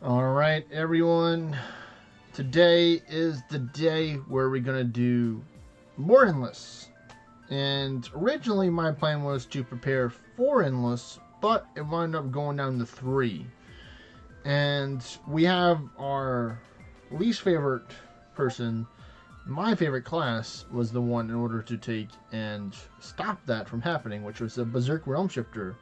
Alright, everyone. Today is the day where we're going to do more endless. And originally my plan was to prepare 4 endless, but it wound up going down to 3. And we have our least favorite person. My favorite class was the one in order to take and stop that from happening, which was the Berserk Realm Shifter.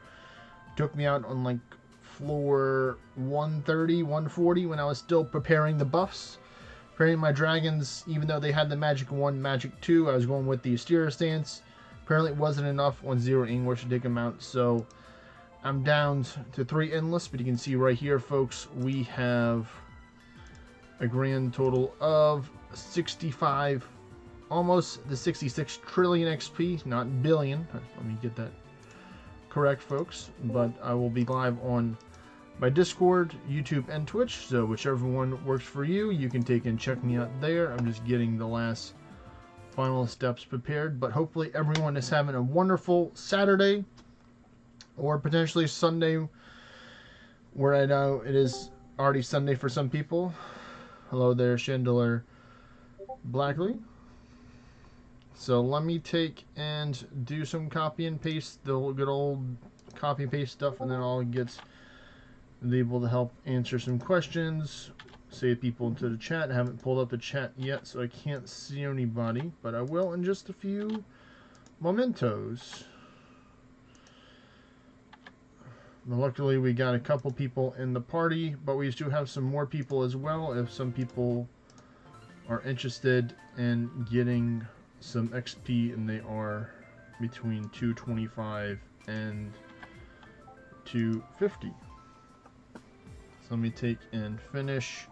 Took me out on like floor 130, 140 when I was still preparing the buffs. Preparing my dragons, even though they had the magic 1, magic 2, I was going with the Astera stance. Apparently it wasn't enough on 0 English to take them out, so I'm down to 3 endless, but you can see right here, folks, we have a grand total of 65, almost the 66 trillion XP, not billion. Let me get that correct, folks. But I will be live on my Discord, YouTube, and Twitch, so whichever one works for you, you can take and check me out there. I'm just getting the last final steps prepared, but hopefully everyone is having a wonderful Saturday or potentially Sunday, where I know it is already Sunday for some people. Hello there, Chandler Blackley. So let me take and do some copy and paste, the good old copy and paste stuff, and then I'll get able to help answer some questions, save people into the chat. I haven't pulled up the chat yet, so I can't see anybody, but I will in just a few momentos. Luckily, we got a couple people in the party, but we do have some more people as well if some people are interested in getting some XP, and they are between 225 and 250. So let me take and finish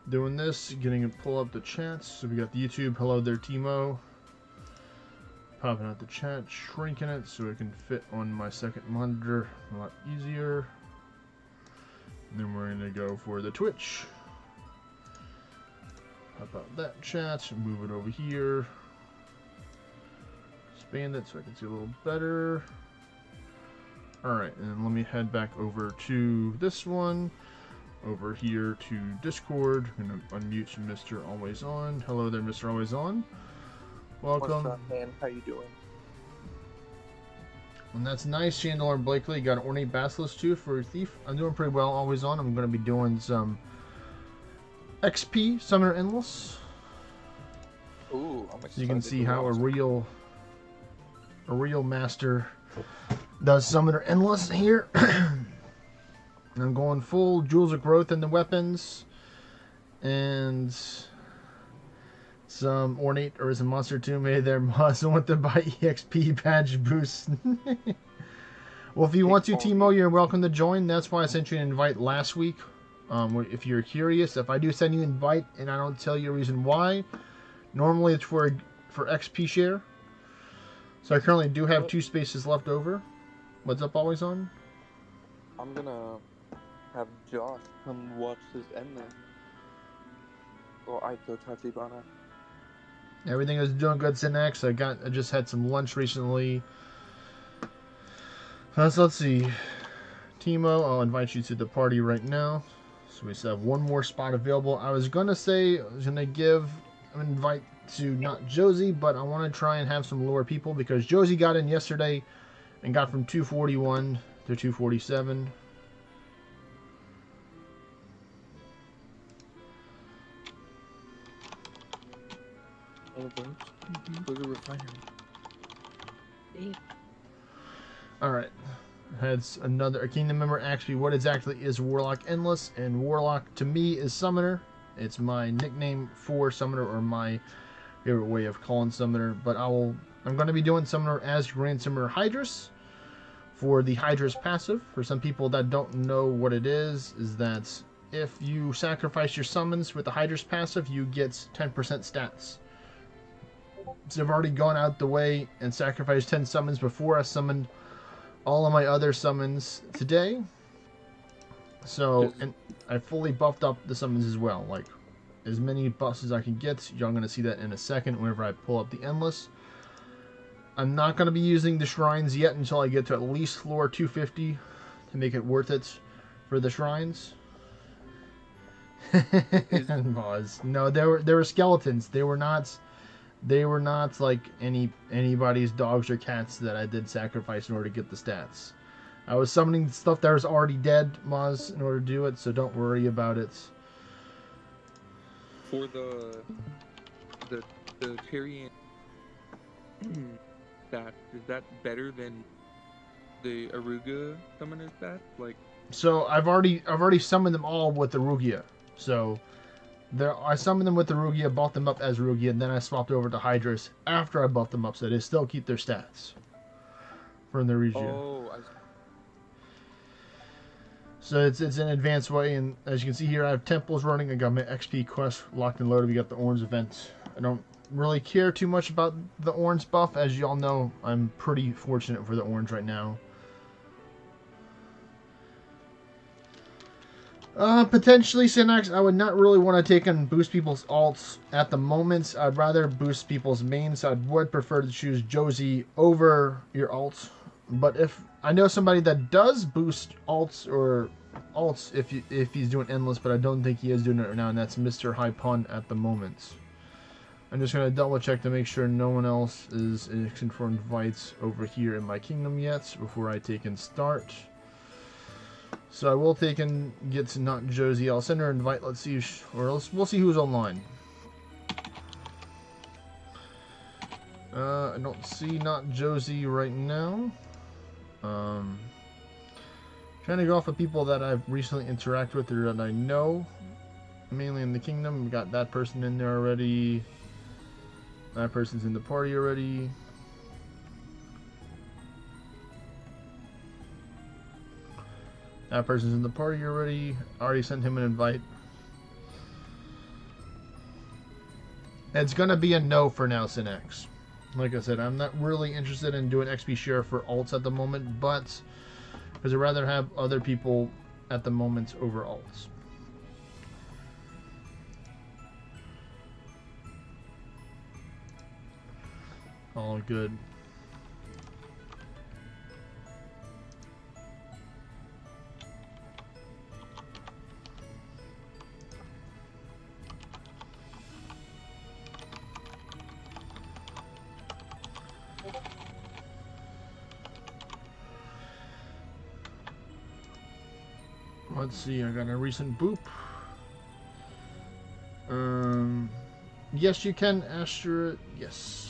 doing this, getting it pull up the chats. So we got the YouTube, hello there Timo, popping out the chat, shrinking it so it can fit on my second monitor a lot easier. And then we're gonna go for the Twitch. Pop out that chat, move it over here, expand it so I can see a little better. Alright, and let me head back over to this one, over here to Discord. I'm going to unmute Mr. Always On. Hello there, Mr. Always On. Welcome. What's up, man? How you doing? And that's nice, Chandler Blakely. Got an Ornate Basilisk too for a Thief. I'm doing pretty well, Always On. I'm going to be doing some XP, Summoner Endless. Ooh, I'm excited. So you can see how a real master does Summoner Endless here. I'm going full Jewels of Growth in the weapons, and some Ornate Arisen Monster Tomb. Hey there, Moss. I want to buy EXP badge boost. Well, if you want to, Timo, you're welcome to join. That's why I sent you an invite last week. If you're curious, if I do send you an invite and I don't tell you a reason why, normally it's for XP share. So I currently do have 2 spaces left over. What's up, Always On? I'm gonna have Josh come watch this ending. Or Aito Tachibana. Everything is doing good, Synax. I just had some lunch recently. Let's see. Timo, I'll invite you to the party right now. So we still have 1 more spot available. I was gonna say I was gonna give an invite to not Josie, but I want to try and have some lower people because Josie got in yesterday and got from 241 to 247. Alright. Had a kingdom member asked me what exactly is Warlock Endless, and Warlock to me is Summoner. It's my nickname for Summoner, or my favorite way of calling Summoner. But I'm going to be doing Summoner as Grand Summoner Hydrus for the Hydrus passive. For some people that don't know what it is that if you sacrifice your summons with the Hydrus passive, you get 10% stats. So I've already gone out the way and sacrificed 10 summons before I summoned all of my other summons today. So, and I fully buffed up the summons as well. Like, as many buffs as I can get. Y'all going to see that in a second whenever I pull up the Endless. I'm not going to be using the shrines yet until I get to at least floor 250 to make it worth it for the shrines. Was no, there were skeletons. They were not like anybody's dogs or cats that I did sacrifice in order to get the stats. I was summoning stuff that was already dead, Maz, in order to do it, so don't worry about it. For the Tyrian stats, is that better than the Aruga summoner stats? Like, so I've already summoned them all with the Rugia. So I summoned them with the Rugia, buffed them up as Rugia, and then I swapped over to Hydras after I buffed them up, so they still keep their stats from the Rugia. oh, So it's an advanced way, and as you can see here, I have temples running. I got my XP quest locked and loaded. We got the orange event. I don't really care too much about the orange buff. As you all know, I'm pretty fortunate for the orange right now. Potentially Synax, I would not really want to take and boost people's alts at the moment. I'd rather boost people's mains, so I would prefer to choose Josie over your alts. But if I know somebody that does boost alts if he's doing endless, but I don't think he is doing it right now, and that's Mr. High Pun at the moment. I'm just going to double check to make sure no one else is asking for invites over here in my kingdom yet before I take and start. So I will take and get to not Josie. I'll send her an invite. Let's see, we'll see who's online. I don't see not Josie right now. Trying to go off of people that I've recently interacted with or that I know, mainly in the kingdom. We got that person in there already. That person's in the party already. That person's in the party already. I already sent him an invite. It's gonna be a no for now, Synax. Like I said, I'm not really interested in doing XP share for alts at the moment, but because I'd rather have other people at the moment over alts. All good. Let's see, I got a recent boop. Yes, you can, Astra. Yes.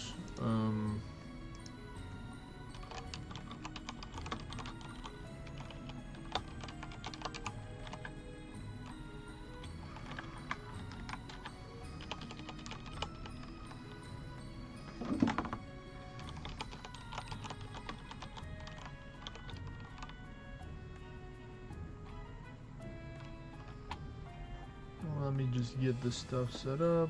Let me just get this stuff set up.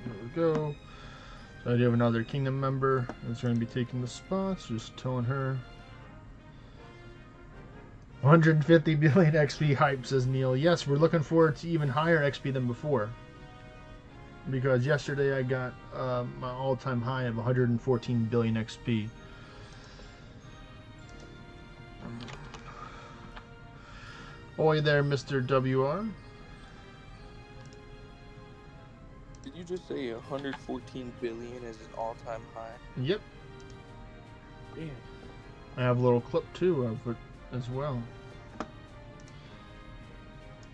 There we go. So I do have another kingdom member that's going to be taking the spots, just towing her. 150 billion XP hype, says Neil. Yes, we're looking forward to even higher XP than before. Because yesterday I got my all-time high of 114 billion XP. Oi there, Mr. WR. did you just say 114 billion is an all-time high? Yep. Damn. I have a little clip too of it as well.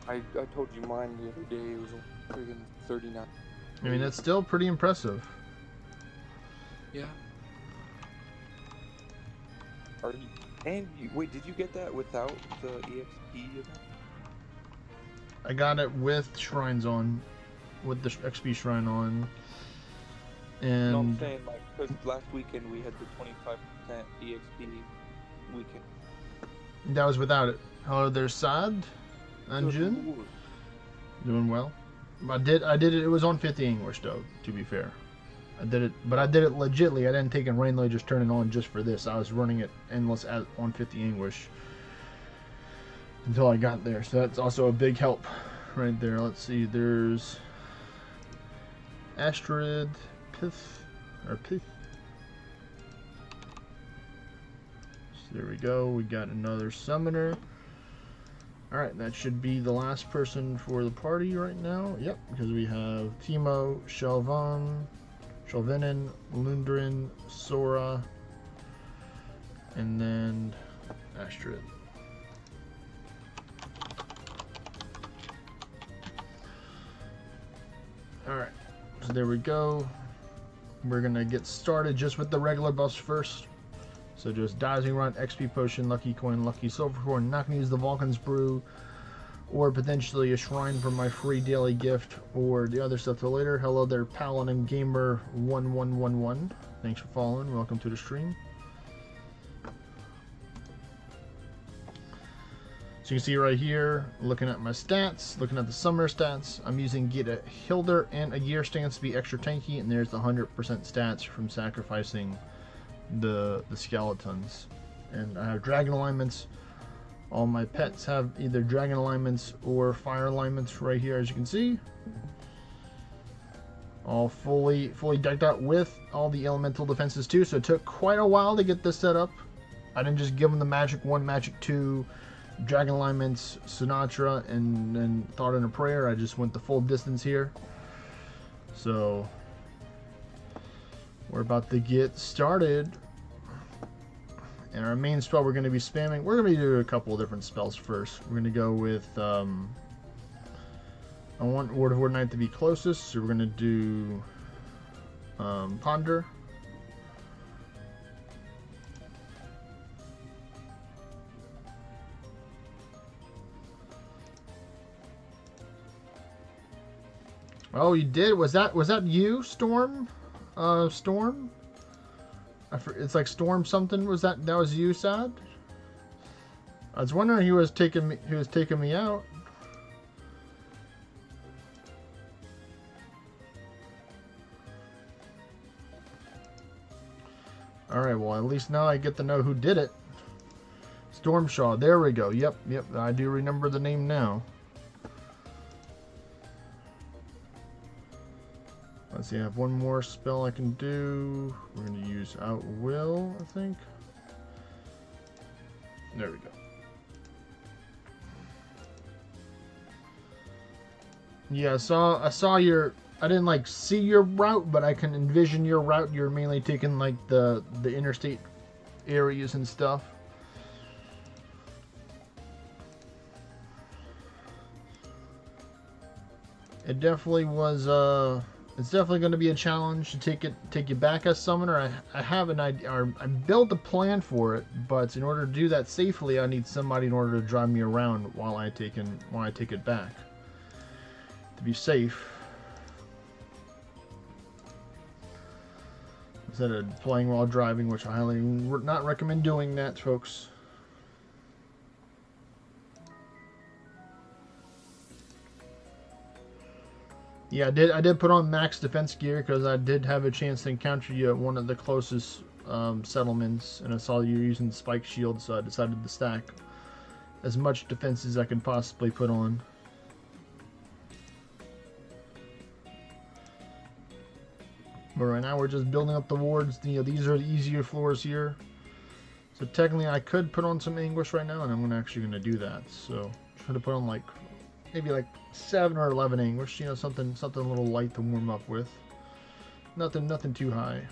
I told you mine the other day. It was friggin' 39. I mean, that's still pretty impressive. Yeah. Wait, did you get that without the EXP event? I got it with shrines on, with the XP shrine on. And No, I'm saying, like, because last weekend we had the 25% EXP weekend. that was without it. Hello there, Sad. Anjun. Doing well. I did it. It was on 50 English though. To be fair, I did it, but I did it legitly. I didn't take and randomly just turn it on just for this. I was running it endless on 50 English. until I got there. So that's also a big help right there. Let's see, there's Astrid, Pith, or Pith. So there we go. We got another summoner. Alright, that should be the last person for the party right now. Yep, because we have Timo, Shelvinen, Lundgren, Sora, and then Astrid. Alright, so there we go. We're going to get started just with the regular buffs first. So just Dodging Run, XP Potion, Lucky Coin, Lucky Silver Coin. Not going to use the Vulcan's Brew or potentially a Shrine for my free daily gift or the other stuff till later. Hello there, Paladin Gamer 1111. Thanks for following. Welcome to the stream. So you can see right here, looking at my stats, looking at the summer stats, I'm using get a Hilder and a Gear Stance to be extra tanky, and there's the 100% stats from sacrificing the skeletons. And I have dragon alignments. All my pets have either dragon alignments or fire alignments right here, as you can see. All fully decked out with all the elemental defenses too, so it took quite a while to get this set up. I didn't just give them the magic 1, magic 2, dragon alignments, Sinatra, and then thought in a prayer. I just went the full distance here. So we're about to get started. And our main spell we're going to be spamming, we're going to be doing a couple of different spells first. We're going to go with, I want Ward of Ordnite to be closest, so we're going to do Ponder. Oh, you did? Was that you, Storm? Storm? It's like Storm something. That was you, Sad? I was wondering who was taking me out. All right, well, at least now I get to know who did it. Stormshaw. There we go. Yep. I do remember the name now. Let's see, I have one more spell I can do. We're going to use Outwill, I think. There we go. Yeah, I saw your... I didn't, like, see your route, but I can envision your route. You're mainly taking, like, the interstate areas and stuff. It definitely was, it's definitely going to be a challenge to take you back as summoner. I have an idea, or I built a plan for it, but in order to do that safely, I need somebody in order to drive me around while I take it back. To be safe. Instead of playing while driving, which I highly not recommend doing that, folks. Yeah, I did put on max defense gear because I did have a chance to encounter you at one of the closest settlements, and I saw you using the spike shield, so I decided to stack as much defense as I could possibly put on. But right now we're just building up the wards. These are the easier floors here. So technically I could put on some Anguish right now, and I'm actually going to do that. So try to put on maybe 7 or 11 Anguish, something a little light to warm up with. Nothing too high.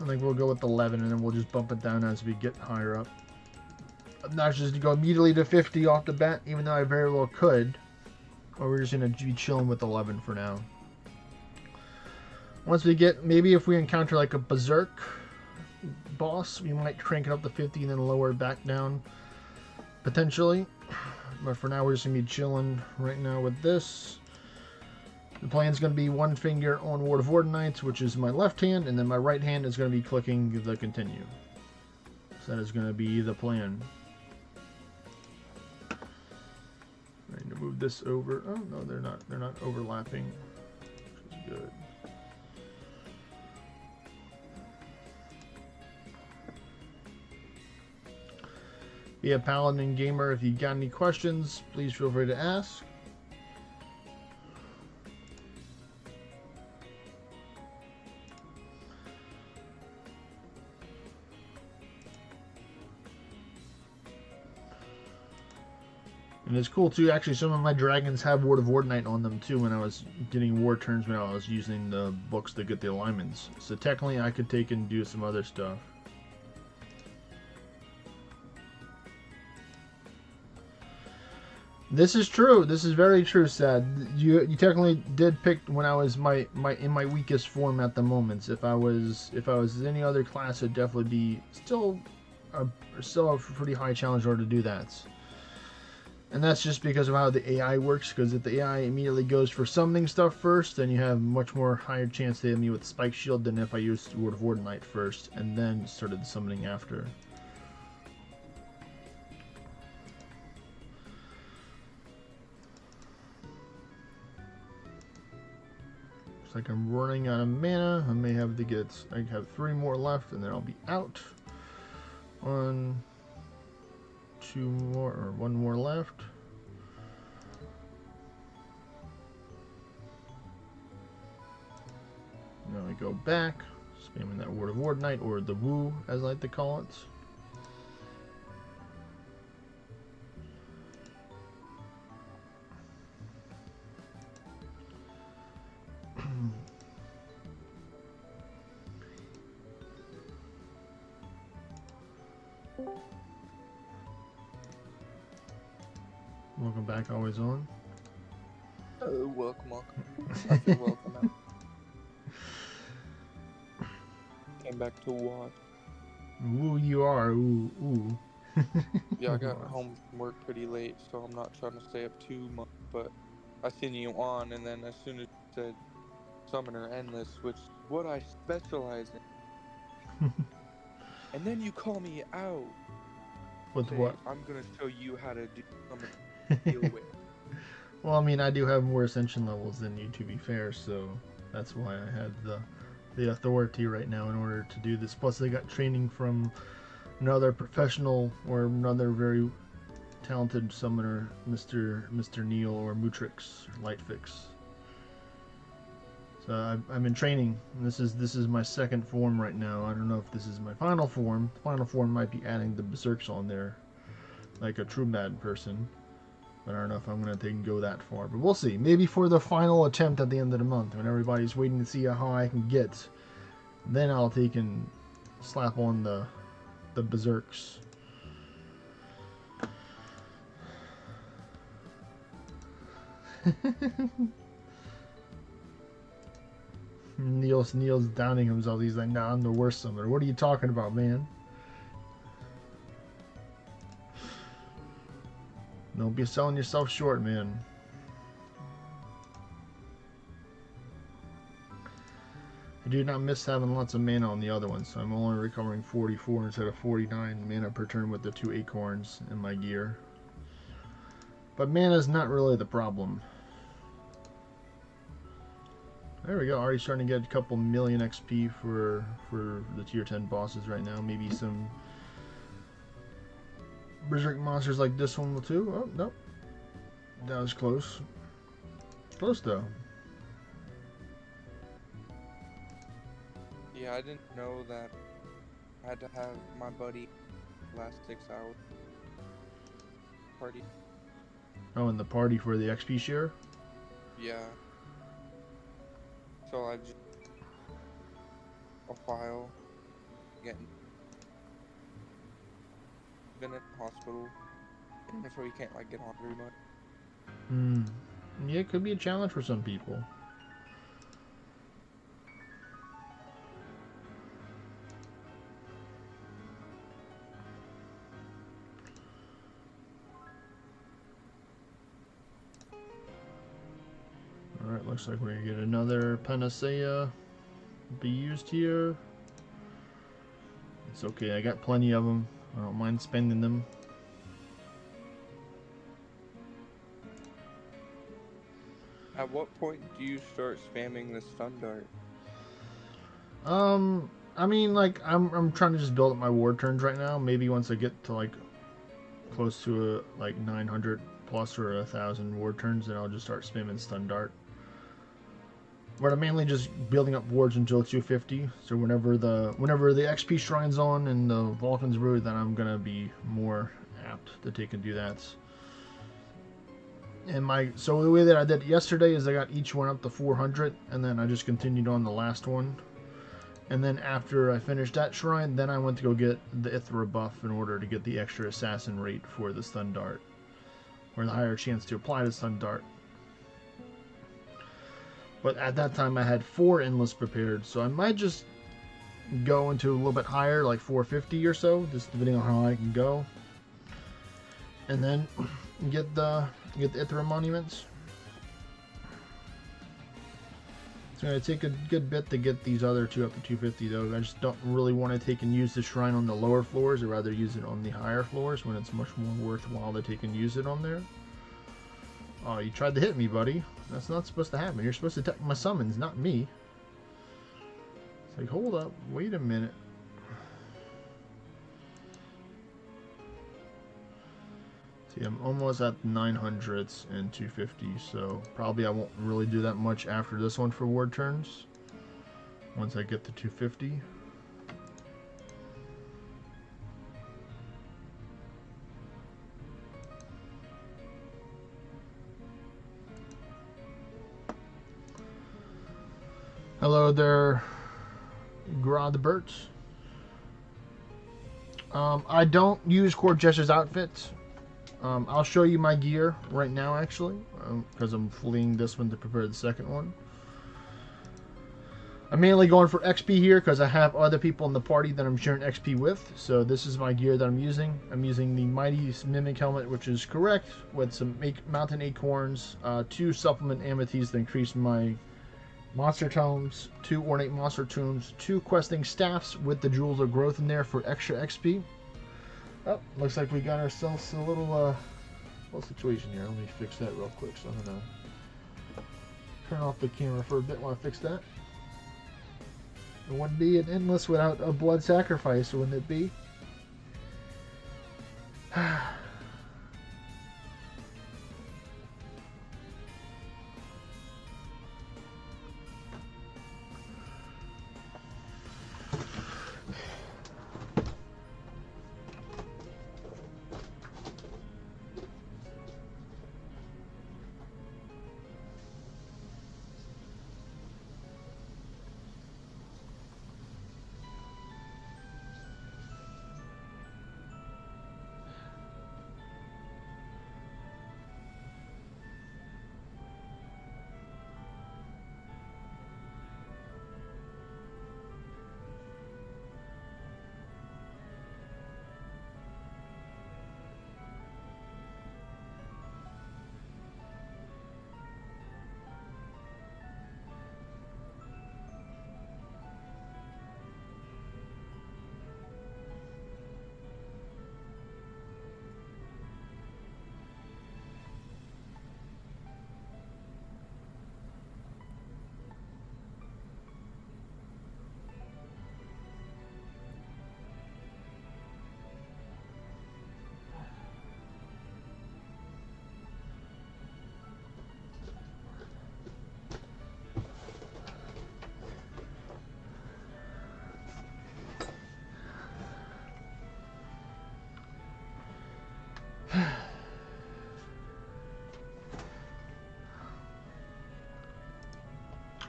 I think we'll go with 11, and then we'll just bump it down as we get higher up. Not just to go immediately to 50 off the bat, even though I very well could. Or we're just going to be chilling with 11 for now. Once we get, maybe if we encounter like a Berserk boss, we might crank it up to 50 and then lower it back down. Potentially. But for now, we're just going to be chilling right now with this. The plan is going to be one finger on Ward of Ordnite, which is my left hand, and then my right hand is going to be clicking the continue. So that is going to be the plan. I need to move this over. Oh no, they're not overlapping, which is good. Be a Paladin Gamer. If you got any questions, please feel free to ask. And it's cool too, actually some of my dragons have Word of Wardenite on them too when I was getting war turns when I was using the books to get the alignments. So technically I could take and do some other stuff. This is true. This is very true, Sad. You technically did pick when I was in my weakest form at the moment. If I was any other class, it'd definitely be still a pretty high challenge in order to do that. And that's just because of how the AI works, because if the AI immediately goes for summoning stuff first, then you have much more higher chance to hit me with Spike Shield than if I used Word of Wardenite first and then started summoning after. Looks like I'm running out of mana. I may have to get, I have 3 more left and then I'll be out. 1, 2 more, or 1 more left. Now we go back, spamming that Word of Wardenite, or the Woo, as I like to call it. Welcome back, always on. Welcome. I feel welcome now. Came back to watch. Woo, you are. Ooh, ooh. Yeah, I got home from work pretty late, so I'm not trying to stay up too much, but I seen you on, and then as soon as you said Summoner Endless, which is what I specialize in, and then you call me out. With what? I'm gonna show you how to do something to deal with. Well, I mean, I do have more Ascension levels than you, to be fair, so that's why I had the authority right now in order to do this. Plus, I got training from another professional or another very talented summoner, Mr. Neil or Mutrix Lightfix. So I'm in training. This is my second form right now. I don't know if this is my final form. Final form might be adding the Berserks on there, like a true mad person. But I don't know if I'm going to take and go that far. But we'll see. Maybe for the final attempt at the end of the month, when everybody's waiting to see how high I can get, then I'll take and slap on the Berserks. Neil's downing himself. He's like, nah, I'm the worst summoner. What are you talking about, man? Don't be selling yourself short, man. I do not miss having lots of mana on the other one, so I'm only recovering 44 instead of 49 mana per turn with the 2 acorns in my gear. But mana is not really the problem. There we go, already starting to get a couple million XP for the tier 10 bosses right now. Maybe some Berserk monsters like this one will too. Oh, nope. That was close. Close though. Yeah, I didn't know that I had to have my buddy last 6 hours party. Oh, and the party for the XP share? Yeah. So I just a while getting been in the hospital, and so you can't like get on very much. Hmm. Yeah, it could be a challenge for some people. Alright, looks like we're gonna get another Panacea be used here. It's okay, I got plenty of them. I don't mind spending them. At what point do you start spamming the stun dart? I mean, like, I'm trying to just build up my ward turns right now. Maybe once I get to, like, close to like 900 plus or 1,000 ward turns, then I'll just start spamming stun dart. But I'm mainly just building up wards until 250. So whenever the XP shrine's on and the Vulcan's brewed, then I'm gonna be more apt to take and do that. And so the way that I did yesterday is I got each one up to 400, and then I just continued on the last one. And then after I finished that shrine, then I went to go get the Ithra buff in order to get the extra assassin rate for the stun dart, or the higher chance to apply the stun dart. But at that time I had 4 endless prepared, so I might just go into a little bit higher, like 450 or so, just depending on how I can go. And then get the Ithra monuments. It's going to take a good bit to get these other 2 up to 250 though. I just don't really want to take and use the shrine on the lower floors. I'd rather use it on the higher floors when it's much more worthwhile to take and use it on there. Oh, you tried to hit me, buddy. That's not supposed to happen. You're supposed to attack my summons, not me. It's like, hold up, wait a minute. See, I'm almost at 900s and 250, so probably I won't really do that much after this one for ward turns. Once I get to 250. Hello there, Grodbert. I don't use Court Jester's outfits. I'll show you my gear right now, actually, because I'm fleeing this one to prepare the second one. I'm mainly going for XP here because I have other people in the party that I'm sharing XP with. So this is my gear that I'm using. I'm using the Mighty Mimic Helmet, which is correct, with some Mountain Acorns, 2 Supplement Amethysts to increase my Monster Tomes, 2 Ornate Monster Tombs, 2 Questing Staffs with the Jewels of Growth in there for extra XP. Oh, looks like we got ourselves a little situation here. Let me fix that real quick. So I'm gonna turn off the camera for a bit while I fix that. It wouldn't be an endless without a blood sacrifice, wouldn't it be?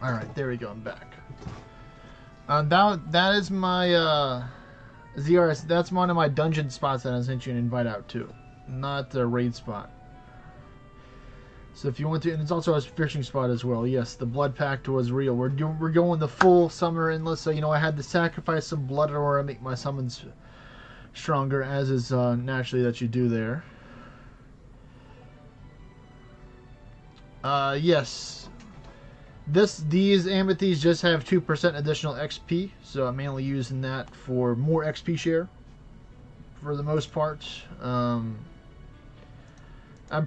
Alright, there we go, I'm back. That is my ZRS, that's one of my dungeon spots that I sent you an invite out to. Not the raid spot. So if you want to, and it's also a fishing spot as well. Yes, the blood pact was real. We're going the full summer endless, so you know I had to sacrifice some blood in order to make my summons stronger, as is naturally that you do there. Yes. These amethysts just have 2% additional XP, so I'm mainly using that for more XP share, for the most part. I'm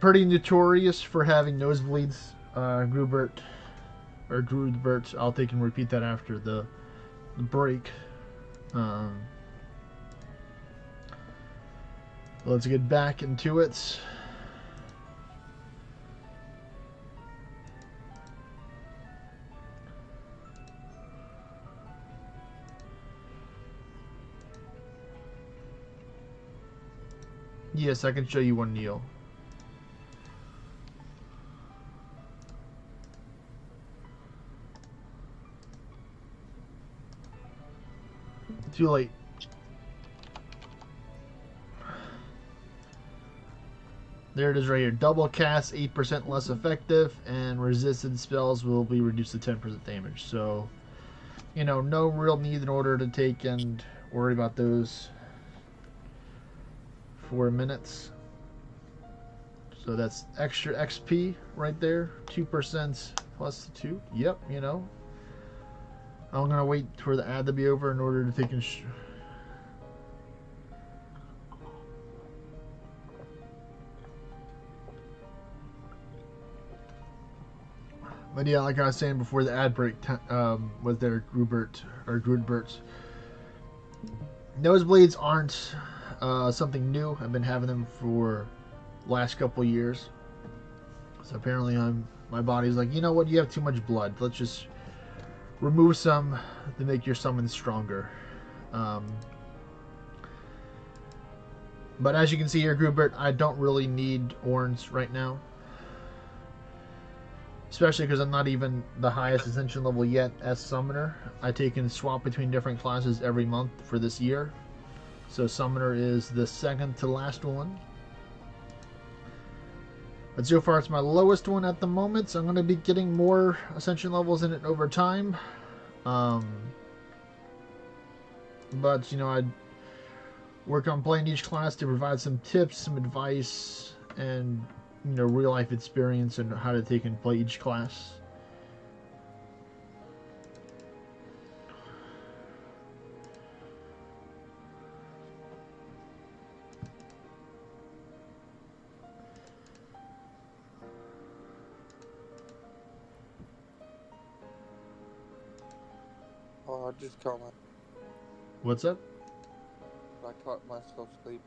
pretty notorious for having nosebleeds, Grubert, or Grudbert. I'll take and repeat that after the break. Let's get back into it. Yes, I can show you one Neil. Too late. There it is right here. Double cast, 8% less effective, and resisted spells will be reduced to 10% damage. So, you know, no real need in order to take and worry about those 4 minutes. So that's extra XP right there. 2% plus 2. Yep, you know. I'm going to wait for the ad to be over in order to take and... But yeah, like I was saying before the ad break was there, Grubert, or Grudbert. Nosebleeds aren't something new. I've been having them for last couple years. So apparently my body's like, you know what, you have too much blood. Let's just remove some to make your summon stronger. But as you can see here, Grubert, I don't really need Orns right now. Especially because I'm not even the highest ascension level yet as Summoner. I take and swap between different classes every month for this year. So Summoner is the second to last one. But so far it's my lowest one at the moment, so I'm going to be getting more ascension levels in it over time. But, you know, I'd work on playing each class to provide some tips, some advice, and, you know, real life experience and how to take and play each class. Oh, I just caught What's up? I caught myself sleeping.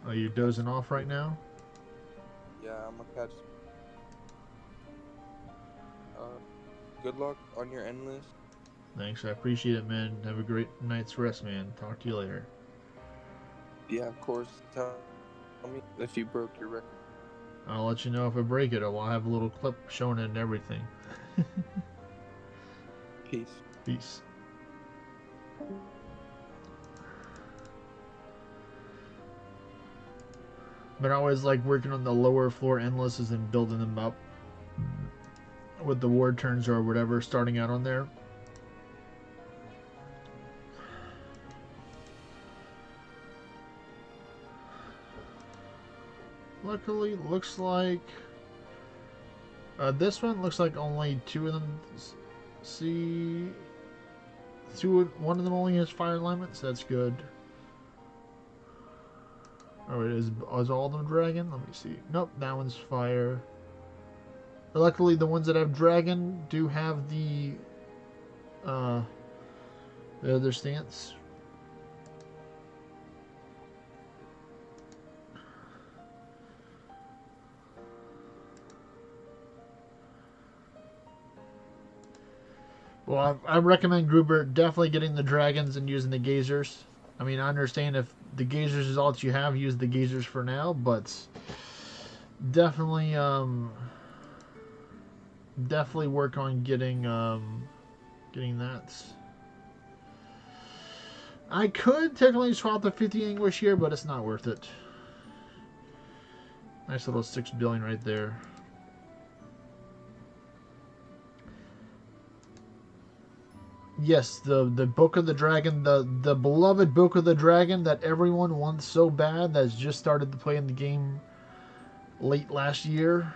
Are you dozing off right now? Yeah, I'm gonna catch. Good luck on your endless. Thanks, I appreciate it, man. Have a great night's rest, man. Talk to you later. Yeah, of course. Tell me if you broke your record. I'll let you know if I break it, or I'll have a little clip showing it and everything. Peace. Peace. But I always like working on the lower floor endlesses and building them up with the ward turns or whatever, starting out on there. Luckily, looks like this one looks like only 2 of them. See, one of them only has fire alignments. That's good. Oh, is all of them dragon? Let me see. Nope, that one's fire. But luckily, the ones that have dragon do have the other stance. Well, I recommend Gruber definitely getting the dragons and using the gazers. I mean, I understand if the gazers is all that you have, use the gazers for now, but definitely, definitely work on getting that. I could technically swap the 50 English here, but it's not worth it. Nice little 6 billion right there. Yes, the Book of the Dragon, the beloved Book of the Dragon that everyone wants so bad, that's just started to play in the game late last year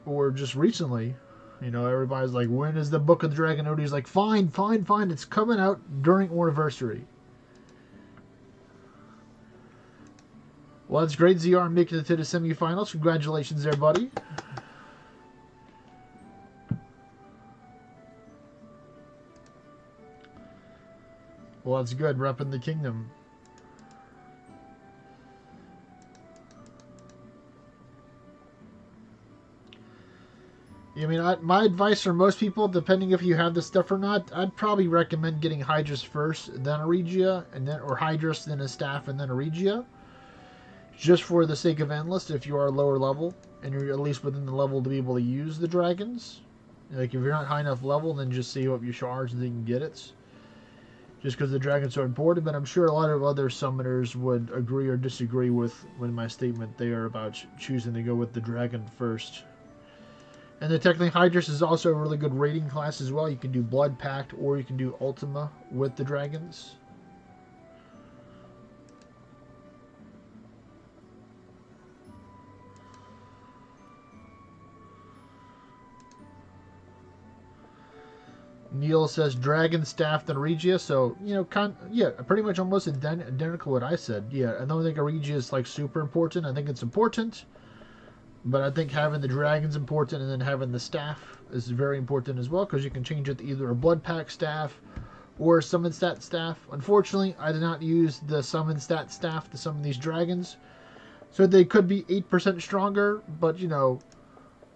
or just recently. You know, everybody's like, when is the Book of the Dragon out? He's like, fine, it's coming out during Anniversary. Well, that's great, ZR, making it to the semifinals. Congratulations there, buddy. Well, that's good, repping the kingdom. I mean, my advice for most people, depending if you have this stuff or not, I'd probably recommend getting Hydrus first, then a Regia, and then or Hydrus, then a Staff, and then a Regia, just for the sake of Endless. If you are lower level and you're at least within the level to be able to use the dragons, like if you're not high enough level, then just save up your shards and then you can get it. Just because the dragons are important, but I'm sure a lot of other summoners would agree or disagree with my statement there about choosing to go with the dragon first. And the technically Hydrus is also a really good raiding class as well. You can do Blood Pact or you can do Ultima with the dragons. Neil says Dragon, Staff, then Regia. So, you know, yeah, pretty much almost identical to what I said. Yeah, I don't think a Regia is like super important. I think it's important. But I think having the Dragon's important, and then having the Staff is very important as well, because you can change it to either a Blood Pact Staff or a Summon Stat Staff. Unfortunately, I did not use the Summon Stat Staff to summon these dragons. So they could be 8% stronger, but, you know,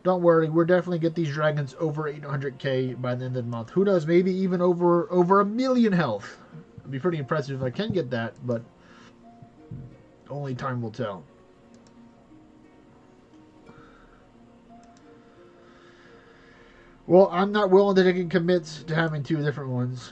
don't worry, we'll definitely get these dragons over 800k by the end of the month. Who knows, maybe even over a million health. It'd be pretty impressive if I can get that, but only time will tell. Well, I'm not willing to commit to having two different ones.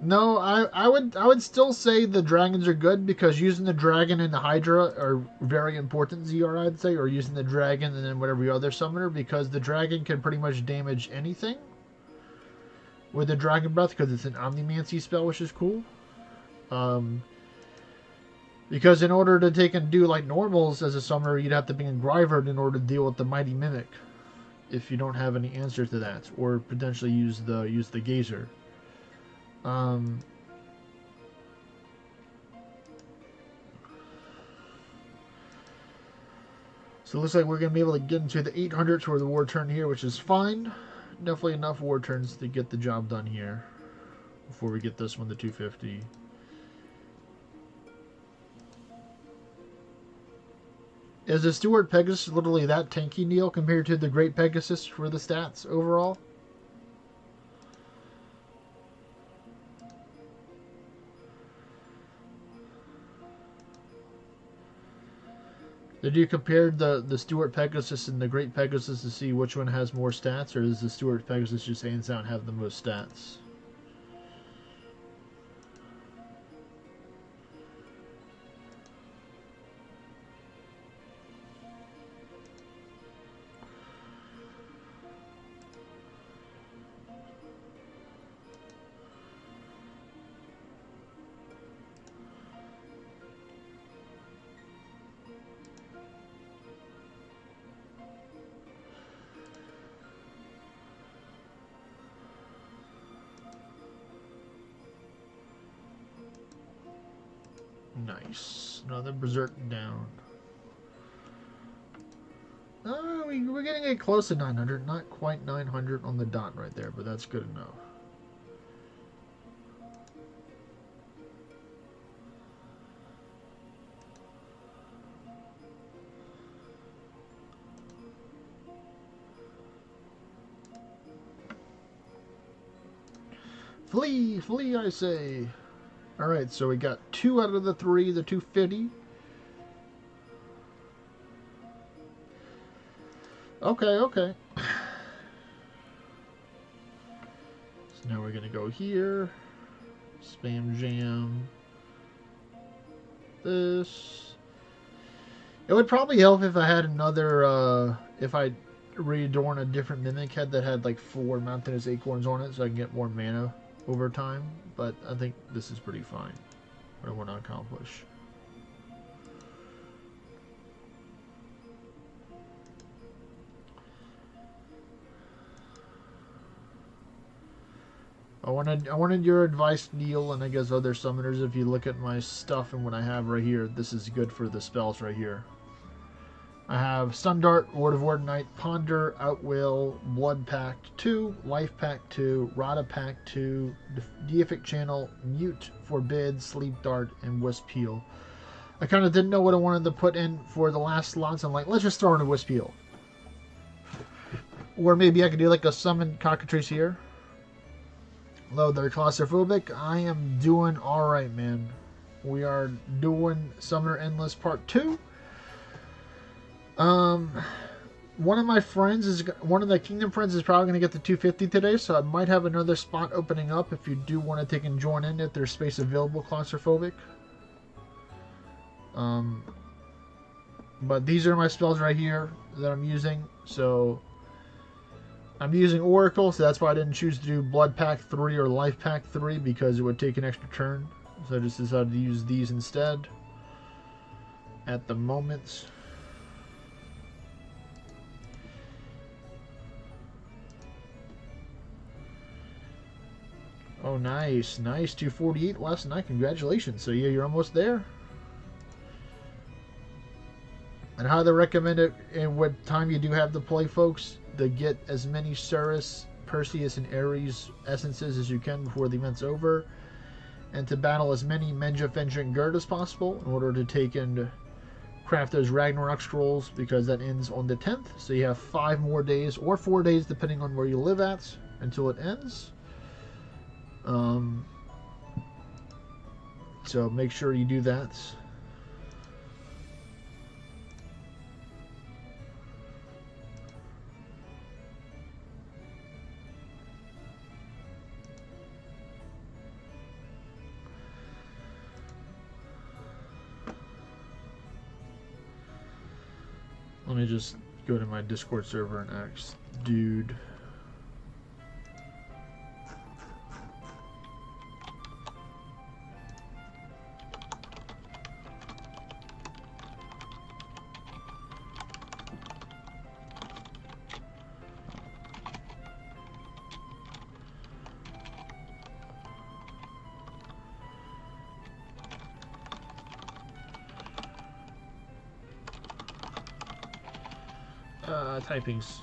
No, I would still say the dragons are good, because using the dragon and the Hydra are very important, ZR, I'd say, or using the dragon and then whatever other summoner, because the dragon can pretty much damage anything with the Dragon Breath, because it's an Omnimancy spell, which is cool. Because in order to take and do like normals as a summoner, you'd have to be in Gryvard in order to deal with the Mighty Mimic, if you don't have any answer to that, or potentially use the Gazer. So it looks like we're going to be able to get into the 800s for the war turn here, which is fine. Definitely enough war turns to get the job done here before we get this one to 250. Is the Stewart Pegasus literally that tanky, Neil, compared to the Great Pegasus for the stats overall? Did you compare the Stewart Pegasus and the Great Pegasus to see which one has more stats, or does the Stewart Pegasus just hands down have the most stats? Nice. Another Berserk down. We're getting it close to 900. Not quite 900 on the dot right there, but that's good enough. Flee! Flee, I say! Alright, so we got 2 out of the 3, the 250. Okay. So now we're going to go here. Spam jam. This. It would probably help if I had another, if I readorn a different Mimic head that had like 4 Mountainous Acorns on it, so I can get more mana over time. But I think this is pretty fine. What I want to accomplish. I wanted your advice, Neil, and I guess other summoners. If you look at my stuff and what I have right here, this is good for the spells right here. I have Sundart, Lord of Wardenite, Ponder, Outwill, Blood Pact 2, Life Pact 2, Rada Pact 2, Deific Channel, Mute, Forbid, Sleep Dart, and Wisp Heal. I kind of didn't know what I wanted to put in for the last slots. I'm like, let's just throw in a Wisp Heal. Or maybe I could do like a Summon Cockatrice here. Hello there, Claustrophobic. I am doing alright, man. We are doing Summoner Endless Part 2. One of my friends one of the Kingdom friends is probably going to get the 250 today, so I might have another spot opening up if you do want to take and join in if there's space available, Claustrophobic. But these are my spells right here that I'm using. So I'm using Oracle, so that's why I didn't choose to do Blood Pact 3 or Life Pact 3 because it would take an extra turn. So I just decided to use these instead at the moment. Oh, nice. Nice. 248 last night. Congratulations. So, yeah, you're almost there. And highly recommend it in what time you do have to play, folks, to get as many Cerus, Perseus, and Ares essences as you can before the event's over. And to battle as many Menja, Fenja, and Gerd as possible in order to take and craft those Ragnarok scrolls, because that ends on the 10th. So you have 5 more days, or 4 days, depending on where you live at, until it ends. So make sure you do that. Let me just go to my Discord server and ask dude. Typings.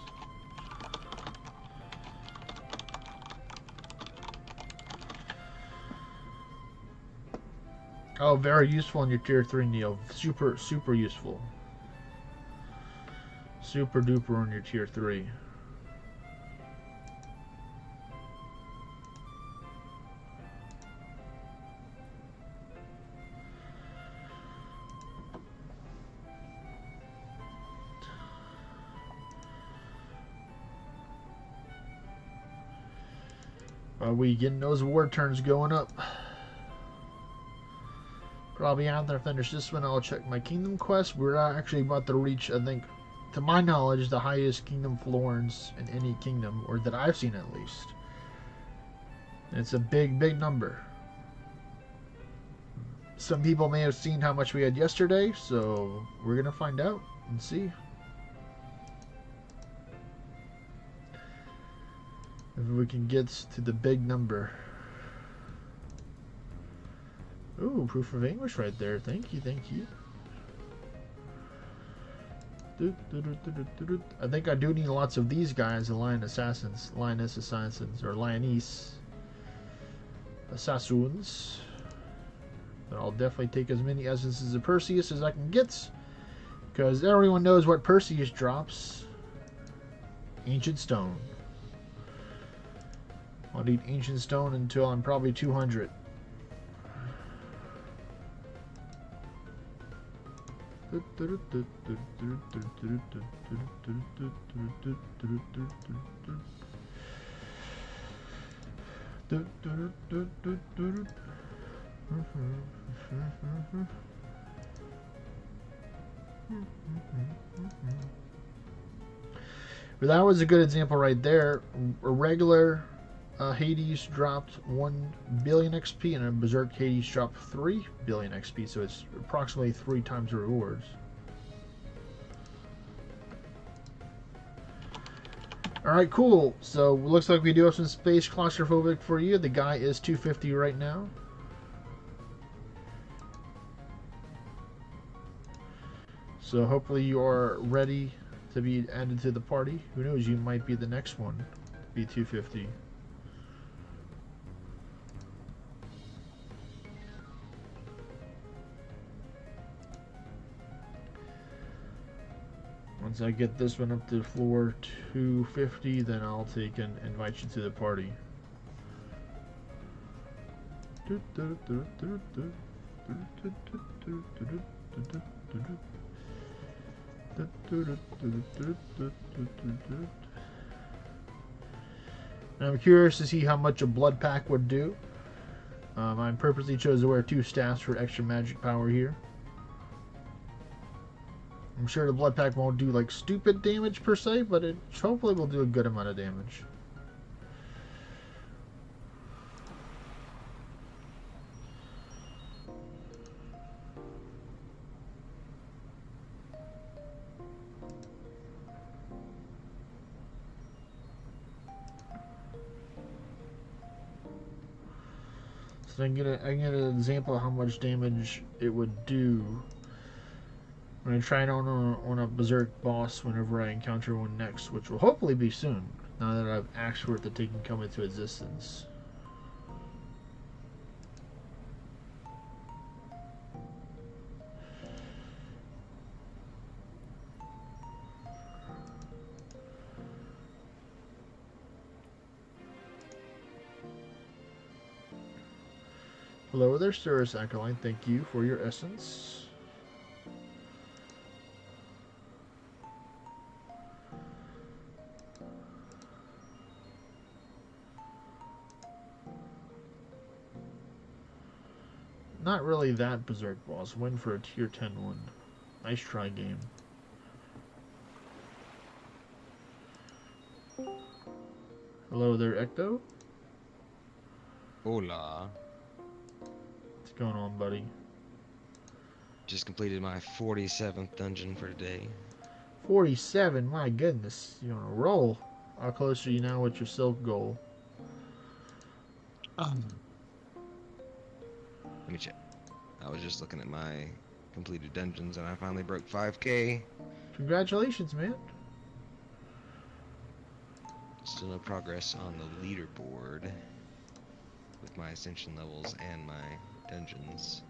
Oh, very useful in your tier 3, Neil. Super useful. Super duper on your tier 3. Are we getting those war turns going up? Probably after I finish this one, I'll check my kingdom quest. We're actually about to reach, I think, to my knowledge, the highest kingdom florins in any kingdom, or that I've seen at least. It's a big number. Some people may have seen how much we had yesterday, so we're gonna find out and see. If we can get to the big number. Ooh, proof of English right there. Thank you. I think I do need lots of these guys, the Lioness Assassins, or Lioness Assassins. But I'll definitely take as many essences of Perseus as I can get, because everyone knows what Perseus drops. Ancient Stone. I'll need Ancient Stone until I'm probably 200. But that was a good example right there. A regular Hades dropped 1 billion XP, and a Berserk Hades dropped 3 billion XP, so it's approximately 3 times the rewards. Alright, cool. So, looks like we do have some space claustrophobic for you. The guy is 250 right now. So hopefully you are ready to be added to the party. Who knows, you might be the next one. Be 250. Once I get this one up to floor 250, then I'll take and invite you to the party. And I'm curious to see how much a blood pack would do. I purposely chose to wear 2 staffs for extra magic power here. I'm sure the blood pack won't do like stupid damage per se, but it hopefully will do a good amount of damage. So I can get an example of how much damage it would do. I'm going to try it on a Berserk boss whenever I encounter one next, which will hopefully be soon, now that I've asked for it that they can come into existence. Hello there, Cirrus Acolyte. Thank you for your essence. Not really that Berserk boss. Win for a tier 10 one. Nice try, game. Hello there, Ecto. Hola. What's going on, buddy? Just completed my 47th dungeon for today. 47? My goodness. You're on a roll. How close are you now with your silk goal? Let me check. I was just looking at my completed dungeons and I finally broke 5K. Congratulations, man. Still no progress on the leaderboard with my ascension levels and my dungeons.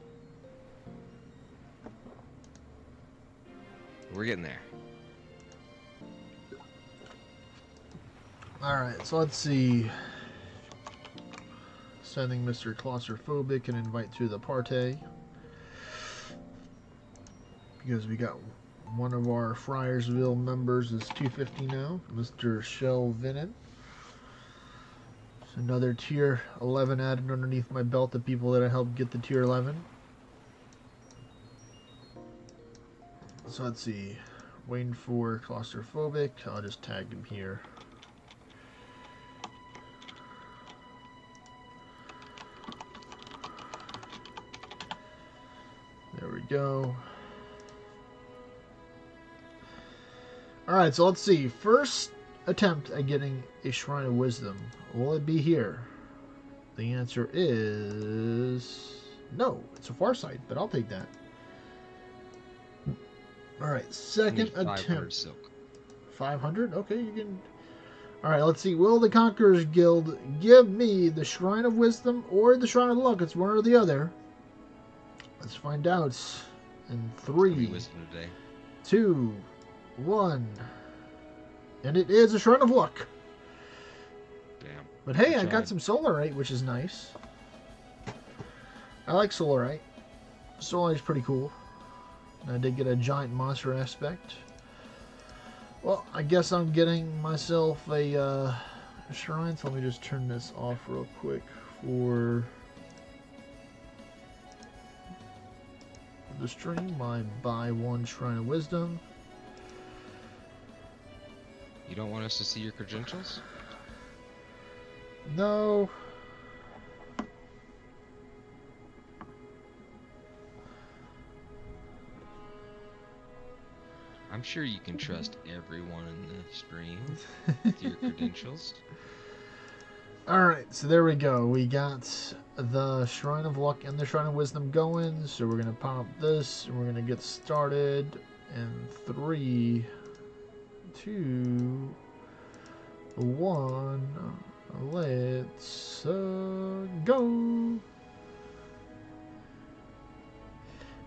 We're getting there. Alright, so let's see. Sending Mr. Claustrophobic and invite to the party. Because we got one of our Fryersville members is 250 now, Mr. Shell Vinen. Another tier 11 added underneath my belt, the people that I helped get the tier 11. So let's see. Waiting for Claustrophobic. I'll just tag him here. There we go. Alright, so let's see. First attempt at getting a Shrine of Wisdom. Will it be here? The answer is no. It's a far side, but I'll take that. Alright, second attempt. Silk. 500? Okay, you can... Alright, let's see. Will the Conqueror's Guild give me the Shrine of Wisdom or the Shrine of Luck? It's one or the other. Let's find out. In 3, Wisdom today. 2, 1. And it is a Shrine of Luck. Damn. But hey, Good I got job. some Solarite, which is nice. I like Solarite. Solarite's pretty cool. And I did get a giant monster aspect. Well, I guess I'm getting myself a shrine. So let me just turn this off real quick for the stream. My buy one Shrine of Wisdom. You don't want us to see your credentials? No. I'm sure you can trust everyone in the stream with your credentials. Alright, so there we go. We got the Shrine of Luck and the Shrine of Wisdom going. So we're going to pop this and we're going to get started. And 3, 2, 1. Let's go.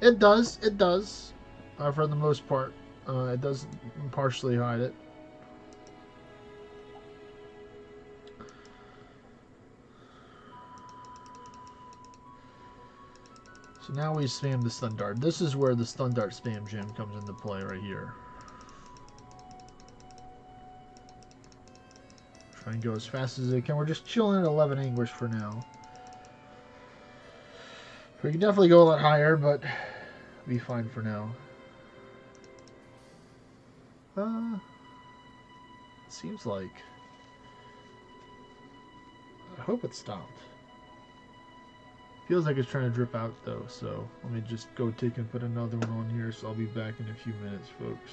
It does. It does. For the most part. It does partially hide it. So now we spam the stun dart. This is where the stun dart spam gem comes into play right here. Try and go as fast as I can. We're just chilling at 11 anguish for now. We can definitely go a lot higher, but be fine for now. Seems like. I hope it stopped. Feels like it's trying to drip out though, so let me just go take and put another one on here, so I'll be back in a few minutes, folks.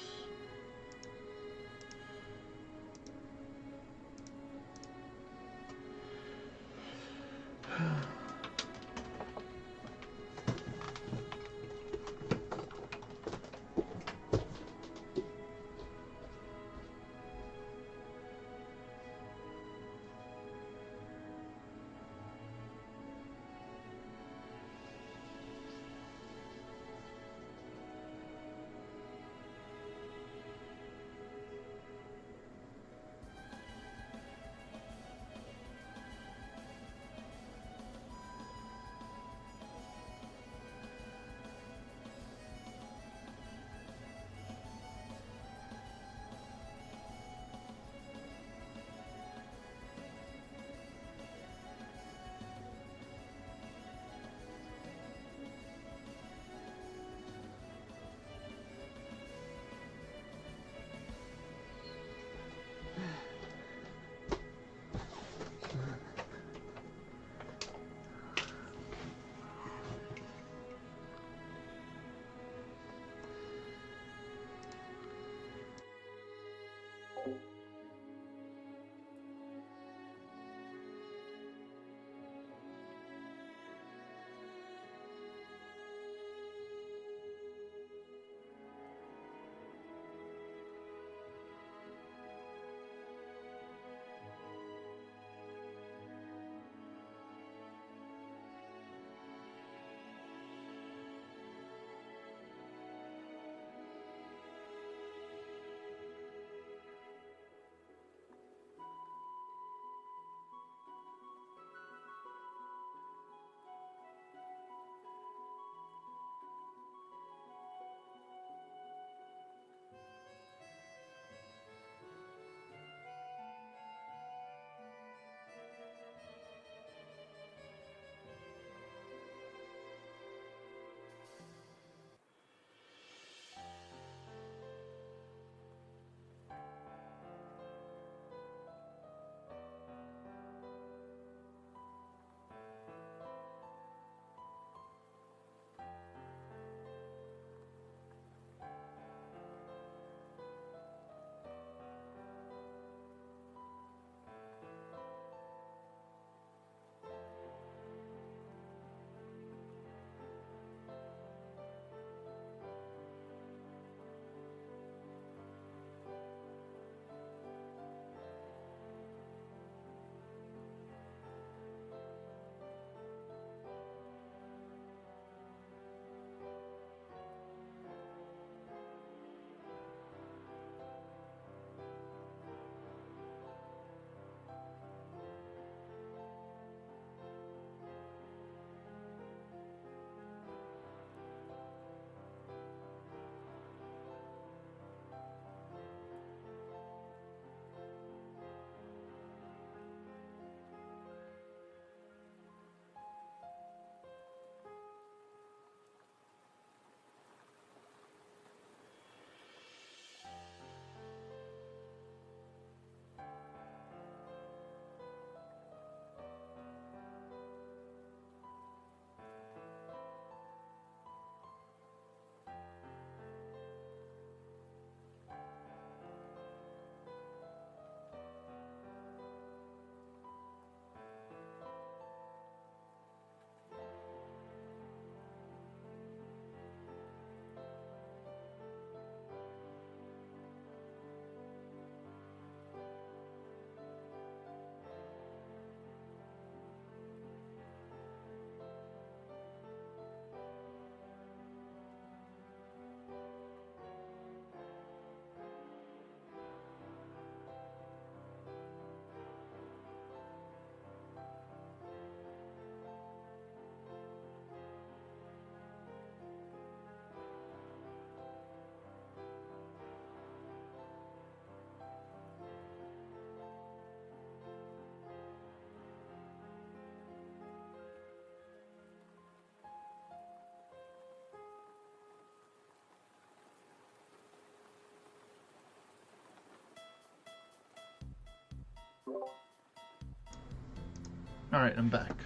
Alright, I'm back.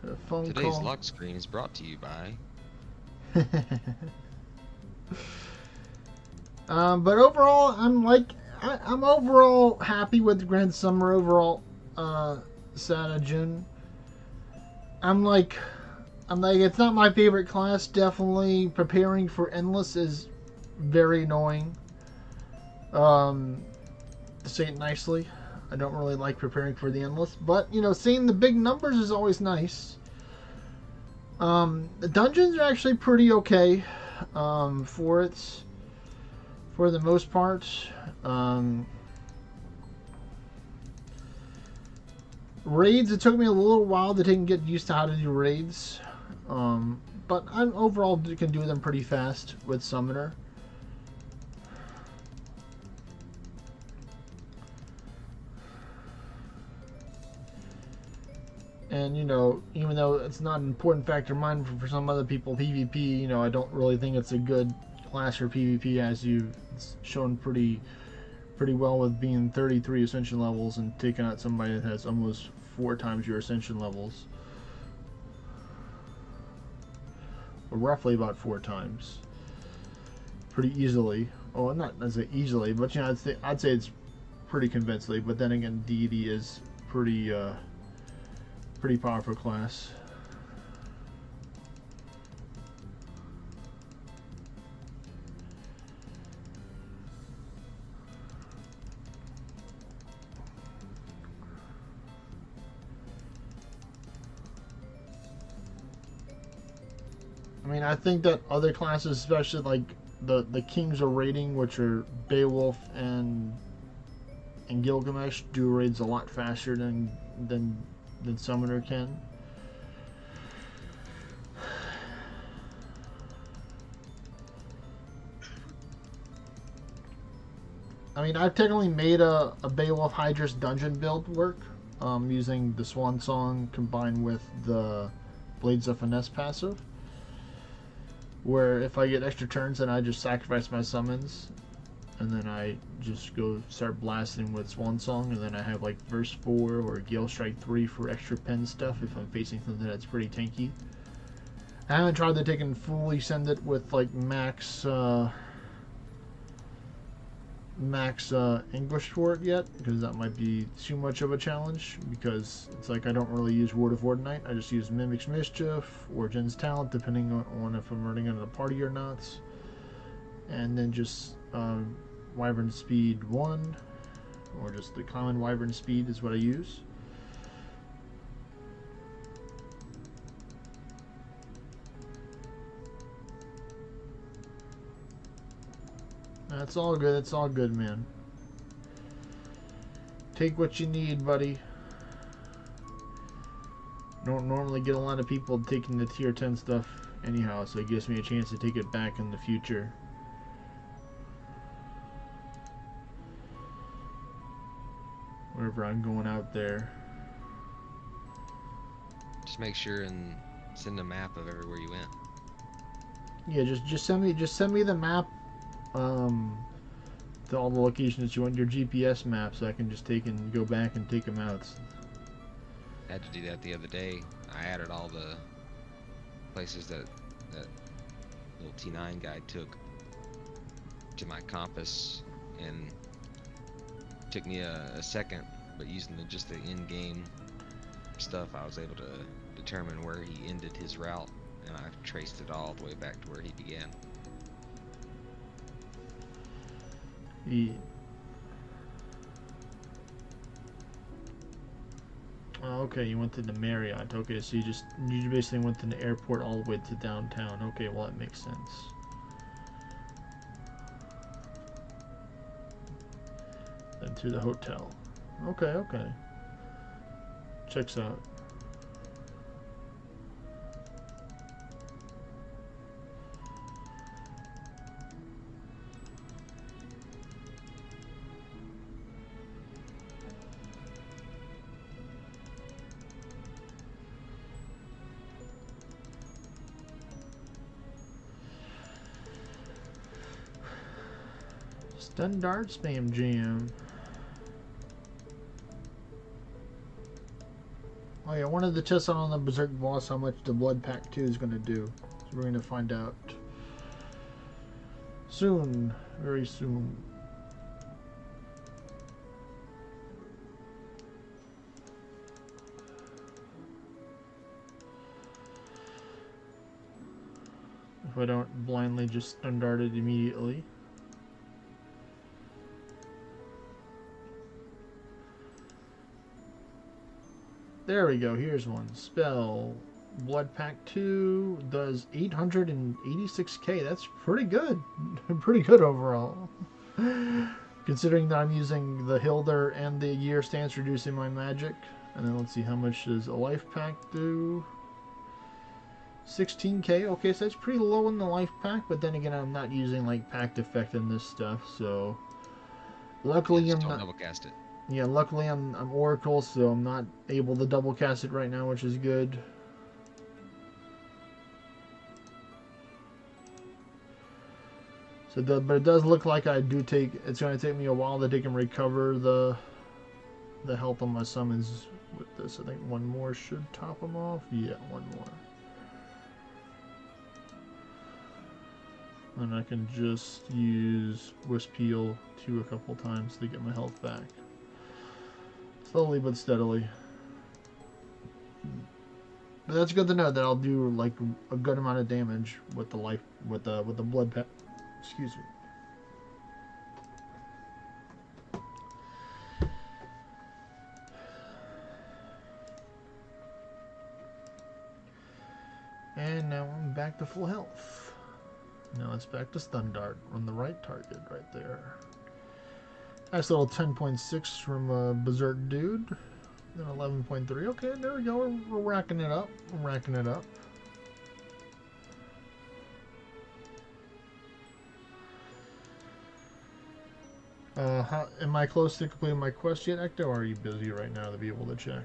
A phone Today's call. lock screen is brought to you by. But overall, I'm overall happy with the Grand Summer overall. Sana June. I'm like, it's not my favorite class. Definitely preparing for Endless is very annoying. To say it nicely, I don't really like preparing for the Endless, but you know, seeing the big numbers is always nice. The dungeons are actually pretty okay for it, for the most part. Raids, it took me a little while to get used to how to do raids, but I overall can do them pretty fast with Summoner. And, you know, even though it's not an important factor of mine for some other people, PvP, you know, I don't really think it's a good class for PvP, as you've shown pretty well with being 33 Ascension levels and taking out somebody that has almost 4 times your Ascension levels. Or roughly about 4 times. Pretty easily. Oh, not as easily, but, you know, I'd say it's pretty convincingly. But then again, Deity is pretty powerful class. I mean, I think that other classes, especially like the Kings of Raiding, which are Beowulf and Gilgamesh, do raids a lot faster than Summoner can. I mean, I've technically made a Beowulf Hydrus dungeon build work using the Swan Song combined with the Blades of Finesse passive, where if I get extra turns, then I just sacrifice my summons, and then I just go start blasting with Swan Song, and then I have like Verse 4 or Gale Strike 3 for extra pen stuff if I'm facing something that's pretty tanky. I haven't tried to take and fully send it with like max English for it yet, because that might be too much of a challenge, because it's like I don't really use Word of Ordinite. I just use Mimic's Mischief or Jen's Talent, depending on if I'm running into a party or not. And then just Wyvern Speed 1, or just the common Wyvern Speed is what I use. That's all good. It's all good, man. Take what you need, buddy. Don't normally get a lot of people taking the tier 10 stuff anyhow, so it gives me a chance to take it back in the future. Wherever I'm going out there. Just make sure and send a map of everywhere you went. Yeah, just send me the map. To all the locations that you want, your GPS map, so I can just take and go back and take them out. I had to do that the other day. I added all the places that little T9 guy took to my compass, and it took me a second, but using just the in-game stuff, I was able to determine where he ended his route, and I traced it all the way back to where he began. Yeah. Oh, okay, you went to the Marriott. Okay, so you basically went to the airport all the way to downtown. Okay, well that makes sense. Then to the hotel. Okay, okay. Checks out. Standard spam jam. Oh yeah, I wanted to test out on the Berserk boss how much the Blood Pack 2 is going to do. So we're going to find out soon, very soon. If I don't blindly just stun dart it immediately. There we go, here's one. Spell. Blood Pack 2 does 886k. That's pretty good. Pretty good overall. Considering that I'm using the Hilder and the year stance reducing my magic. And then let's see, how much does a life pack do? 16k. Okay, so that's pretty low in the life pack, but then again, I'm not using like packed effect in this stuff, so luckily Yeah, I'm just not. don't double cast it. Yeah, luckily I'm Oracle, so I'm not able to double cast it right now, which is good. So, but it does look like I do take. It's going to take me a while to take and recover the health on my summons with this. I think one more should top them off. Yeah, one more. And I can just use Wisp Heal 2 a couple times to get my health back. Slowly but steadily. But that's good to know that I'll do like a good amount of damage with the life with the blood pack. Excuse me. And now I'm back to full health. Now it's back to stun dart on the right target right there. Nice little 10.6 from Berserk Dude. Then 11.3. Okay, there we go. We're racking it up. We're racking it up. Am I close to completing my quest yet, Ecto, or are you busy right now to be able to check?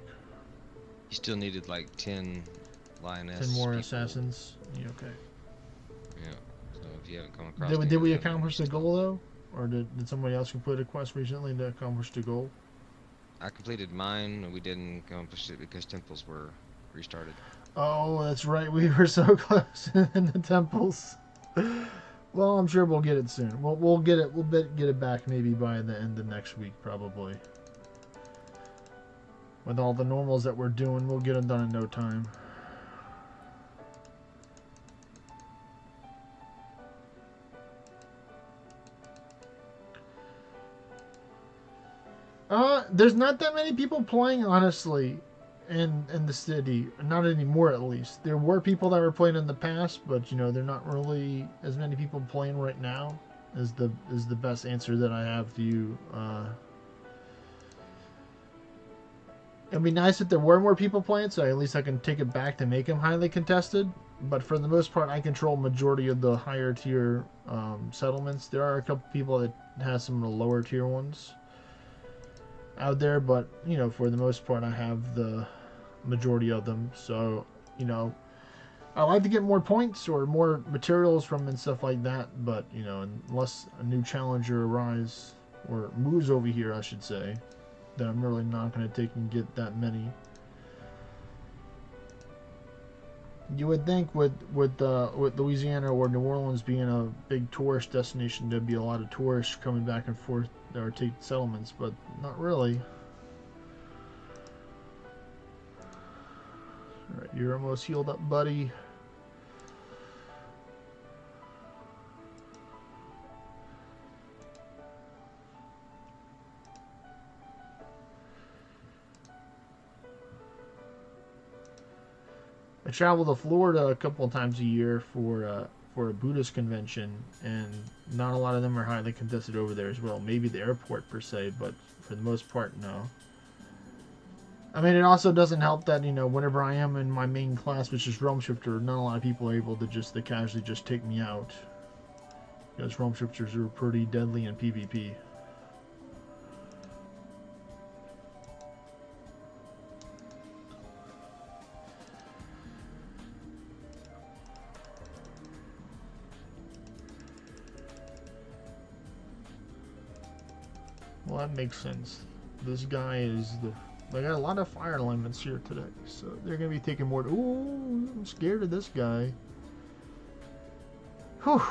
You still needed like 10 lioness 10 more people. assassins? Yeah, okay. Yeah. So if you haven't come across Did we accomplish the goal, though? Or did somebody else complete a quest recently to accomplish the goal? I completed mine, and we didn't accomplish it because temples were restarted. Oh, that's right. We were so close in the temples. Well, I'm sure we'll get it soon. We'll get it. We'll get it back maybe by the end of next week, probably. With all the normals that we're doing, we'll get it done in no time. There's not that many people playing, honestly, in the city. Not anymore, at least. There were people that were playing in the past, but you know, they're not really as many people playing right now. Is the best answer that I have to you. It'd be nice if there were more people playing, so at least I can take it back to make them highly contested. But for the most part, I control majority of the higher tier settlements. There are a couple people that have some of the lower tier ones out there, but you know, for the most part, I have the majority of them. So you know, I like to get more points or more materials from and stuff like that. But you know, unless a new challenger arrives or moves over here, I should say, then I'm really not going to take and get that many. You would think with Louisiana or New Orleans being a big tourist destination, there'd be a lot of tourists coming back and forth or take settlements, but not really. Alright, you're almost healed up, buddy. I travel to Florida a couple of times a year for a Buddhist convention, and not a lot of them are highly contested over there as well. Maybe the airport per se, but for the most part, no. I mean, it also doesn't help that, you know, whenever I am in my main class, which is Realm Shifter, not a lot of people are able to just casually just take me out, because Realm Shifters are pretty deadly in PvP. Well, that makes sense. This guy is I got a lot of fire elements here today, so they're gonna be taking more. Ooh, I'm scared of this guy. Whew.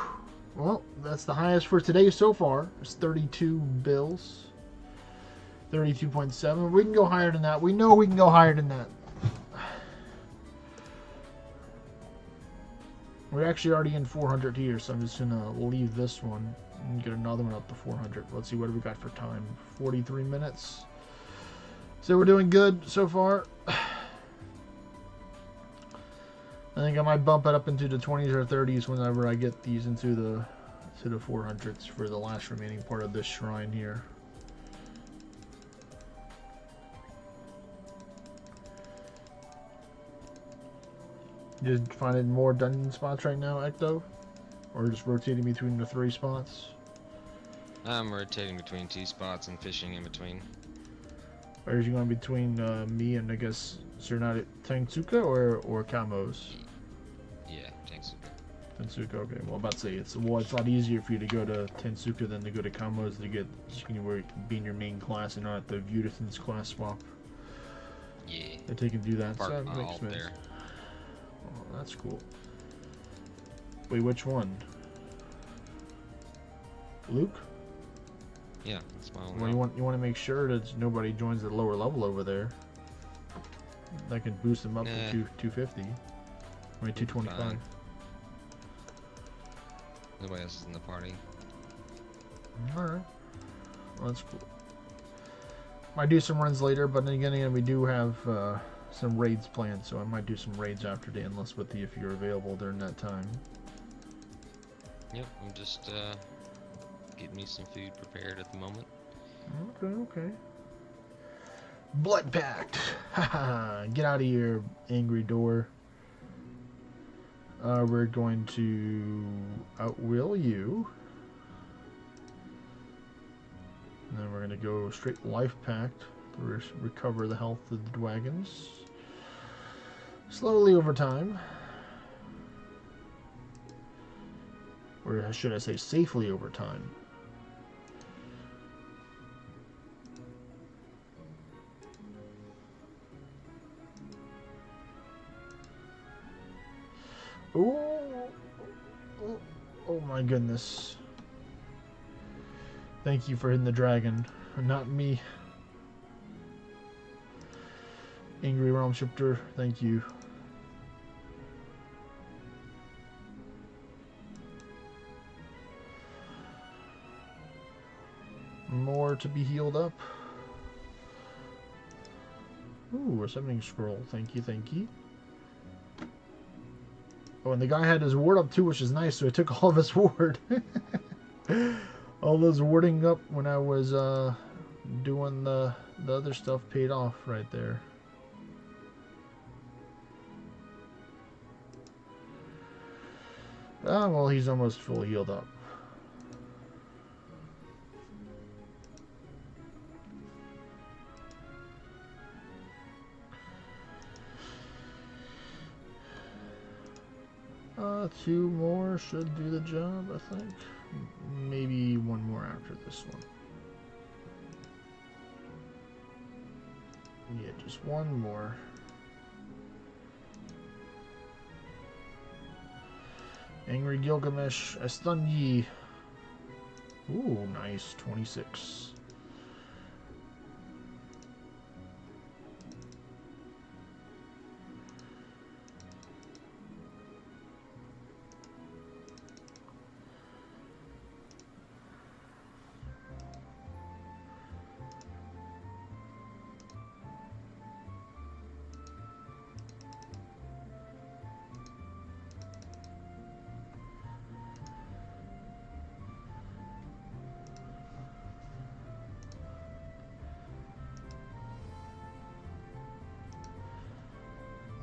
Well, that's the highest for today so far. It's 32 bills. 32.7. We can go higher than that. We know we can go higher than that. We're actually already in 400 here, so I'm just gonna leave this one and get another one up to 400. Let's see what we got for time. 43 minutes. So we're doing good so far. I think I might bump it up into the 20s or 30s whenever I get these into the 400s for the last remaining part of this shrine here. You just finding more dungeon spots right now, Ecto? Or just rotating between the 3 spots? I'm rotating between 2 spots and fishing in between. Or are you going between me and, I guess, so you're not at Tangsuka or Kamos? Yeah, Tangsuka. Tangsuka, okay. Well, I'm about to say, it's a lot easier for you to go to Tangsuka than to go to Kamos to get, be in your main class and not at the Vudithan's class swap. Yeah. That they can do that. Park So that my makes alt sense. there. Oh, that's cool. Wait, which one? Luke? Yeah, that's my Well, only. you want to make sure that nobody joins the lower level over there. That can boost them up to 250. I mean 225. Fine. Nobody else is in the party. All right. Well, that's cool. Might do some runs later, but then again, we do have some raids planned, so I might do some raids after the Endless with you if you're available during that time. Yep, I'm just getting me some food prepared at the moment. Okay. Blood Pact. Haha. Get out of here, angry door. We're going to outwill you. And then we're going to go straight Life Pact to recover the health of the dragons. Slowly over time. Or should I say safely over time. Oh my goodness. Thank you for hitting the dragon, not me. Angry Realm Shifter, thank you. More to be healed up. Ooh, a summoning scroll. Thank you. Oh, and the guy had his ward up too, which is nice, so I took all of his ward. All those warding up when I was doing the other stuff paid off right there. Ah, well, he's almost fully healed up. Two more should do the job, I think. Maybe one more after this one. Yeah, just one more. Angry Gilgamesh, I stun ye. Ooh, nice, 26.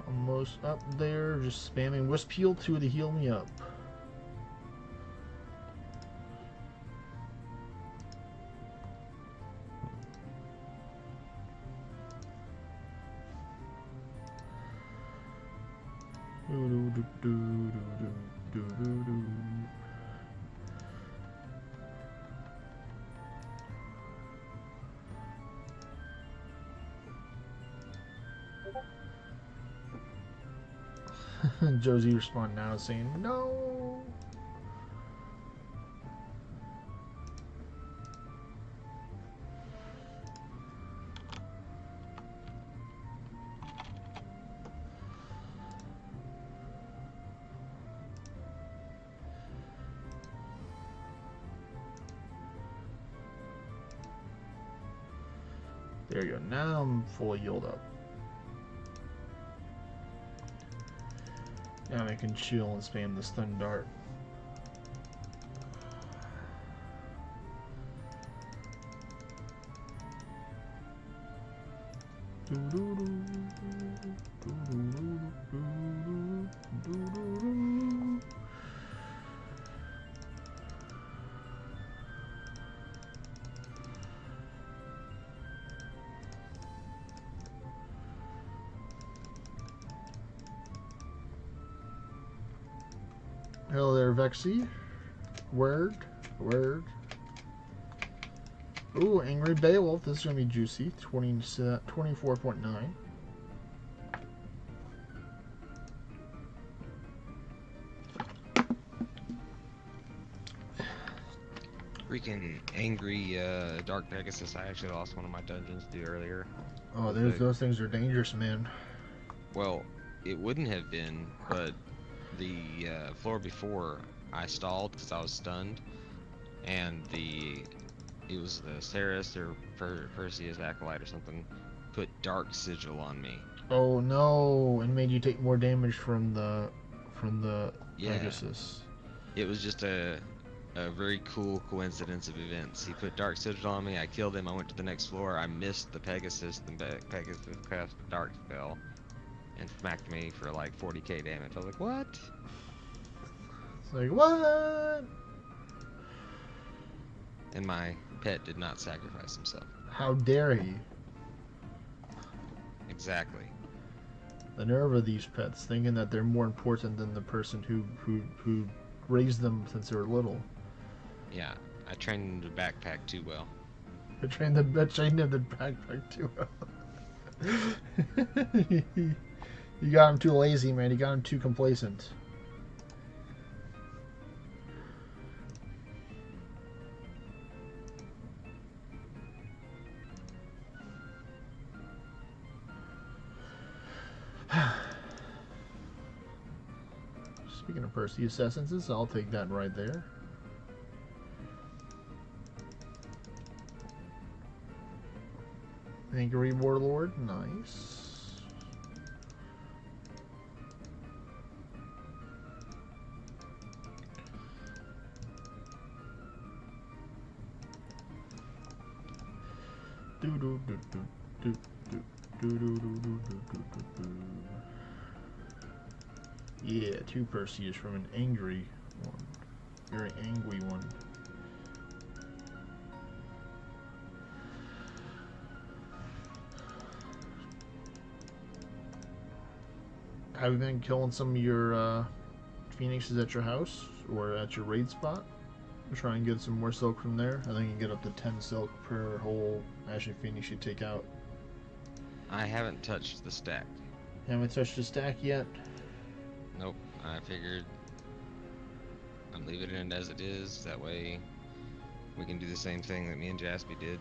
Almost up there, just spamming Wisp Heal 2 to heal me up. Josie respond now saying no. There you go. Now I'm fully healed up. Now I can chill and spam the stun dart. Hello there, Vexy. Word. Ooh, Angry Beowulf. This is going to be juicy. 24.9. Freaking angry Dark Pegasus. I actually lost one of my dungeons to do earlier. Oh, those things are dangerous, man. Well, it wouldn't have been, but the floor before I stalled because I was stunned, and it was the Ceres or Perseus Acolyte or something put Dark Sigil on me. Oh no, and made you take more damage from the Yeah. Pegasus. It was just a very cool coincidence of events. He put Dark Sigil on me, I killed him, I went to the next floor, I missed the Pegasus cast Dark Spell and smacked me for like 40k damage. I was like, what? It's like, what? And my pet did not sacrifice himself. How dare he? Exactly. The nerve of these pets, thinking that they're more important than the person who raised them since they were little. Yeah, I trained him to backpack too well. I trained him to backpack too well. You got him too lazy, man. You got him too complacent. Speaking of Perseus essences, I'll take that right there. Angry Warlord, nice. Yeah, 2 Perseus from an angry one. Very angry one. Have you been killing some of your phoenixes at your house or at your raid spot? Try and get some more silk from there. I think you can get up to 10 silk per whole Ashen Phoenix you take out. I haven't touched the stack. Haven't touched the stack yet? Nope. I figured I'm leaving it as it is. That way we can do the same thing that me and Jaspy did.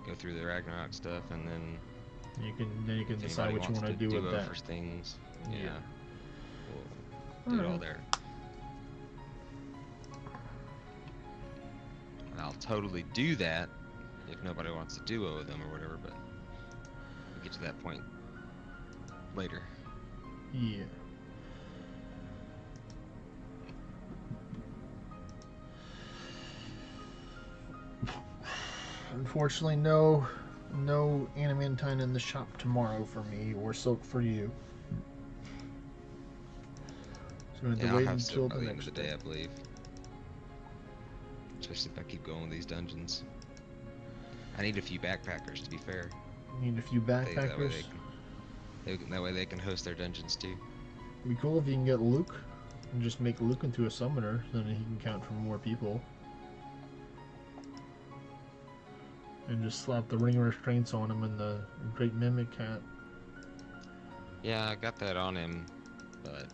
Go through the Ragnarok stuff and then you can decide what you want to do with that. Things. Yeah. We'll do it all there. And I'll totally do that if nobody wants to duo with them or whatever, but we'll get to that point later. Yeah. Unfortunately, no adamantine in the shop tomorrow for me, or silk for you. So I'm going to Yeah, wait I'll have until silk by the the end of next the day, day. I believe. Especially if I keep going with these dungeons. I need a few backpackers, to be fair. You need a few backpackers. That way they can host their dungeons too. It'd be cool if you can get Luke and just make Luke into a summoner, then he can count for more people. And just slap the ring restraints on him and the Great Mimic Cat. Yeah, I got that on him, but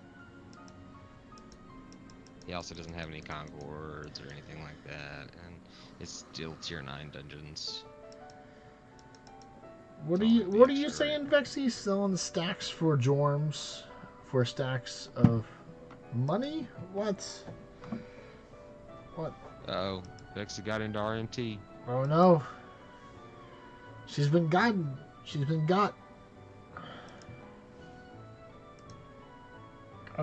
he also doesn't have any Concords or anything like that, and it's still tier 9 dungeons. What So are you saying, Vexy? Selling stacks for Jorms for stacks of money? What? What? Uh-oh, Vexy got into RMT. Oh no. She's been gotten. She's been got.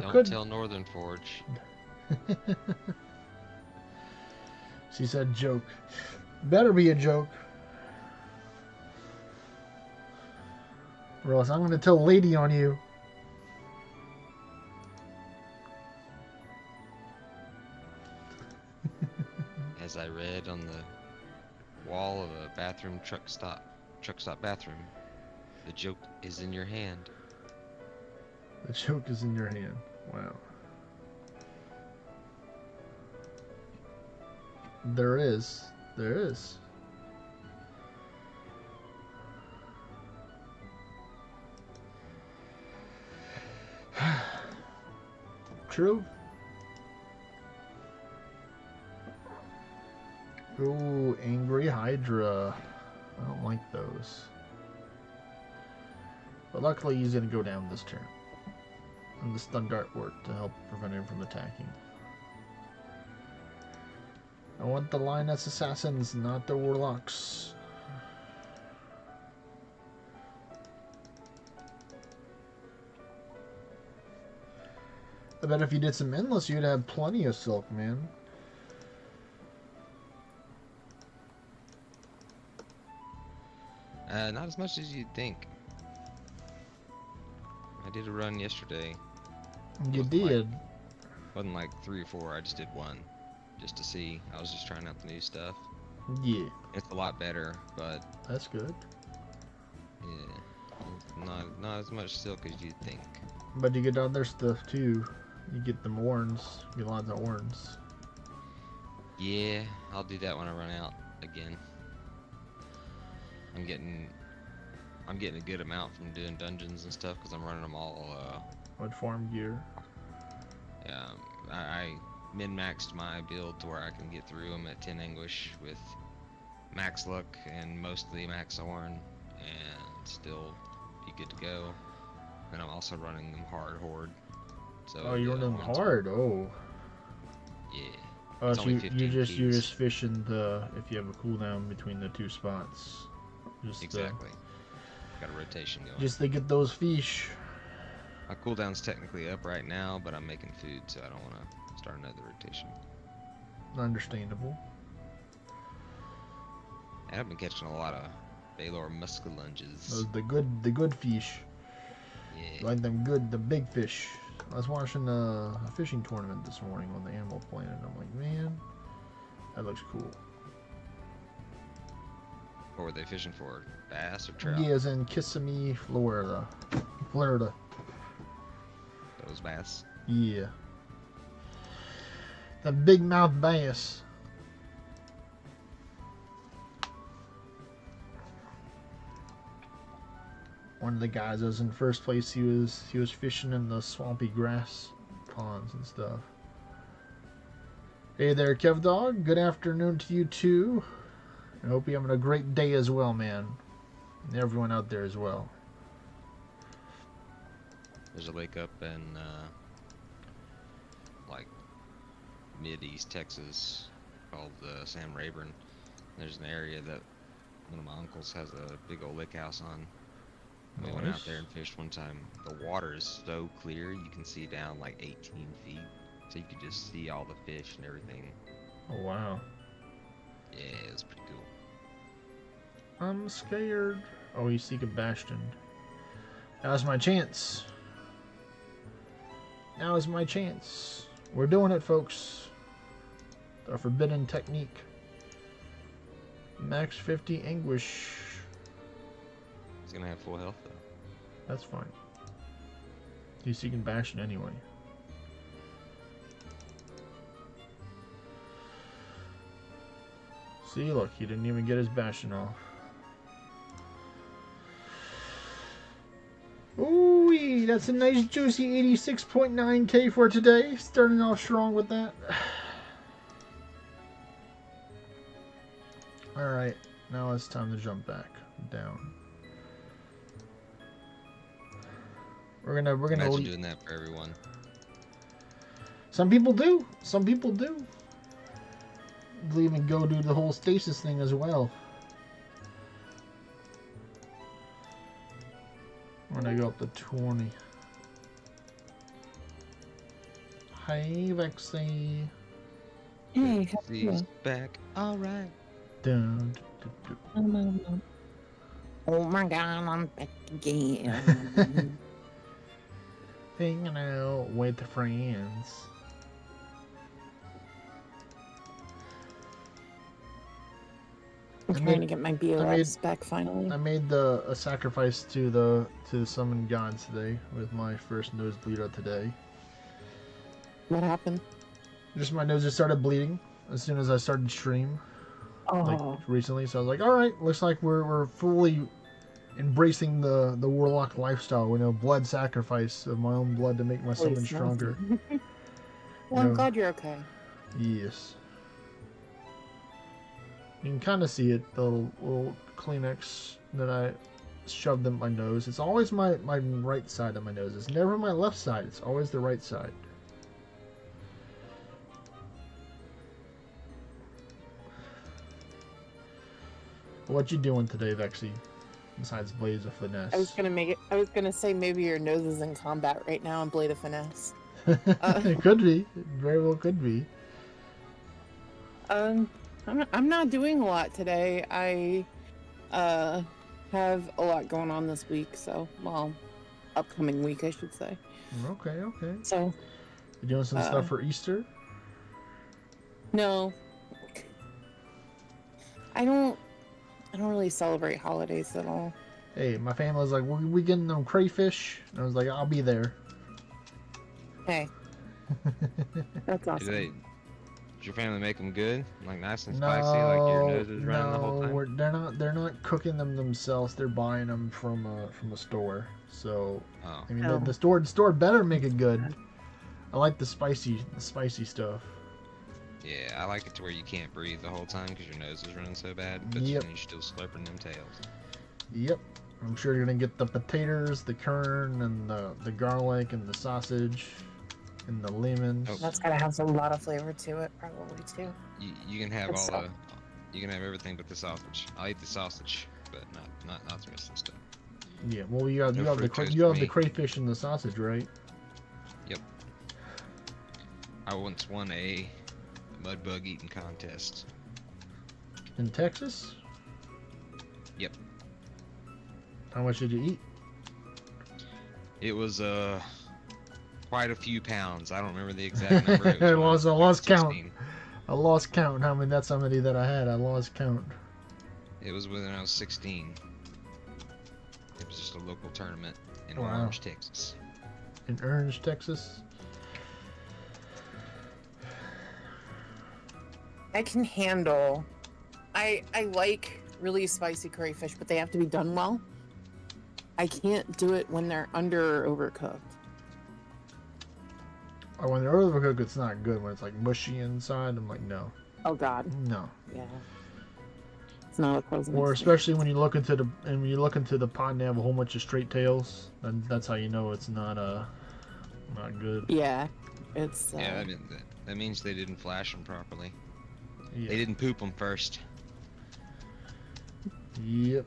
Don't tell Northern Forge. She said joke. Better be a joke. Or else I'm gonna tell Lady on you. As I read on the wall of a bathroom truck stop bathroom, the joke is in your hand. The joke is in your hand. Wow. There is. There is. True. Ooh, Angry Hydra. I don't like those. But luckily he's going to go down this turn. And the stun dart worked to help prevent him from attacking. I want the Lioness Assassins, not the Warlocks. I bet if you did some Endless, you'd have plenty of silk, man. Not as much as you'd think. I did a run yesterday. You did. Wasn't like 3 or 4, I just did 1. Just to see. I was just trying out the new stuff. Yeah. It's a lot better, but... That's good. Yeah. Not as much silk as you'd think. But you get other stuff too. You get the horns. You get lots of horns. Yeah, I'll do that when I run out again. I'm getting a good amount from doing dungeons and stuff because I'm running them all. With farm gear. Yeah, I min-maxed my build to where I can get through them at 10 Anguish with max luck and mostly max horn, and still be good to go. And I'm also running them hard horde. So oh, you're running them hard. Oh. Yeah. Oh, so you're just fishing the if you have a cooldown between the 2 spots. Just exactly. Got a rotation going. Just to get those fish. My cooldown's technically up right now, but I'm making food, so I don't want to start another rotation. Understandable. And I've been catching a lot of Baylor muskellunges. Those the good fish. Yeah. Like them good, the big fish. I was watching a fishing tournament this morning on the Animal Planet, and I'm like, man, that looks cool. What were they fishing for? Bass or trout? Yeah, it's in Kissimmee, Florida. Florida. Those bass? Yeah. The big mouth bass. One of the guys that was in first place, he was fishing in the swampy grass ponds and stuff. Hey there, Kev Dog. Good afternoon to you too. I hope you're having a great day as well, man. And everyone out there as well. There's a lake up in like mid-east Texas called Sam Rayburn. There's an area that one of my uncles has a big old lake house on. We went out there and fished one time. The water is so clear, you can see down like 18 feet. So you can just see all the fish and everything. Oh, wow. Yeah, it was pretty cool. I'm scared. Oh, you seek a bastion. Now's my chance. Now is my chance. We're doing it, folks. The forbidden technique. Max 50 anguish. He's gonna have full health though. That's fine. He's seeking bastion anyway. See, look, he didn't even get his bastion off. Ooh, Hey, that's a nice juicy 86.9k for today. Starting off strong with that. Alright, now it's time to jump back down. We're gonna Imagine doing that for everyone. Some people do. Some people do. They'll even go do the whole stasis thing as well. When I go up to 20. Hey, Vexy. Hey, He's back. All right. Dun, dun, dun. oh my god, I'm back again. Hanging out with friends. I'm trying to get my BOS back finally. I made a sacrifice to the summon gods today with my first nosebleed of today. What happened? Just my nose just started bleeding as soon as I started stream. Oh, Like recently, so I was like, all right, looks like we're fully embracing the Warlock lifestyle. We know blood sacrifice of my own blood to make my summon please, stronger. well, I'm glad you're okay. Yes. You can kind of see it, the little Kleenex that I shoved in my nose. It's always my right side of my nose. It's never my left side. It's always the right side. What you doing today, Vexy? Besides Blaze of Finesse. I was gonna say maybe your nose is in combat right now and Blade of Finesse. It could be. It very well could be. I'm not doing a lot today. I have a lot going on this week, so well, upcoming week I should say. Okay. So You doing some stuff for Easter? no, I don't really celebrate holidays at all. Hey, my family was like, we getting them crayfish? And I was like, I'll be there. Hey, that's awesome. Did your family make them good? Like nice and spicy, like your nose is running the whole time? They're not cooking them themselves. They're buying them from a store. So I mean, the store better make it good. I like the spicy stuff. Yeah, I like it to where you can't breathe the whole time because your nose is running so bad, but Yep. then you're still slurping them tails. Yep. I'm sure you're gonna get the potatoes, the kern, and the garlic, and the sausage, and the lemons. Oh. That's gotta have a lot of flavor to it, probably too. You can have Good all stuff. you can have everything but the sausage. I'll eat the sausage, but not the rest of the stuff. Yeah. Well, you have No the fructose you have for the me. crayfish and the sausage, right? Yep. I once won a mud bug eating contest. In Texas. Yep. How much did you eat? It was quite a few pounds. I don't remember the exact number. It I was lost count. 16. I lost count. That's how many that I had. I lost count. It was when I was 16. It was just a local tournament in Wow. Orange, Texas. In Orange, Texas. I can handle. I like really spicy crayfish, but they have to be done well. I can't do it when they're under or overcooked. Or when they're overcooked, it's not good. When it's like mushy inside, I'm like, no, Oh God, no. yeah. It's not a pleasant. Or experience. especially when you look into the pot and they have a whole bunch of straight tails, then that's how you know it's not good. Yeah, it's. Yeah, that means they didn't flash them properly. Yeah. They didn't poop them first. Yep.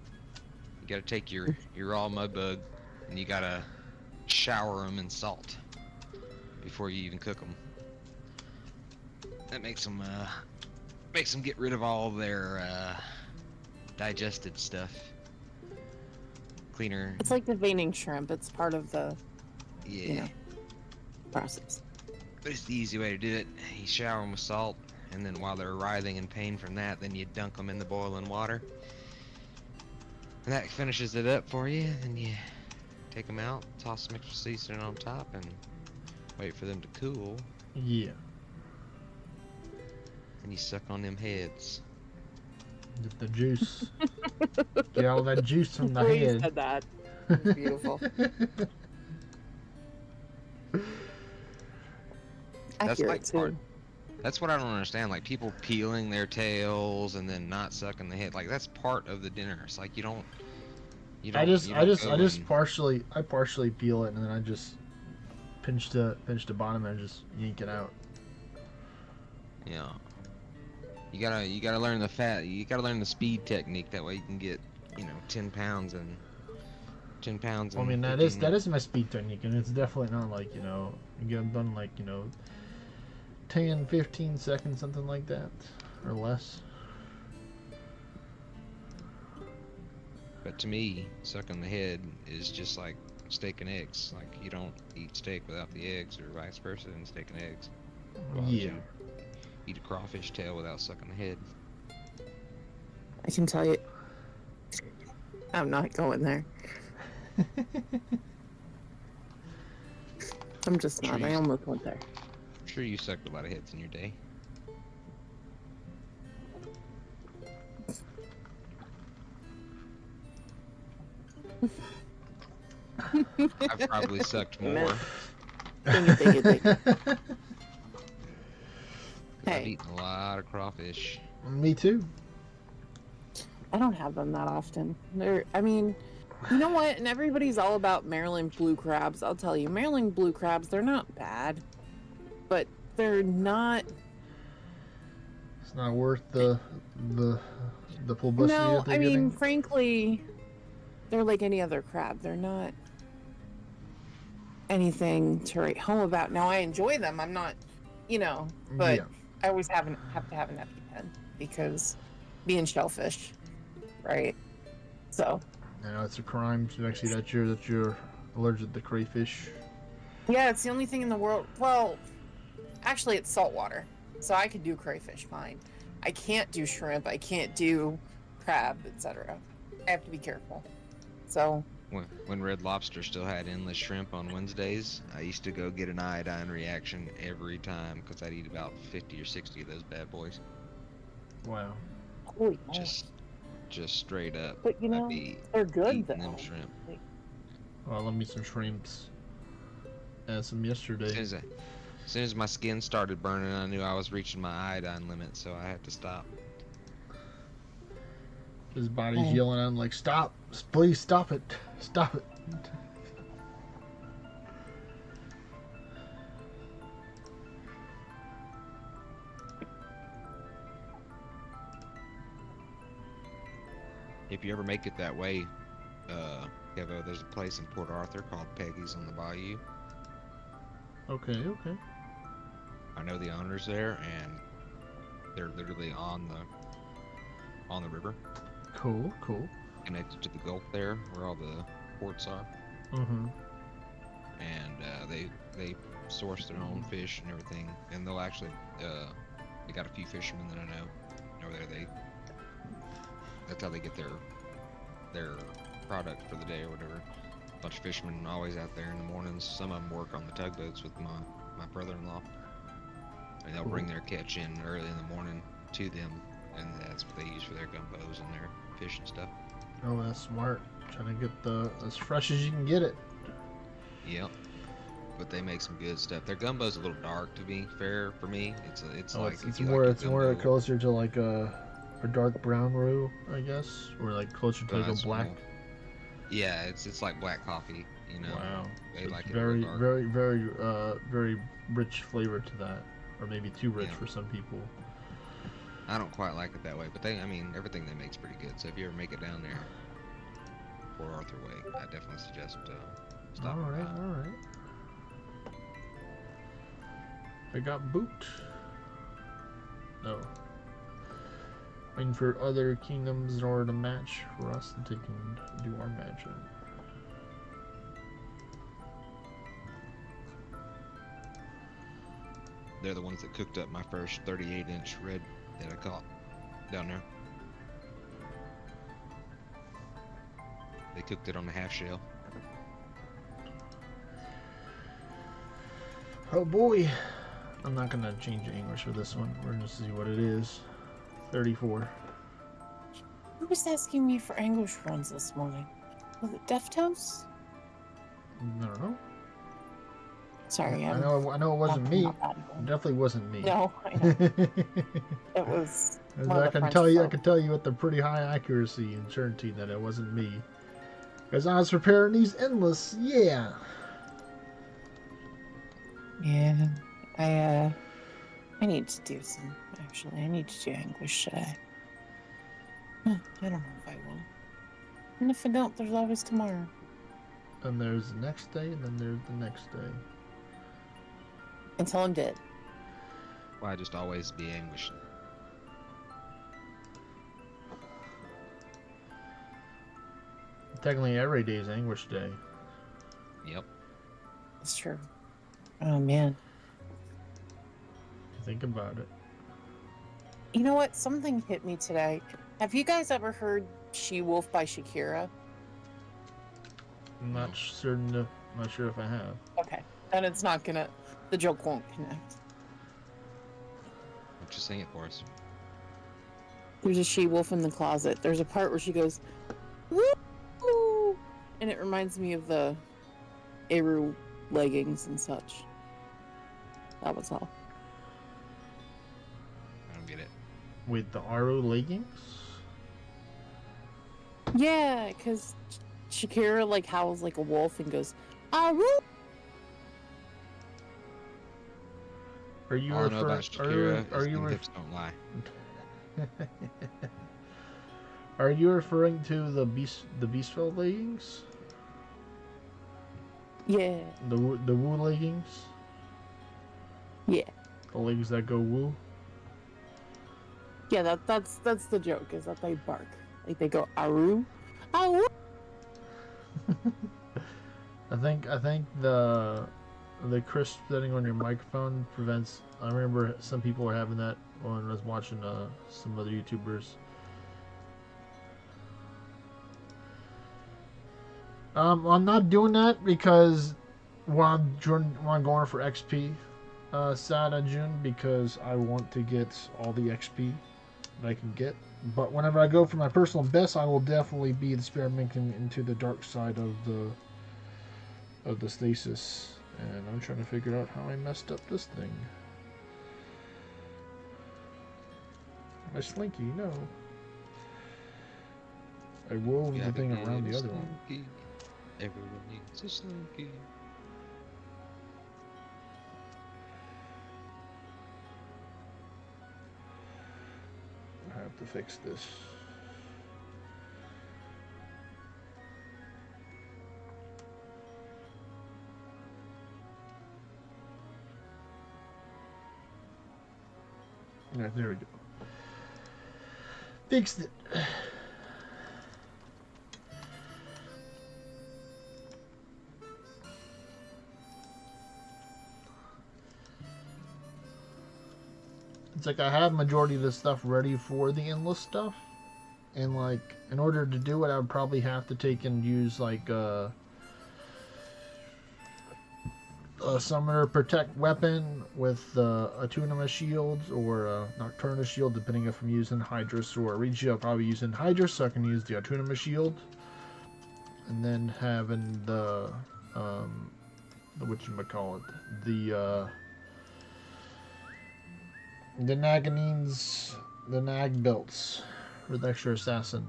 You gotta take your raw mud bug and you gotta shower them in salt before you even cook them. That makes them get rid of all their digested stuff. Cleaner. It's like the veining shrimp. It's part of the Yeah. process. But it's the easy way to do it. You shower them with salt, and then while they're writhing in pain from that, then you dunk them in the boiling water. And that finishes it up for you. Then you take them out, toss some extra seasoning on top, and wait for them to cool. Yeah. And you suck on them heads. Get the juice. Get all that juice from the Before you head. said that. It was beautiful. That's accurate like too. part. That's what I don't understand. Like people peeling their tails and then not sucking the head. Like that's part of the dinner. It's like you don't I just go and partially peel it and then I just pinch the bottom and I just yank it out. you know. You gotta learn you gotta learn the speed technique. That way you can get 10 pounds and 10 pounds. I mean, that is my speed technique, and it's definitely not like, you get them done like, 10, 15 seconds, something like that, or less. But to me, sucking the head is just like steak and eggs. Like you don't eat steak without the eggs, or vice versa, and steak and eggs. Why would Yeah. you eat a crawfish tail without sucking the head? I can tell you, I'm not going there. I'm just not. I almost went there. I'm sure you sucked a lot of heads in your day. I've probably sucked more. Thank you. I've Hey, eaten a lot of crawfish. Me too. I don't have them that often. I mean, you know what? And everybody's all about Maryland blue crabs. I'll tell you, Maryland blue crabs, they're not bad, but they're not. It's not worth the publicity No, that they're I mean, getting. frankly, they're like any other crab. They're not anything to write home about. Now, I enjoy them. I'm not, but Yeah. I always have to have an EpiPen because being shellfish, right? So. I know it's a crime to actually that you're allergic to crayfish. Yeah, it's the only thing in the world. Well, actually, it's saltwater, so I could do crayfish fine. I can't do shrimp. I can't do crab, etc. I have to be careful. So. When Red Lobster still had endless shrimp on Wednesdays, I used to go get an iodine reaction every time because I'd eat about 50 or 60 of those bad boys. Wow. Holy moly. Just straight up. But I'd be they're good eating though. them shrimp. Well, I love me some shrimps. I had some yesterday. As soon as my skin started burning, I knew I was reaching my iodine limit, so I had to stop. His body's yelling at him like, "Stop! Please stop it! Stop it!" If you ever make it that way, Kevo, there's a place in Port Arthur called Peggy's on the Bayou. Okay. I know the owners there, and they're literally on the river, Cool. connected to the Gulf there, where all the ports are. Mm-hmm. And they source their own fish and everything, and they'll actually they got a few fishermen that I know over there. That's how they get their product for the day or whatever. A bunch of fishermen always out there in the mornings. Some of them work on the tugboats with my brother-in-law, and they'll bring their catch in early in the morning to them, and that's what they use for their gumbos and their fish and stuff. Oh, that's smart. Trying to get as fresh as you can get it. Yep. But they make some good stuff. Their gumbo's a little dark, to be fair for me. It's more closer to like a dark brown roux, I guess, or like closer to like a black. Cool. Yeah, it's like black coffee, Wow. They So like it's it very, real dark. very rich flavor to that, or maybe too rich for some people. I don't quite like it that way, but everything they make's pretty good. So if you ever make it down there, Port Arthur way, I definitely suggest stopping by. All right. I got boot. No. Waiting for other kingdoms in order to match for us to take and do our matching. They're the ones that cooked up my first 38-inch red that I caught down there. They cooked it on the half shell. Oh boy. I'm not gonna change the English for this one. We're gonna see what it is. 34. Who was asking me for English runs this morning? Was it Deftones? I don't know. Sorry, I know it wasn't talking me. about that It again. definitely wasn't me. No, I know. It was one of I the can French tell you, I folk. can tell you with a pretty high accuracy and certainty that it wasn't me. Because I was preparing these endless, yeah. Yeah, I need to do some. Actually, I need to do English today. I don't know if I will. And if I don't, there's always tomorrow. And there's the next day, and then there's the next day. Until I'm dead. Why just always be anguished? Technically, every day is Anguish Day. Yep. It's true. Oh man. Think about it. You know what? Something hit me today. Have you guys ever heard She Wolf by Shakira? I'm not No. certain. I'm not sure if I have. Okay. And it's not gonna, the joke won't connect. Why don't you sing it for us? There's a she wolf in the closet. There's a part where she goes, woo! And it reminds me of the Eru leggings and such. That was all. I don't get it. With the Aru leggings? Yeah, because Shakira like howls like a wolf and goes, Aru! Are you All I know referring? about Shakira Are is you them hips don't lie. Are you referring to the Beastville leggings? Yeah. The woo leggings? Yeah. The leggings that go woo? Yeah, that's the joke, is that they bark. Like they go, Aru? Aru! I think the crisp setting on your microphone prevents. I remember some people were having that when I was watching some other YouTubers. I'm not doing that because I'm going for XP side on June because I want to get all the XP that I can get. But whenever I go for my personal best, I will definitely be experimenting into the dark side of the stasis. And I'm trying to figure out how I messed up this thing. My slinky, no. I wove the thing around the other one. Everyone needs a slinky. I have to fix this. Yeah, there we go. Fixed it. It's like I have majority of this stuff ready for the endless stuff, and like in order to do it, I would probably have to take and use like a summoner protect weapon with a Tunima shield or a Nocturna shield, depending if I'm using Hydrus or Regio. I'll probably be using Hydrus, so I can use the Tunima shield, and then having the whatchamacallit, the Naganines, the Nag belts with extra assassin.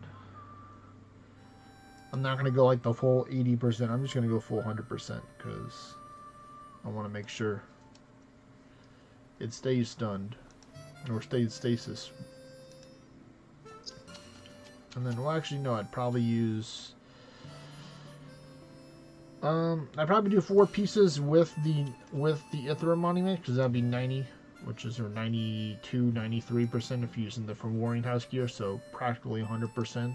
I'm not gonna go like the full 80%. I'm just gonna go full 100% because I want to make sure it stays stunned or stays stasis. And then, well, actually, no. I'd probably use. I'd probably do 4 pieces with the Ithra monument because that'd be 90. Which is or 92, 93% if using the from Warring House gear, so practically 100%.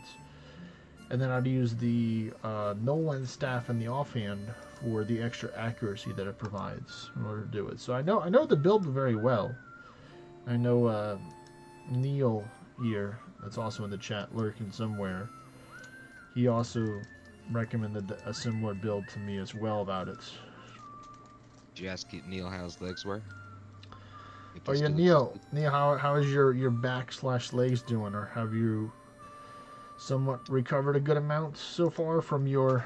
And then I'd use the Nolan staff and the offhand for the extra accuracy that it provides in order to do it. So I know the build very well. I know Neil here, that's also in the chat lurking somewhere. He also recommended a similar build to me as well about it. Did you ask Neil how his legs were? Oh yeah, Neil, how is your back/legs doing, or have you somewhat recovered a good amount so far from your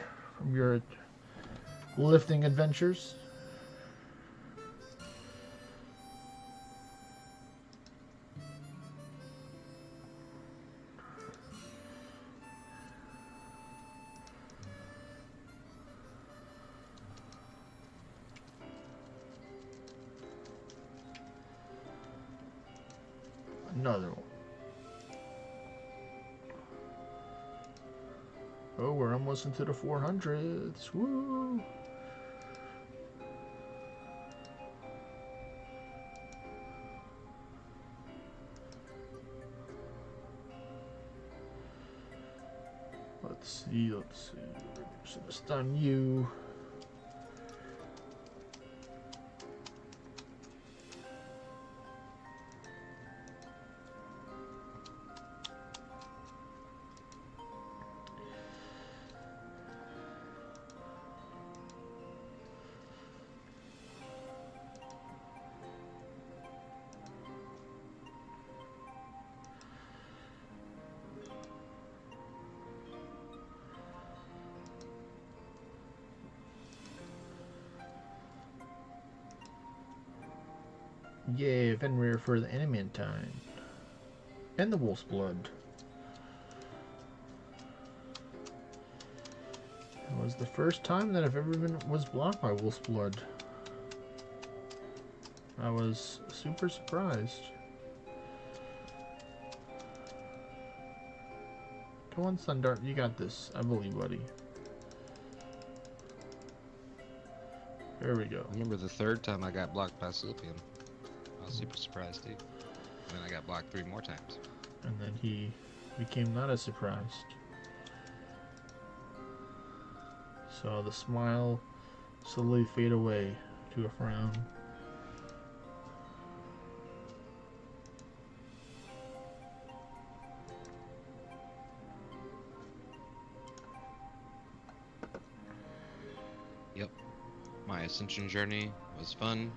lifting adventures? another one. Oh, we're almost into the 400s. Woo! Let's see. Should have stun you. Yeah, Fenrir for the Adamantine. And the Wolf's Blood. It was the first time that I've ever was blocked by Wolf's Blood. I was super surprised. Come on, Sundart, you got this. I believe, buddy. There we go. I remember the third time I got blocked by Sylpian. I was super surprised too. And then I got blocked 3 more times. And then he became not as surprised. So the smile slowly fade away to a frown. Yep. My ascension journey was fun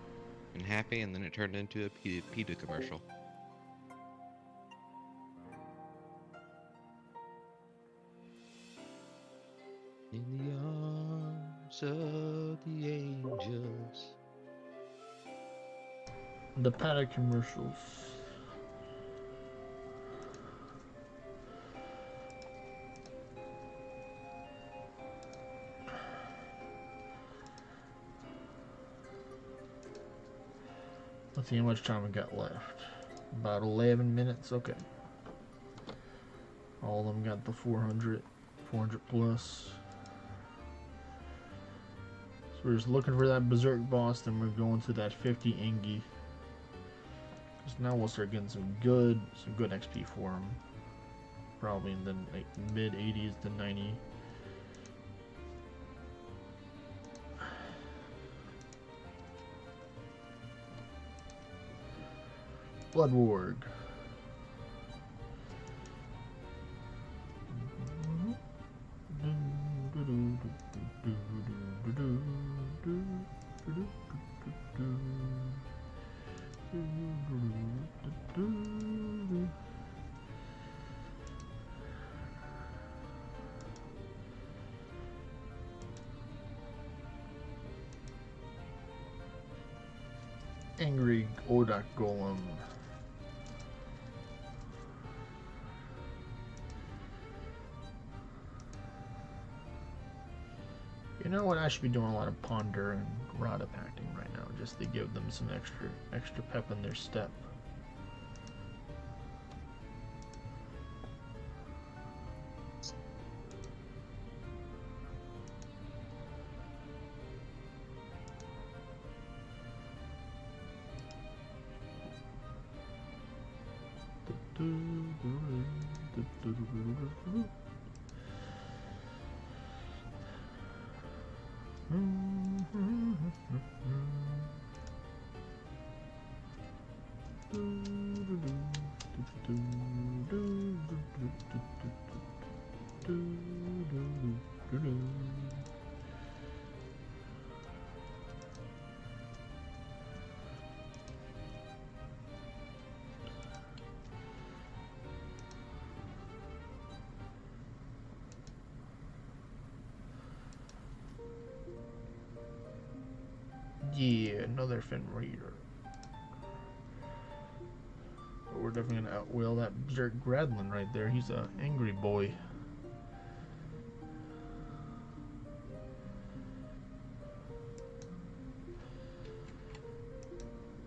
and happy, and then it turned into a PETA commercial. In the arms of the angels. The paddock commercials. Let's see how much time we got left. About 11 minutes, okay. All of them got the 400 plus. So we're just looking for that Berserk boss, then we're going to that 50 Engi. Because now we'll start getting some good XP for him. Probably in the like, mid 80s to 90. Blood Warg. Angry Odak Golem. You know what? I should be doing a lot of Ponder and Rada packing right now, just to give them some extra pep in their step. Yeah, another Fenrir. But we're definitely gonna outwheel that Berserk Gradlin right there. He's a angry boy.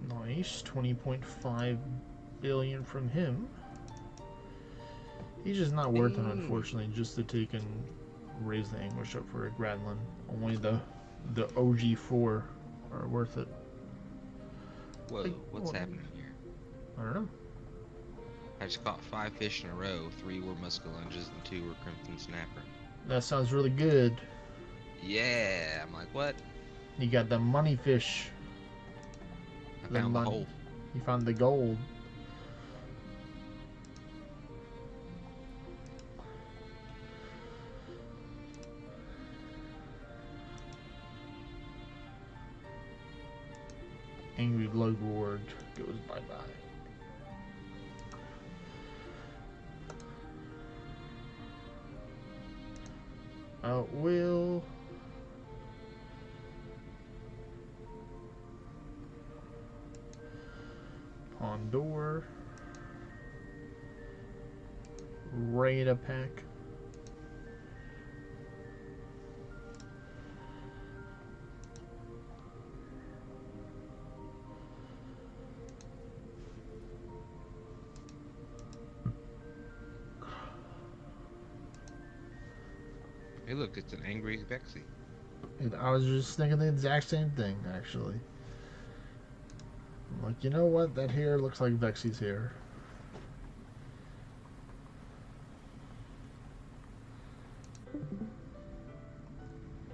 Nice, 20.5 billion from him. He's just not worth it, unfortunately, just to take and raise the English up for a Gradlin. Only the OG4 are worth it. Whoa, Like, what's happening here? I don't know. I just caught 5 fish in a row. 3 were muskellunges and 2 were crimson snapper. That sounds really good. Yeah, I'm like, what? You got the money fish. I found the money. hole. You found the gold. Angry Bloodlord goes bye-bye. Will Pondor Rada Pack. Hey, look, it's an angry Vexy. And I was just thinking the exact same thing, actually. I'm like, you know what? That hair looks like Vexy's hair.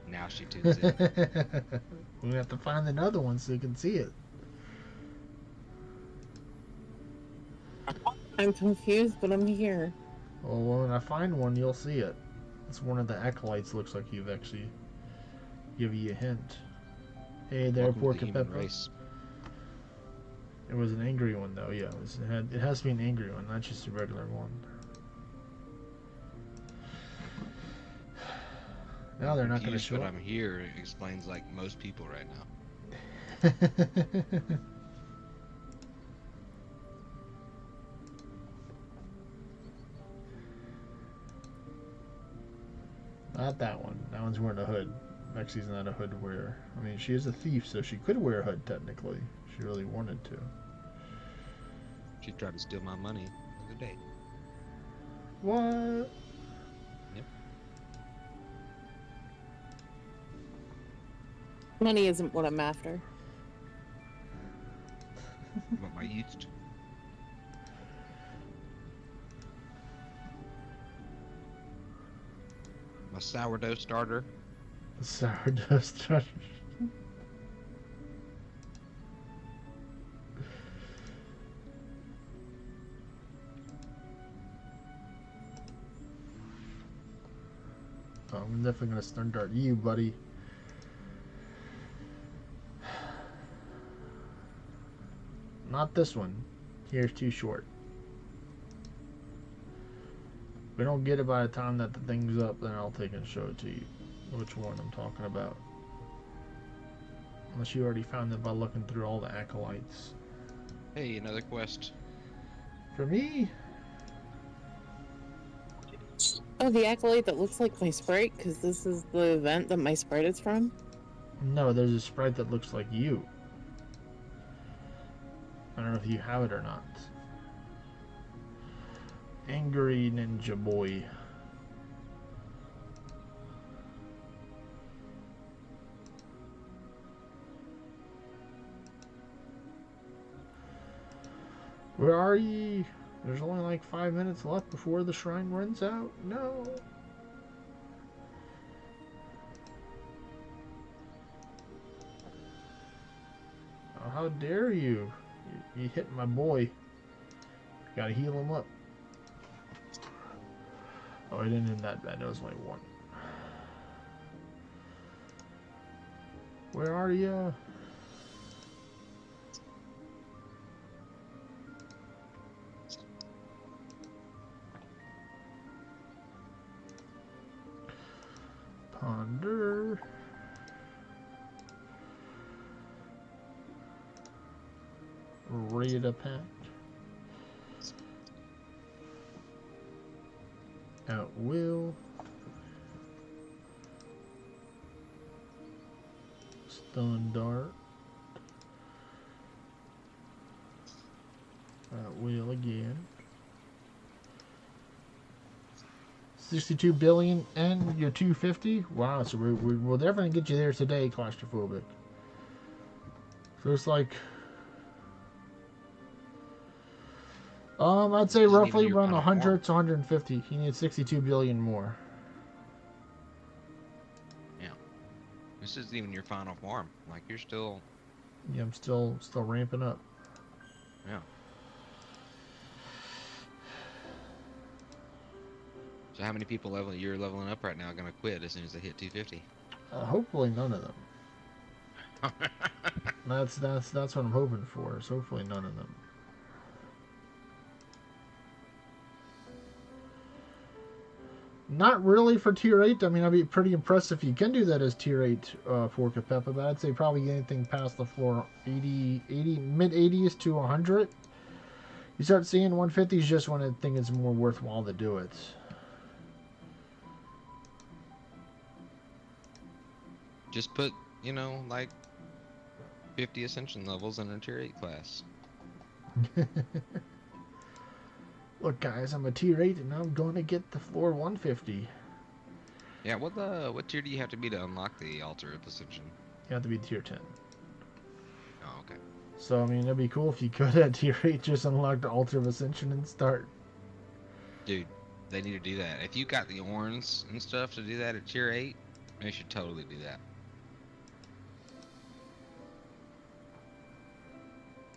Now she tunes in. We have to find another one so you can see it. I'm confused, but I'm here. Well, when I find one, you'll see it. It's one of the acolytes. Looks like you, Vexy. Give you a hint. Hey there, Welcome to Pork the and human Pepper. race. It was an angry one, though. Yeah, it has to be an angry one, not just a regular one. Now they're not going to show but up. I'm here explains like most people right now. Not that one. That one's wearing a hood. Vexy's not a hood wearer. I mean, she is a thief, so she could wear a hood technically. If she really wanted to. She tried to steal my money the other day. What? Yep. Money isn't what I'm after. What my used. My sourdough starter. Sourdough starter. I'm definitely gonna stun dart you, buddy. Not this one. Here's too short. If we don't get it by the time that the thing's up, then I'll take and show it to you. Which one I'm talking about. Unless you already found it by looking through all the acolytes. Hey, another quest. For me? Oh, the acolyte that looks like my sprite, because this is the event that my sprite is from? No, there's a sprite that looks like you. I don't know if you have it or not. Angry Ninja Boy. Where are ye? There's only like 5 minutes left before the shrine runs out. No. Oh, how dare you? You hit my boy. Gotta heal him up. Oh, I didn't hit that bad. That was like one. Where are you? Ponder. Rada Pack. At will. Stun Dart. Wheel again. 62 billion and you're 250. Wow, so we're definitely gonna get you there today, claustrophobic. So it's like, I'd say roughly around 100 to 150. He needs 62 billion more. Yeah, this isn't even your final form. Like you're still. Yeah, I'm still ramping up. Yeah. So how many people you're leveling up right now are gonna quit as soon as they hit 250? Hopefully none of them. That's what I'm hoping for. Is hopefully none of them. Not really for tier 8. I mean, I'd be pretty impressed if you can do that as tier 8 for Capeppa, but I'd say probably anything past the floor 80, mid 80s to 100. You start seeing 150s just when I think it's more worthwhile to do it. Just put, like 50 ascension levels in a tier 8 class. Look, guys, I'm a tier 8 and I'm going to get the floor 150. Yeah, what tier do you have to be to unlock the Altar of Ascension? You have to be tier 10. Oh, okay. So, I mean, it'd be cool if you could at tier 8 just unlock the Altar of Ascension and start. Dude, they need to do that. If you got the Orns and stuff to do that at tier 8, they should totally do that.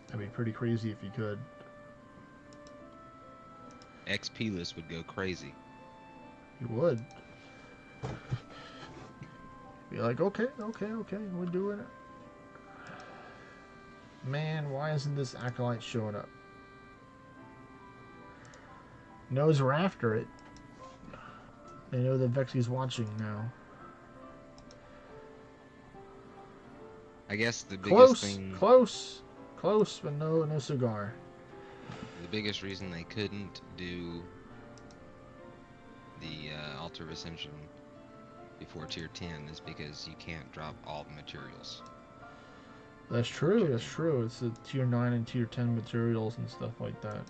That'd be pretty crazy if you could. XP list would go crazy. You would. Be like, okay, we're doing it. Man, why isn't this Acolyte showing up? Knows we're after it. They know that Vexy's watching now. I guess the biggest thing... Close, but no cigar. The biggest reason they couldn't do the Altar of Ascension before tier 10 is because you can't drop all the materials. That's true. It's the tier 9 and tier 10 materials and stuff like that.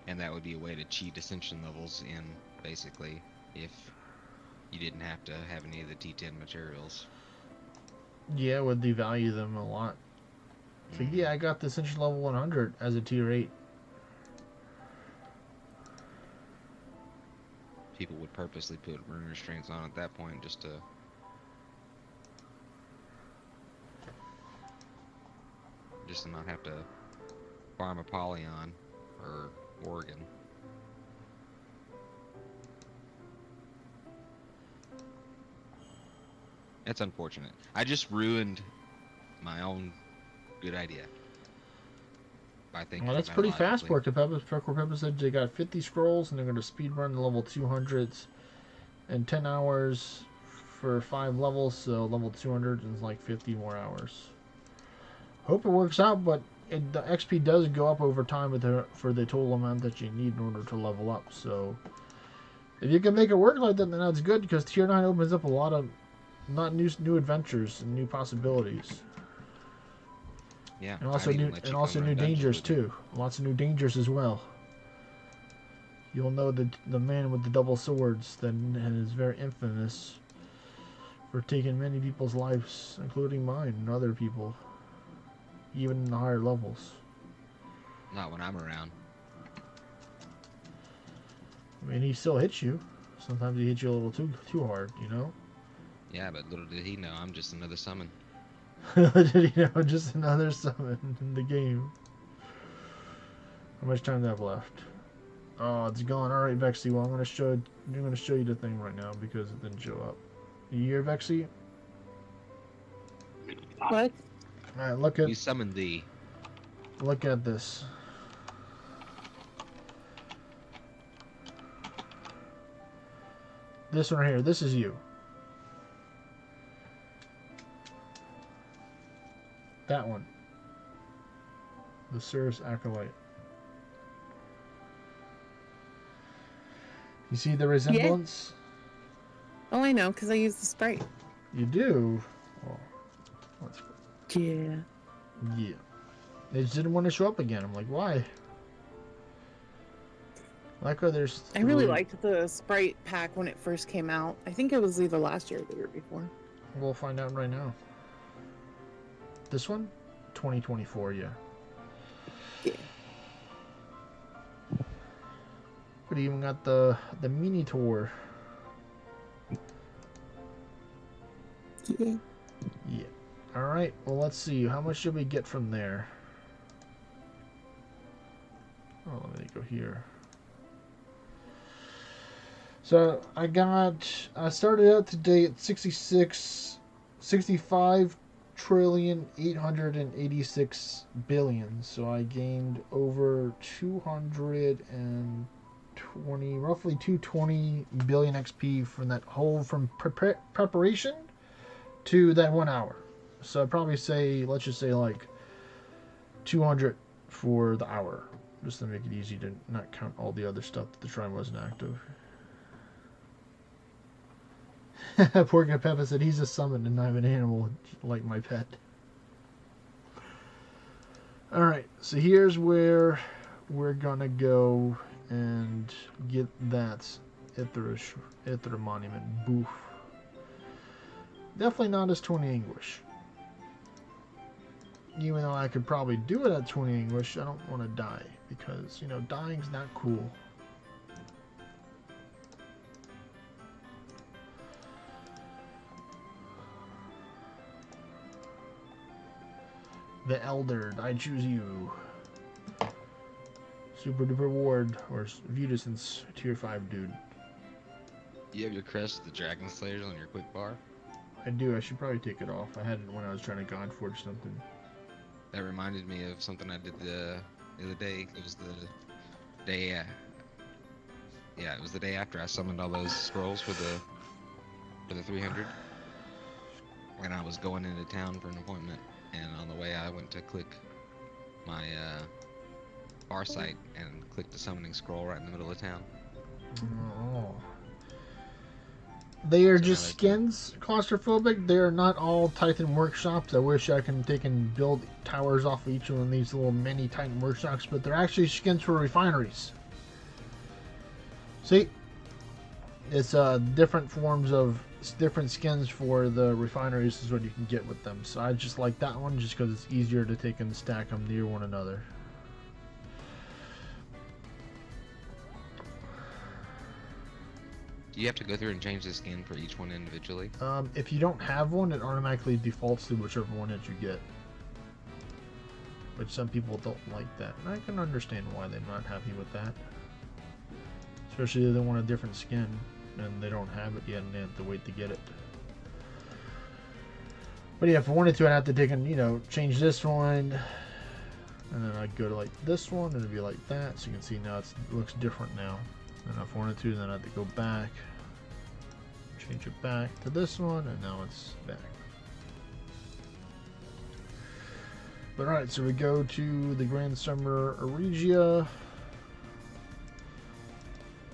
And that would be a way to cheat ascension levels in, basically, if you didn't have to have any of the T10 materials. Yeah, it would devalue them a lot. So yeah, I got the Ascension level 100 as a tier 8. People would purposely put rune restraints on at that point just to... not have to farm Apollyon or Oregon. It's unfortunate. I just ruined my own good idea. I think. Well, that's pretty fast for Capeppa. Capeppa said they got 50 scrolls and they're going to speedrun the level 200s in 10 hours for 5 levels. So level 200 is like 50 more hours. Hope it works out, but the XP does go up over time for the total amount that you need in order to level up. So if you can make it work like that, then that's good, because tier 9 opens up a lot of new adventures and new possibilities. Yeah, and also new dangers too. Lots of new dangers as well. You'll know the man with the double swords that is very infamous for taking many people's lives, including mine and other people, even in the higher levels. Not when I'm around. I mean, he still hits you. Sometimes he hits you a little too hard, you know? Yeah, but little did he know, I'm just another summon. Did he know? Just another summon in the game. How much time do I have left? Oh, it's gone. All right, Vexy. Well, I'm gonna show you the thing right now because it didn't show up. You hear, Vexy? What? All right, look at. We summoned thee. Look at this. This one right here. This is you. That one. The Cirrus Acolyte. You see the resemblance? Yeah. Oh, I know, because I use the sprite. You do? Oh. Yeah. Yeah. They just didn't want to show up again. I'm like, why? Like, there's. I really liked the Sprite pack when it first came out. I think it was either last year or the year before. We'll find out right now. This one? 2024, yeah. Yeah. But even got the mini tour. Yeah. Yeah. Alright, well, let's see. How much should we get from there? Oh, let me go here. So, I started out today at 65 trillion 886 billion. So I gained over roughly 220 billion XP from that whole, from preparation to that 1 hour. So I'd probably say, let's just say like 200 for the hour, just to make it easy to not count all the other stuff that the shrine wasn't active. Porky Peppa said he's a summon and I'm an animal like my pet. Alright, so here's where we're gonna go and get that Ithra monument. Boof. Definitely not as 20 English. Even though I could probably do it at 20 English, I don't want to die. Because, you know, dying's not cool. The Eldered, I choose you. Super duper ward, or Vudison's tier 5 dude. You have your crest, the Dragon Slayers on your quick bar? I do, I should probably take it off. I had it when I was trying to Godforge something. That reminded me of something I did the other day. It was the day, it was the day after I summoned all those scrolls for the 300. When I was going into town for an appointment. And on the way, I went to click my bar site and clicked the summoning scroll right in the middle of town. Oh. They are just skins, claustrophobic. They are not all Titan workshops. I wish I can take and build towers off of each one of these little mini Titan workshops, but they're actually skins for refineries. See? It's different forms of different skins for the refineries is what you can get with them. So I just like that one just because it's easier to take and stack them near one another. Do you have to go through and change the skin for each one individually? If you don't have one, it automatically defaults to whichever one that you get. But some people don't like that. And I can understand why they're not happy with that. Especially if they want a different skin and they don't have it yet and they have to wait to get it. But yeah, if I wanted to, I'd have to take and, you know, change this one. And then I'd go to like this one and it'd be like that. So you can see now it looks different now. And if I wanted to, then I'd have to go back. Change it back to this one and now it's back. But alright, so we go to the Grand Summer Regia.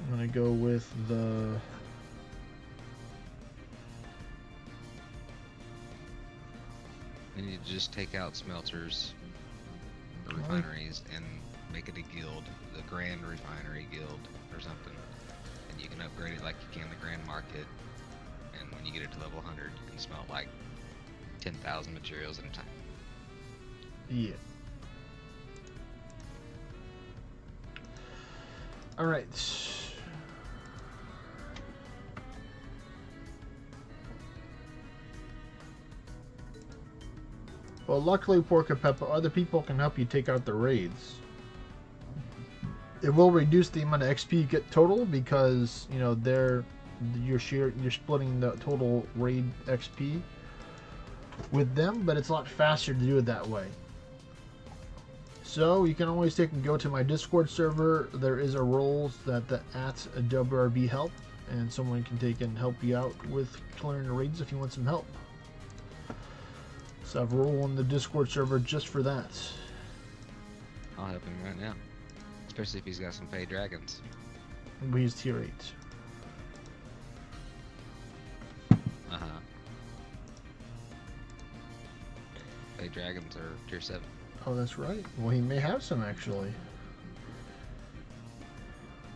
I'm gonna go with the You need to just take out smelters, or refineries, and make it a guild, the Grand Refinery Guild or something. And you can upgrade it like you can the Grand Market. And when you get it to level 100, you can smelt like 10,000 materials at a time. Yeah. Alright. Well, luckily, Porca Peppa, other people can help you take out the raids. It will reduce the amount of XP you get total because, you know, you're splitting the total raid XP with them, but it's a lot faster to do it that way. So you can always take and go to my Discord server. There is a roles that the @WRB help, and someone can take and help you out with clearing the raids if you want some help. So I've rolled on the Discord server just for that. I'll help him right now, especially if he's got some paid dragons. He's tier 8. Paid dragons are tier 7. Oh, that's right. Well, he may have some actually.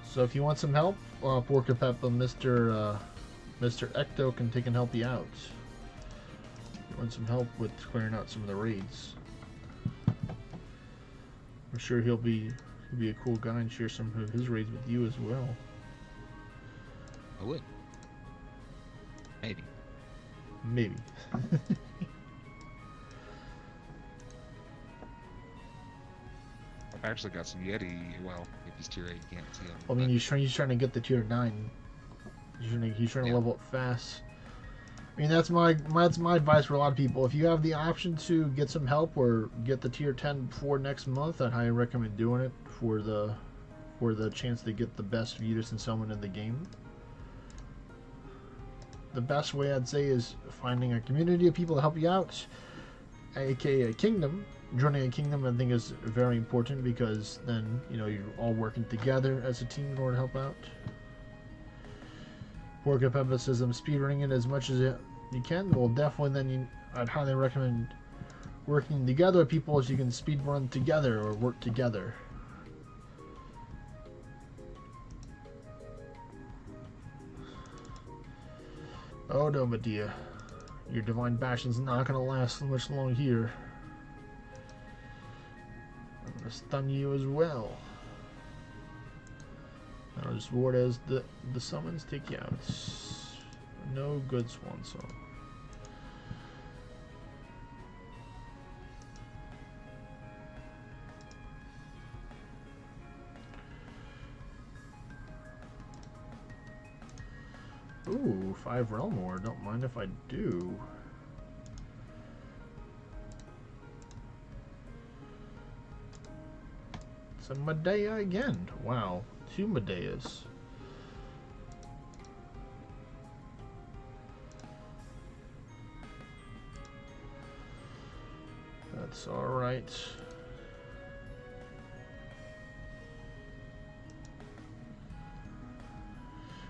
So if you want some help, Porca Peppa, Mr. Ecto can help you out. If you want some help with clearing out some of the raids, I'm sure he'll be a cool guy and share some of his raids with you as well. I would. Maybe. Maybe. I've actually got some Yeti. Well, if he's tier 8, you can't see him. I mean, he's trying to get the tier 9. He's trying to level up fast. I mean, that's my advice for a lot of people. If you have the option to get some help or get the tier 10 before next month, I'd highly recommend doing it for the chance to get the best Vetus and Summon in the game. The best way I'd say is finding a community of people to help you out, aka a kingdom. Joining a kingdom, I think, is very important because then you're all working together as a team in order to help out. Porca Peppa says I'm speedrunning it as much as you can. Well, definitely then I'd highly recommend working together with people as you can speedrun together or work together. Oh no, Medea. Your divine bastion's not gonna last much long here. I'm gonna stun you as well. I'll just ward as the summons take you out. No good, Swan Song. Ooh, 5 realm ore. Don't mind if I do. It's a Medea again. Wow, 2 Medeas. That's alright.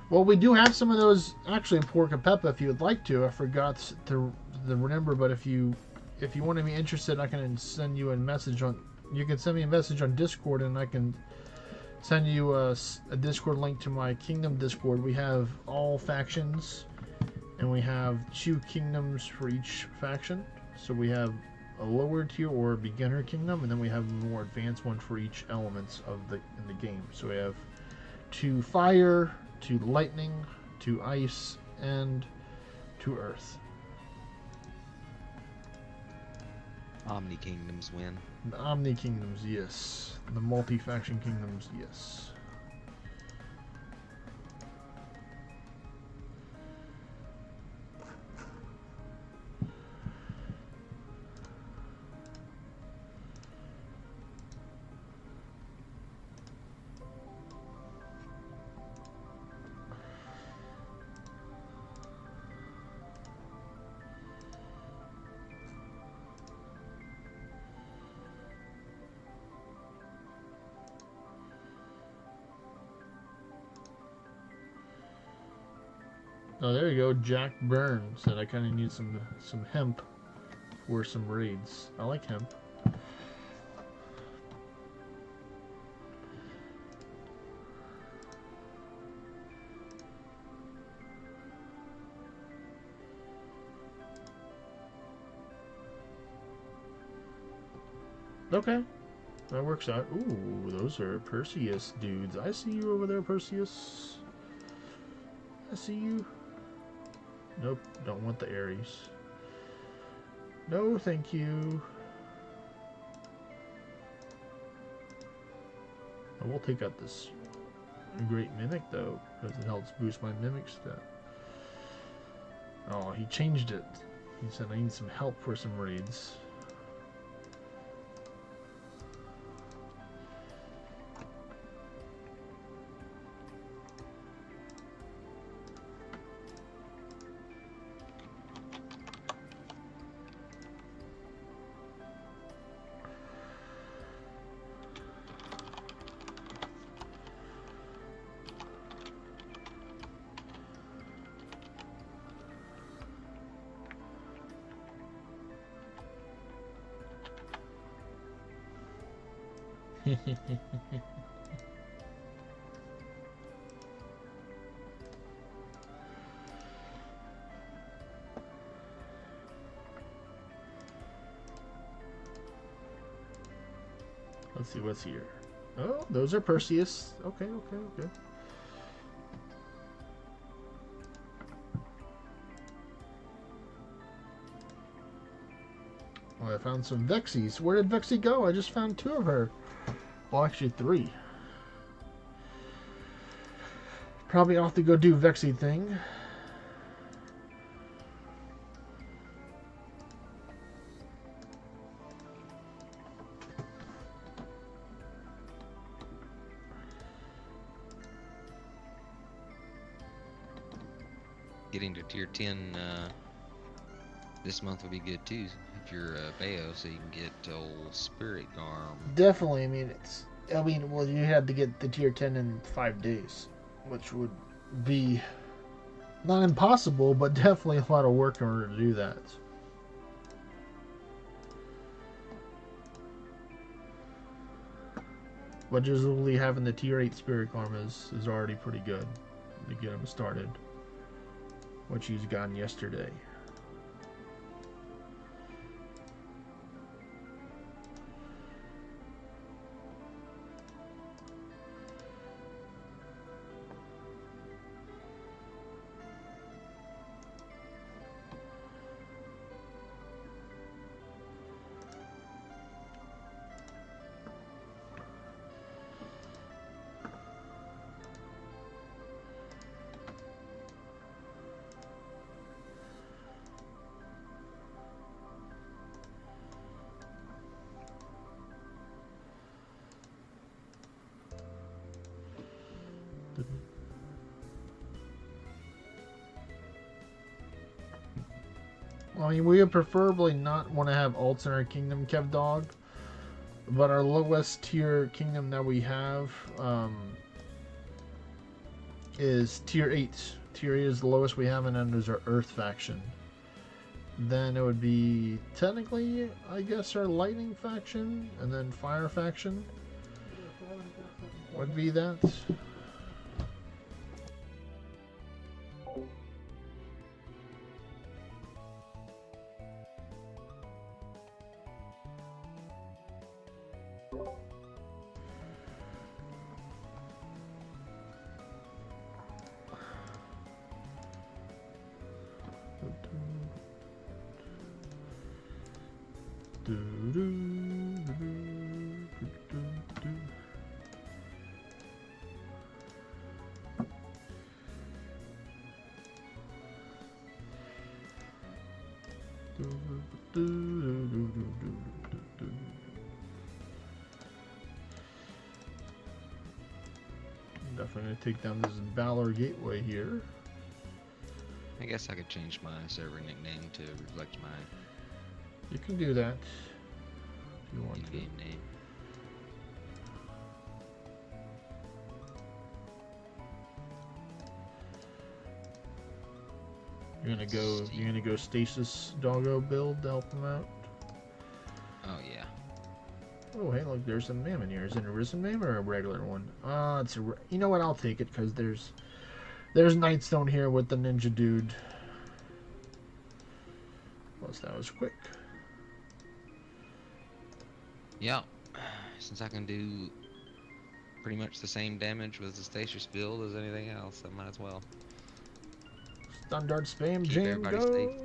Well, we do have some of those actually in Porca Peppa if you would like to. I forgot to remember, but if you want to be interested, I can send you a message on. You can send me a message on Discord, and I can send you a Discord link to my Kingdom Discord. We have all factions, and we have 2 kingdoms for each faction. So we have a lower tier or beginner kingdom, and then we have a more advanced one for each elements of in the game. So we have 2 fire, 2 lightning, 2 ice, and 2 earth. Omni Kingdoms win. The Omni Kingdoms, yes. The multi-faction kingdoms, yes. Oh, there you go. Jack Byrne said I kind of need some hemp for some raids. I like hemp. Okay, that works out. Ooh, those are Perseus dudes. I see you over there, Perseus. I see you. Nope, don't want the Ares. No, thank you. I will take out this Great Mimic, though, because it helps boost my Mimic stat. Oh, he changed it. He said I need some help for some raids. Let's see what's here. Oh, those are Perseus. Okay, okay, okay. Oh, I found some Vexies. Where did Vexie go? I just found 2 of her. Well, actually 3. Probably off to go do Vexie thing. Getting to tier 10 this month would be good too if you're Bayo, so you can get old Spirit Garm. Definitely. I mean, well, you had to get the tier 10 in 5 days, which would be not impossible, but definitely a lot of work in order to do that. But just only having the tier 8 Spirit Garm is already pretty good to get them started, which he's gotten yesterday. I mean, we would preferably not want to have alts in our kingdom, Kev Dog. But our lowest tier kingdom that we have is tier 8. Tier 8 is the lowest we have, and then there's our Earth faction. Then it would be technically, I guess, our Lightning faction, and then Fire faction would be that. Definitely gonna take down this Valor Gateway here. I guess I could change my server nickname to reflect my You can do that if you want to. in-game name. You're gonna go Stasis Doggo build to help them out. Oh yeah. Oh hey, look, there's a Mammon here. Is it a Risen Mammon or a regular one? It's a. You know what? I'll take it because there's Nightstone here with the ninja dude. Plus that was quick. Yeah. Since I can do pretty much the same damage with the Stasis build as anything else, I might as well. Standard spam Keep jam everybody go. safe.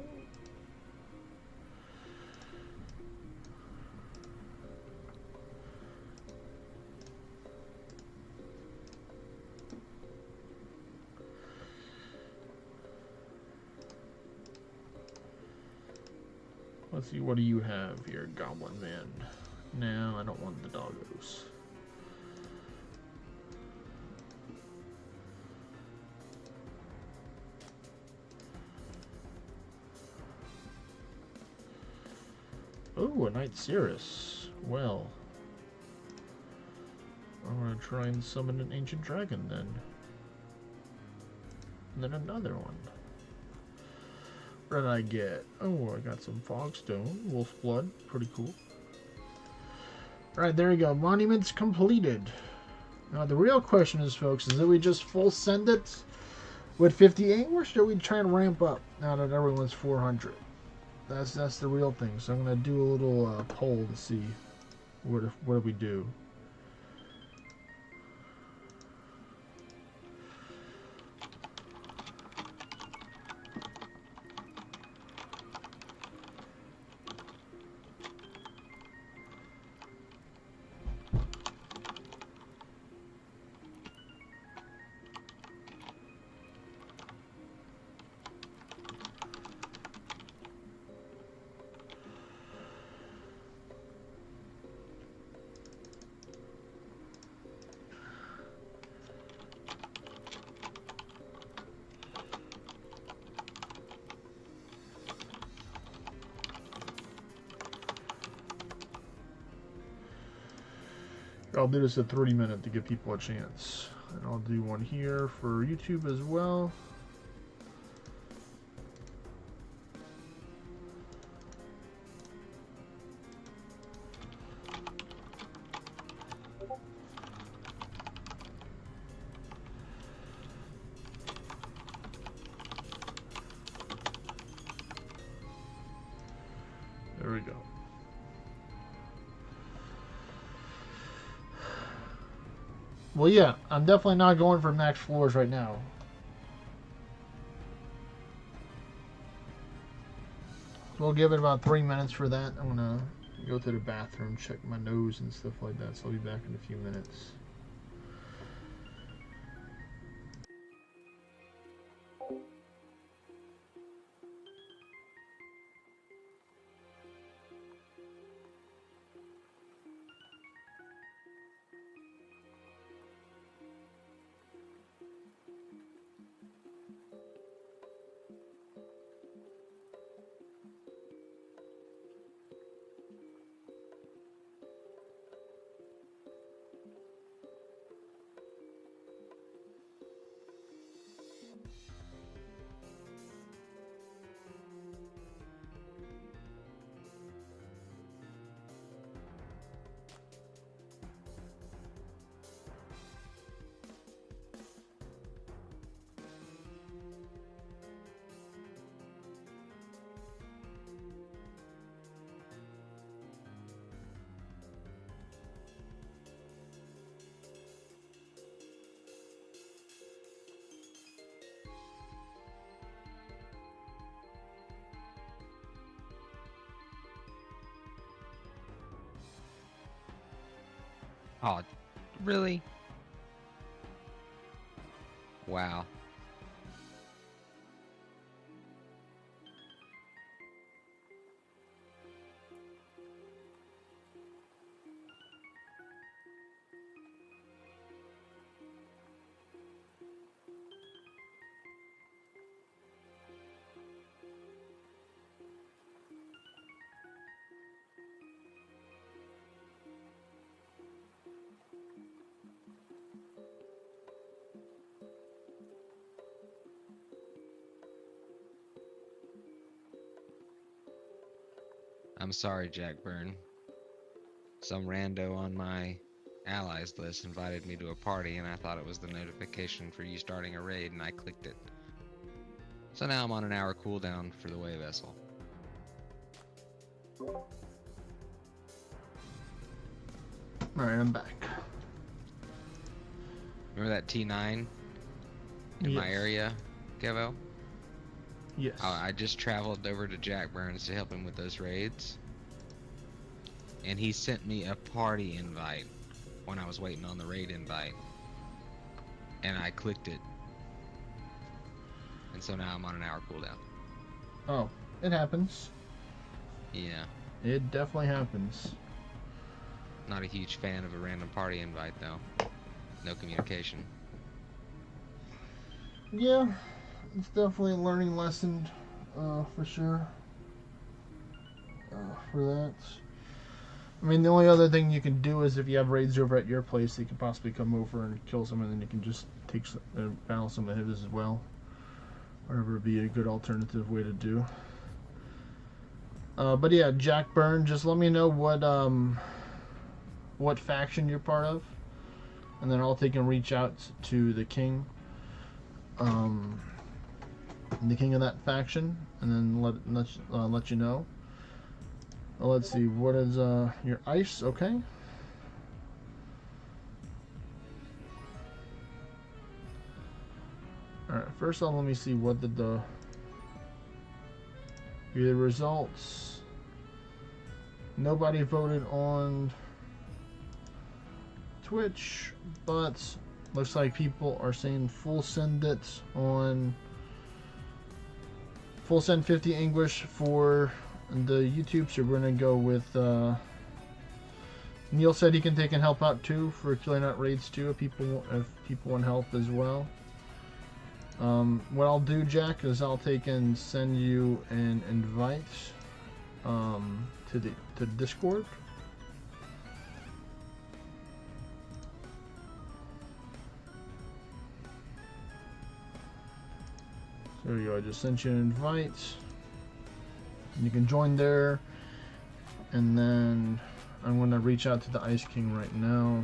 Let's see, what do you have here, Goblin Man? No, I don't want the doggos. Oh, a Knight Cirrus. Well, I'm gonna try and summon an Ancient Dragon then. And then another one. What did I get? Oh, I got some Fogstone, Wolf's Blood, pretty cool. Alright, there you go. Monuments completed. Now, the real question is, folks, is that we just full send it with 50 ink, or should we try and ramp up now that everyone's 400? That's the real thing. So I'm going to do a little poll to see what do we do. I'll do this at 30-minute to give people a chance. And I'll do one here for YouTube as well. There we go. Well, yeah, I'm definitely not going for max floors right now. So we'll give it about 3 minutes for that. I'm gonna go to the bathroom, check my nose and stuff like that, so I'll be back in a few minutes. Oh, really? Wow. I'm sorry, Jack Byrne. Some rando on my allies list invited me to a party, and I thought it was the notification for you starting a raid, and I clicked it. So now I'm on an hour cooldown for the way vessel. Alright, I'm back. Remember that T9 in my area, Kevo? Yes. I just traveled over to Jack Burns to help him with those raids. And he sent me a party invite when I was waiting on the raid invite. And I clicked it. And so now I'm on an hour cooldown. Oh, it happens. Yeah. It definitely happens. Not a huge fan of a random party invite though. No communication. Yeah, it's definitely a learning lesson, for sure. For that. I mean, the only other thing you can do is if you have raids over at your place, they can possibly come over and kill someone, and then you can just take battle some of his as well. Whatever would be a good alternative way to do. But yeah, Jack Byrne, just let me know what faction you're part of, and then I'll take and reach out to the king, the king of that faction, and then let you know. Let's see, what is your ice? Okay. All right. First off, let me see what did the results. Nobody voted on Twitch, but looks like people are saying full send it on full send 50 English for the YouTube. So we're gonna go with Neil said he can take and help out too for killing out raids too if people want help as well. What I'll do, Jack, is I'll take and send you an invite to Discord. So there you go. I just sent you an invite. You can join there, and then I'm going to reach out to the Ice King right now.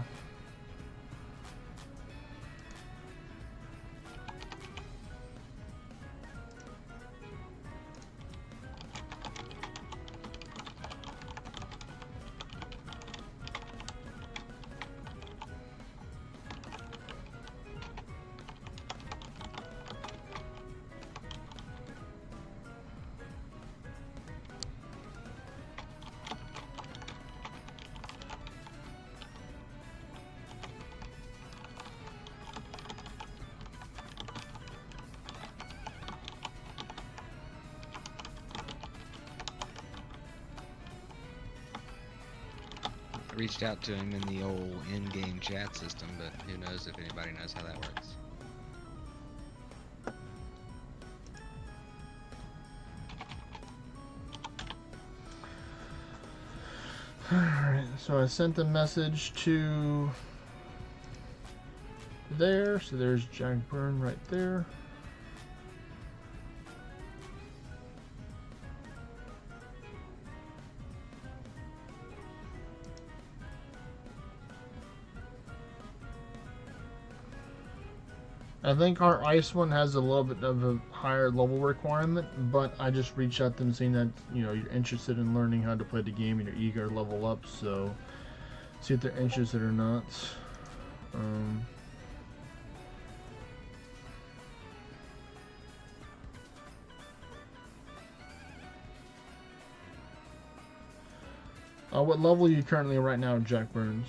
Reached out to him in the old in-game chat system, but who knows if anybody knows how that works. Alright, so I sent a message to there, so there's Jack Byrne right there. I think our ice one has a little bit of a higher level requirement, but I just reached out to them saying that, you know, you're interested in learning how to play the game and you're eager to level up, so see if they're interested or not. What level are you currently right now, Jack Burns?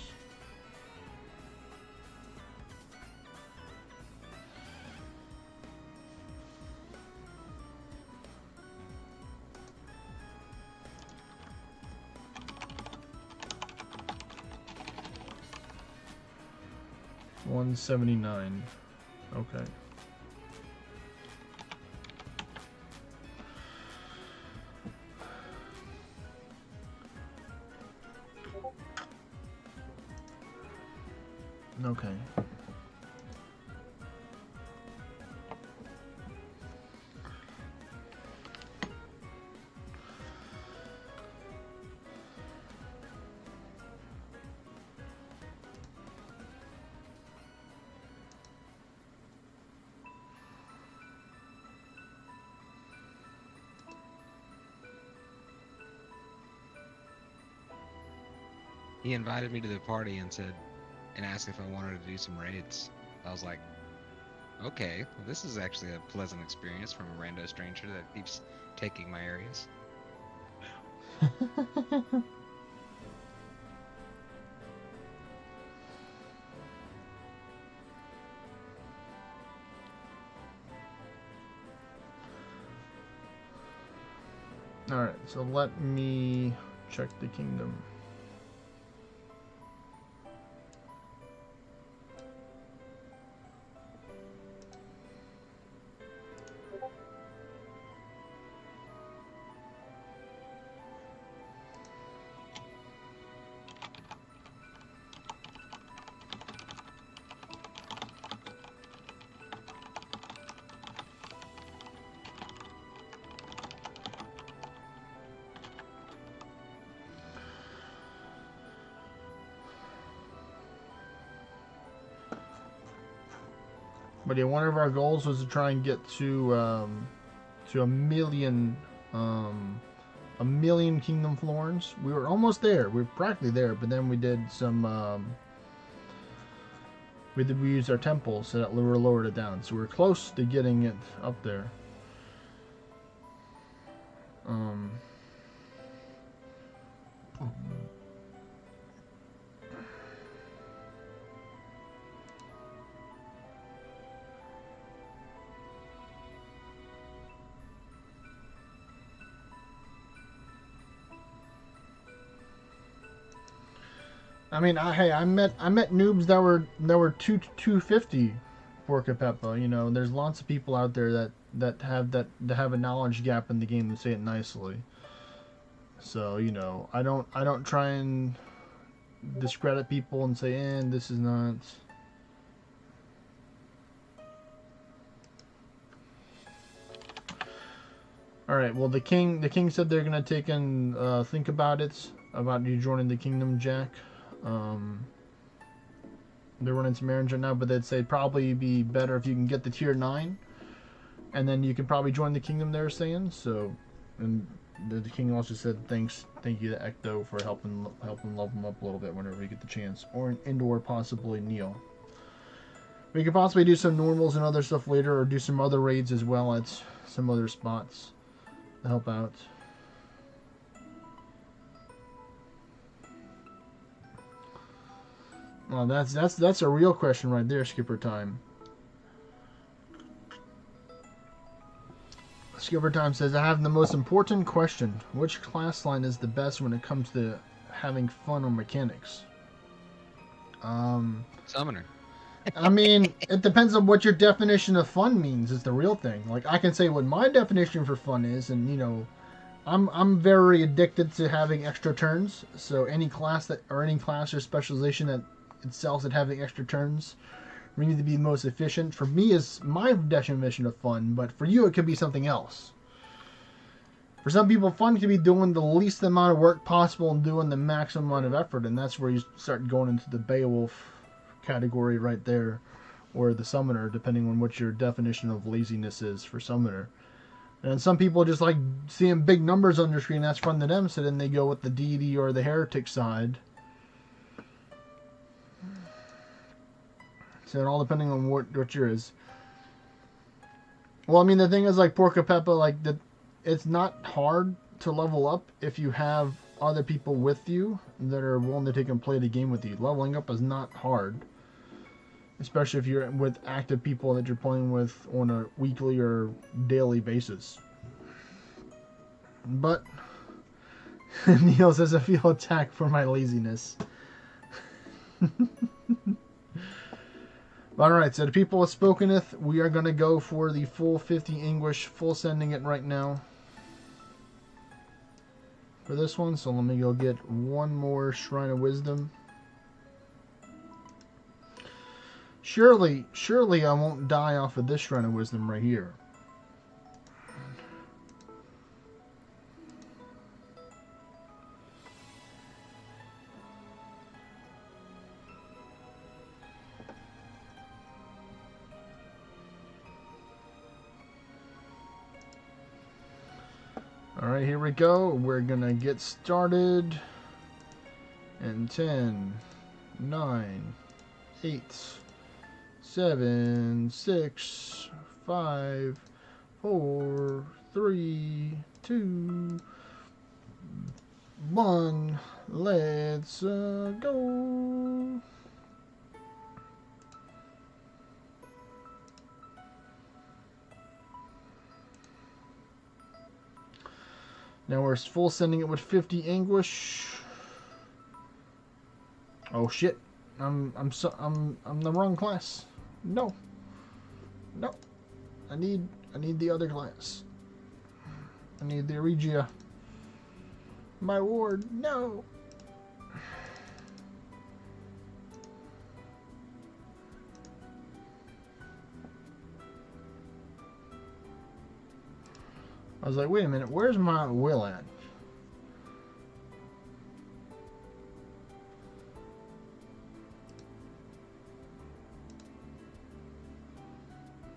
$179. Okay. Okay. He invited me to the party and asked if I wanted to do some raids. I was like, okay, well, this is actually a pleasant experience from a rando stranger that keeps taking my areas. Alright, so let me check the kingdom. But yeah, one of our goals was to try and get to a million kingdom florins. We were almost there. We were practically there, but then we did some. We used our temples, so that we lowered it down. So we're close to getting it up there. I mean, I met noobs that were 250 for Capeppa. You know, there's lots of people out there that have a knowledge gap in the game, to say it nicely. So, you know, I don't try and discredit people and say, this is not. All right. Well, the king said they're gonna take and think about it, about you joining the kingdom, Jack. They're running some errands right now, but they'd say it'd probably be better if you can get the tier 9, and then you can probably join the kingdom. They're saying so, and the king also said thank you to Ecto for helping level them up a little bit whenever we get the chance, or possibly Neil. We could possibly do some normals and other stuff later, or do some other raids as well at some other spots to help out. Well, that's a real question right there, Skipper Time. Skipper Time says, I have the most important question. Which class line is the best when it comes to having fun on mechanics? Summoner. I mean, it depends on what your definition of fun means, is the real thing. Like, I can say what my definition for fun is, and, you know, I'm very addicted to having extra turns, so any class or specialization that itself at having extra turns we need to be most efficient. For me, is my definition of fun, but for you, it could be something else. For some people, fun could be doing the least amount of work possible and doing the maximum amount of effort, and that's where you start going into the Beowulf category right there, or the Summoner, depending on what your definition of laziness is for Summoner. And some people just like seeing big numbers on their screen, that's fun to them, so then they go with the deity or the heretic side. So it all depending on what yours is. Well, I mean, the thing is, like, Porca Peppa, like, it's not hard to level up if you have other people with you that are willing to take and play the game with you. Leveling up is not hard. Especially if you're with active people that you're playing with on a weekly or daily basis. But Neil says, I feel attacked for my laziness. Alright, so the people have spokeneth. We are going to go for the full 50 English, full sending it right now. For this one, so let me go get one more Shrine of Wisdom. Surely I won't die off of this Shrine of Wisdom right here. Alright, here we go. We're gonna get started in 10, 9, 8, 7, 6, 5, 4, 3, 2, 1. Let's go. Now we're full sending it with 50 anguish. Oh shit! I'm the wrong class. No. I need the other class. I need the Regia. My ward. No. I was like, wait a minute, where's my will at?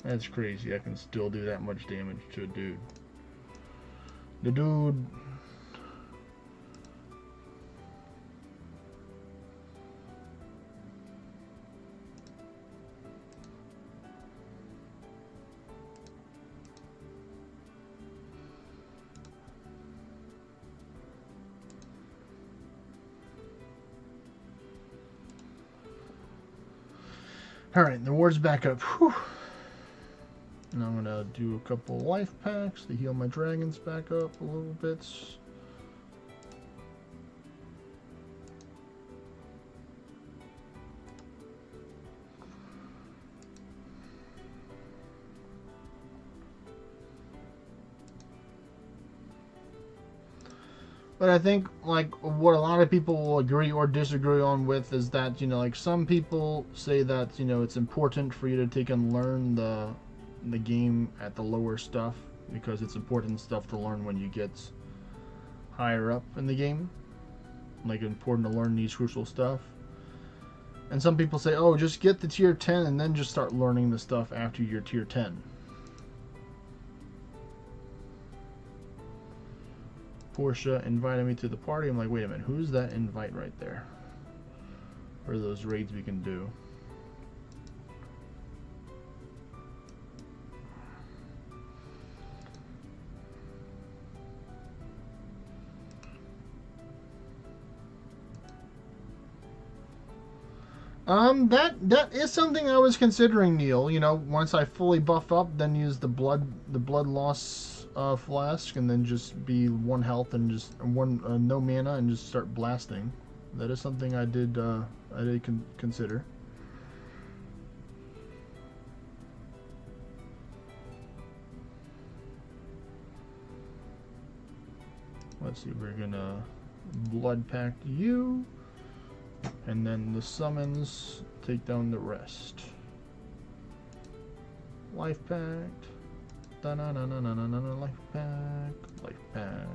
That's crazy. I can still do that much damage to a dude. The dude... Alright, the ward's back up. Whew. And I'm gonna do a couple life packs to heal my dragons back up a little bit. But I think, like, what a lot of people will agree or disagree on with is that, you know, like, some people say that, you know, it's important for you to take and learn the game at the lower stuff, because it's important stuff to learn when you get higher up in the game. Like, important to learn these crucial stuff. And some people say, oh, just get the tier 10 and then just start learning the stuff after your tier 10. Portia invited me to the party. I'm like, wait a minute, who's that invite right there? Or those raids we can do? That is something I was considering, Neil. You know, once I fully buff up, then use the blood loss flask, and then just be 1 health and just no mana and just start blasting. That is something I did consider. Let's see, we're gonna blood pack you. And then the summons take down the rest. Life pack. Da-na-na-na-na-na-na. Life pack. Life pack.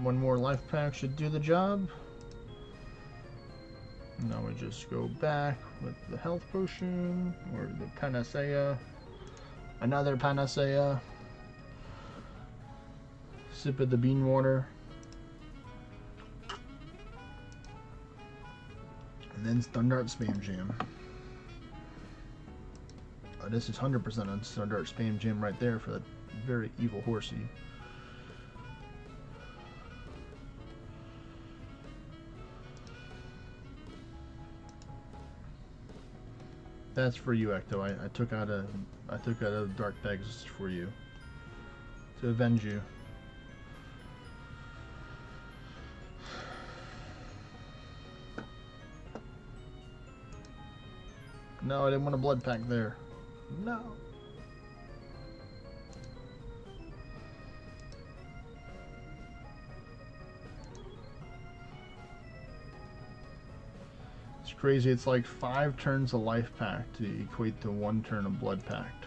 One more life pack should do the job. Now we just go back with the health potion, or the panacea. Another panacea. Sip of the bean water. And then standard spam jam. This is 100% on standard spam jam right there for that very evil horsey. That's for you, Ecto. I took out a dark Pegasus for you to avenge you. No, I didn't want a blood pack there. No. It's crazy. It's like 5 turns of life pack to equate to 1 turn of blood pact.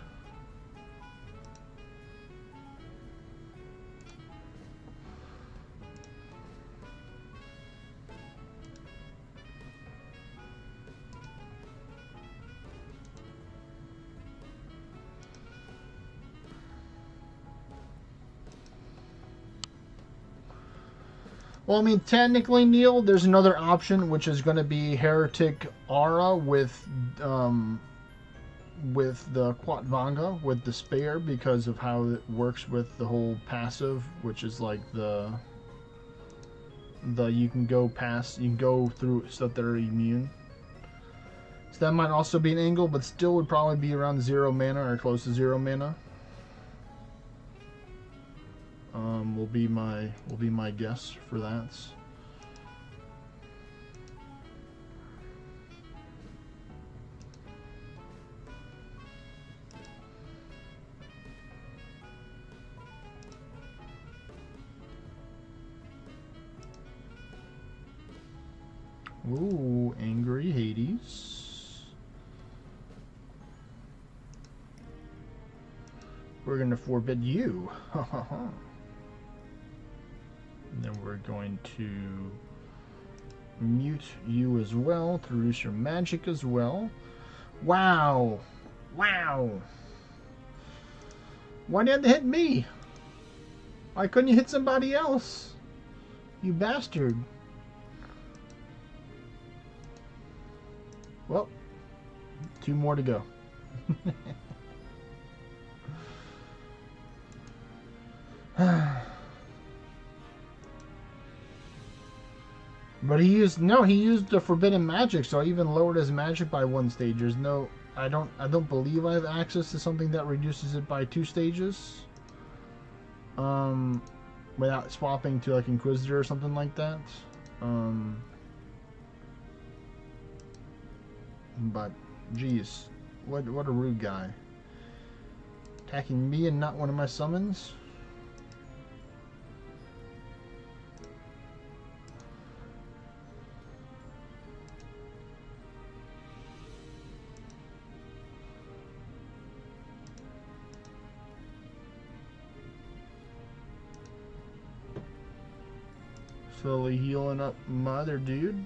Well, I mean, technically, Neil, there's another option, which is going to be Heretic Aura with the Quatvanga, with Despair, because of how it works with the whole passive, which is like the you can go through stuff that are immune. So that might also be an angle, but still would probably be around 0 mana or close to 0 mana. Will be my guess for that. Ooh, angry Hades. We're gonna forbid you. And then we're going to mute you as well to reduce your magic as well. Wow. Wow. Why didn't they hit me? Why couldn't you hit somebody else? You bastard. Well, 2 more to go. But he used the forbidden magic, so I even lowered his magic by 1 stage. There's no I don't believe I have access to something that reduces it by 2 stages. Without swapping to like Inquisitor or something like that. But geez, what a rude guy. Attacking me and not one of my summons? Slowly healing up my other dude.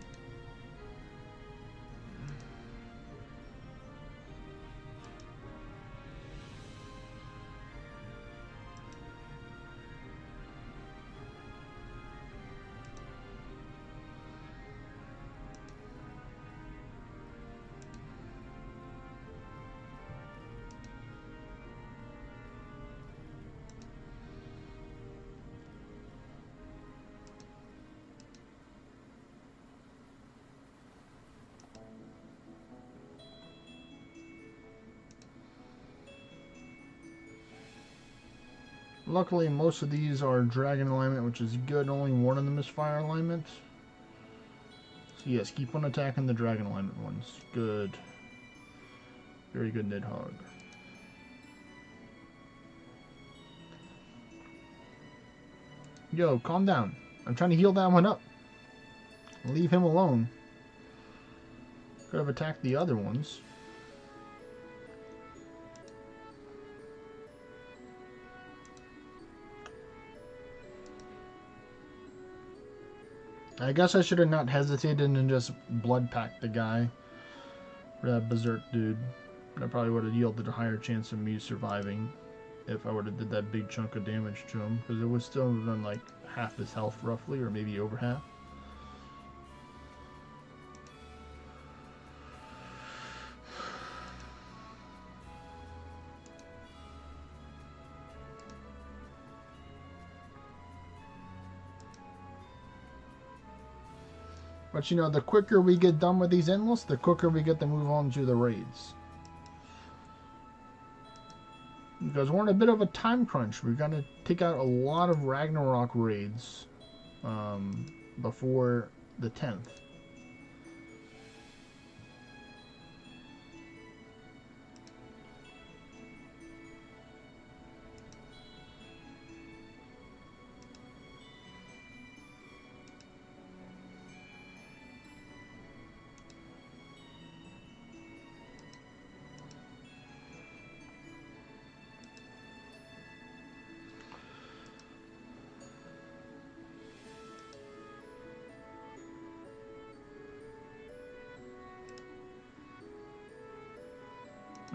Luckily, most of these are dragon alignment, which is good. Only one of them is fire alignment. So yes, keep on attacking the dragon alignment ones. Good. Very good, Nidhogg. Yo, calm down. I'm trying to heal that one up. Leave him alone. Could have attacked the other ones. I guess I should have not hesitated and just blood packed the guy. For that berserk dude. That probably would have yielded a higher chance of me surviving if I would have did that big chunk of damage to him. Because it would still have done like half his health roughly, or maybe over half. But you know, the quicker we get done with these endless, the quicker we get to move on to the raids. Because we're in a bit of a time crunch. We've got to take out a lot of Ragnarok raids before the 10th.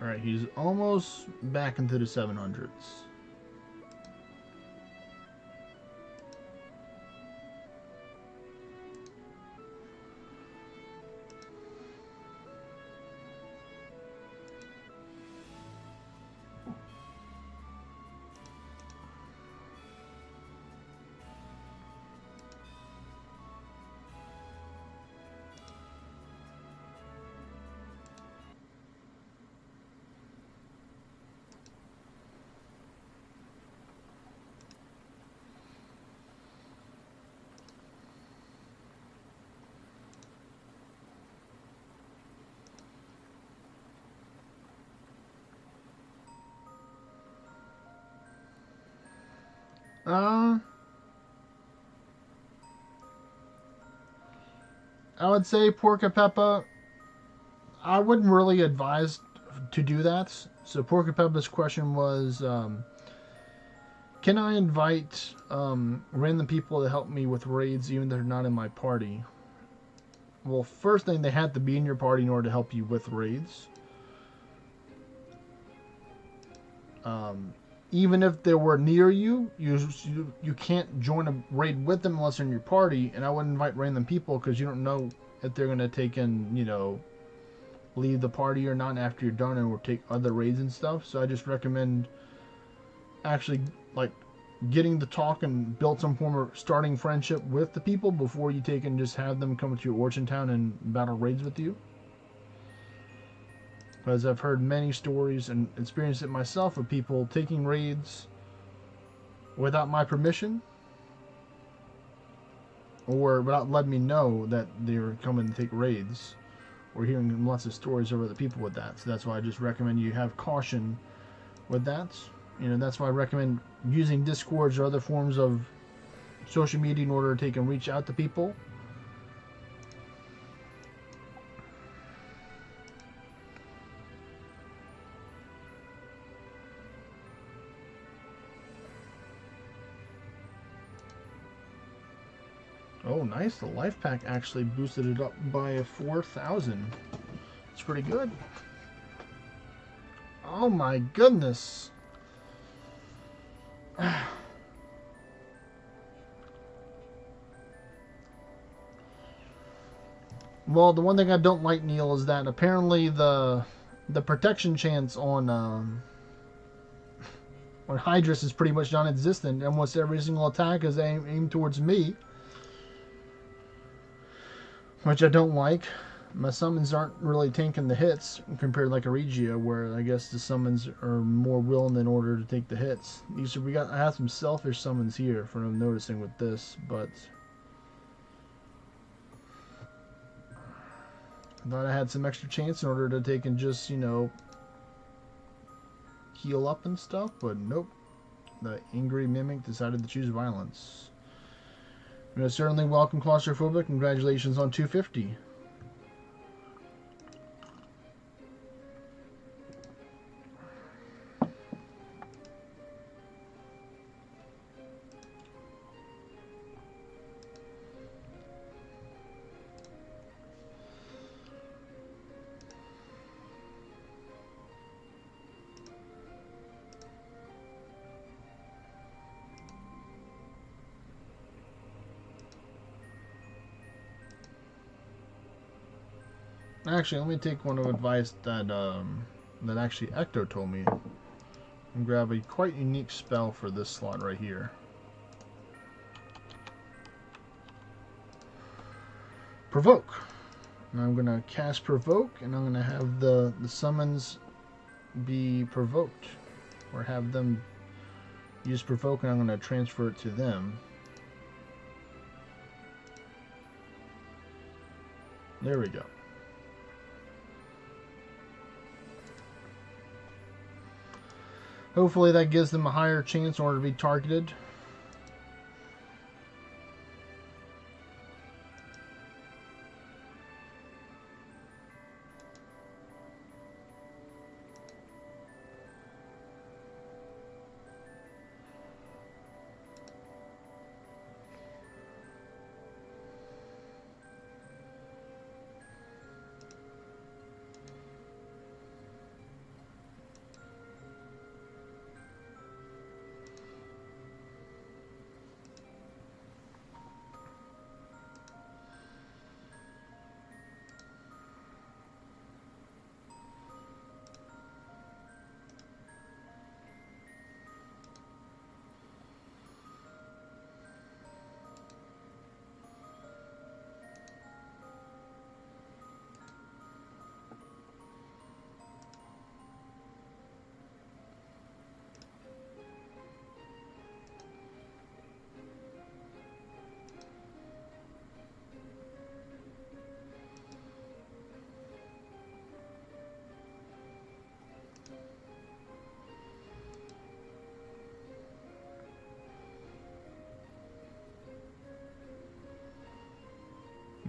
Alright, he's almost back into the 700s. I would say Porca Peppa, I wouldn't really advise to do that. So Porca Peppa's question was, can I invite random people to help me with raids even though they're not in my party? Well, first thing, they have to be in your party in order to help you with raids. Even if they were near you, you can't join a raid with them unless they're in your party. And I wouldn't invite random people because you don't know if they're going to take in, leave the party or not after you're done and or take other raids and stuff. So I just recommend actually getting to talk and build some form of starting friendship with the people before you take and just have them come to your origin town and battle raids with you. Because I've heard many stories and experienced it myself of people taking raids without my permission or without letting me know that they're coming to take raids, or hearing lots of stories of other people with that. So that's why I just recommend you have caution with that. That's why I recommend using Discords or other forms of social media in order to take and reach out to people. Oh, nice. The life pack actually boosted it up by 4,000. It's pretty good. Oh my goodness. Well, the one thing I don't like, Neil, is that apparently the protection chance on Hydrus is pretty much non-existent. Almost every single attack is aimed towards me, which I don't like. My summons aren't really tanking the hits compared to like a Regia, where I guess the summons are more willing in order to take the hits. I have some selfish summons here from what I'm noticing with this, but I thought I had some extra chance in order to take and just, heal up and stuff, but nope. The angry mimic decided to choose violence. Certainly welcome, Claustrophobic. Congratulations on 250. Actually, let me take one of advice that actually Ecto told me, and grab a quite unique spell for this slot right here. Provoke. And I'm gonna cast Provoke, and I'm gonna have the summons be provoked, or have them use Provoke, and I'm gonna transfer it to them. There we go. Hopefully that gives them a higher chance in order to be targeted.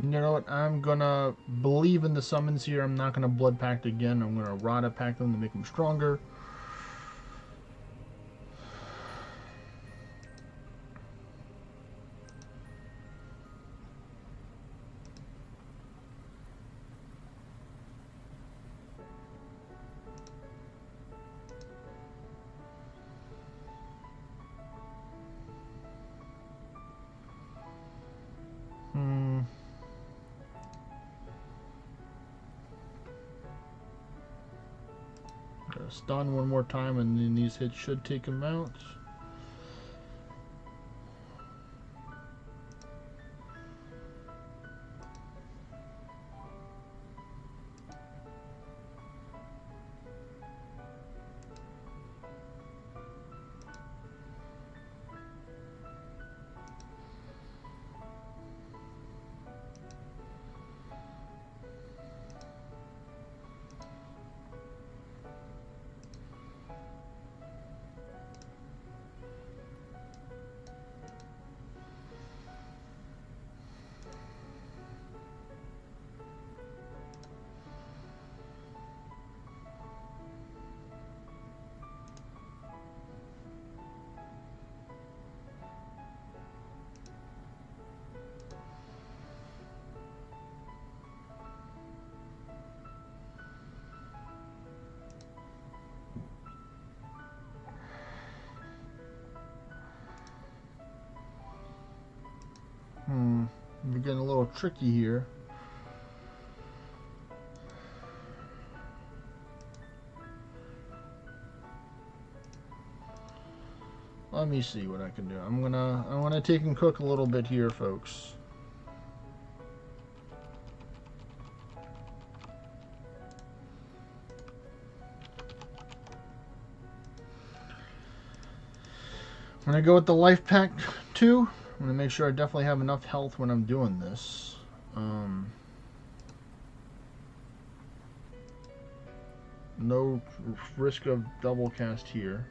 You know what? I'm gonna believe in the summons here. I'm not gonna blood pact again. I'm gonna Rada pact them to make them stronger. Stun one more time, and then these hits should take him out. We're getting a little tricky here. Let me see what I can do. I'm gonna take and cook a little bit here, folks. I'm gonna go with the life pack 2. I'm gonna make sure I definitely have enough health when I'm doing this. No risk of double cast here.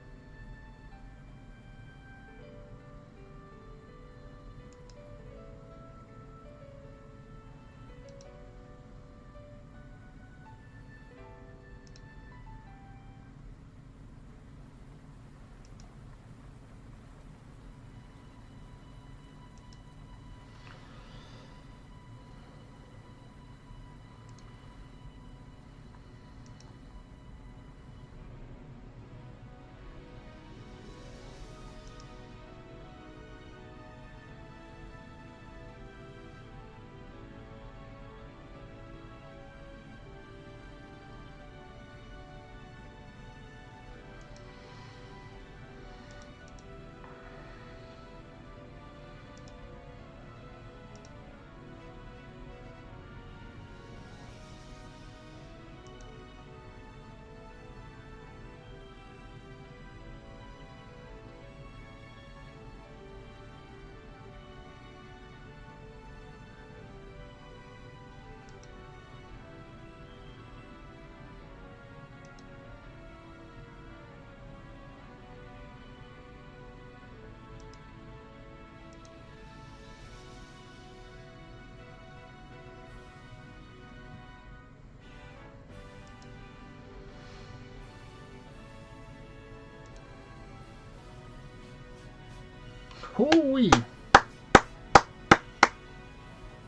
Hoo-wee!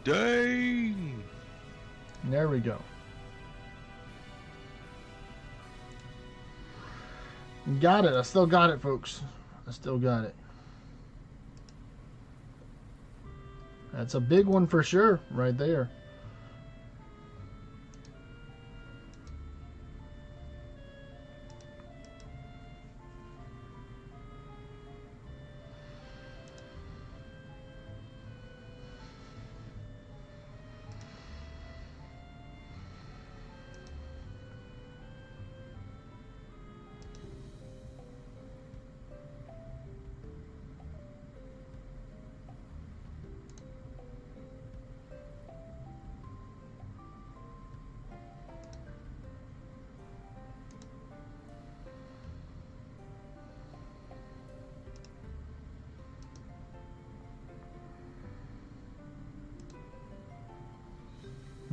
Dang! There we go. Got it. I still got it, folks. I still got it. That's a big one for sure, right there.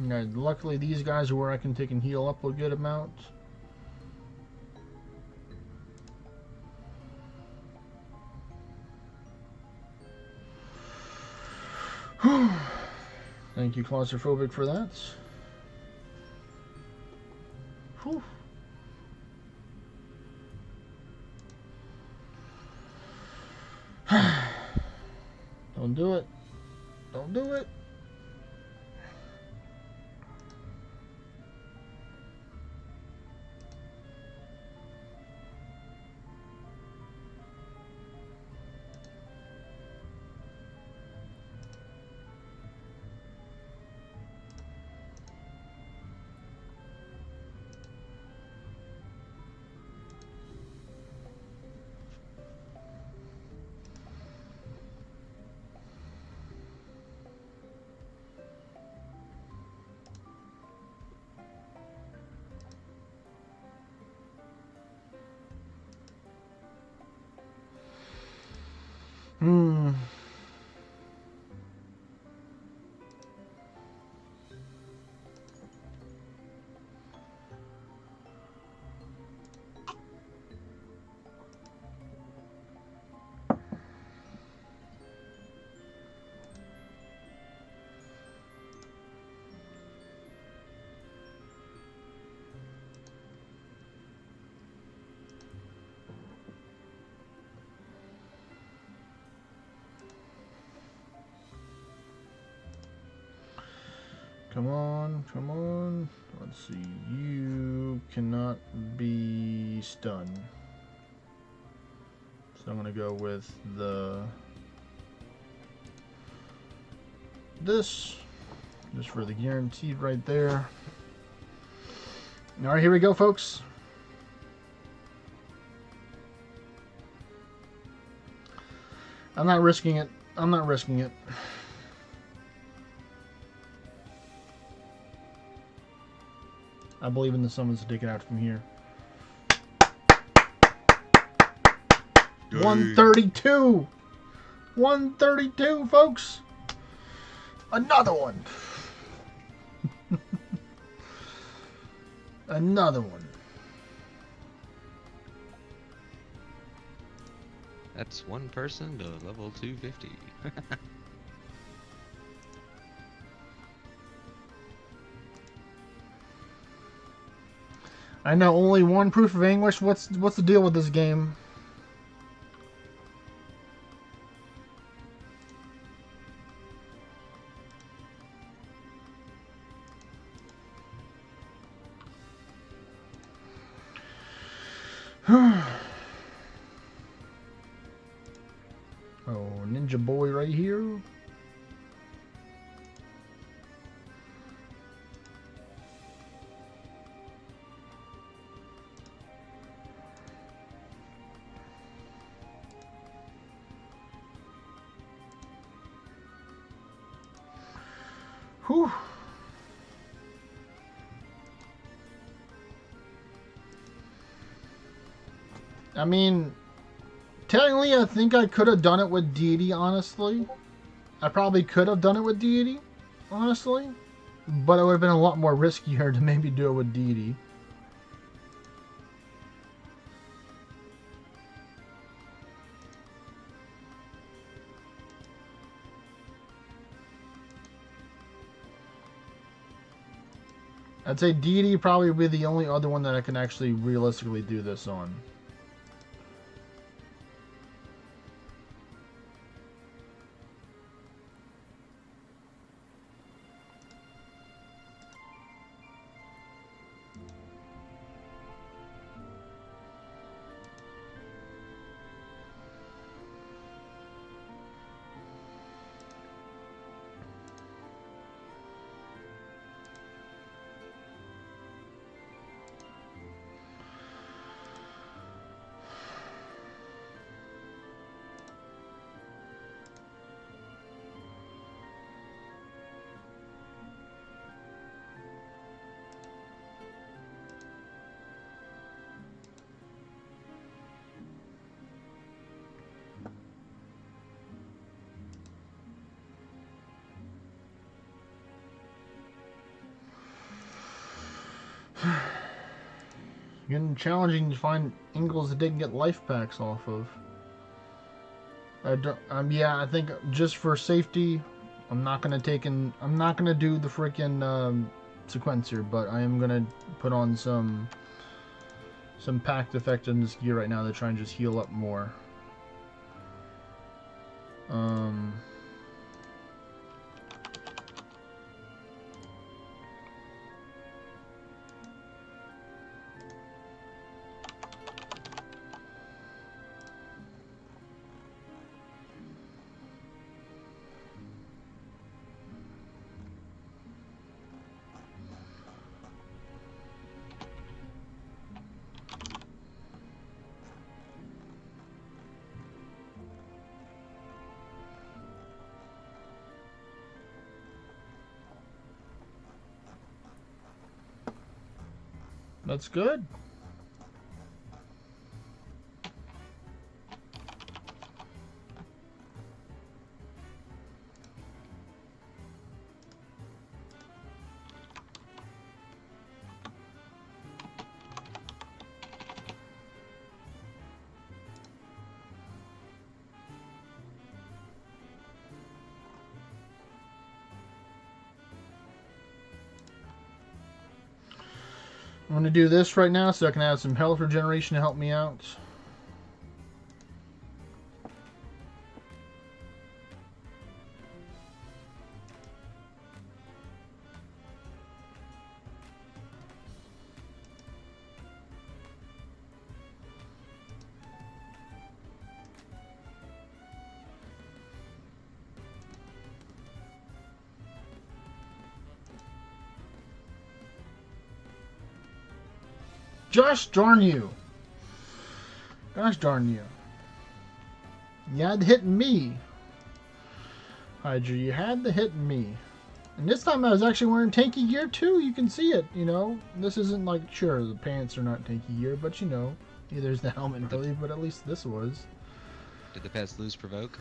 You know, luckily these guys are where I can take and heal up a good amount. Thank you, Claustrophobic, for that. Whew. Don't do it. Don't do it. Hmm. Come on, come on. Let's see. You cannot be stunned. So I'm going to go with this, just for the guaranteed right there. All right, here we go, folks. I'm not risking it. I'm not risking it. I believe in the summons to take it out from here. 132! 132, folks! Another one! Another one. That's one person to level 250. I know only one proof of anguish. What's the deal with this game? Oh, ninja boy right here. Whew. I mean, technically, I think I could have done it with Deity, honestly. I probably could have done it with Deity, honestly. But it would have been a lot more riskier to maybe do it with Deity. I'd say Deity probably would be the only other one that I can actually realistically do this on. Getting challenging to find Ingles that didn't get life packs off of. I don't. Yeah, I think just for safety, I'm not gonna do the freaking sequencer, but I am gonna put on some packed effectiveness gear right now to try and just heal up more. That's good. I'm going to do this right now so I can have some health regeneration to help me out. Gosh darn you. Gosh darn you. You had to hit me. Hydra, you had to hit me. And this time I was actually wearing tanky gear too. You can see it, you know. This isn't like, sure, the pants are not tanky gear, but you know. There's the helmet really, but at least this was. Did the pets lose provoke?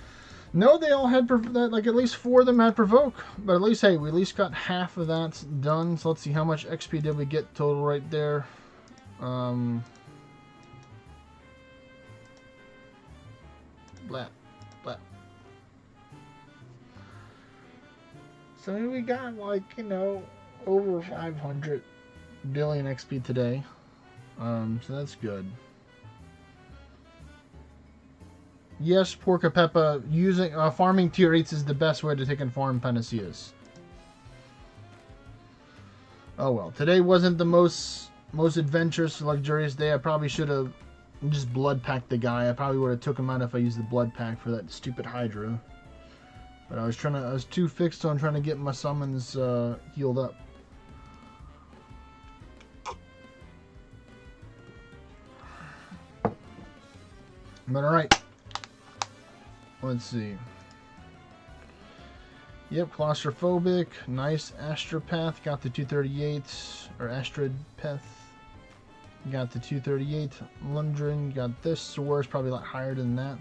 No, they all had, like at least 4 of them had provoke. But at least, hey, we at least got half of that done. So let's see how much XP did we get total right there. Blah, blah. So we got like, you know, over 500 billion XP today. So that's good. Yes, Porca Peppa, using farming tier 8s is the best way to take and farm Panaceas. Oh well, today wasn't the most adventurous, luxurious day. I probably should have just blood packed the guy. I probably would have took him out if I used the blood pack for that stupid Hydra. But I was too fixed on trying to get my summons healed up. But alright. Let's see. Yep, claustrophobic. Nice astropath. Got the 238. Or astropeth. Got the 238. Lundgren. Got this. Soar's probably a lot higher than that.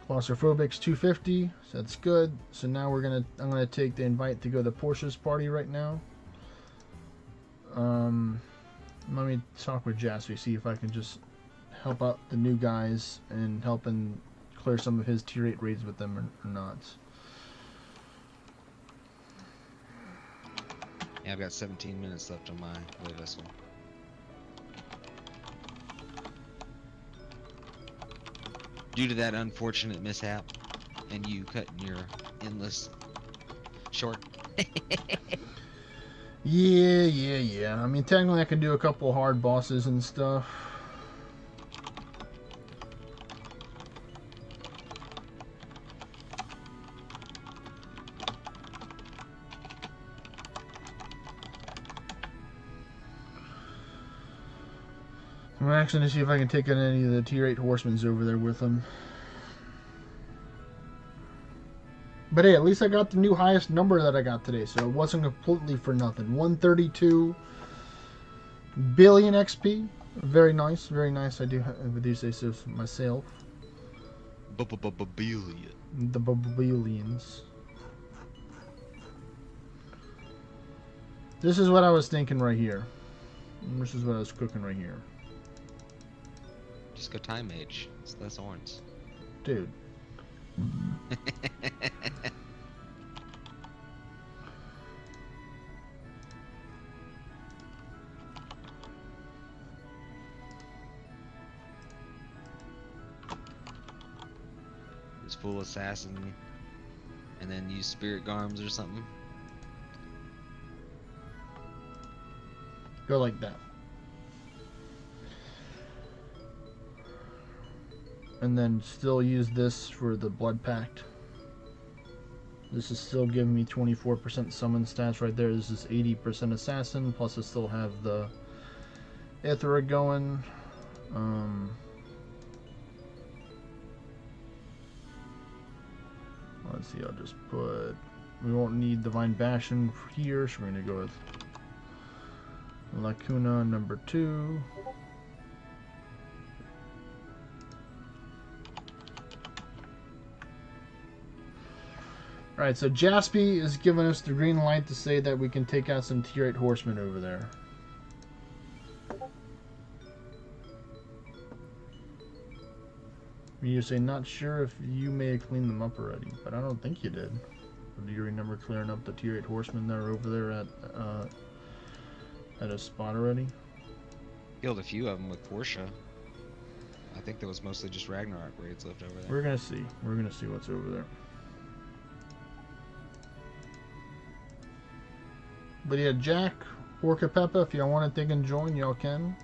Claustrophobic's 250. So that's good. So now I'm gonna take the invite to go to Portia's party right now. Let me talk with Jasper, see if I can just help out the new guys and help and clear some of his tier 8 raids with them or not. Yeah, I've got 17 minutes left on my way vessel. Due to that unfortunate mishap and you cutting your endless short. Yeah. I mean, technically I can do a couple hard bosses and stuff. I'm actually going to see if I can take on any of the tier 8 horsemen over there with them. But hey, at least I got the new highest number that I got today, so it wasn't completely for nothing. 132 billion XP. Very nice, very nice. I do say so myself. Billion. The billions. This is what I was thinking right here. And this is what I was cooking right here. Just go time mage. It's less horns. Dude. Just full assassin, and then use spirit garms or something. Go like that. And then still use this for the blood pact. This is still giving me 24% summon stats right there. This is 80% assassin, plus I still have the Ithra going. Let's see, I'll just put... We won't need Divine Bastion here, so we're going to go with Lacuna number 2. Alright, so Jaspy is giving us the green light to say that we can take out some tier 8 horsemen over there. You say, not sure if you may have cleaned them up already, but I don't think you did. Or do you remember clearing up the tier 8 horsemen that are over there at a spot already? Killed a few of them with Portia. I think there was mostly just Ragnarok raids left over there. We're gonna see. We're gonna see what's over there. But yeah, Jack, Orca Peppa, if y'all want to take and join, y'all can.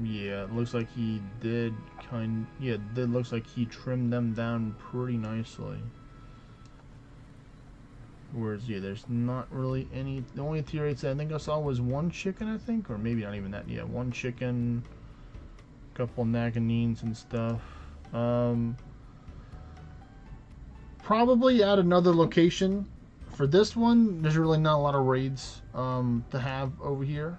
Yeah, it looks like he did it looks like he trimmed them down pretty nicely. Whereas, yeah, there's not really any... The only tier 8s I think I saw was one chicken, I think. Or maybe not even that. Yeah, one chicken. A couple Naganines and stuff. Probably at another location. For this one, there's really not a lot of raids to have over here.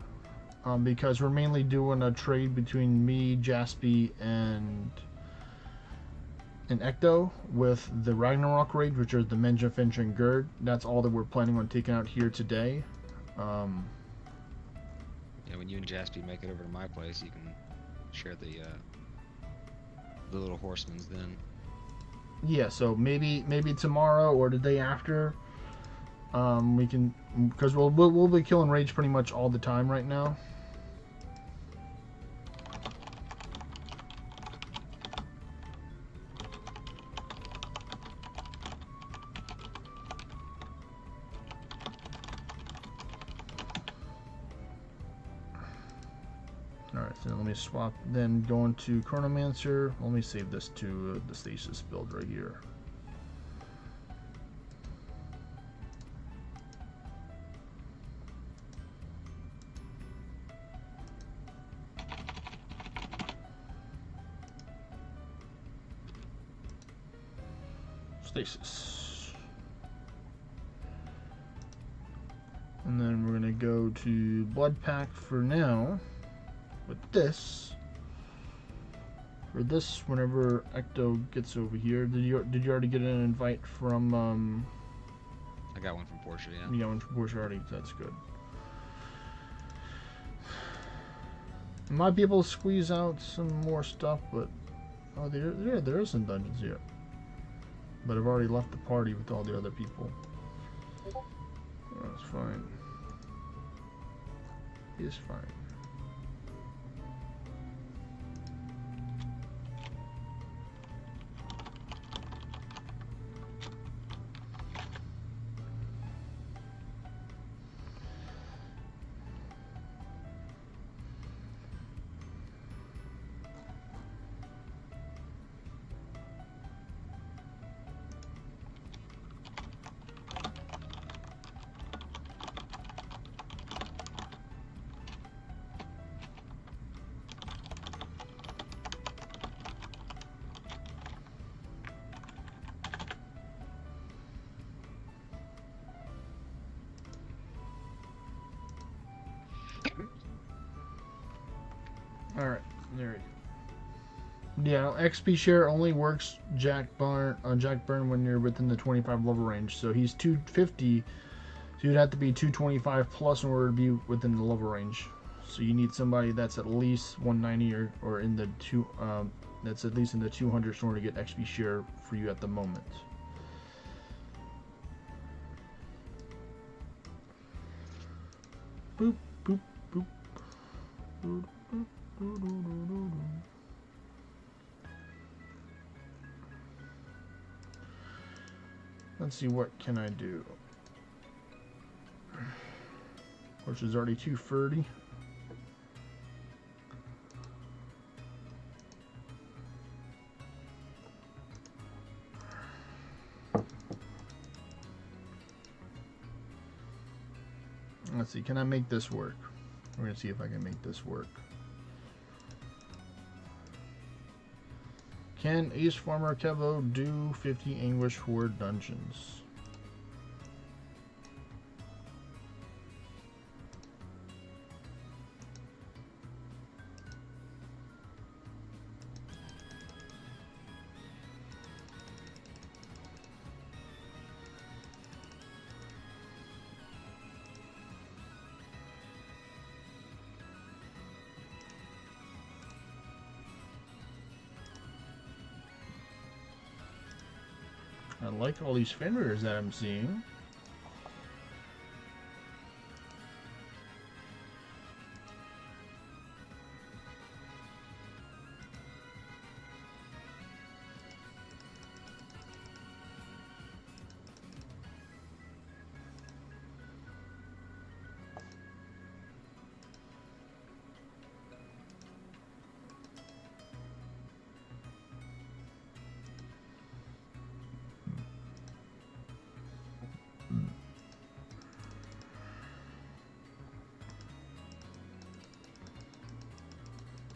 Because we're mainly doing a trade between me, Jaspy, and Ecto with the Ragnarok raid, which are the Menja, Finch, and Gerd. That's all that we're planning on taking out here today. Yeah, when you and Jaspy make it over to my place, you can share the little horsemen's then. Yeah, so maybe tomorrow or the day after, we can, because we'll be killing raids pretty much all the time right now. Alright, so let me swap, then going to Chronomancer. Let me save this to the stasis build right here. Stasis. And then we're gonna go to Blood Pact for now. With this, for this, whenever Ecto gets over here, did you already get an invite from? I got one from Portia. Yeah. You got one from Portia already. That's good. I might be able to squeeze out some more stuff, but oh, there is some dungeons here. But I've already left the party with all the other people. That's fine. It's fine. Alright, there we go. Yeah, XP share only works Jack Burn when you're within the 25 level range. So he's 250, so you'd have to be 225 plus in order to be within the level range. So you need somebody that's at least 190 or in the that's at least in the 200s in order to get XP share for you at the moment. Boop boop boop. Boop, boop, boop, boop, boop, boop. Let's see, what can I do? Which is already 230. Let's see, can I make this work? We're gonna see if I can make this work. Can Ace Farmer Kevo do 50 Anguish Horde dungeons? I like all these Fenrir's that I'm seeing.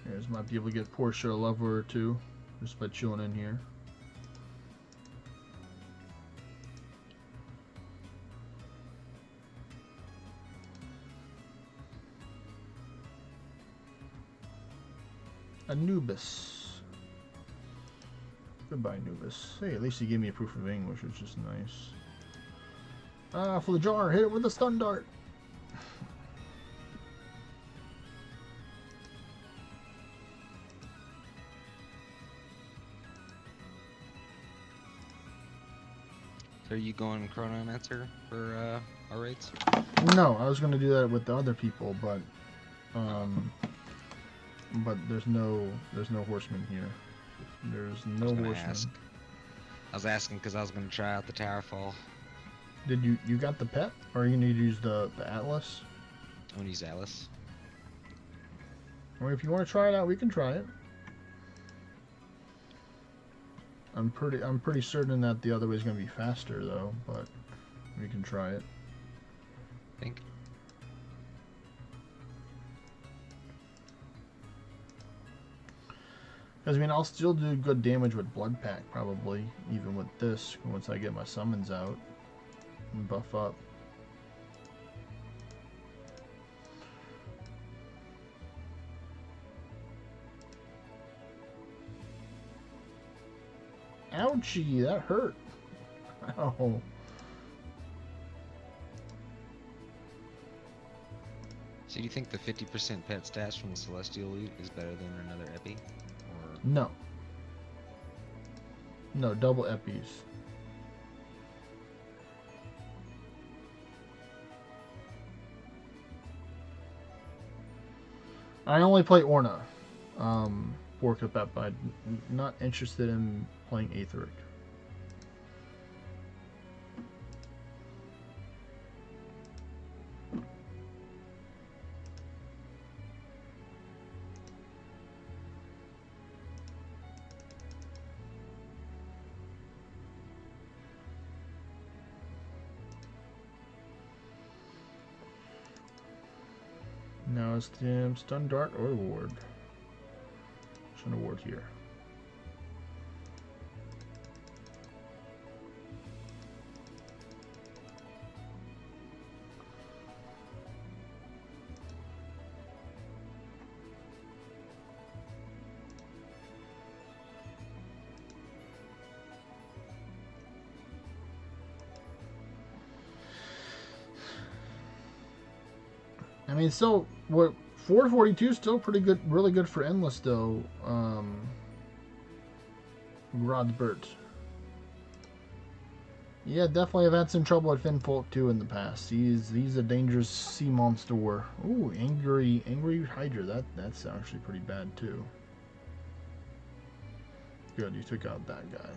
Here's, might be able to get Portia a level or two just by chilling in here. Anubis. Goodbye, Anubis. Hey, at least he gave me a proof of English, which is nice. Ah, for the jar, hit it with a stun dart. Are you going Chronomancer for our raids? No, I was going to do that with the other people, but there's no horseman here. There's no horseman. I was asking because I was going to try out the Towerfall. Did you got the pet, or are you going to use the Atlas? I'm going to use Atlas. Or if you want to try it out, we can try it. I'm pretty certain that the other way is going to be faster though, but we can try it. I think. Because I mean, I'll still do good damage with Blood Pack probably, even with this once I get my summons out and buff up. Ouchie, that hurt. Ow. So do you think the 50% pet stats from the Celestial loot is better than another Epi? Or... No. No, double Epis. I only play Orna. Work with that, but I'm not interested in playing Aetheric. Now it's the stun dart or ward. An award here. I mean, so what? 442 is still pretty good, really good for endless though. Rodbert. Yeah, definitely have had some trouble at Finfolk too in the past. He's a dangerous sea monster. Ooh, angry Hydra. That's actually pretty bad too. Good, you took out that guy.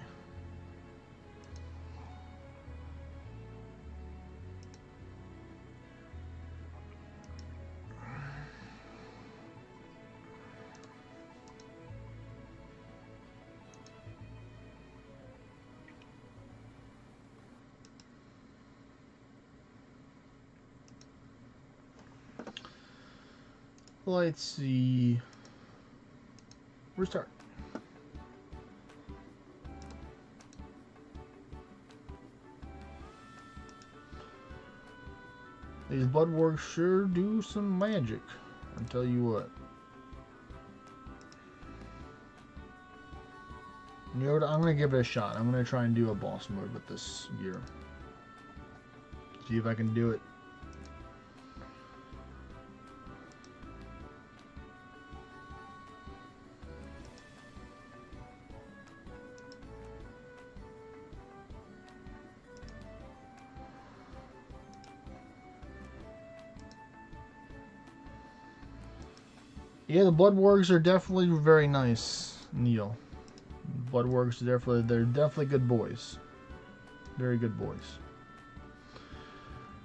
Let's see. Restart. These bloodworks sure do some magic. I'll tell you what. You know what? I'm gonna give it a shot. I'm gonna try and do a boss mode with this gear. See if I can do it. Yeah, the bloodworks are definitely very nice, Neil. Bloodworks they're definitely good boys. Very good boys.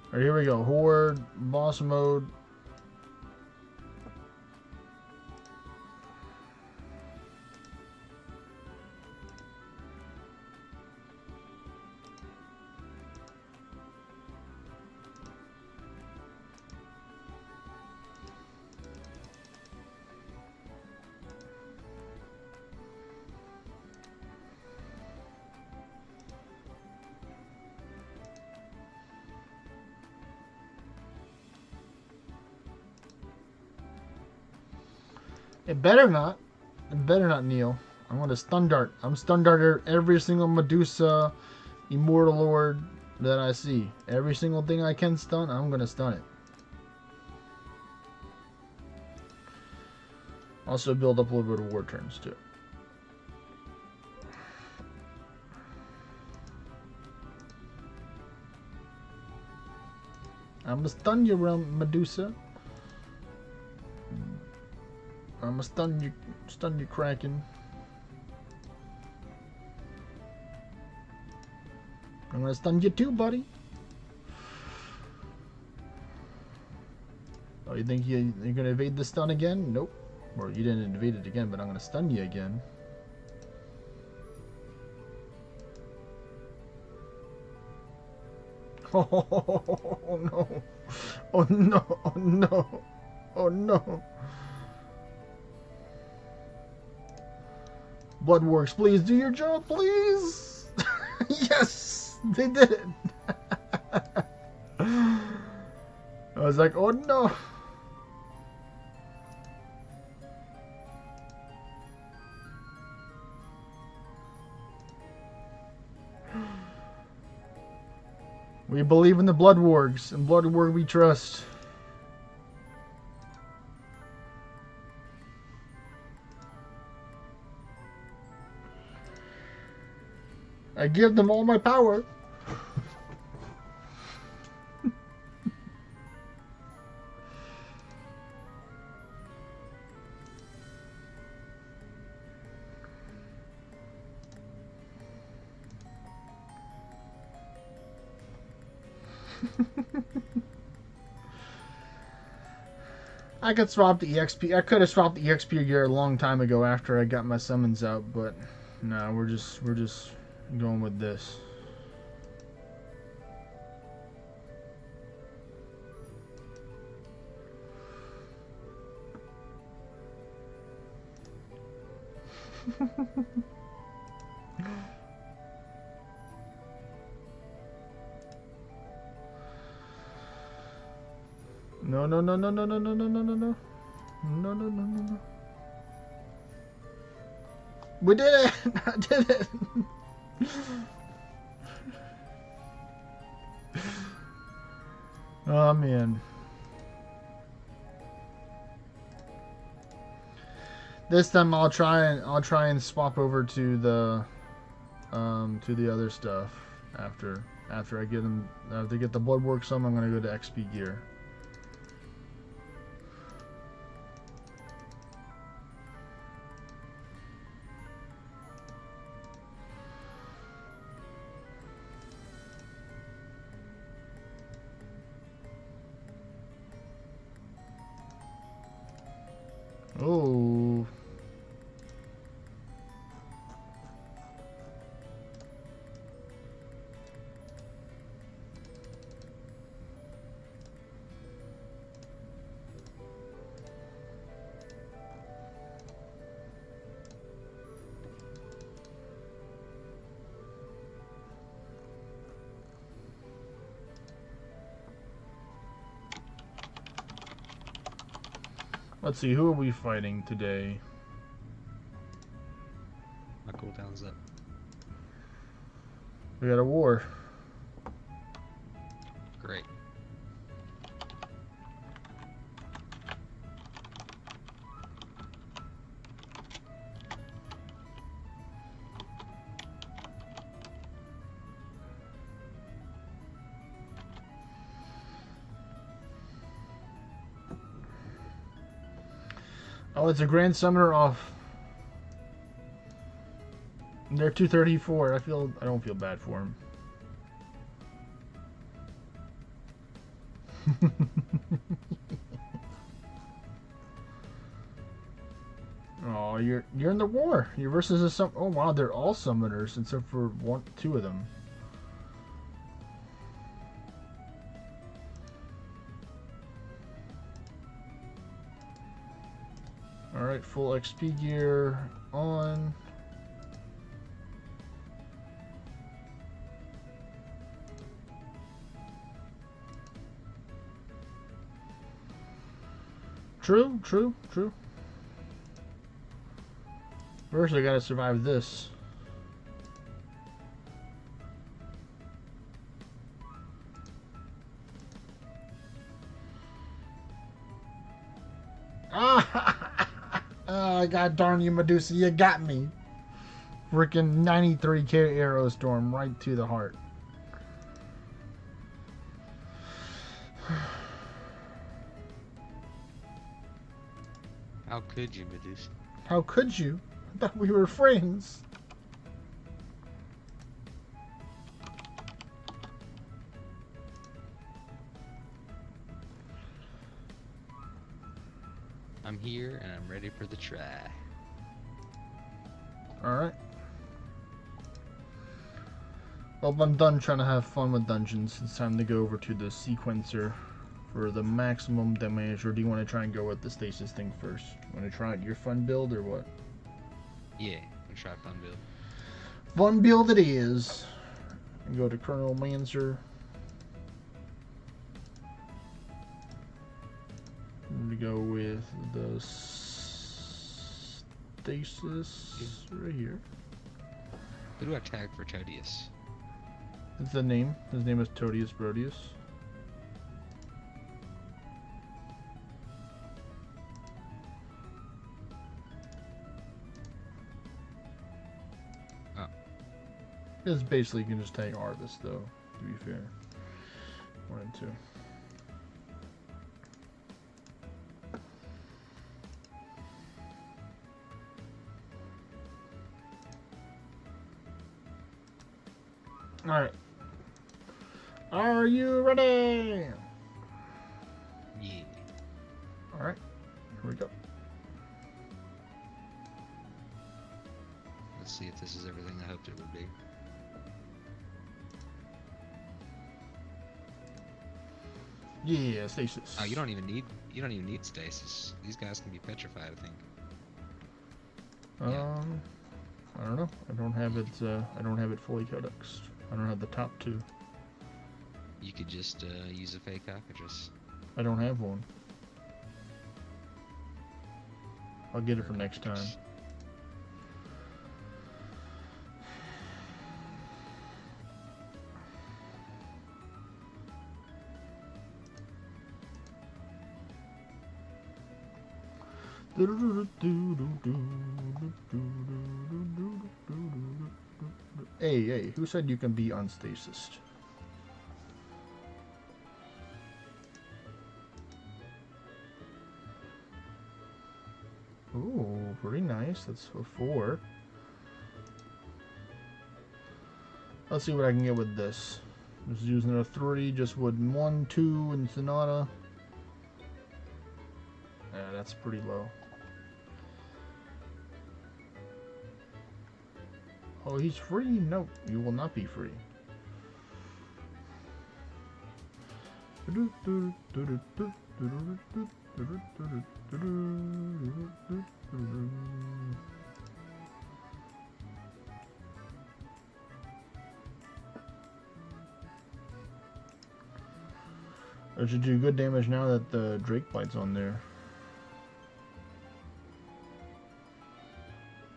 Alright, here we go. Horde, boss mode. It better not. It better not, Neil. I'm gonna stun dart. I'm stun darter every single Medusa, Immortal Lord that I see. Every single thing I can stun, I'm gonna stun it. Also build up a little bit of war turns too. I'm gonna stun you, Medusa. I'm gonna stun you, Kraken. I'm gonna stun you too, buddy. Oh, you think you're gonna evade the stun again? Nope. Or you didn't evade it again, but I'm gonna stun you again. Oh no! Oh no! Oh no! Oh no! Bloodworks, please do your job, please! Yes! They did it! I was like, oh no! We believe in the Bloodworks, and Bloodwork we trust. I give them all my power. I could swap the EXP. I could have swapped the EXP gear a long time ago after I got my summons out, but no, we're just going with this. No, no, no, no, no, no, no, no, no, no, no. No, no, no, no, no. We did it! I did it! Oh, man. This time I'll try and swap over to the other stuff after I get them after I get the blood work some. I'm gonna go to XP gear. Oh. Let's see, who are we fighting today? My cooldown's up. We got a war. Great. Oh, it's a Grand Summoner off. They're 234. I don't feel bad for him. Oh, you're in the war. You're versus a sum. Oh wow, they're all summoners except for two of them. All right, full XP gear on. True. First, I gotta survive this. Oh, God darn you, Medusa, you got me. Freaking 93k arrow storm right to the heart. How could you, Medusa? How could you? I thought we were friends. I'm here and I'm ready for the try. Alright. Well, I'm done trying to have fun with dungeons. It's time to go over to the sequencer for the maximum damage. Or do you want to try and go with the stasis thing first? Want to try out your fun build or what? Yeah, I'm try fun build. Fun build it is. And go to Colonel Manzer. I'm gonna go with the stasis right here. Who do I tag for Todius? That's the name. His name is Todius Brodius. Oh. It's basically you can just tag Arvis though, to be fair. 1 and 2. Alright. Are you ready? Yeah. Alright. Here we go. Let's see if this is everything I hoped it would be. Yeah, stasis. Oh, you don't even need stasis. These guys can be petrified, I think. Yeah. I don't know. I don't have it fully codexed. I don't have the top two. You could just use a fake cockatrice. I don't have one. I'll get it for next time. Hey, who said you can be unstasis? Ooh, pretty nice. That's a 4. Let's see what I can get with this. Just using a 3, just with 1, 2, and Sonata. Yeah, that's pretty low. Oh, he's free? Nope, you will not be free. I should do good damage now that the Drake Bite's on there.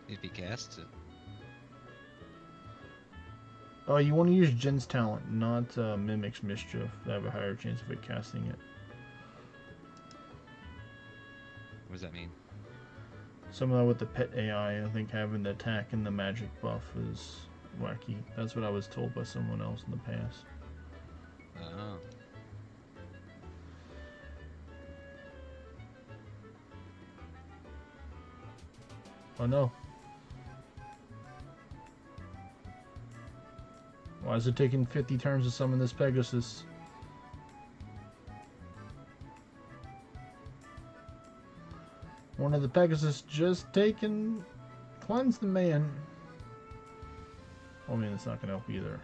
If he casts it. Oh, you want to use Jin's talent, not Mimic's Mischief. They have a higher chance of it casting it. What does that mean? Some of that with the pet AI, I think having the attack and the magic buff is wacky. That's what I was told by someone else in the past. Oh. Oh no. Why is it taking 50 turns to summon this Pegasus? One of the Pegasus just taken. Cleanse the man. I mean, it's not going to help either.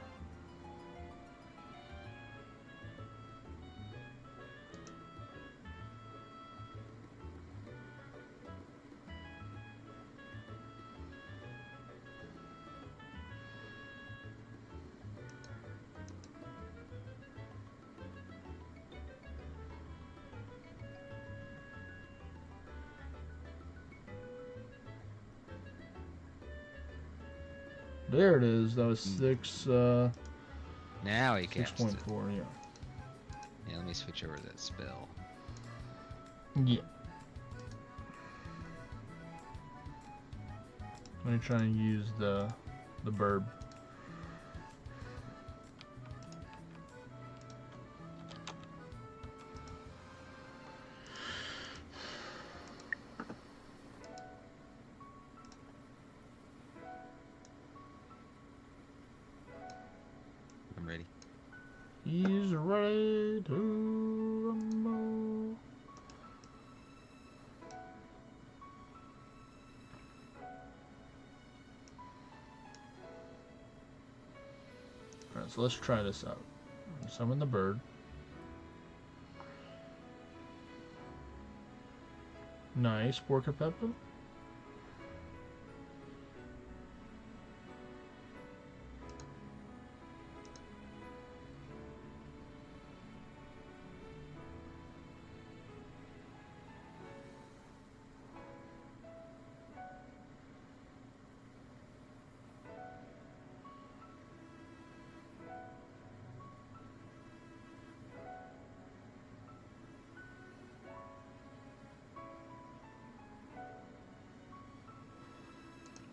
There it is. That was 6. Now he casts it. 6.4. Yeah. Yeah, let me switch over to that spell. Yeah. Let me try and use the burb. I'm ready. He's ready to rumble. Alright, so let's try this out. Summon the bird. Nice, Porca Peppa.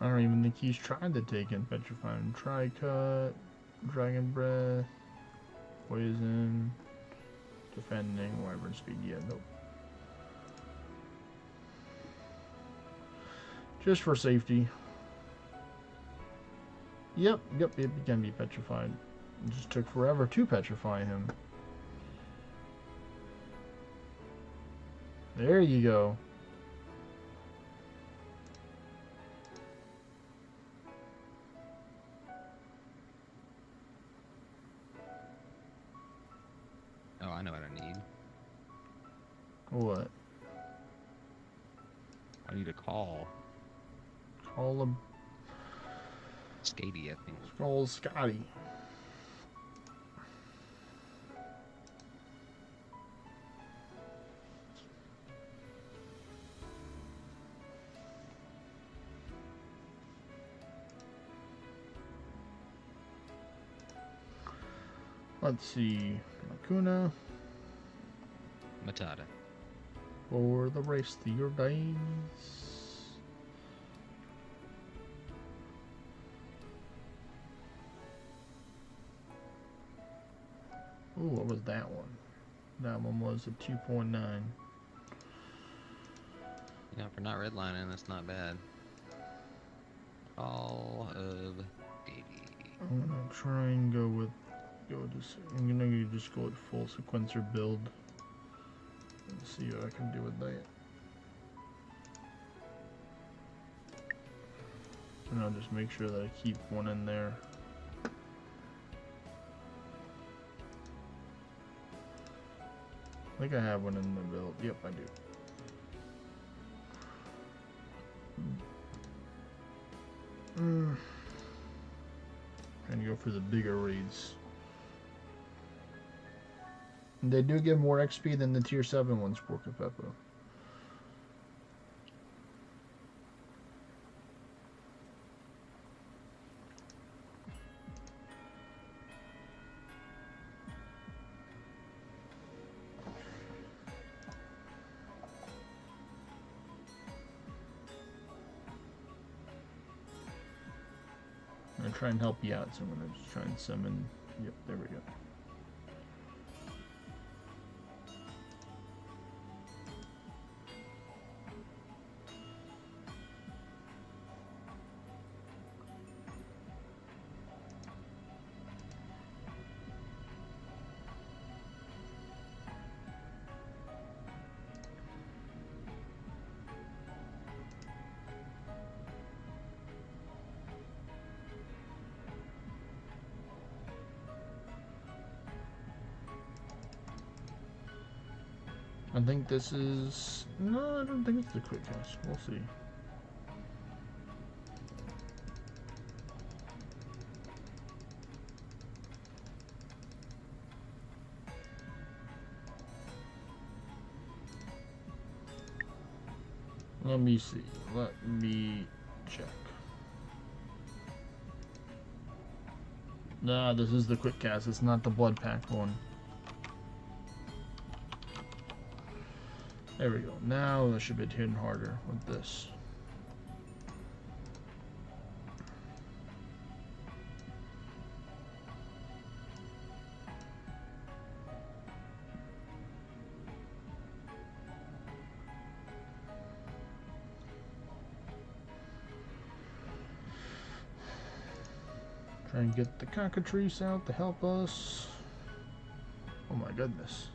I don't even think he's tried to take in Petrifying. Tri-Cut, Dragon Breath, Poison, Defending, Wyvern Speed. Yeah, nope. Just for safety. Yep, it can be petrified. It just took forever to petrify him. There you go. Oh, I know what I need. What? I need a call. Call him. Skady, I think. Call Scotty. Let's see. Makuna. Matata. for the rest of your days. Ooh, what was that one? That one was a 2.9. Yeah, for not redlining, that's not bad. All of Davy. I'm gonna try and I'm gonna just go with full sequencer build and see what I can do with that. And I'll just make sure that I keep one in there. I think I have one in the build. Yep, I do. Trying to go for the bigger raids. And they do give more XP than the tier 7 ones, Porca Peppo. I'm gonna try and help you out, so I'm gonna just try and summon. Yep, there we go. I think this is... No, I don't think it's the quick cast. We'll see. Let me see. Let me check. Nah, this is the quick cast. It's not the blood pack one. There we go. Now this should be hitting harder with this. Try and get the cockatrice out to help us. Oh my goodness.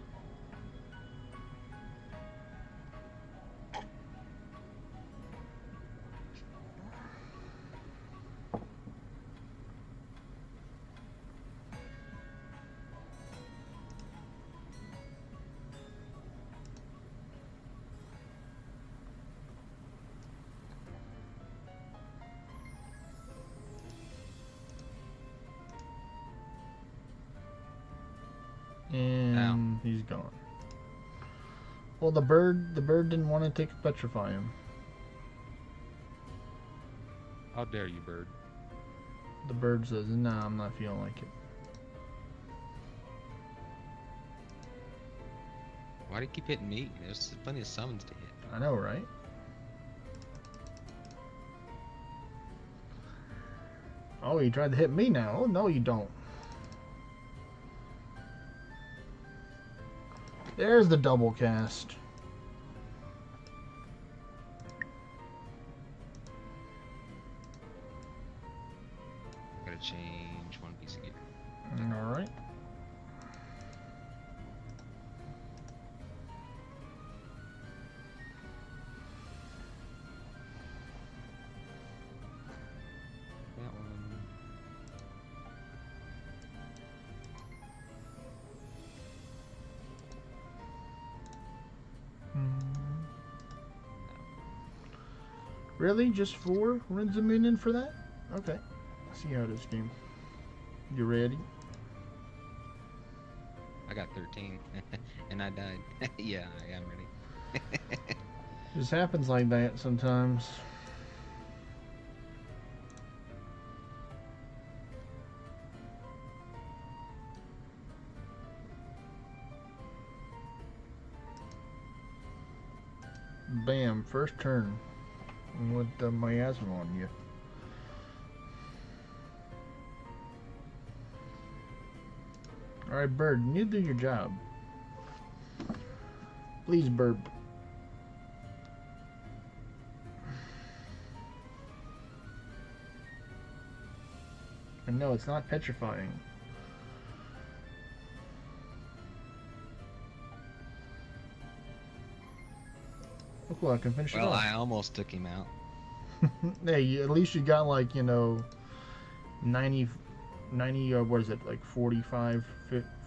And he's gone. Well, the bird didn't want to petrify him. How dare you, bird? The bird says, "Nah, I'm not feeling like it." Why do you keep hitting me? There's plenty of summons to hit. I know, right? Oh, you tried to hit me now. Oh, no, you don't. There's the double cast. Gotta change one piece of gear. Alright. That one. Really? Just 4 runs a minion for that? Okay. Let's see how it is, game. You ready? I got 13 and I died. Yeah, I am ready. This happens like that sometimes. Bam, first turn with the miasma on you. Alright, Bird, you do your job. Please, Bird. And no, it's not petrifying. Oh, cool, I can finish it Well, off. I almost took him out. Hey, at least you got like, 90, or what is it, like 45,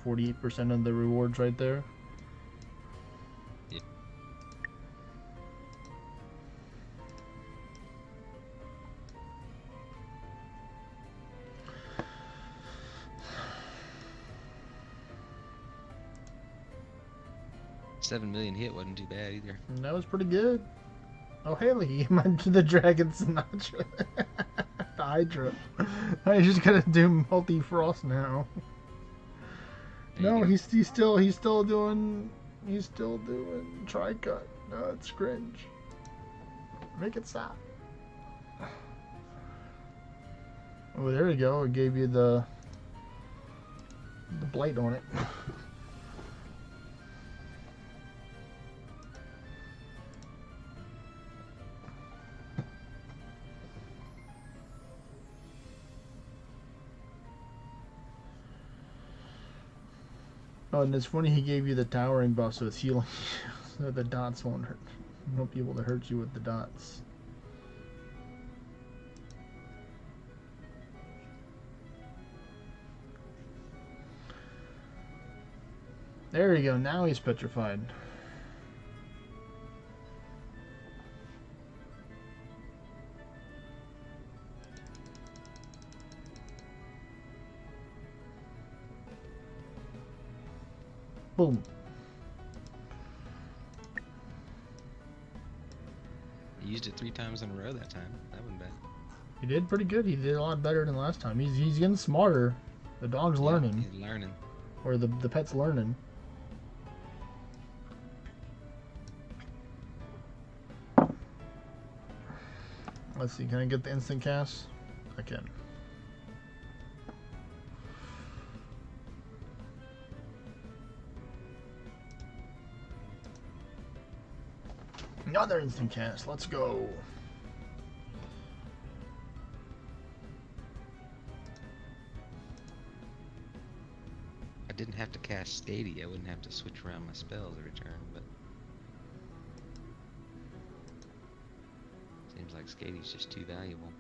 48% of the rewards right there. Yeah. $7 million hit wasn't too bad either. And that was pretty good. Oh, Haley, the Dragon Sinatra. The Hydra. I just gotta do multi-frost now. No, he's still doing tri-cut. No, it's cringe. Make it stop. Oh, there you go. It gave you the blight on it. Oh, and it's funny he gave you the towering buff, so it's healing you, so the dots won't be able to hurt you with the dots. There you go, now he's petrified. Boom. He used it 3 times in a row that time. That wasn't bad. He did pretty good. He did a lot better than last time. He's getting smarter. The dog's learning. He's learning. Or the pet's learning. Let's see, can I get the instant cast? I can. Another instant cast. Let's go. I didn't have to cast Stadia. I wouldn't have to switch around my spells every turn, but seems like Skadi's just too valuable.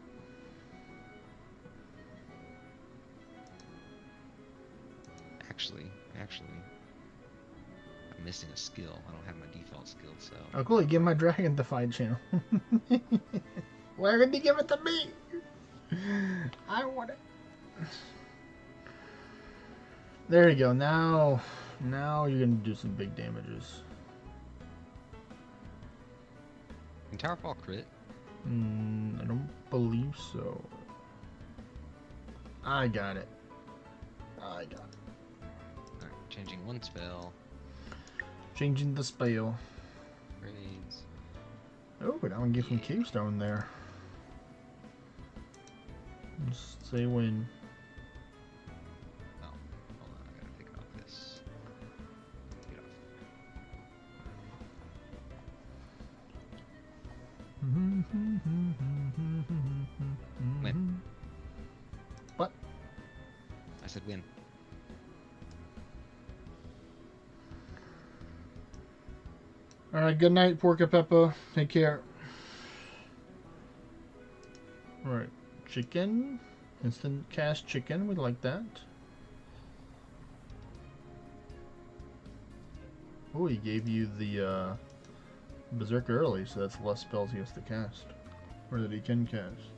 Actually, I'm missing a skill. I don't have my default skill, so. Oh, cool. You give my dragon the fight channel. Why did you give it to me? I want it. There you go. Now you're gonna do some big damages. Can Towerfall crit? I don't believe so. I got it. Alright, changing one spell. Changing the spell. Raids. Oh, but I'm gonna get some cave stone there. Just say when. Oh, hold on, I gotta pick off this. Get off. Win. What? I said win. Alright, good night, Porca Peppa. Take care. Alright, chicken. Instant cast chicken. We like that. Oh, he gave you the Berserker early, so that's less spells he has to cast. Or that he can cast.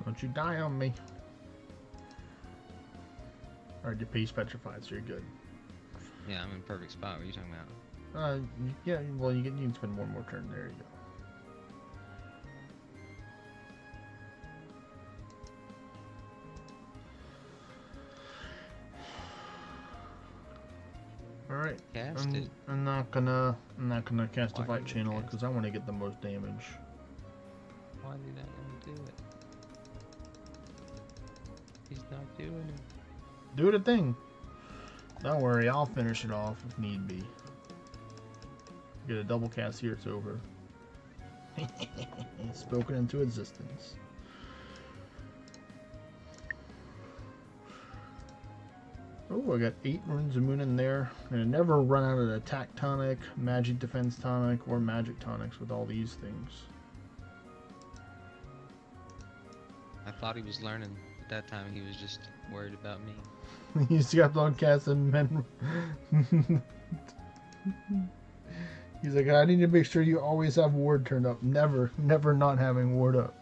Don't you die on me. Alright, your piece petrified, so you're good. Yeah, I'm in a perfect spot. What are you talking about? Yeah, well, you can spend one more turn. There you go. Alright. Cast it. I'm not gonna cast a Why fight did you channel cast because I want to get the most damage. Why did I do it? He's not doing it. Do the thing. Don't worry, I'll finish it off if need be. Get a double cast here, it's over. Spoken into existence. Oh, I got 8 runes of moon in there. And I never run out of attack tonic, magic defense tonic, or magic tonics with all these things. I thought he was learning. At that time, he was just worried about me. He's got on casting men. He's like, I need to make sure you always have ward turned up. Never not having ward up.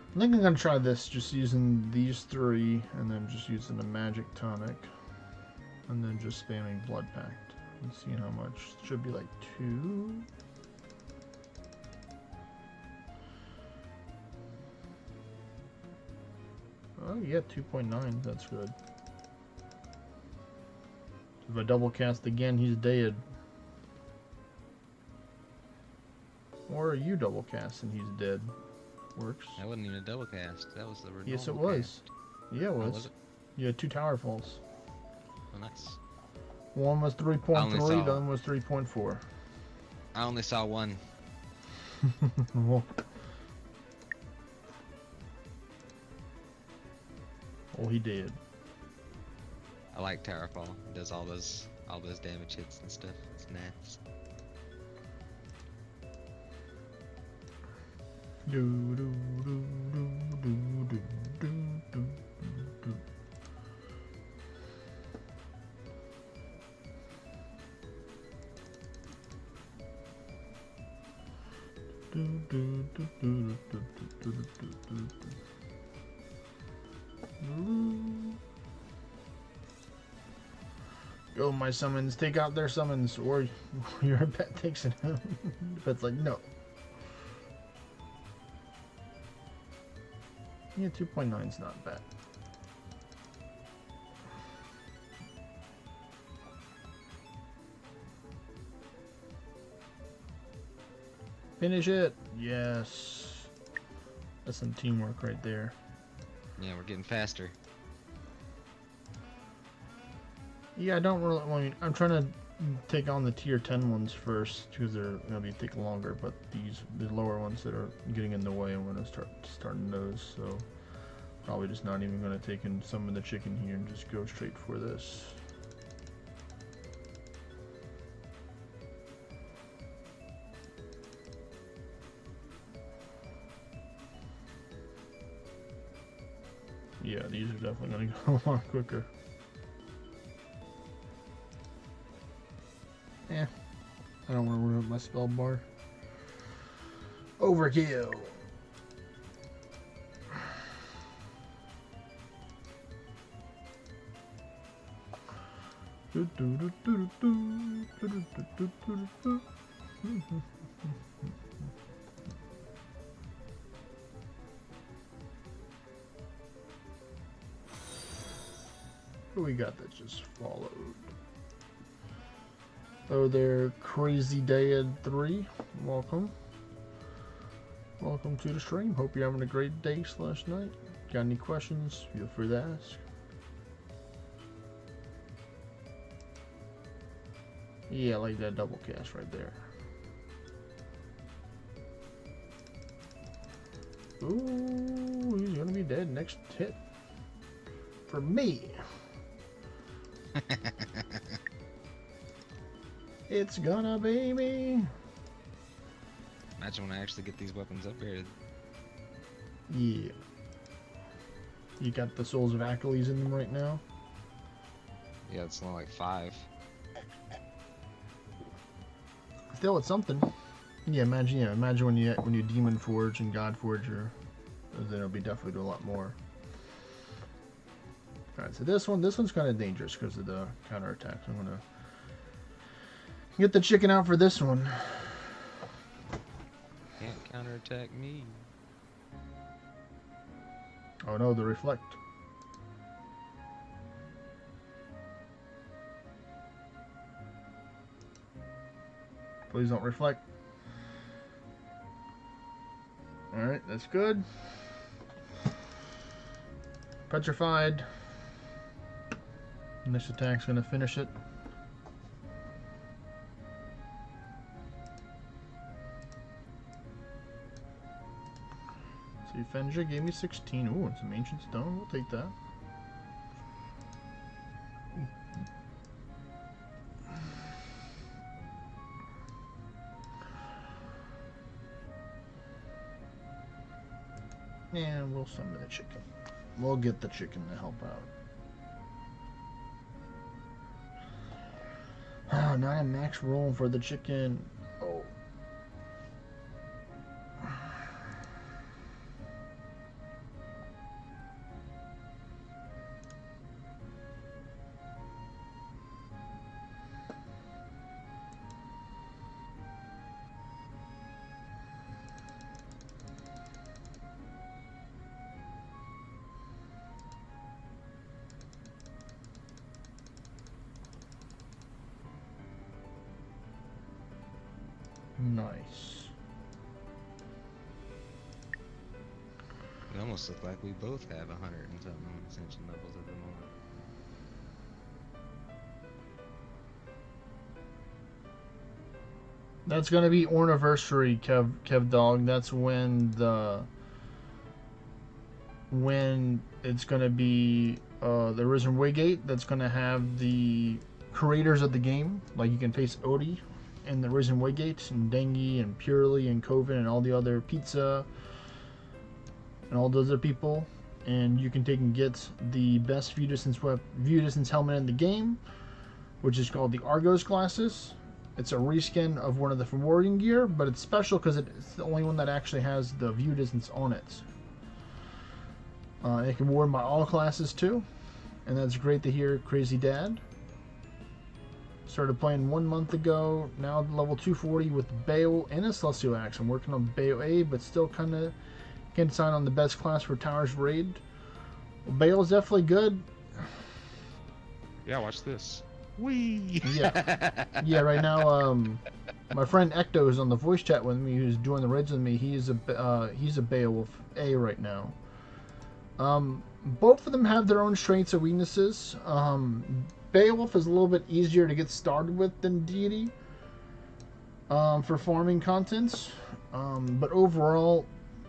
I think I'm gonna try this, just using these 3, and then just using a magic tonic, and then just spamming blood pact, and seeing how much. Should be like 2. Oh yeah, 2.9. That's good. If I double cast again, he's dead. Or you double cast and he's dead. Works. That wasn't even a double cast. That was the normal Yes, it was. cast. Yeah, it was. Oh, was it? You had 2 tower falls. Oh, nice. One was 3.3, saw- the other was 3.4. I only saw one. Well, oh, he did. I like Terrafall. He does all those damage hits and stuff. It's nice. Do do do do do do do do do. Do do do do do do do do do. Go, my summons, take out their summons, or your pet takes it out. The pet's like, no. Yeah, 2.9 is not bad. Finish it! Yes. That's some teamwork right there. Yeah, we're getting faster. Yeah, I don't really. I mean, I'm trying to take on the tier 10 ones first because they're gonna take longer. But the lower ones that are getting in the way, I'm gonna starting those. So probably just not even gonna take in some of the chicken here and just go straight for this. Yeah, these are definitely gonna go a lot quicker. Yeah, I don't want to ruin my spell bar. Overkill. Who we got that just followed? Oh, there, Crazy Dad 3. Welcome. Welcome to the stream. Hope you're having a great day / night. Got any questions? Feel free to ask. Yeah, I like that double cast right there. Ooh, he's gonna be dead next hit. for me. It's gonna be me. Imagine when I actually get these weapons upgraded. Yeah. You got the Souls of Achilles in them right now? Yeah, it's only like 5. Still, it's something. Yeah, imagine when you Demon Forge and God Forge, then it'll be definitely do a lot more. Alright, so this one's kind of dangerous because of the counterattack. So I'm gonna get the chicken out for this one. Can't counterattack me. Oh no, the reflect. Please don't reflect. Alright, that's good. Petrified. This attack's gonna finish it. See, Fenja gave me 16. Ooh, and some ancient stone. We'll take that. And we'll summon the chicken. We'll get the chicken to help out. Oh, now I'm max rolling for the chicken. Oh. Nice. It almost look like we both have 100 and something ascension levels at the moment. That's gonna be Orniversary, Kev Dog. That's when it's gonna be the Risen Waygate. That's gonna have the creators of the game. Like you can face Odie and the Risen Waygate and Dengi and Purely and Coven and all the other Pizza and all those other people, and you can take and get the best view distance helmet in the game, which is called the Argos glasses. It's a reskin of one of the forwarding gear, but it's special because it's the only one that actually has the view distance on it. It can be worn by all classes too, and that's great to hear. Crazy Dad started playing 1 month ago. Now level 240 with Bale and a Celestial Axe. I'm working on Bale A, but still kind of can't decide on the best class for Towers Raid. Well, Bale is definitely good. Yeah, watch this. Whee! Yeah. Yeah, right now, my friend Ecto is on the voice chat with me, who's doing the raids with me. He's a Beowulf A right now. Both of them have their own strengths and weaknesses. Beowulf is a little bit easier to get started with than Deity for farming contents. But overall,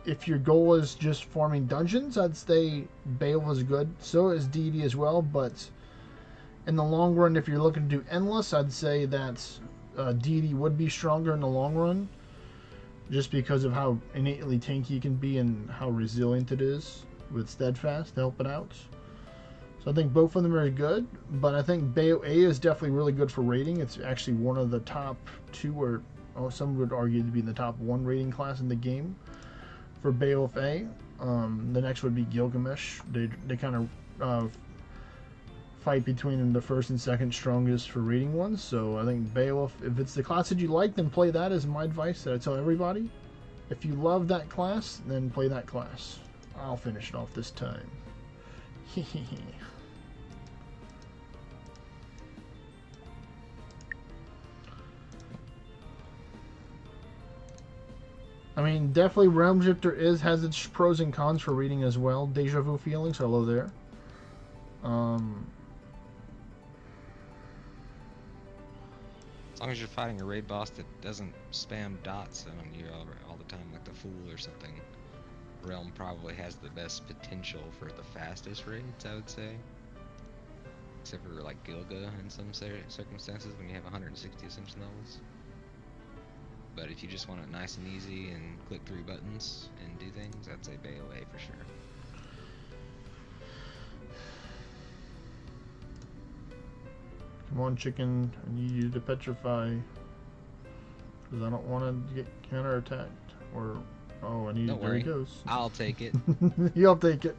if your goal is just farming dungeons, I'd say Beowulf is good. So is Deity as well, but in the long run, if you're looking to do Endless, I'd say that Deity would be stronger in the long run, just because of how innately tanky it can be and how resilient it is with Steadfast to help it out. So I think both of them are good, but I think Bayo A is definitely really good for raiding. It's actually one of the top 2, or some would argue to be in the top 1 raiding class in the game for Beowulf A. The next would be Gilgamesh. They kind of fight between the first and second strongest for raiding ones. So I think Beowulf, if it's the class that you like, then play that, is my advice that I tell everybody. If you love that class, then play that class. I'll finish it off this time. I mean, definitely Realm Drifter has its pros and cons for reading as well. Deja vu feelings, hello there. As long as you're fighting a raid boss that doesn't spam dots on you all the time, like the Fool or something. realm probably has the best potential for the fastest raids, I would say. Except for like Gilga in some circumstances when you have 160 ascension levels. But if you just want it nice and easy and click 3 buttons and do things, I'd say BOA for sure. Come on, chicken. I need you to petrify. Because I don't want to get counterattacked. Or, oh, I need. Don't There worry. he goes. I'll take it. He'll take it.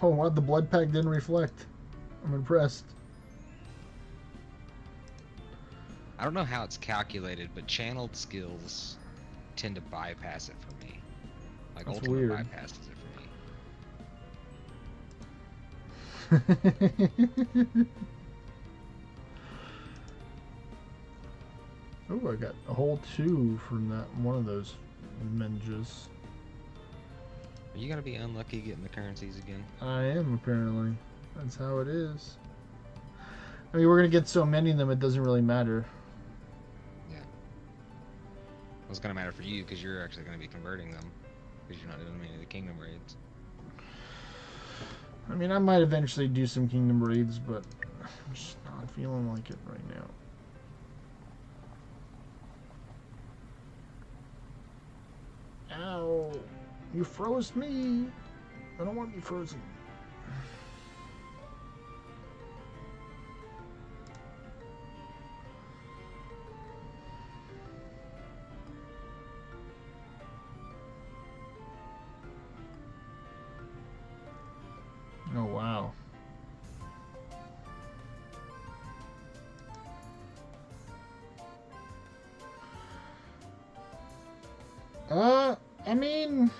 Oh, wow, the blood pack didn't reflect. I'm impressed. I don't know how it's calculated, but channeled skills tend to bypass it for me. Like That's ultimate weird. bypasses it for me. Oh, I got a whole 2 from that one of those ninjas. Are you gonna be unlucky getting the currencies again? I am, apparently. That's how it is. I mean, we're gonna get so many of them, it doesn't really matter. Yeah. Well, it's gonna matter for you because you're actually gonna be converting them because you're not doing any of the kingdom raids. I mean, I might eventually do some kingdom raids, but I'm just not feeling like it right now. Ow! You froze me! I don't want to be frozen. Oh, wow. I mean,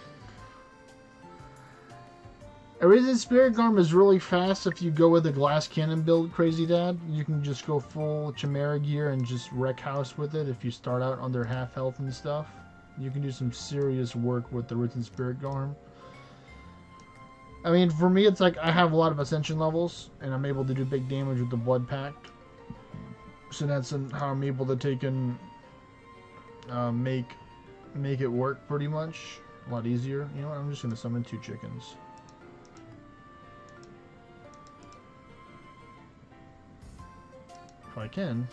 Arisen Spirit Garm is really fast if you go with a glass cannon build, Crazy Dad. You can just go full Chimera gear and just wreck house with it if you start out under half health and stuff. You can do some serious work with the Arisen Spirit Garm. I mean, for me, it's like I have a lot of ascension levels, and I'm able to do big damage with the blood pact. So that's how I'm able to take and make it work pretty much a lot easier. You know what? I'm just gonna summon 2 chickens. If I can.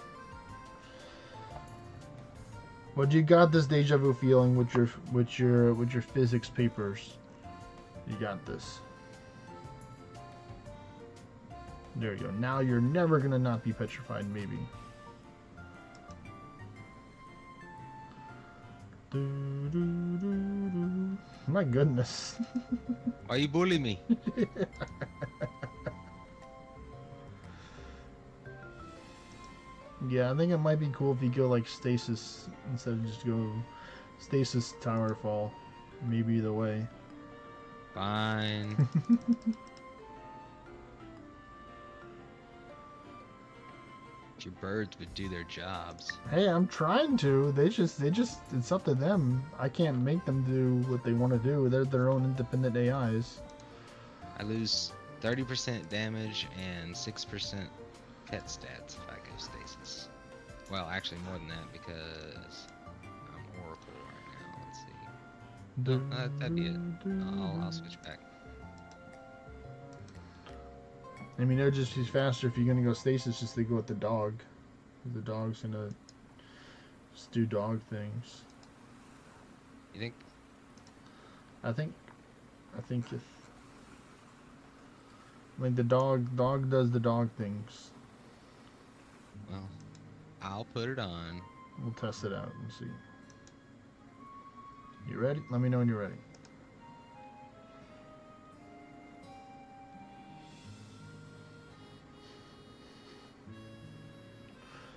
But you got this deja vu feeling with your physics papers. You got this. There you go. Now you're never gonna not be petrified, maybe. My goodness. Why you bully me? Yeah, I think it might be cool if you go like stasis instead of just go stasis tower fall. Maybe the way. Fine. Your birds would do their jobs. Hey, I'm trying to. They just it's up to them. I can't make them do what they want to do. They're their own independent AIs. I lose 30% damage and 6% pet stats if I go stasis. Well, actually more than that because I'm Oracle right now. Let's see. No, that'd be it. I'll switch back. I mean, it'll just be faster if you're gonna go stasis, just to go with the dog. The dog's gonna just do dog things. You think? I think if like the dog does the dog things. Well, I'll put it on. We'll test it out and see. You ready? Let me know when you're ready.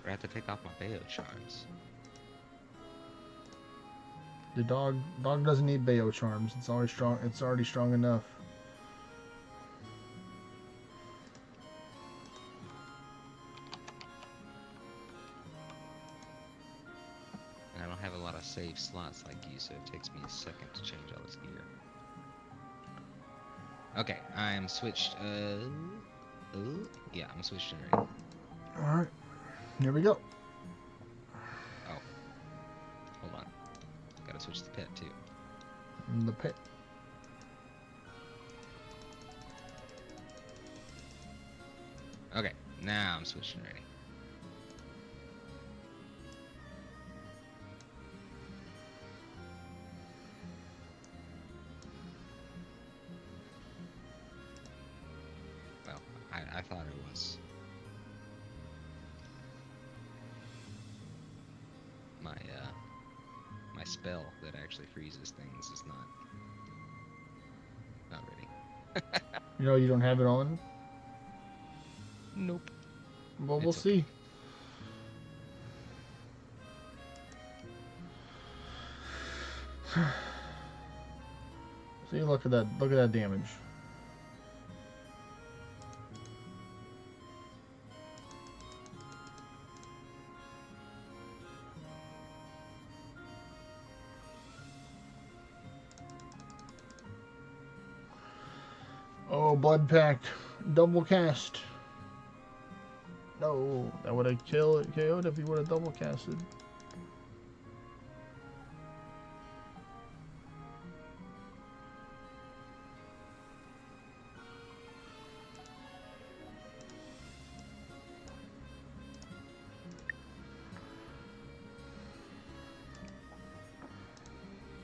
I have to take off my Bayo charms. The dog doesn't need Bayo charms. It's already strong. It's already strong enough. And I don't have a lot of save slots like you, so it takes me a second to change all this gear. Okay, I am switched. Yeah, I'm switched already. All right. Here we go. Oh, hold on. Gotta switch the pet too. in the pit. Okay, now I'm switching ready. Well, I thought it was. My spell that actually freezes things is not ready. You know, you don't have it on? Nope. Well, we'll It's see. See, look at that. Look at that damage. Oh, blood pact. Double cast. No, that would have KO'd if he would have double casted.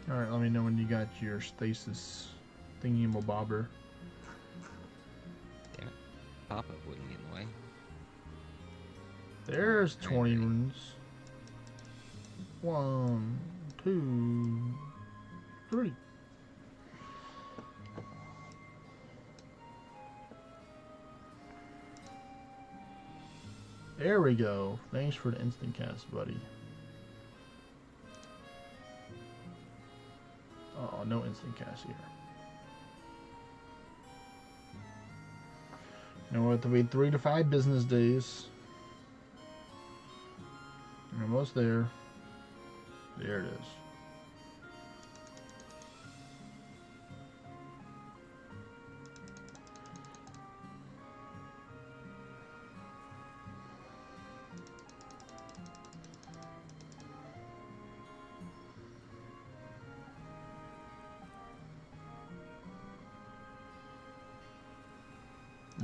Alright, let me know when you got your stasis thingy-mabobber. Damn it. Pop-up wouldn't get in the way. There's 20 runes. 1, 2, 3. There we go. Thanks for the instant cast, buddy. Oh, no instant cast here. Now we'll have to wait 3 to 5 business days. Almost there. There it is.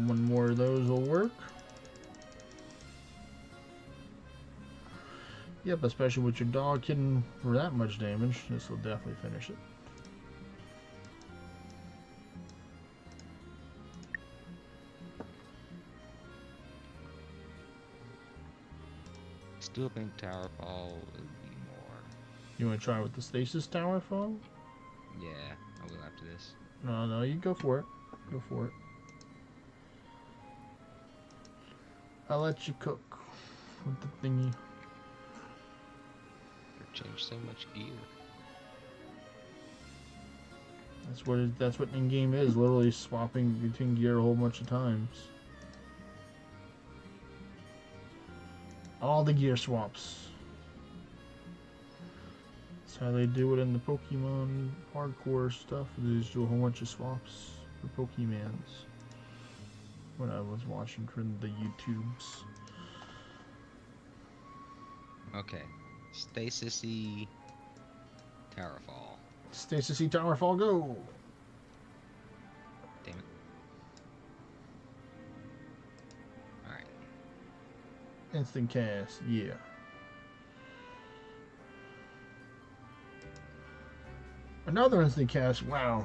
One more of those will work. Yep, especially with your dog hitting for that much damage, this will definitely finish it. Still think Tower Fall would be more. You want to try with the stasis tower fall? Yeah, I will after this. No, you go for it. Go for it. I'll let you cook with the thingy. Change so much gear. That's what in-game is, literally swapping between gear a whole bunch of times. All the gear swaps. That's how they do it in the Pokemon hardcore stuff. They just do a whole bunch of swaps for Pokemons. When I was watching from the YouTubes. Okay. Stasis-y Towerfall. Stasis-y Towerfall, go! Damn it. Alright. Instant cast, yeah. Another instant cast, wow.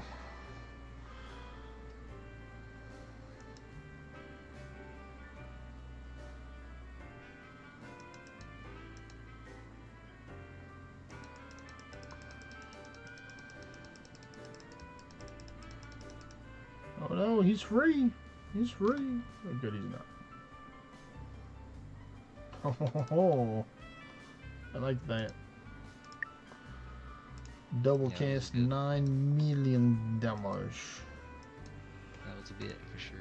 Oh no, he's free. He's free. Oh, good, he's not. Oh, I like that. Double Yeah, cast 9 million damage. That was a bit for sure.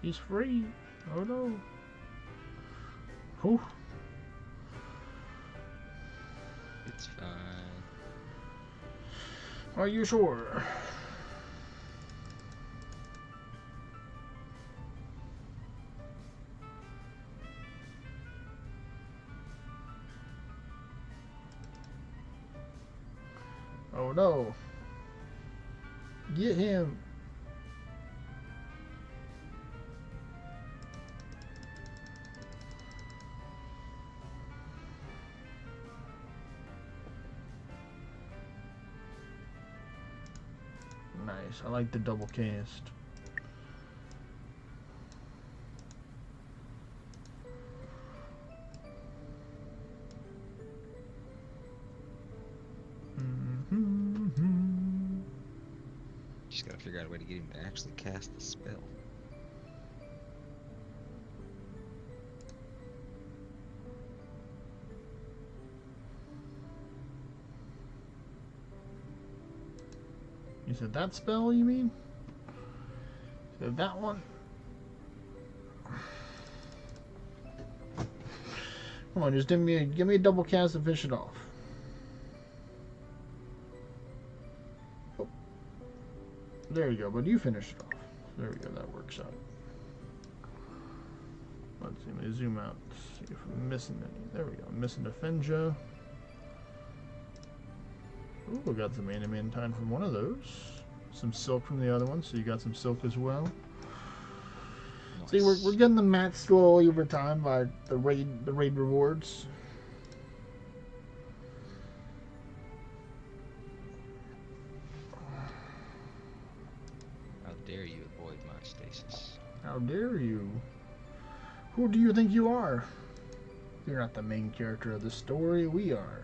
He's free. Oh no. Whew. It's fine. Are you sure? Oh no. Get him. Nice. I like the double cast. Just gotta figure out a way to get him to actually cast the spell. You said that spell, you mean? You said that one? Come on, just give me a double cast and finish it off. Oh. There you go, but you finished it off. There we go, that works out. Let's see, let me zoom out, see if I'm missing any. There we go, I'm missing a Fenja. Ooh, we got some adamantine from one of those. Some silk from the other one, so you got some silk as well. Nice. See, we're getting the mats slowly over time by the raid rewards. How dare you avoid my stasis? How dare you? Who do you think you are? You're not the main character of the story, we are.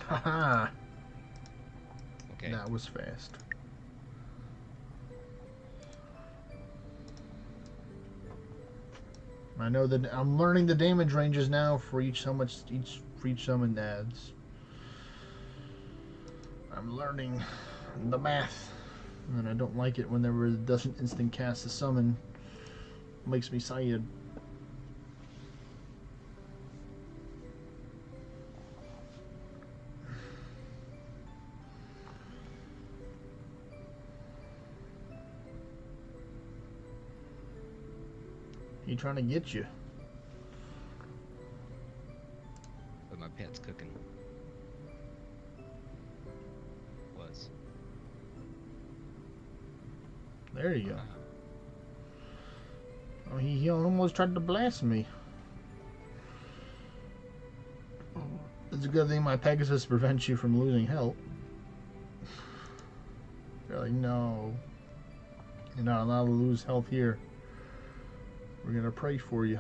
Haha. Okay. That was fast. I know that I'm learning the damage ranges now for each summon adds. I'm learning the math, and I don't like it whenever it doesn't instant cast a summon. It makes me sad. He trying to get you. But my pet's cooking. Was. There you go. Oh, he almost tried to blast me. It's a good thing my Pegasus prevents you from losing health. You're like, no. You're not allowed to lose health here. We're gonna pray for you.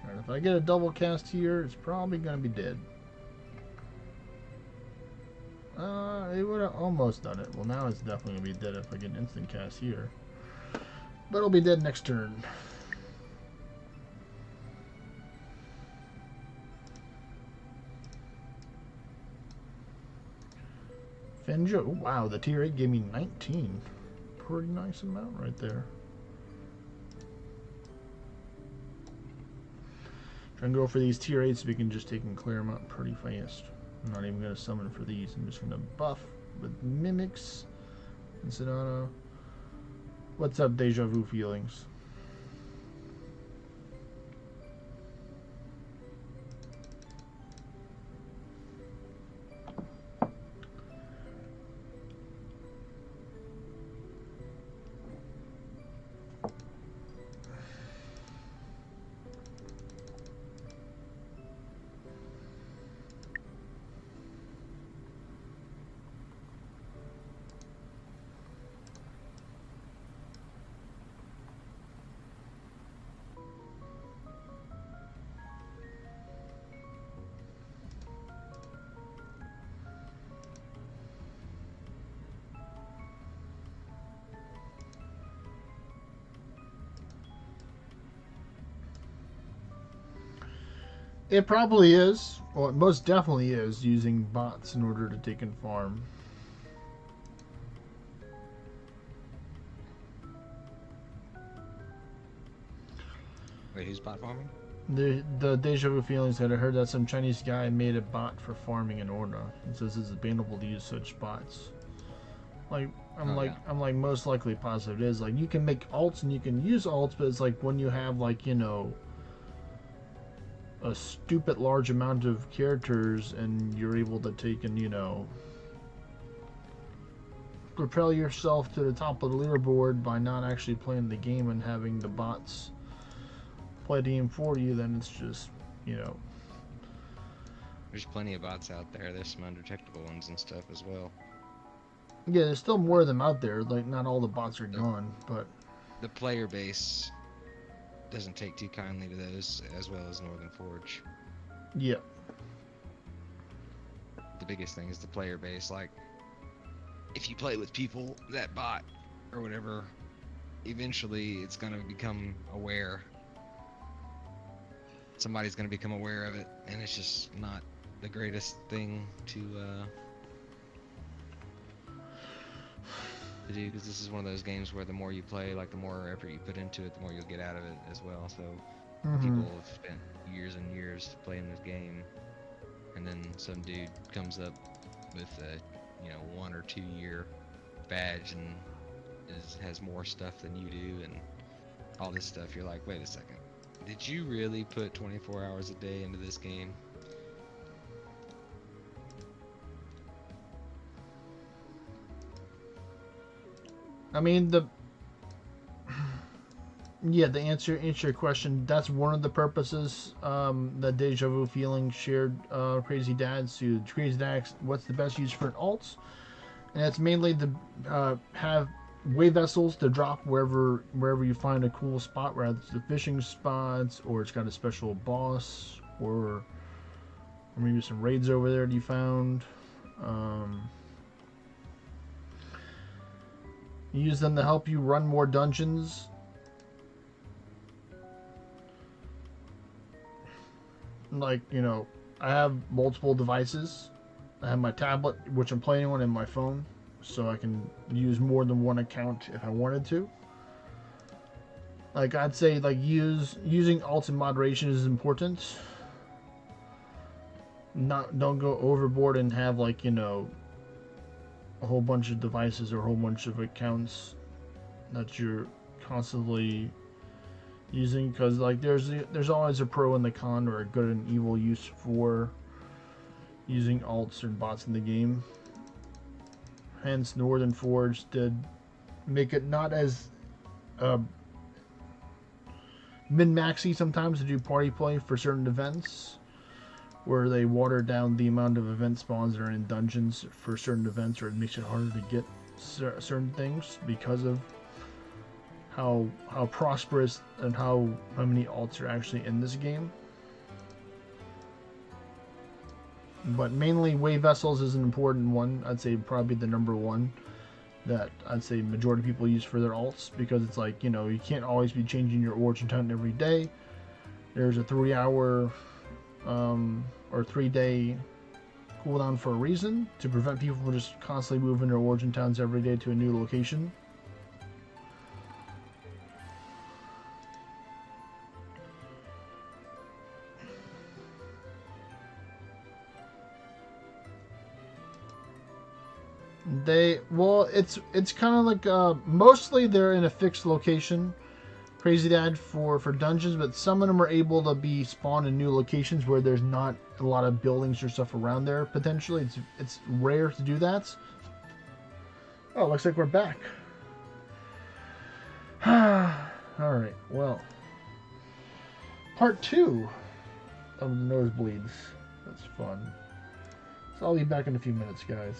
Alright, if I get a double cast here, it's probably gonna be dead. It would have almost done it. Well, now it's definitely gonna be dead if I get an instant cast here. But it'll be dead next turn. Fenja, oh, wow, the tier 8 gave me 19. Pretty nice amount right there. Try and go for these tier 8s so we can just take and clear them out pretty fast. I'm not even going to summon for these. I'm just going to buff with Mimics and Sonata. What's up, Deja Vu Feelings? It probably is. Well, it most definitely is using bots in order to take and farm. Wait, who's bot farming? The deja vu feelings that I heard that some Chinese guy made a bot for farming in Orna. It says it's bannable to use such bots. I'm like most likely positive it is. Like, you can make alts and you can use alts, but it's like when you have, like, you know, a stupid large amount of characters and you're able to take and, you know, propel yourself to the top of the leaderboard by not actually playing the game and having the bots play the game for you, then it's just, you know. There's plenty of bots out there. There's some undetectable ones and stuff as well. Yeah, there's still more of them out there. Like, not all the bots are gone, but the player base doesn't take too kindly to those, as well as Northern Forge. yeah. The biggest thing is the player base. Like, if you play with people, that bot or whatever, eventually it's gonna become aware. Somebody's gonna become aware of it, and it's just not the greatest thing to do, because this is one of those games where the more you play, like, the more effort you put into it, the more you'll get out of it as well. So people have spent years and years playing this game, and then some dude comes up with a 1 or 2 year badge and has more stuff than you do and all this stuff. You're like, wait a second, did you really put 24 hours a day into this game? I mean, the answer your question, that's one of the purposes that Deja Vu Feeling shared Crazy Dads to Crazy Dads. What's the best use for an alt? And it's mainly to have wave vessels to drop wherever you find a cool spot, whether it's the fishing spots or it's got a special boss or maybe some raids over there that you found. Use them to help you run more dungeons. Like, I have multiple devices. I have my tablet, which I'm playing on, and my phone, so I can use more than one account if I wanted to. Like, I'd say, like, using alts in moderation is important. Don't go overboard and have, like, a whole bunch of devices or a whole bunch of accounts that you're constantly using, because, like, there's always a pro and the con, or a good and evil use for using alts and bots in the game. Hence, Northern Forge did make it not as min-maxy sometimes to do party play for certain events, where they water down the amount of event spawns that are in dungeons for certain events, or it makes it harder to get certain things because of how prosperous and how many alts are actually in this game. But mainly wave vessels is an important one. I'd say probably the number one that I'd say majority of people use for their alts, because it's like, you can't always be changing your origin town every day. There's a 3-hour or 3-day cooldown for a reason, to prevent people from just constantly moving their origin towns every day to a new location. It's kind of like mostly they're in a fixed location, Crazy Dad, for dungeons, but some of them are able to be spawned in new locations where there's not a lot of buildings or stuff around there. Potentially, it's rare to do that. Oh, looks like we're back. All right, well, part 2 of the nosebleeds. That's fun. So I'll be back in a few minutes, guys.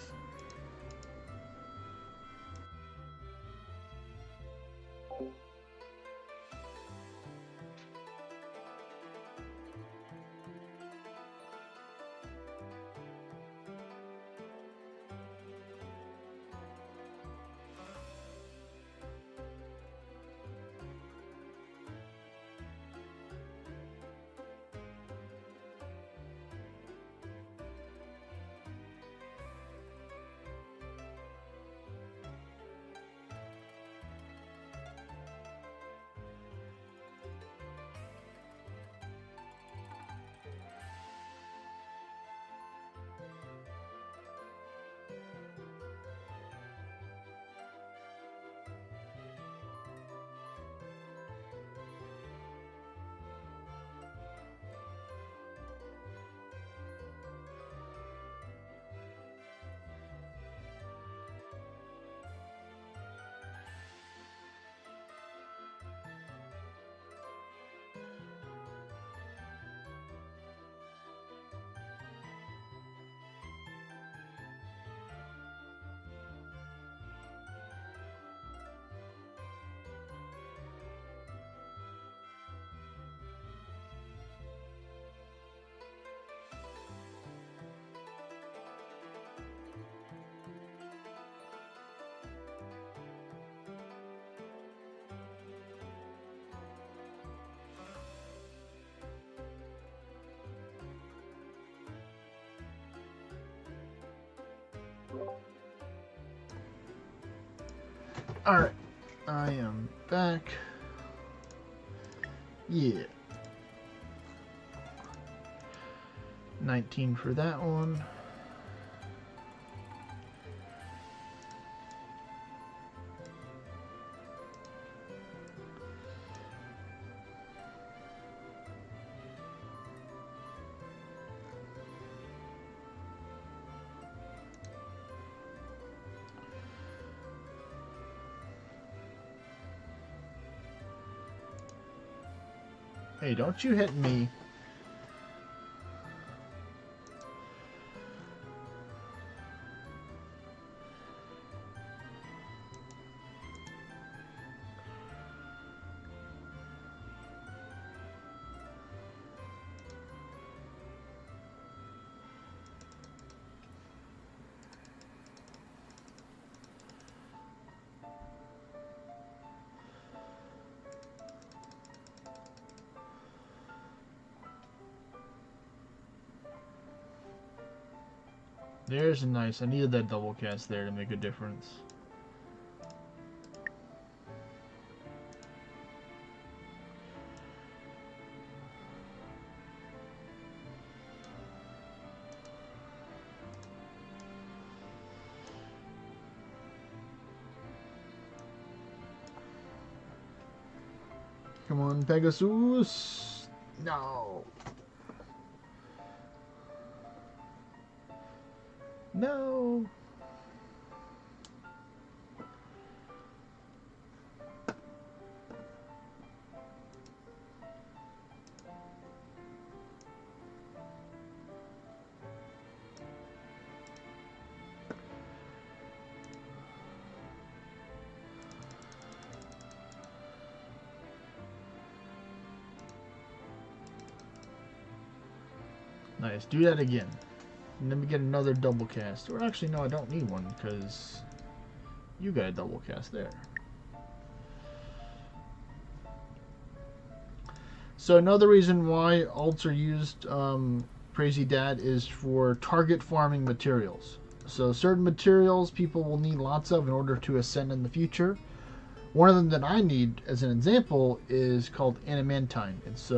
Alright, I am back. Yeah. 19 for that one. Hey, don't you hit me. There's a nice. I needed that double cast there to make a difference. Come on, Pegasus. No. No. Nice. Do that again. And then we get another double cast. Or actually, no, I don't need one because you got a double cast there. So another reason why alts are used, Crazy Dad, is for target farming materials. So certain materials people will need lots of in order to ascend in the future. One of them that I need, as an example, is called adamantine. It's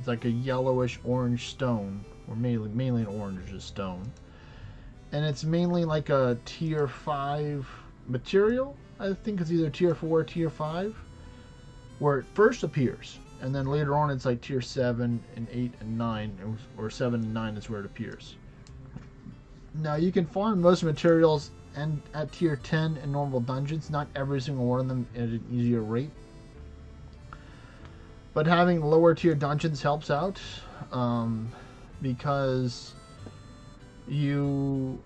like a yellowish orange stone, or mainly an orange stone, and it's mainly like a tier 5 material. I think it's either tier 4 or tier 5, where it first appears, and then later on it's like tier 7 and 8 and 9, or 7 and 9 is where it appears. Now you can farm most materials and at tier 10 in normal dungeons, not every single one of them at an easier rate. But having lower tier dungeons helps out, because you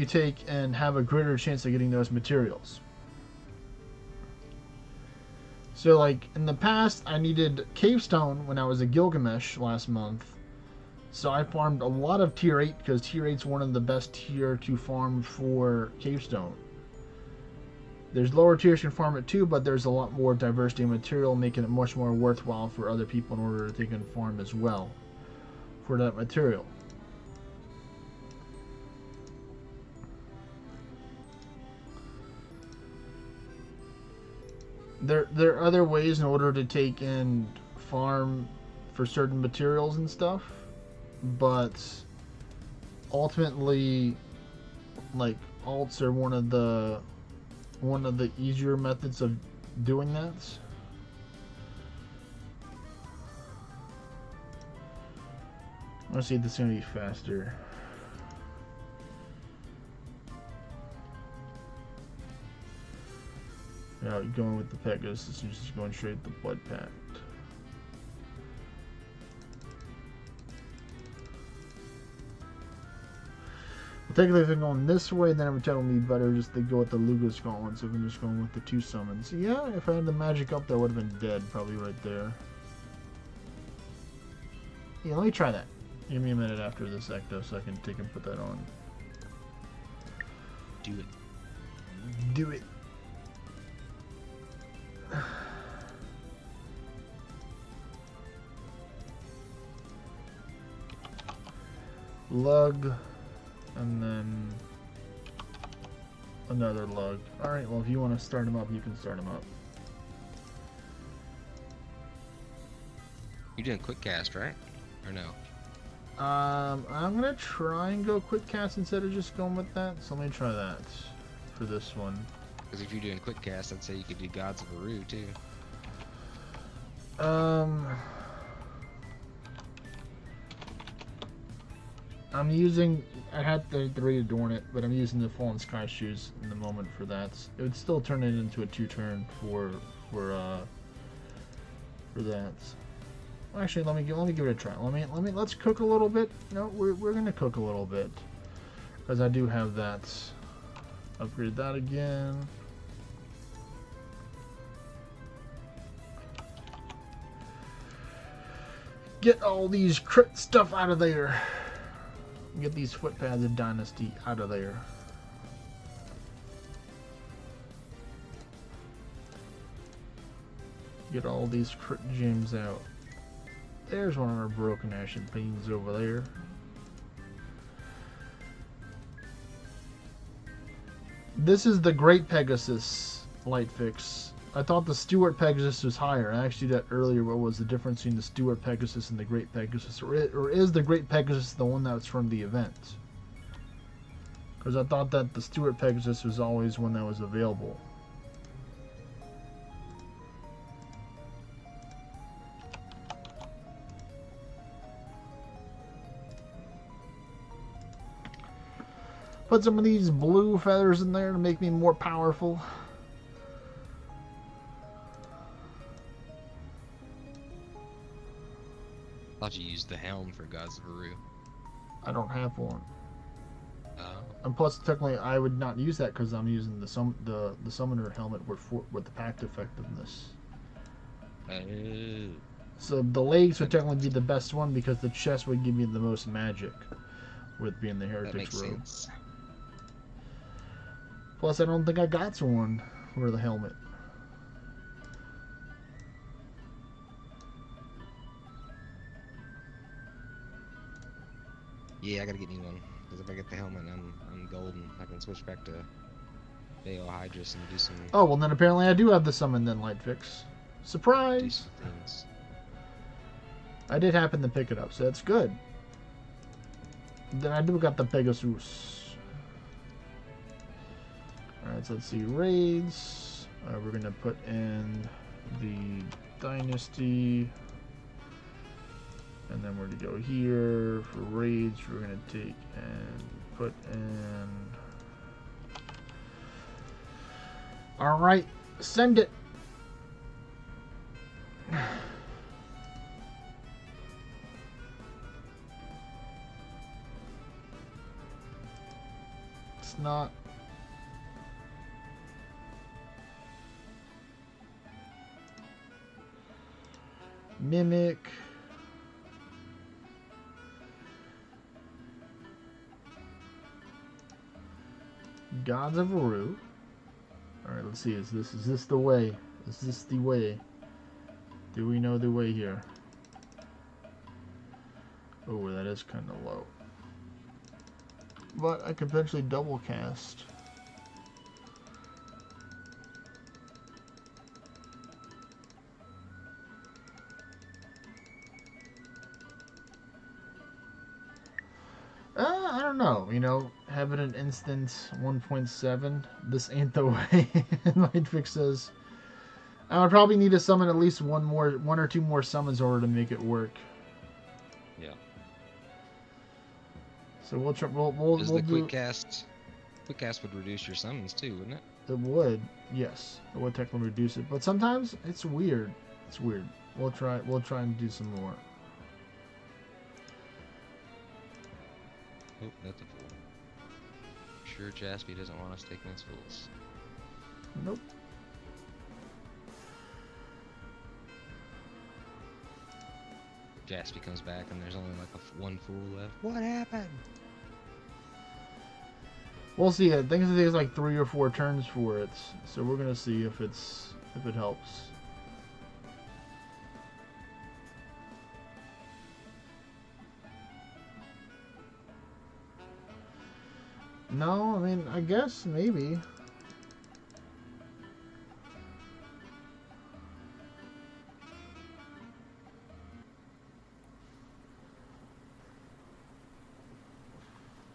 take and have a greater chance of getting those materials. So like in the past, I needed cavestone when I was at Gilgamesh last month. So I farmed a lot of tier 8 because tier 8 is one of the best tier to farm for cavestone. There's lower tiers can farm it too, but there's a lot more diversity of material, making it much more worthwhile for other people in order that they can farm as well for that material. There are other ways in order to take and farm for certain materials and stuff, but ultimately, like, alts are one of the easier methods of doing that. Let's see if this is going to be faster. Now going with the Pegasus, it's just going straight to the Blood Pact. Technically, if I'm going this way, then it would tell me better just to go with the Lugus Gauntlet, so if I'm just going with the 2 summons. Yeah, if I had the magic up, that would have been dead, probably right there. Yeah, let me try that. Give me a minute after this Ecto so I can take and put that on. Do it. Do it. Lug. And then another lug. Alright, well, if you want to start him up, you can start him up. You're doing quick cast, right? Or no? I'm gonna try and go quick cast instead of just going with that. So let me try that for this one. Because if you're doing quick cast, I'd say you could do Gods of Aru too. I'm using. I had the three adorn it, but I'm using the Fallen Sky shoes in the moment for that. It would still turn it into a 2-turn for that. Actually, let me give it a try. Let's cook a little bit. No, we're gonna cook a little bit because I do have that. Upgrade that again. Get all these crit stuff out of there. Get these footpads of Dynasty out of there. Get all these crit gems out. There's one of our broken ashen beans over there. This is the Great Pegasus light fix. I thought the Stuart Pegasus was higher. I asked you that earlier. What was the difference between the Stuart Pegasus and the Great Pegasus? Or is the Great Pegasus the one that's from the event? Because I thought that the Stuart Pegasus was always one that was available. Put some of these blue feathers in there to make me more powerful. Thought you used the helm for Gods of Aru. I don't have one. Oh. And plus, technically, I would not use that because I'm using the summoner helmet with the pact effectiveness. So the legs would technically be the best one because the chest would give me the most magic with being the Heretic's robe. Sense. Plus, I don't think I got one for the helmet. Yeah, I gotta get me one. Because if I get the helmet, I'm golden. I can switch back to Baal Hydrus and do some. Oh well, then apparently I do have the summon then light fix. Do Surprise! some things. I did happen to pick it up, so that's good. Then I do got the Pegasus. Alright, so let's see. Raids. We're going to put in the Dynasty. And then we're going to go here for raids. We're going to take and put in. Alright, send it. It's not. Mimic. Gods of Aru. Alright, let's see. Is this the way? Is this the way? Do we know the way here? Oh, that is kind of low. But I could potentially double cast. I don't know. You know, having an instant 1.7, this ain't the way. Lightfix says. I would probably need to summon at least one or two more summons in order to make it work. Yeah. So we'll try. We'll the do. quick cast would reduce your summons too, wouldn't it? It would, yes. It would technically reduce it, but sometimes it's weird. It's weird. We'll try and do some more. Oh, that's a fool. Sure, Jaspy doesn't want us taking his fools. Nope. Jaspy comes back and there's only like one fool left. What happened? We'll see. I think it takes like 3 or 4 turns for it, so we're gonna see if it helps. No, I mean, I guess maybe.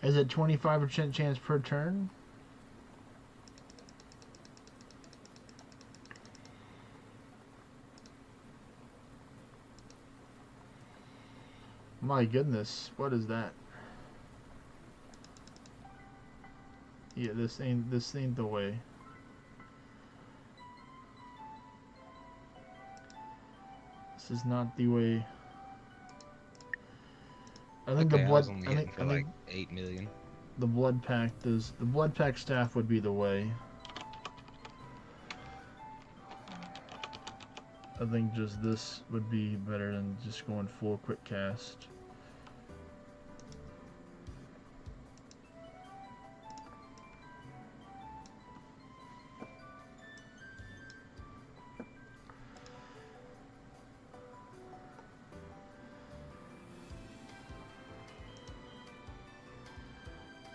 Is it 25% chance per turn? My goodness, what is that? Yeah, this ain't the way. This is not the way. I think Okay, the I blood. was only hitting for like 8 million. The blood pack does. The blood pack staff would be the way. I think just this would be better than just going full quick cast.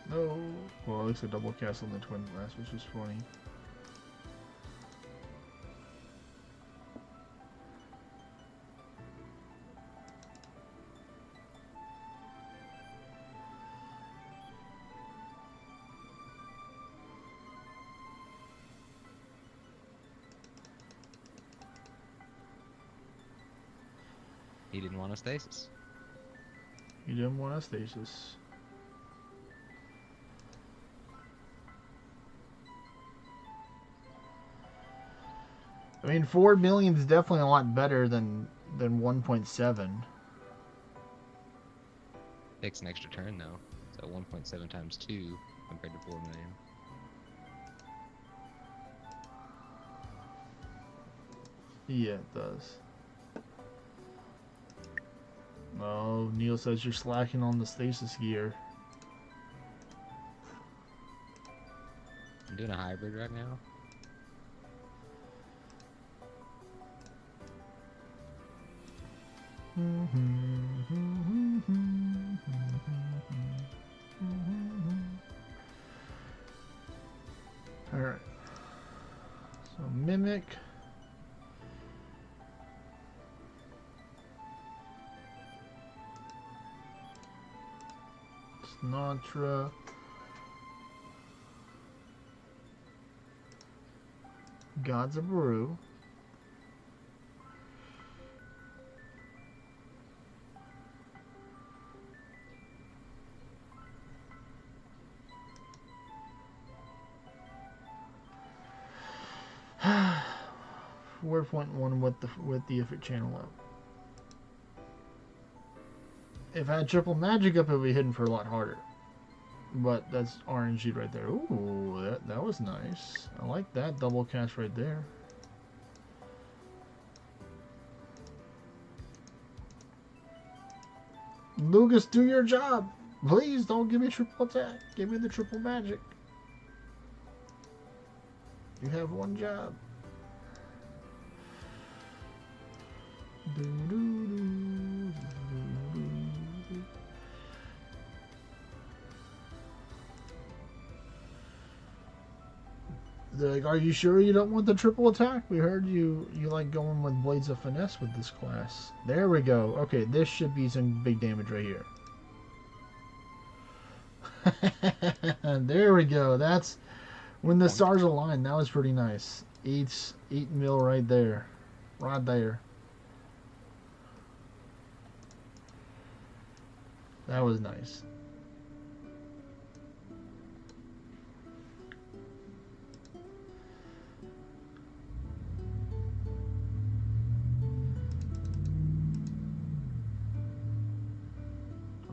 No. Well, at least I double cast on the twin blast, which is funny. He didn't want a stasis. You didn't want a stasis. I mean, 4 million is definitely a lot better than 1.7. Takes an extra turn though. So 1.7 times 2 compared to 4 million. Yeah, it does. Oh, Neil says you're slacking on the stasis gear. I'm doing a hybrid right now. Alright. So, Mimic. Sinatra. Gods of Brew. Four 4.1 with the effort channel up. If I had triple magic up, it would be hidden for a lot harder. But that's RNG right there. Ooh, that was nice. I like that double cast right there. Lucas, do your job. Please don't give me triple attack. Give me the triple magic. You have one job. They're like, are you sure you don't want the triple attack? We heard you like going with Blades of Finesse with this class. There we go. Okay, this should be some big damage right here. There we go. That's when the stars align. That was pretty nice. 8 mil right there. Right there. That was nice.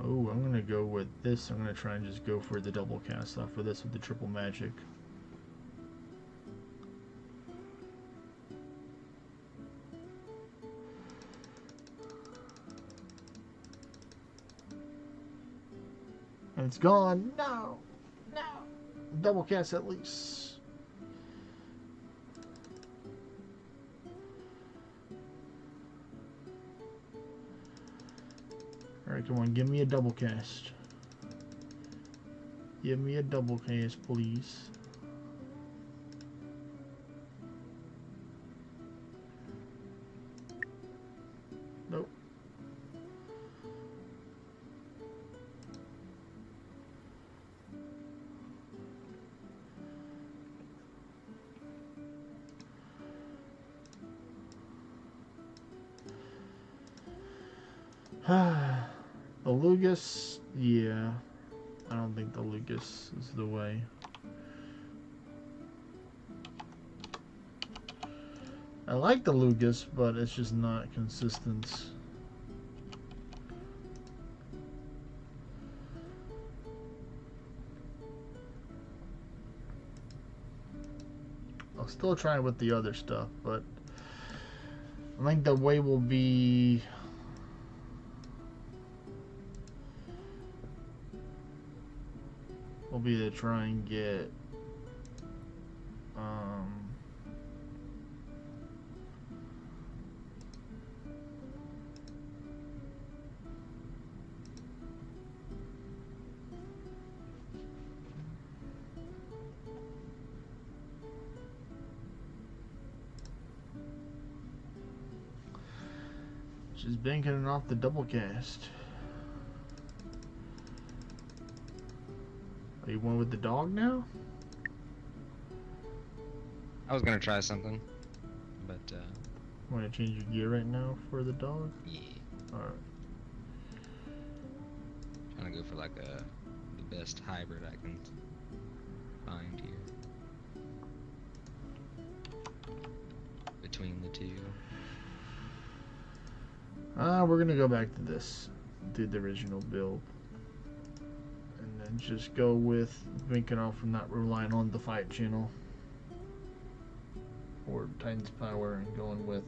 Oh, I'm gonna go with this. I'm gonna try and just go for the double cast off for this with the triple magic. And it's gone. No! No! Double cast at least. Alright, come on. Give me a double cast. Give me a double cast, please. Nope. The Lugus, yeah. I don't think the Lugus is the way. I like the Lugus, but it's just not consistent. I'll still try with the other stuff, but I think the way will be to try and get just banking it off the double cast. Are you one with the dog now? I was gonna try something, but Want to change your gear right now for the dog? yeah, Alright. trying to go for like the best hybrid I can find here between the two. We're gonna go back to this, do the original build, and then just go with banking off from not relying on the fight channel or Titan's power, and going with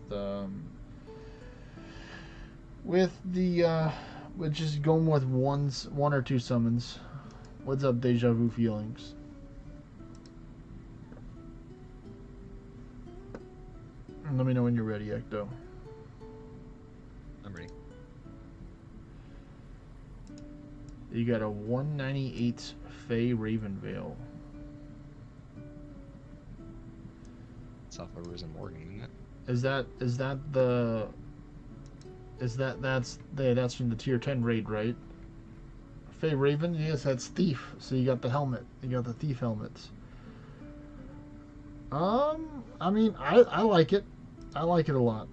just going with one or two summons. What's up, Deja Vu Feelings? And let me know when you're ready, Ecto. I'm ready. You got a 198 Fey Ravenveil. It's off of Risen Morgan, isn't it? That's from the tier 10 raid, right? Fey Raven, yes, that's Thief. So you got the helmet. You got the Thief helmets. I mean, I like it. I like it a lot.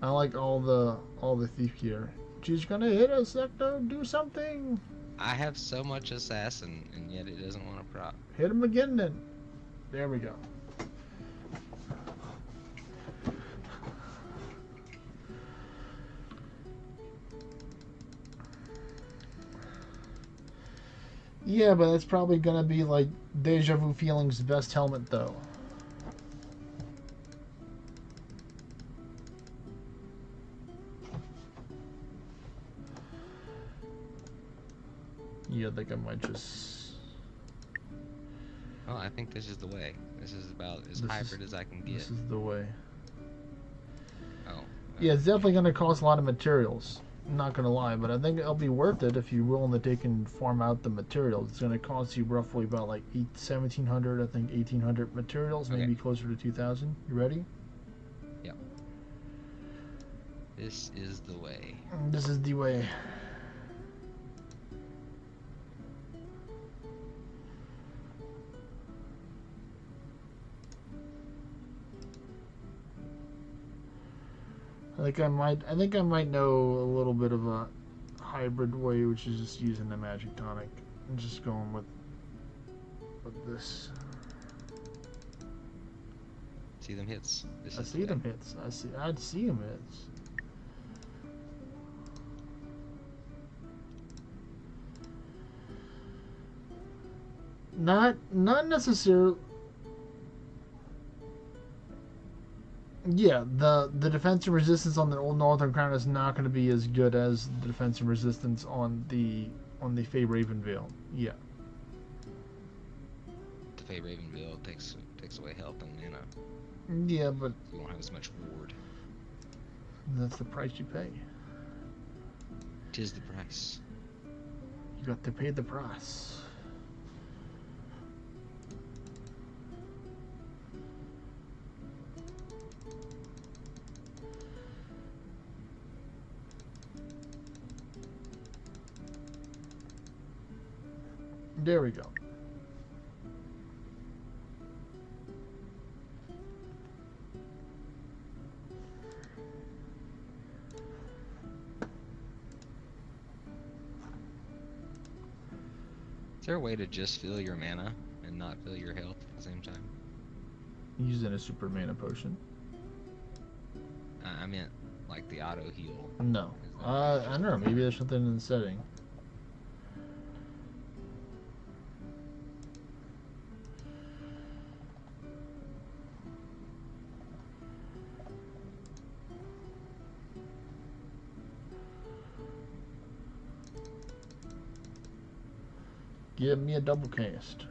I like all the Thief gear. She's gonna hit us, Ecto. Do something. I have so much assassin, and yet it doesn't want to prop. Hit him again, then. There we go. Yeah, but that's probably gonna be like Deja Vu Feelings' best helmet, though. Yeah, I think I might just... Well, I think this is the way. This is about as hybrid as I can get. This is the way. Oh. Yeah, it's definitely going to cost a lot of materials. I'm not going to lie, but I think it'll be worth it if you're willing to take and farm out the materials. It's going to cost you roughly about like 1,700, I think 1,800 materials, Okay. maybe closer to 2,000. You ready? Yep. This is the way. This is the way. I think I might know a little bit of a hybrid way, which is just using the magic tonic and just going with this. See them hits? This I is see the them way. hits. I'd see them hits. Not necessarily. Yeah, the defense and resistance on the old Northern Crown is not going to be as good as the defense and resistance on the Fey Ravenveil. Yeah. The Fey Ravenveil takes away health and mana. Yeah, but You won't have as much ward. that's the price you pay. 'Tis the price. You got to pay the price. There we go. Is there a way to just fill your mana and not fill your health at the same time? Using a super mana potion. I meant like the auto heal. No. I don't know. Maybe there's something in the setting. Give me a double cast.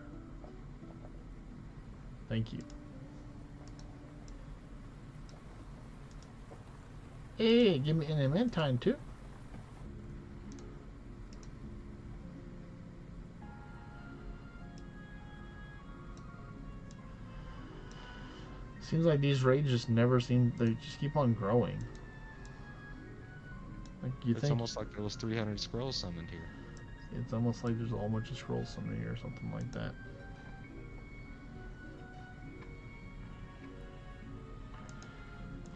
Thank you. Hey, give me an adamantine too. Seems like these raids just never seem, they just keep on growing. Like you It's think almost like there was 300 scrolls summoned here. it's almost like there's a whole bunch of scrolls somewhere here or something like that.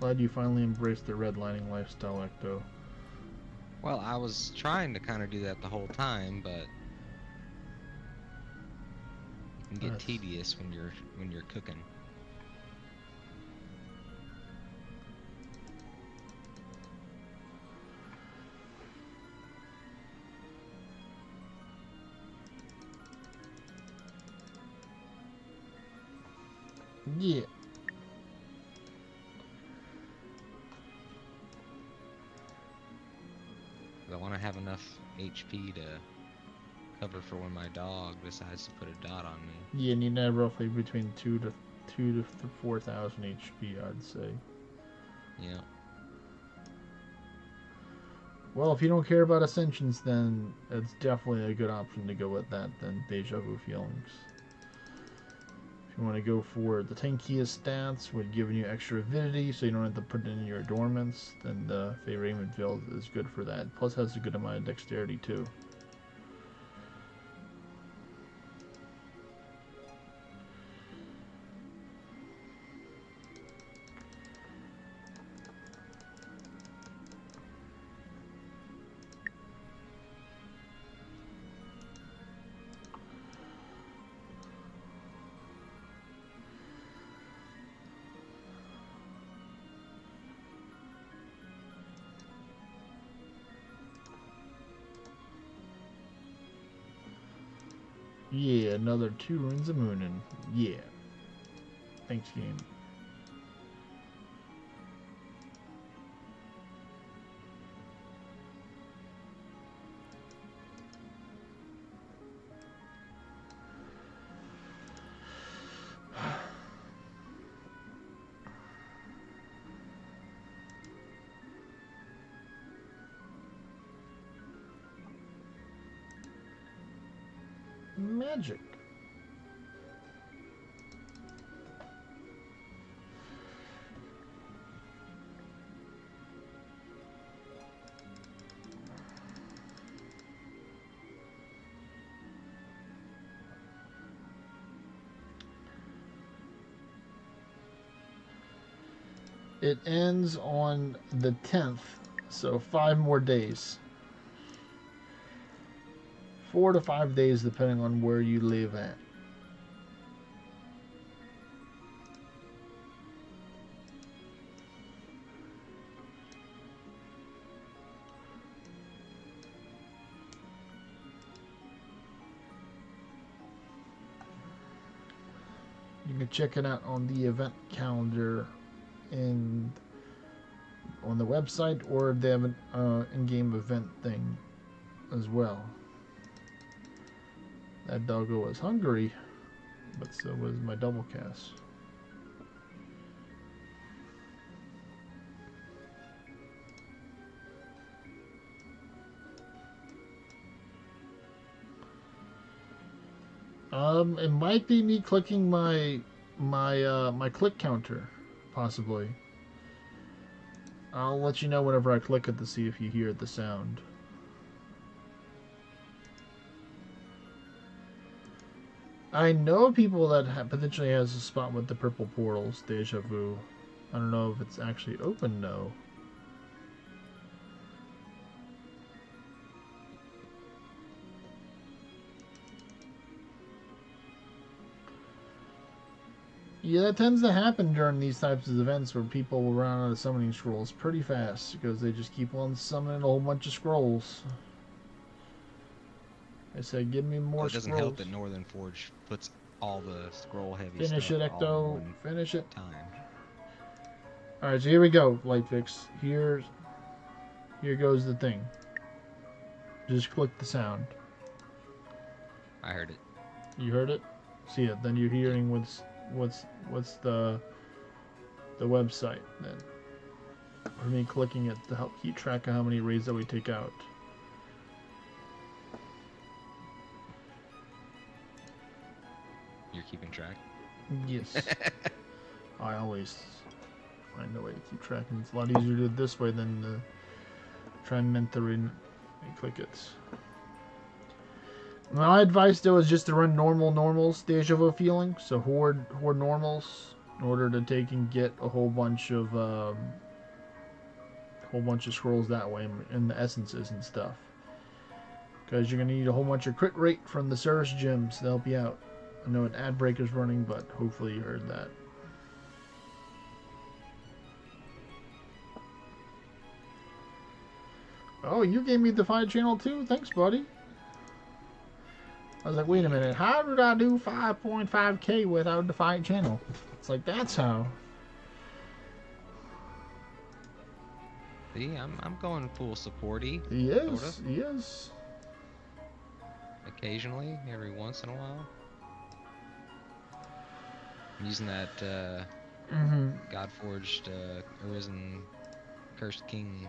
Glad you finally embraced the redlining lifestyle, Ecto. Well, I was trying to kind of do that the whole time, but it can get That's- tedious when you're cooking. Yeah. I want to have enough HP to cover for when my dog decides to put a dot on me. Yeah, you need to have roughly between 2 to 4,000 HP, I'd say. Yeah. Well, if you don't care about ascensions, then it's definitely a good option to go with that than Deja Vu Feelings. If you want to go for the tankiest stats with giving you extra avidity so you don't have to put it in your adornments, then the Fey Raiment Veil is good for that. Plus has a good amount of dexterity too. Yeah, another 2 Runes of Moonin. Yeah. Thanks, game. Magic. It ends on the 10th, so 5 more days. 4 to 5 days depending on where you live at. You can check it out on the event calendar and on the website, or they have an in-game event thing as well. That doggo was hungry, but so was my double cast. It might be me clicking my click counter, possibly. I'll let you know whenever I click it to see if you hear the sound. I know people that potentially has a spot with the purple portals, Deja Vu. I don't know if it's actually open though. Yeah, that tends to happen during these types of events where people will run out of summoning scrolls pretty fast because they just keep on summoning a whole bunch of scrolls. I said, give me more Well, it doesn't scrolls. help that Northern Forge puts all the scroll heavy Finish stuff it, all Ecto. in one Finish it. time. Alright, so here we go, Lightfix. Here goes the thing. Just click the sound. I heard it. You heard it? See it. Then you're hearing what's the website then. For me clicking it to help keep track of how many raids that we take out. You're keeping track? Yes. I always find a way to keep track, and it's a lot easier to do it this way than to try and mentally click it. My advice though is just to run normals deja vu feeling, so horde normals, in order to take and get a whole bunch of scrolls that way and the essences and stuff. Because you're gonna need a whole bunch of crit rate from the Surge gems to help you out. I know an ad breaker's running, but hopefully you heard that. Oh, you gave me the Defiant channel too? Thanks, buddy. I was like, wait a minute, how did I do 5.5k without Defiant channel? It's like, that's how. See, I'm going full supporty. He is, Sorta. he is. Occasionally, every once in a while. I'm using that God-forged Arisen Cursed King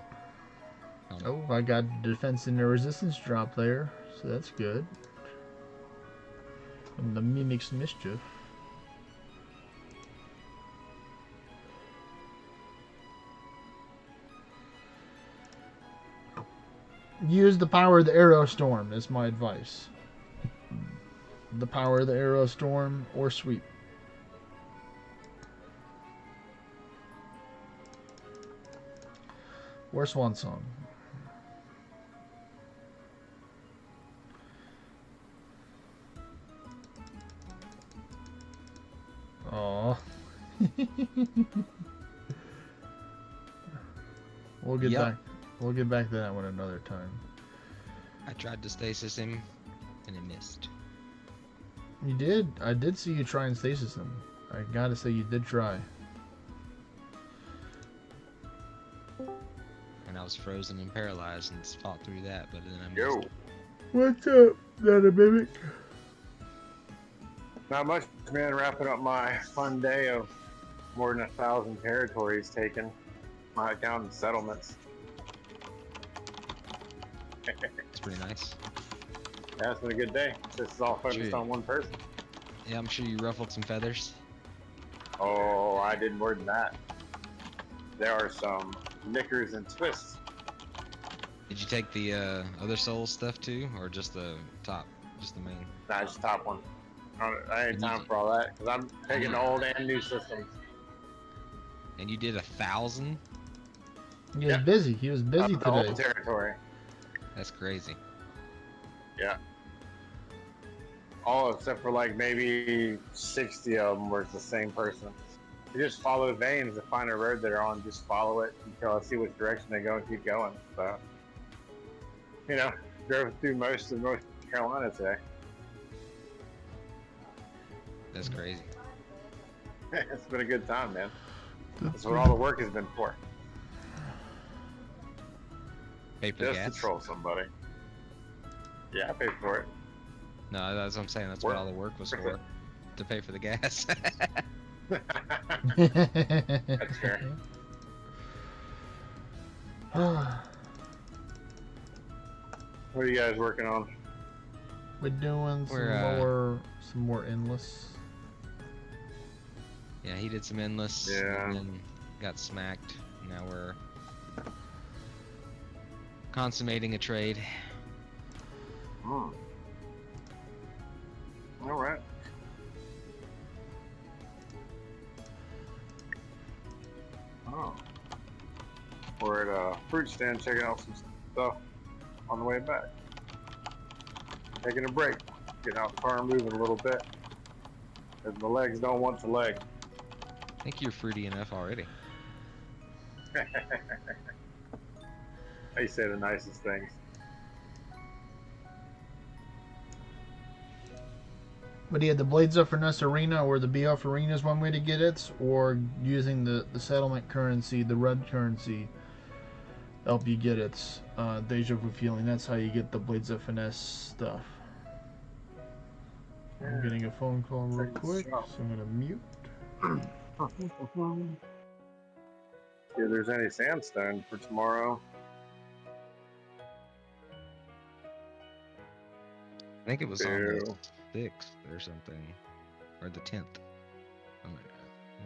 helmet. Oh, I got defense and the resistance drop there, so that's good. And the Mimic's Mischief. Use the power of the Arrow Storm, is my advice. The power of the Arrow Storm or Sweep. Where's Swan Song? Aww. We'll get Yep. back. We'll get back to that one another time. I tried to stasis him, and it missed. You did. I did see you try and stasis him. I gotta say you did try. And I was frozen and paralyzed and fought through that, but then I Yo, missed. What's up, that a mimic? not much, man. Wrapping up my fun day of more than 1,000 territories taken, not counting settlements. It's pretty nice. Yeah, it's been a good day. This is all focused Sure. on one person. Yeah, I'm sure you ruffled some feathers. Oh, I did more than that. There are some knickers and twists. Did you take the other soul stuff too, or just the top, just the main? Nah, just top one. I ain't time for all that because I'm taking old and new systems. And you did 1,000? He was Yeah. busy. He was busy Up the whole today. territory. That's crazy. Yeah. All except for like maybe 60 of them were the same person. You just follow veins to find a road they're on, just follow it until I see which direction they go and keep going. So, you know, drove through most of North Carolina today. That's crazy. It's been a good time, man. That's what all the work has been for. Pay for Just gas? to troll somebody. Yeah, I paid for it. No, that's what I'm saying. That's what all the work was for. To pay for the gas. That's fair. What are you guys working on? We're doing some more endless. Yeah, he did some endless. Yeah. And then got smacked. Now we're consummating a trade. Hmm. All right. Oh. We're at a fruit stand checking out some stuff on the way back. Taking a break. Getting out the car and moving a little bit. Because my legs don't want to leg. think you're fruity enough already. I say the nicest things. But yeah, the Blades of Finesse Arena or the BF Arena is one way to get it, or using the settlement currency, the red currency, help you get it. Deja Vu Feeling, that's how you get the Blades of Finesse stuff. I'm getting a phone call real quick, so I'm going to mute. See if there's any sandstone for tomorrow. I think it was on the 6th or something, or the 10th. Oh,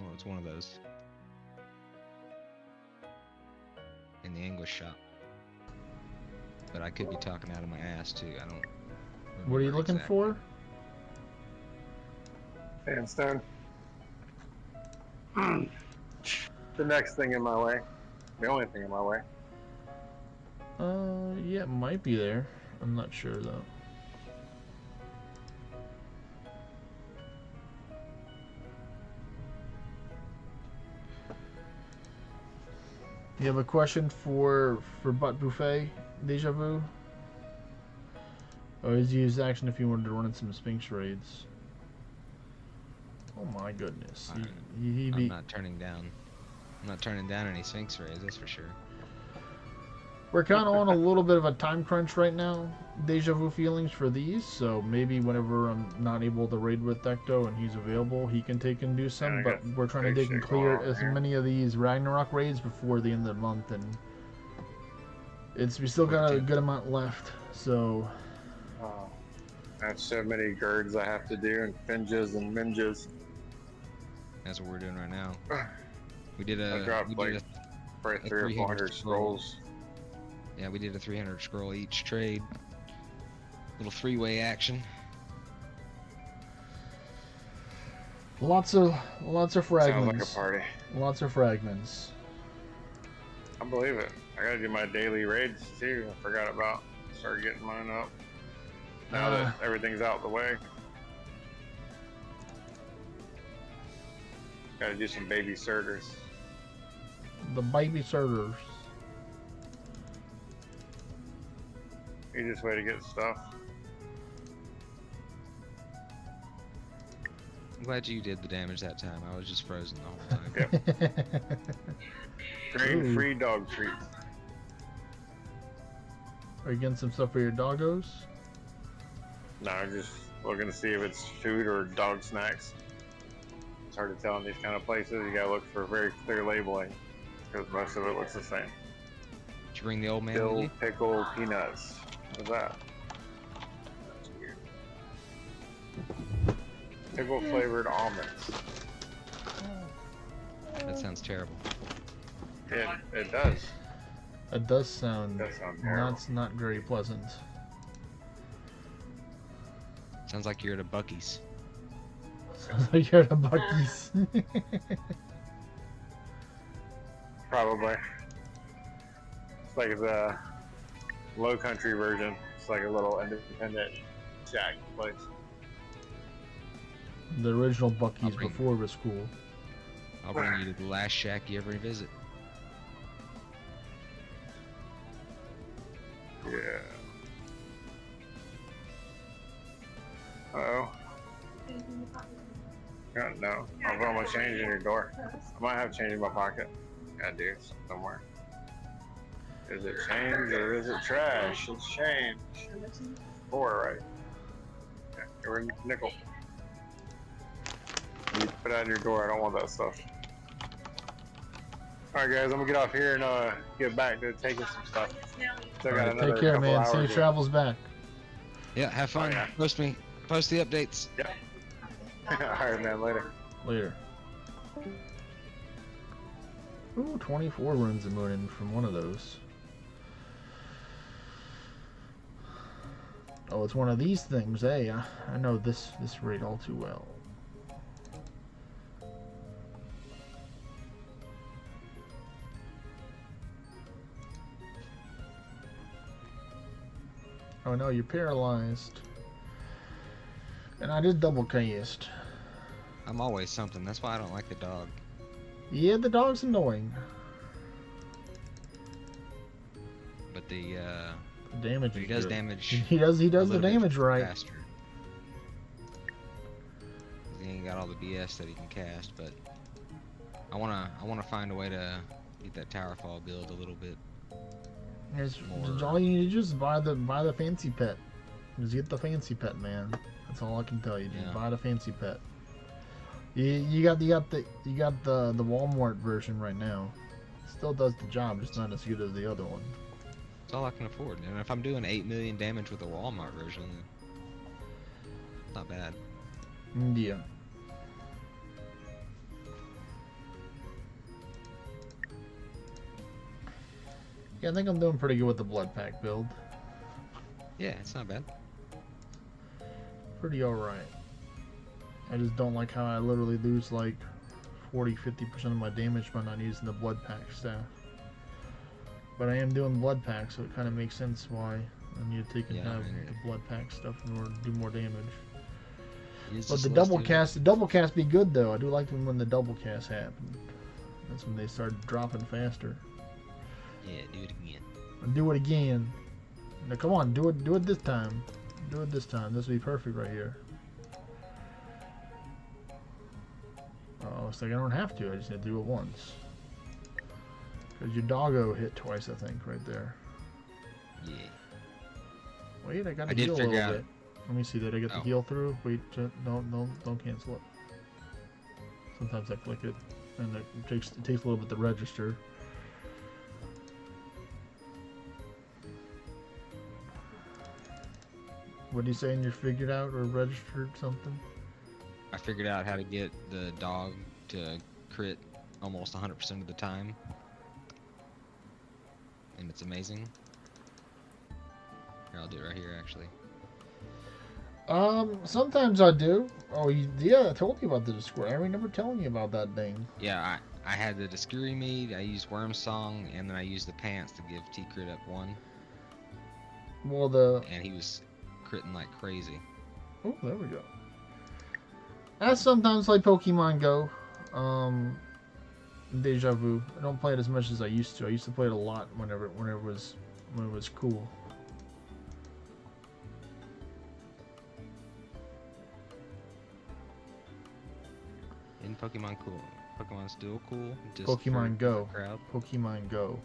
well, it's one of those. In the English shop. But I could be talking out of my ass too. I don't. What are you looking for? Sandstone. The next thing in my way. The only thing in my way. Yeah, it might be there. I'm not sure though. You have a question for Butt Buffet, Deja Vu? Always use action if you wanted to run in some Sphinx raids. Oh my goodness. I'm not turning down. I'm not turning down any Sphinx raids, that's for sure. We're kind of on a little bit of a time crunch right now, Deja Vu Feelings, for these, so maybe whenever I'm not able to raid with Ecto and he's available, he can take and do some, Yeah, but we're trying to dig and clear as many of these Ragnarok raids before the end of the month, and we still got a good amount left, so... I have so many girds I have to do, and finges and minges. That's what we're doing right now. We did I dropped like probably 300 or 400 scrolls. Yeah, we did a 300 scroll each trade. Little three-way action. Lots of fragments. Sounds like a party. Lots of fragments. I believe it. I gotta do my daily raids too. I forgot about. Start getting mine up. Now that everything's out the way. Gotta do some baby surters. The baby surters. Easiest way to get stuff. I'm glad you did the damage that time. I was just frozen the whole time. Yep. Grain-free dog treats. Are you getting some stuff for your doggos? No, I'm just looking to see if it's food or dog snacks. It's hard to tell in these kind of places. You gotta look for very clear labeling because most of it looks the same. Did you bring the old man with Dill you? pickle peanuts. What's that? That's weird. Pickle flavored almonds. That sounds terrible. It does. It does sound terrible. not very pleasant. Sounds like you're at a Buc-ee's. Sounds like you're at a Buc-ee's. Probably. It's like the low country version. It's like a little independent shack place. The original Buc-ee's before it was cool. I'll bring you to the last shack you ever visit. Yeah. Uh-oh. No. I'll put my change in your door. I might have change in my pocket. I do, somewhere. Is it change or is it trash? It's change. 4, right? Yeah, you're in nickel. You put it out your door. I don't want that stuff. Alright guys, I'm gonna get off here and get back to taking some stuff. Still got another take care, couple man. hours Safe left. travels back. Yeah, have fun. Oh, yeah. Post the updates. Yep. Alright, man. Later. Later. Ooh, 24 runes a morning from one of those. Oh, it's one of these things, eh? I know this raid all too well. Oh no, you're paralyzed. And I just double cast. I'm always something. That's why I don't like the dog. Yeah, the dog's annoying. But the Damage. he is does good. damage. He does a the little bit damage right. faster. 'Cause he ain't got all the BS that he can cast, but I wanna find a way to get that tower fall build a little bit. More. All you need to do is buy the fancy pet. Just get the fancy pet, man. That's all I can tell you. Just buy the fancy pet. You got the Walmart version right now. Still does the job, just not as good as the other one. That's all I can afford. And if I'm doing 8 million damage with the Walmart version, not bad. Yeah. Yeah, I think I'm doing pretty good with the blood pack build. Yeah, it's not bad. Pretty alright. I just don't like how I literally lose like 40-50% of my damage by not using the blood pack staff. But I am doing blood pack, so it kind of makes sense why I need to take and have the blood pack stuff in order to do more damage. But the double cast be good though. I do like them when the double cast happen. That's when they start dropping faster. Yeah, do it again. Do it again. Now come on, do it this time. Do it this time. This will be perfect right here. Oh, it's like I don't have to. I just have to do it once. Because your doggo hit twice, I think, right there. Yeah. Wait, I got to heal a little bit. Let me see. Did I get the heal through? Wait, don't cancel it. Sometimes I click it, and it takes a little bit to register. What are you saying? You figured out or registered something? I figured out how to get the dog to crit almost 100% of the time. And it's amazing. Here, I'll do it right here, actually. Sometimes I do. Oh, yeah, I told you about the Discord. I remember telling you about that thing. Yeah, I had the Discovery mead, I used Worm Song, and then I used the pants to give T-Crit up 1. Well, and he was critting like crazy. Oh, there we go. I sometimes play Pokemon Go. Deja Vu. I don't play it as much as I used to. I used to play it a lot when it was cool. In Pokemon cool. Pokemon still cool. Just Pokemon Go. Crowd. Pokemon Go.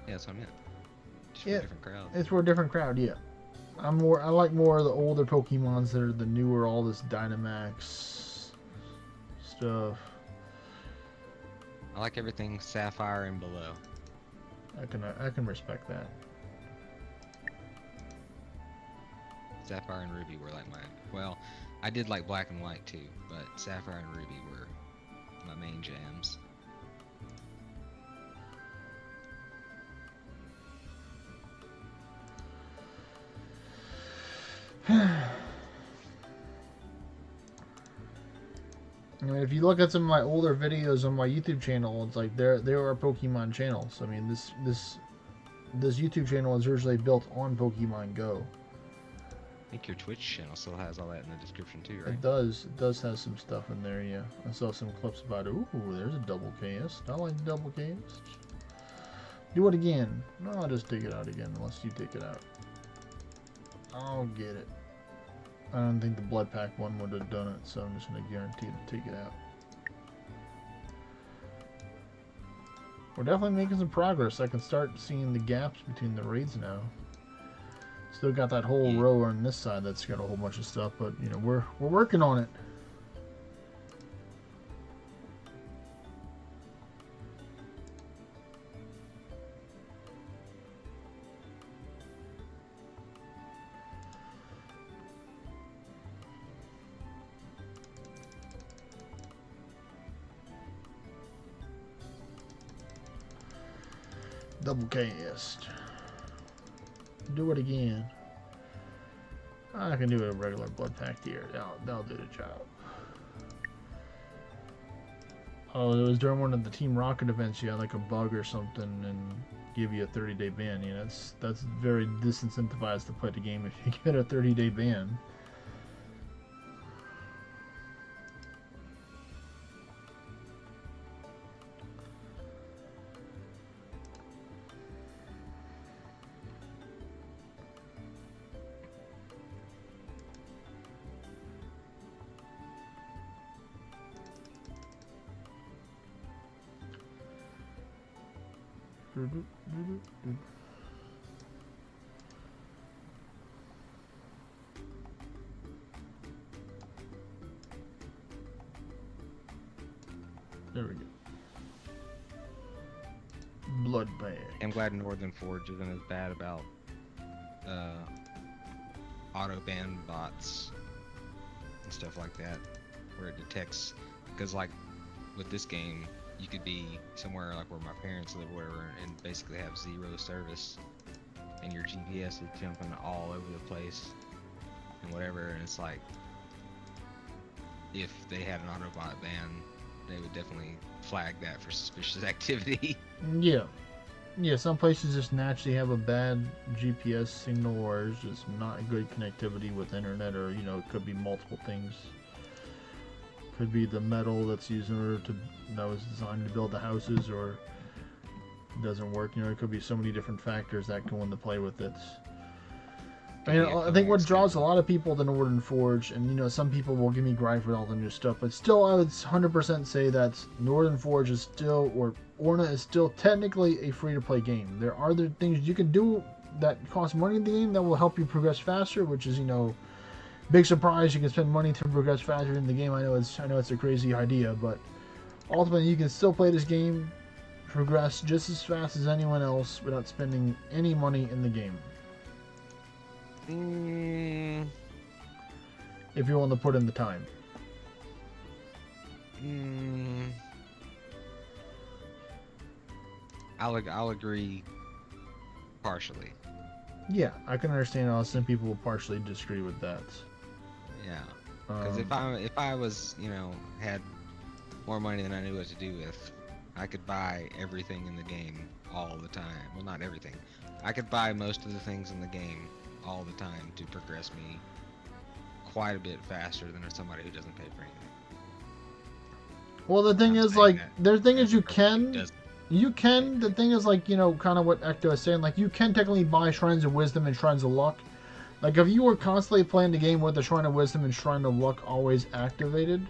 Yeah, that's what I meant. Just for a different crowd. It's for a different crowd. Yeah. I like more of the older Pokemons that are the newer, all this Dynamax stuff. I like everything Sapphire and below. I can respect that. Sapphire and Ruby were like well, I did like Black and White too, but Sapphire and Ruby were my main jams. I mean, if you look at some of my older videos on my YouTube channel, it's like there are Pokemon channels. I mean, this YouTube channel is originally built on Pokemon Go. I think your Twitch channel still has all that in the description too, right? It does. It does have some stuff in there, yeah. I saw some clips about it. Ooh, there's a double cast. I like double cast. Do it again. No, I'll just take it out again unless you take it out. I'll get it. I don't think the blood pack one would have done it, so I'm just going to guarantee to take it out. We're definitely making some progress. I can start seeing the gaps between the raids now. Still got that whole row on this side that's got a whole bunch of stuff, but you know, we're working on it. Double cast. Do it again. I can do a regular blood pack here. That'll do the job. Oh, it was during one of the Team Rocket events. You had like a bug or something and give you a 30-day ban. You know, that's very disincentivized to play the game if you get a 30-day ban. There we go. Blood bag. I'm glad Northern Forge isn't as bad about auto ban bots and stuff like that, where it detects, because like with this game, you could be somewhere like where my parents live or whatever, and basically have zero service, and your GPS is jumping all over the place and whatever, and it's like, if they had an autobot ban, they would definitely flag that for suspicious activity. Yeah. Yeah, some places just naturally have a bad GPS signal, or it's just not a good connectivity with internet, or, you know, it could be multiple things. Could be the metal that's used in order to, that was designed to build the houses, or it doesn't work. You know, it could be so many different factors that go into play with it. I think what draws a lot of people to Northern Forge, and you know, some people will give me gripe with all the new stuff, but still, I would 100% say that Northern Forge is still, or Orna is still technically a free-to-play game. There are other things you can do that cost money in the game that will help you progress faster, which is, you know, big surprise. You can spend money to progress faster in the game. I know it's a crazy idea, but ultimately, you can still play this game, progress just as fast as anyone else without spending any money in the game. If you want to put in the time. I'll agree partially. Yeah, I can understand how some people will partially disagree with that. Yeah, because if I was, you know, had more money than I knew what to do with, I could buy everything in the game all the time. Well, not everything. I could buy most of the things in the game all the time to progress me quite a bit faster than somebody who doesn't pay for anything. Well, the thing is, like, the thing is, the thing is, like, you know, kind of what Ecto is saying, like, you can technically buy Shrines of Wisdom and Shrines of Luck. Like, if you were constantly playing the game with the Shrine of Wisdom and Shrine of Luck always activated,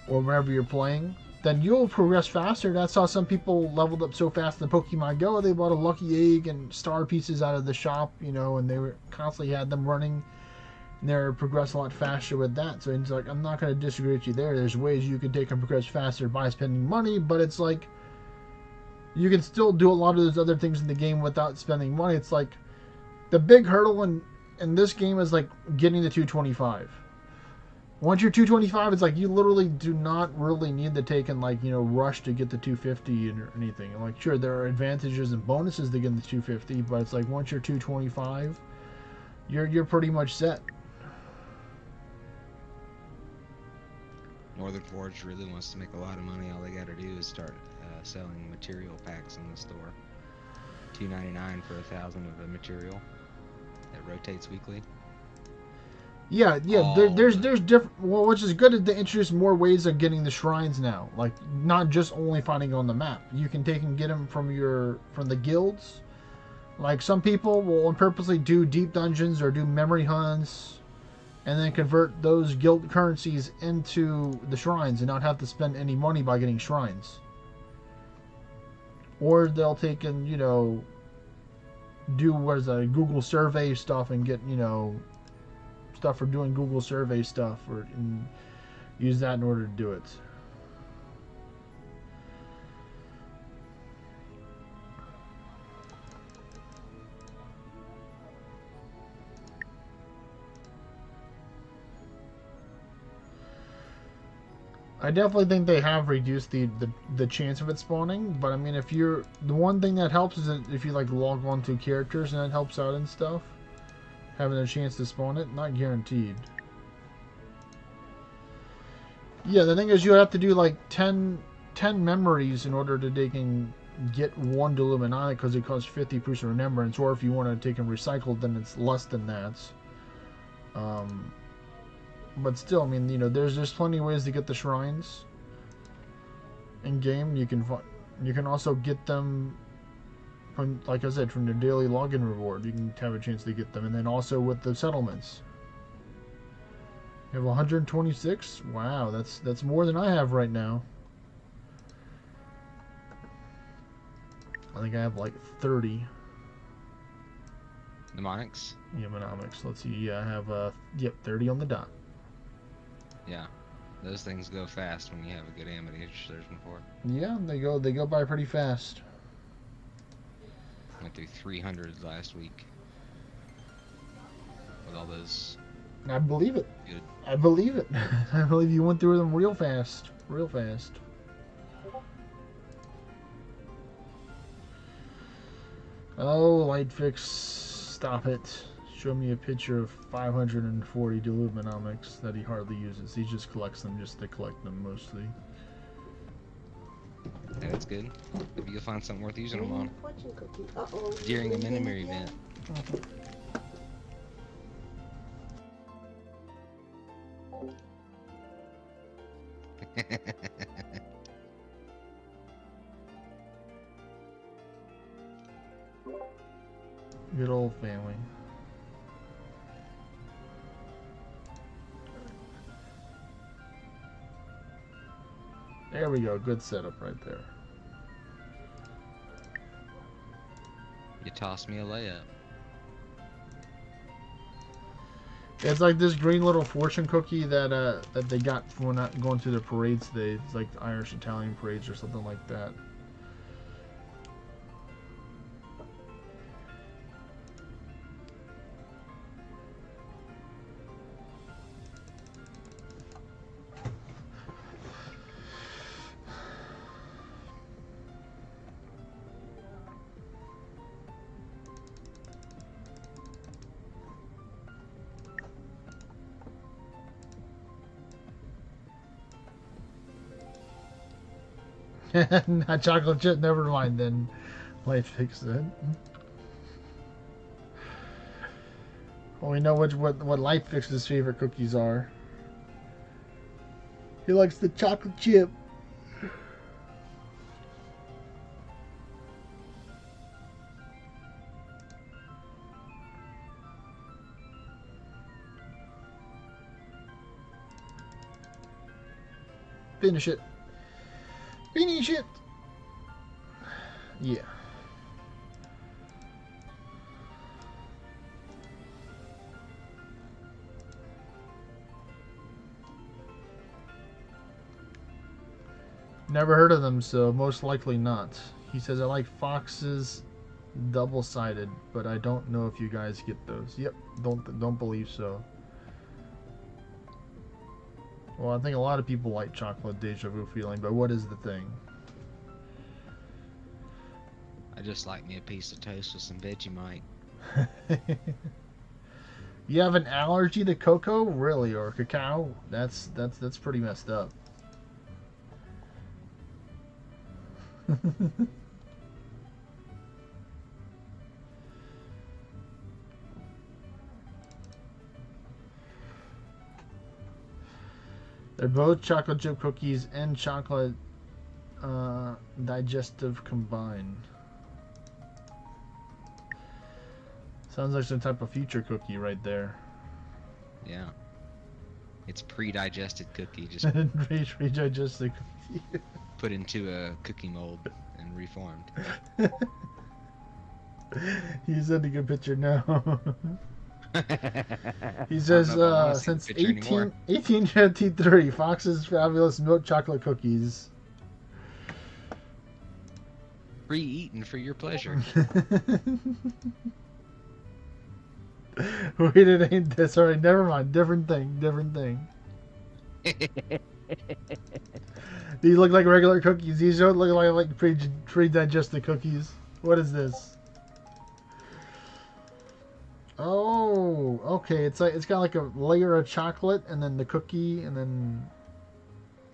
or whenever you're playing, then you'll progress faster. That's how some people leveled up so fast in Pokemon Go. They bought a lucky egg and star pieces out of the shop, you know, and they were constantly had them running, and they're progressed a lot faster with that. So it's like, I'm not going to disagree with you there. There's ways you can take and progress faster by spending money, but it's like, you can still do a lot of those other things in the game without spending money. It's like, the big hurdle in this game is like getting to 225. Once you're 225, it's like you literally do not really need to take and, like, you know, rush to get the 250 or anything. Like, sure, there are advantages and bonuses to get the 250, but it's like once you're 225, you're pretty much set. Northern Forge really wants to make a lot of money. All they got to do is start selling material packs in the store. $2.99 for 1,000 of the material that rotates weekly. Yeah. There's different. Well, which is good, is they introduce more ways of getting the shrines now. Like, not just only finding on the map. You can take and get them from the guilds. Like, some people will purposely do deep dungeons or do memory hunts, and then convert those guild currencies into the shrines and not have to spend any money by getting shrines. Or they'll take and, you know, do Google survey stuff and get, you know, stuff for doing Google survey stuff, and use that in order to do it. I definitely think they have reduced the chance of it spawning, but I mean, the one thing that helps is that if you, like, log on to characters, and that helps out and stuff, having a chance to spawn it, not guaranteed. Yeah, the thing is, you have to do like 10 memories in order to take and get one Deluminati, because it costs 50 Proofs of Remembrance, or if you want to take and recycle, then it's less than that. But still, I mean, you know, there's plenty of ways to get the shrines in game. You can also get them from, like I said, from the daily login reward. You can have a chance to get them, and then also with the settlements. You have 126. Wow, that's more than I have right now. I think I have like 30 Mnemonics? mnemonics. Let's see. Yeah, I have yep, 30 on the dot. Yeah. Those things go fast when you have a good ammo that you're searching for. Yeah, they go by pretty fast. Went through 300 last week. With all those. I believe it. Good. I believe it. I believe you went through them real fast. Real fast. Oh, Lightfix, stop it. Show me a picture of 540 Diluvinomics that he hardly uses. He just collects them just to collect them mostly. Yeah, that's good. Maybe you'll find something worth using them on. Fortune cookie. Uh-oh. During a mini event. Good old family. There we go. Good setup right there. You toss me a layup. It's like this green little fortune cookie that that they got when going to the parades today. It's like the Irish Italian parades or something like that. Not chocolate chip, never mind then. Life fix it. Well, we know what Life Fix's favorite cookies are. He likes the chocolate chip. Finish it. Finish it. Yeah. Never heard of them, so most likely not. He says, I like Fox's double-sided, but I don't know if you guys get those. Yep, don't believe so. Well, I think a lot of people like chocolate deja vu feeling, but what is the thing? I just like me a piece of toast with some Vegemite. You have an allergy to cocoa? Really? Or cacao? That's pretty messed up. They're both chocolate chip cookies and chocolate digestive combined. Sounds like some type of future cookie right there. Yeah. It's pre-digested cookie, just Pre-digested cookie. put into a cookie mold and reformed. He's sending a picture now. He says, since 1853, Fox's Fabulous Milk Chocolate Cookies. Pre-eaten for your pleasure. Wait, it ain't this. Alright, never mind. Different thing. These look like regular cookies. These don't look like pre-digested cookies. What is this? Oh, okay. It's got like a layer of chocolate and then the cookie and then,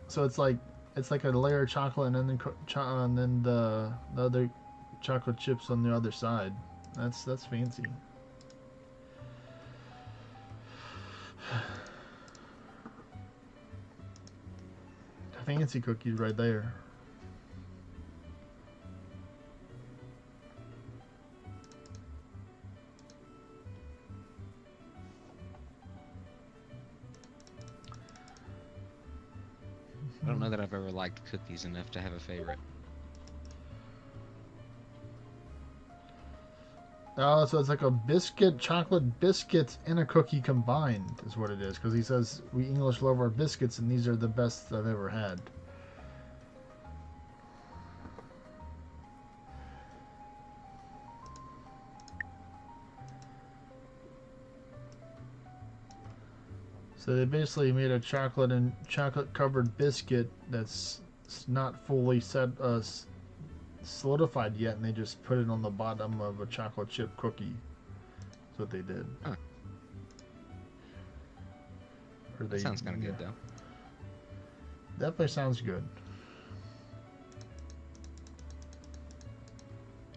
so it's like a layer of chocolate and then the other chocolate chips on the other side. That's fancy. Fancy cookies right there. I don't know that I've ever liked cookies enough to have a favorite. Oh, so it's like a biscuit, chocolate biscuits, and a cookie combined is what it is. Because he says we English love our biscuits, and these are the best I've ever had. So they basically made a chocolate and chocolate covered biscuit that's not fully solidified yet, and they just put it on the bottom of a chocolate chip cookie. That's what they did. Huh. Or That sounds kind of good though. Definitely sounds good.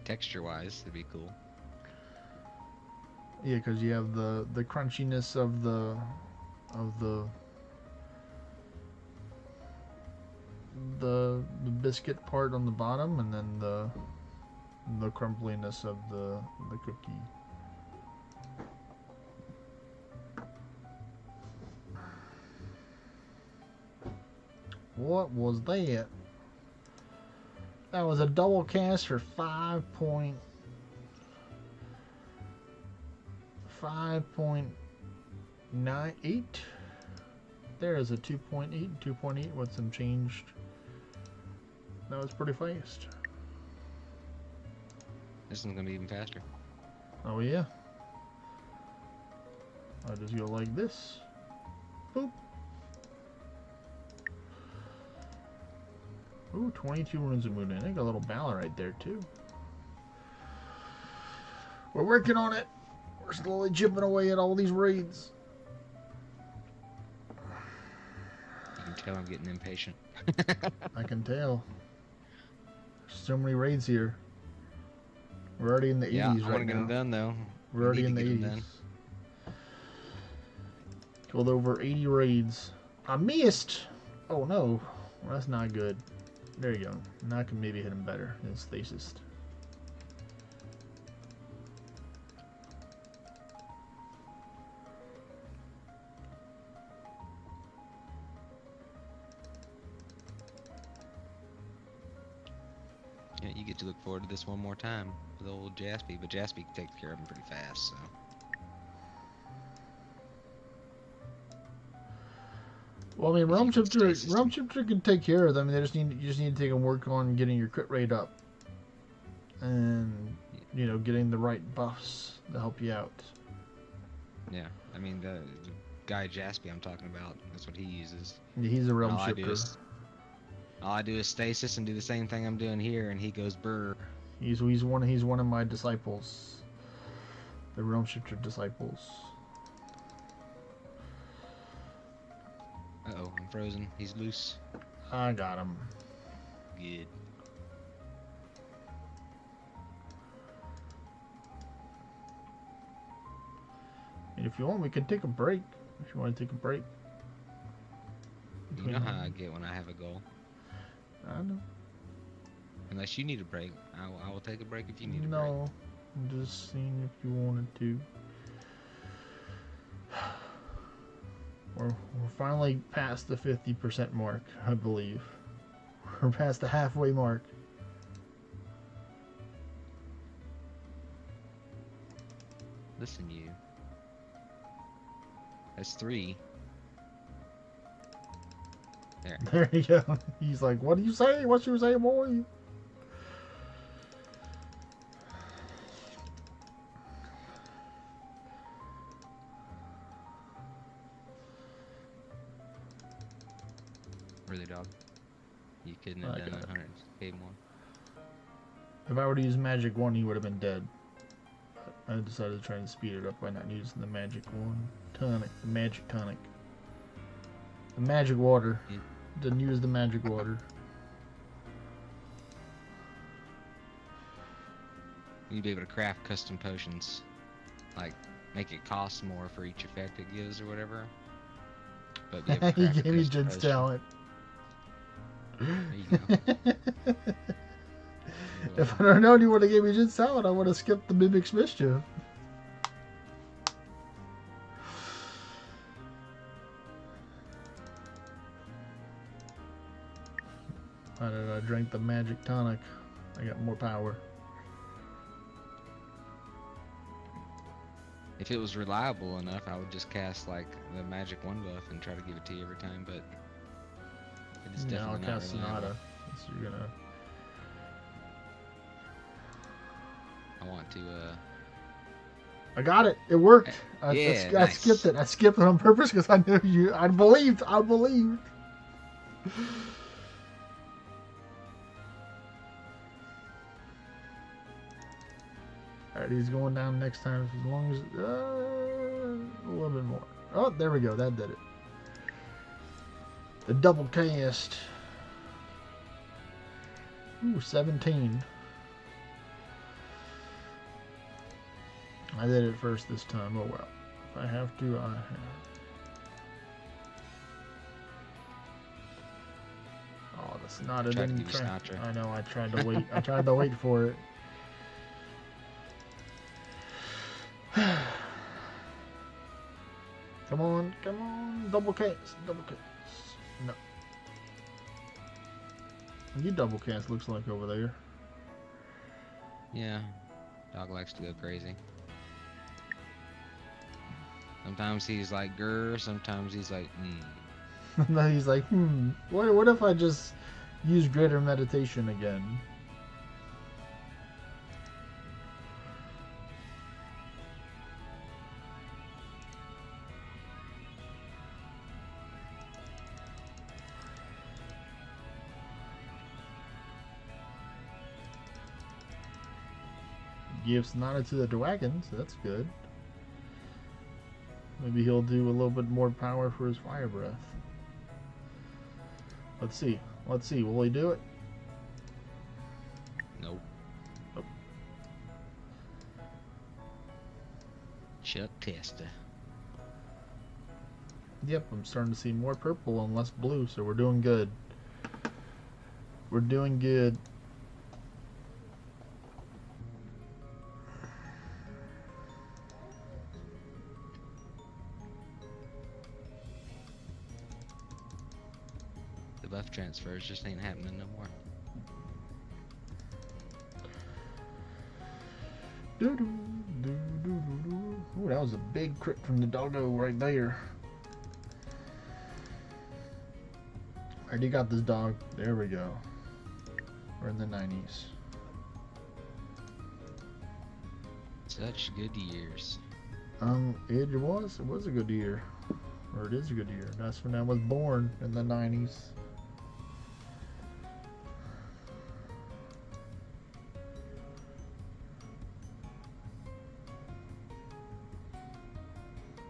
Texture-wise, it'd be cool. Yeah, because you have the crunchiness of the biscuit part on the bottom, and then the crumbliness of the cookie. What was that? That was a double cast for 5.98. There is a 2.8 with some changed. That was pretty fast. This one's gonna be even faster. Oh yeah. I'll just go like this. Boop. Ooh, 22 runes of moon. I got a little ballad right there too. We're working on it. We're slowly chipping away at all these raids. You can tell I'm getting impatient. I can tell. There's so many raids here. We're already in the 80s I right want to get now. them done though. We're already in the 80s. Killed over 80 raids. I missed! Oh no. Well, that's not good. There you go. Now I can maybe hit him better. It's stasis. Yeah, you get to look forward to this one more time with old Jaspy, but Jaspy takes care of him pretty fast, so. Well, I mean, Realm can Shifter stasis can take care of them. They just need you just need to take and work on getting your crit rate up, and you know, getting the right buffs to help you out. Yeah, I mean the guy Jaspy I'm talking about, that's what he uses. He's a Realm All Shifter. All I do is stasis and do the same thing I'm doing here, and he goes brr. He's one of my disciples, the Realm Shifter disciples. Uh-oh, I'm frozen. He's loose. I got him. Good. And if you want, we can take a break. If you want to take a break. You know how I get when I have a goal. I know. Unless you need a break, I will take a break if you need a break. No, I'm just seeing if you wanted to. We're finally past the 50% mark, I believe. We're past the halfway mark. Listen, you. That's 3. There. There you go. He's like, what do you say? What you say, boy? Really, dog? You couldn't have done 100k more. If I were to use Magic 1, he would have been dead. I decided to try and speed it up by not using the Magic 1. Tonic. The Magic Tonic. The Magic Water. Yeah. Didn't use the Magic Water. You'd be able to craft custom potions. Like, make it cost more for each effect it gives or whatever. But be able to He craft a gave me custom Jin's potion. talent. There you go. If I'd have known you would have gave me Jin's talent, I would have skipped the Mimic's Mischief. Why did I drink the Magic Tonic? I got more power. If it was reliable enough, I would just cast like the magic 1 buff and try to give it to you every time, but it's Yeah, I'll definitely not cast reliable. Sonata. So you're gonna. I want to, I got it. It worked. I nice. skipped it. I skipped it on purpose because I knew you. I believed. I believed. Alright, he's going down next time as long as a little bit more. Oh, there we go. That did it. The double cast. Ooh, 17. I did it first this time. Oh well. If I have to, I have. Oh, that's not it. Didn't try. I know. I tried to wait. I tried to wait for it. Come on, come on. Double cast. Double cast. No. You double cast looks like over there. Yeah. Dog likes to go crazy. Sometimes he's like grr, sometimes he's like No, he's like, what if I just use greater meditation again? Gives Sonata to the dragon, so that's good. Maybe he'll do a little bit more power for his fire breath. Let's see. Let's see. Will he do it? nope. Nope. Chuck Testa. Yep, I'm starting to see more purple and less blue, so we're doing good. We're doing good. The buff transfers just ain't happening no more. Ooh, that was a big crit from the doggo right there. Already got this dog. There we go. We're in the 90s. Such good years. It was a good year. Or it is a good year. That's when I was born, in the 90s.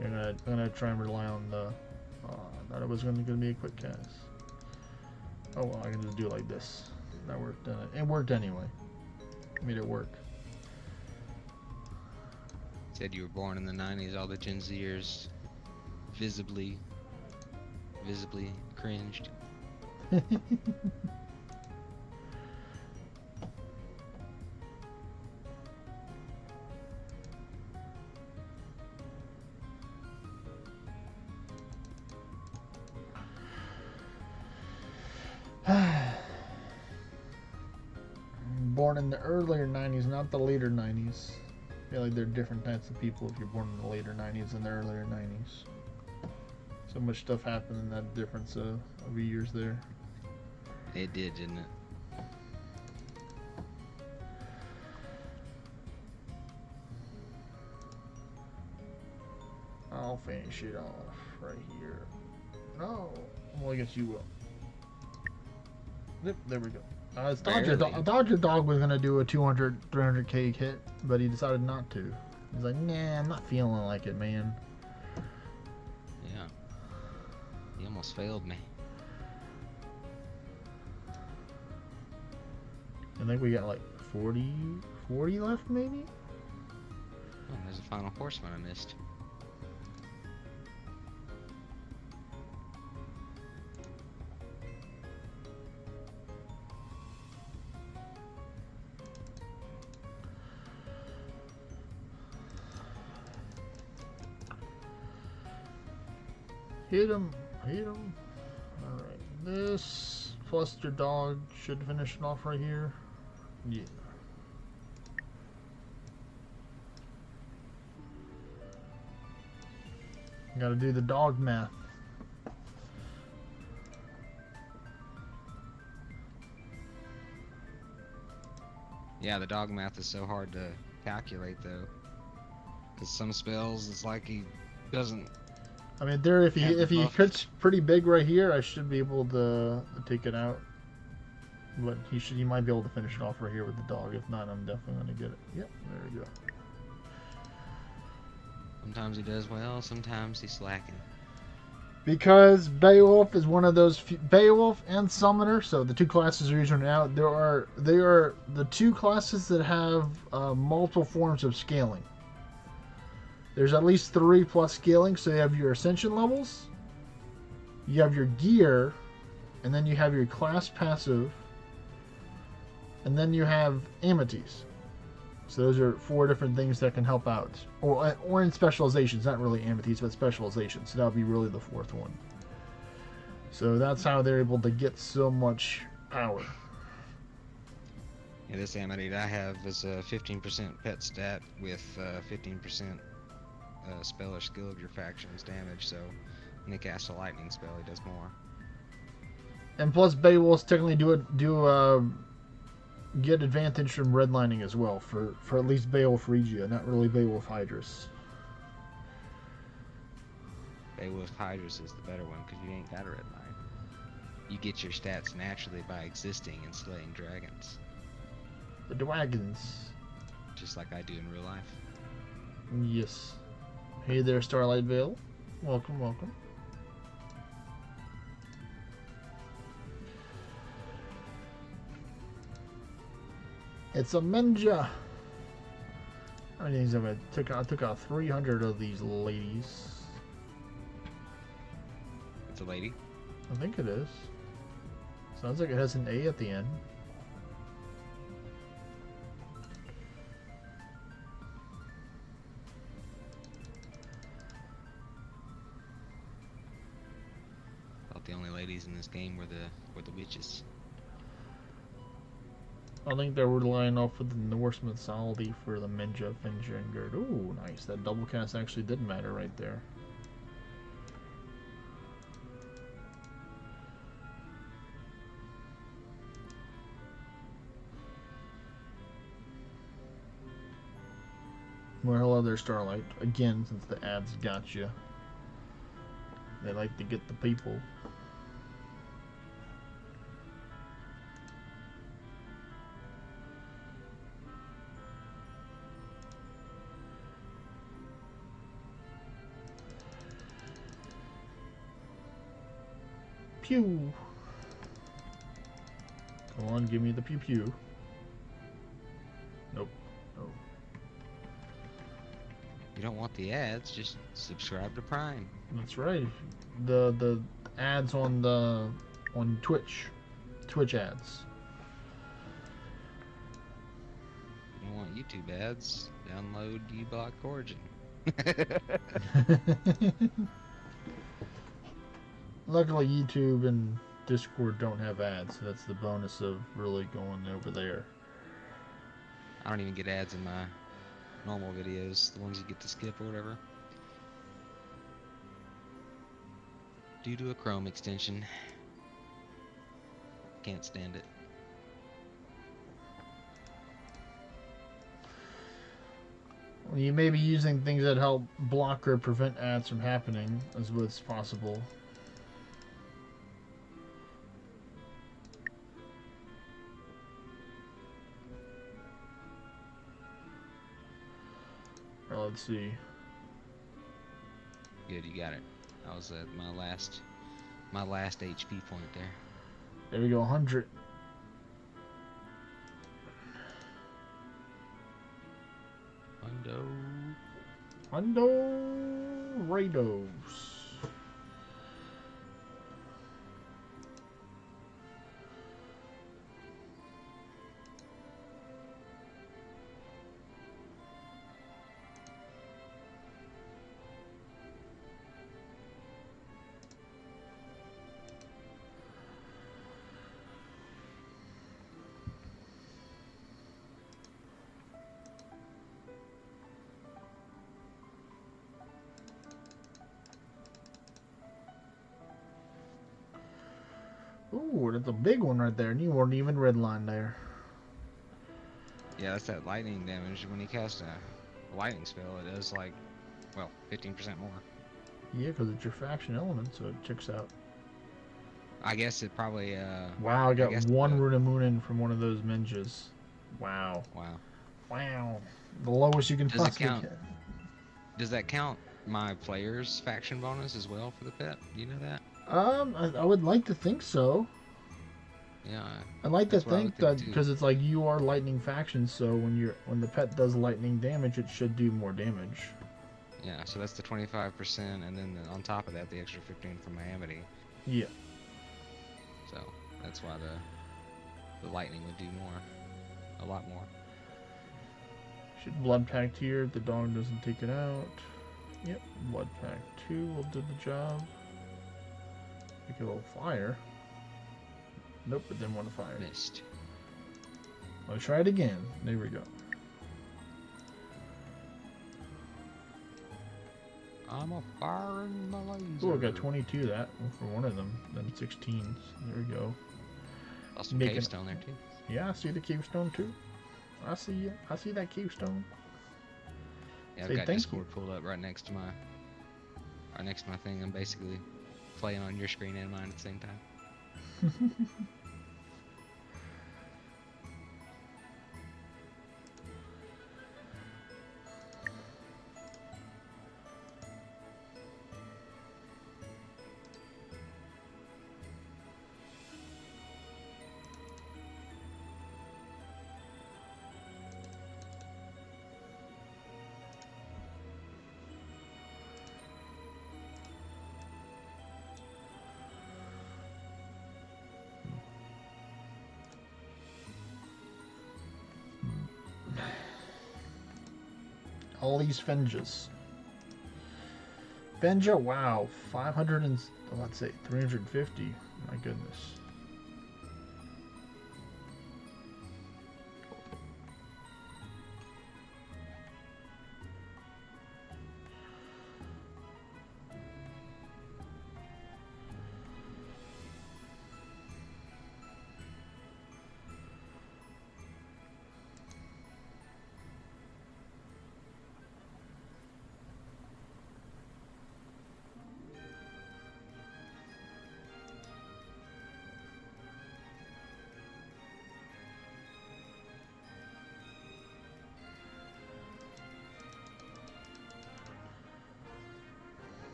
And I'm gonna try and rely on the. I thought it was gonna be a quick cast. Oh well, I can just do it like this. That worked. It worked anyway. Made it work. Said you were born in the 90s, all the Gen Zers visibly cringed. Born in the earlier 90s, not the later 90s. I feel like there are different types of people if you're born in the later 90s and the earlier 90s. So much stuff happened in that difference of years there. It did, didn't it? I'll finish it off right here. No, well I guess you will. Yep, there we go. I thought your dog was gonna do a 200, 300k hit, but he decided not to. He's like, nah, I'm not feeling like it, man. Yeah. He almost failed me. I think we got like 40 left, maybe? Oh, there's a final horseman I missed. Hit him, hit him. Alright, this plus your dog should finish it off right here. Yeah. Gotta do the dog math. Yeah, the dog math is so hard to calculate though. Because some spells, it's like he doesn't. I mean, there if he Yeah, buff. crits pretty big right here, I should be able to take it out. But he might be able to finish it off right here with the dog. If not, I'm definitely gonna get it. Yep, there we go. Sometimes he does well, sometimes he's slacking. Because Beowulf is one of those Beowulf and Summoner, so the two classes are using now. They are the two classes that have multiple forms of scaling. There's at least 3 plus scaling, so you have your ascension levels, you have your gear, and then you have your class passive, and then you have amities. So those are 4 different things that can help out, or in specializations, not really amities, but specializations. So that would be really the 4th one. So that's how they're able to get so much power. Yeah, this amity that I have is a 15% pet stat with 15% spell or skill of your faction's damage. So when they cast a lightning spell, he does more. And plus, Beowulfs technically get advantage from redlining as well for at least Beowulf Regia, not really Beowulf Hydrus. Beowulf Hydrus is the better one because you ain't got a red line. You get your stats naturally by existing and slaying dragons. The dragons. Just like I do in real life. Yes. Hey there, Starlight Vale. Welcome, welcome. It's a Menja. How many things have I took out 300 of these ladies. It's a lady. I think it is. Sounds like it has an A at the end. Thought the only ladies in this game were the witches. I think they were relying off of the Norse mythology for the Menja, Finja, and Gerd. Ooh, nice. That double cast actually did matter right there. Well, hello there, Starlight. Again, since the ads got you. They like to get the people. Pew! Come on, give me the pew pew. Nope. Oh. You don't want the ads, just subscribe to Prime. That's right. The ads on Twitch ads. You don't want YouTube ads, download uBlock Origin. Luckily, YouTube and Discord don't have ads, so that's the bonus of really going over there. I don't even get ads in my normal videos, the ones you get to skip or whatever. Due to a Chrome extension. Can't stand it. Well, you may be using things that help block or prevent ads from happening, as what's possible. Well, let's see. Good, you got it. I was at my last HP point there. There we go, 100. Hundo Rados. Ooh, that's a big one right there, and you weren't even redlined there. Yeah, that's that lightning damage. When you cast a lightning spell, it does like, well, 15% more. Yeah, because it's your faction element, so it checks out. I guess it probably. Wow, I got guess one Runamunin from one of those ninjas. Wow. Wow. Wow. The lowest you can Does it possibly count? get. Does that count my player's faction bonus as well for the pet? Do you know that? I would like to think so. Yeah. I'd like to That's what I would think think that too. because it's like you are lightning faction, so when the pet does lightning damage, it should do more damage. Yeah, so that's the 25%, and then on top of that, the extra 15 from my Amity. Yeah. So that's why the lightning would do more, a lot more. Should blood pact here. The dog doesn't take it out. Yep. Blood pact 2 will do the job. Make a little fire. Nope, it didn't want to fire. Missed. Let's try it again. There we go. I'm a firing my laser. Oh, I got 22 that for one of them. Then 16. There we go. Lost some Making- cave stone there too. Yeah, I see the cave stone too. I see you. I see that cave stone. Yeah, I've Say got thank Discord pulled up right next to my thing. I'm basically playing on your screen and mine at the same time. All these Fenjas. Fenja, wow, 500 and let's say 350. My goodness.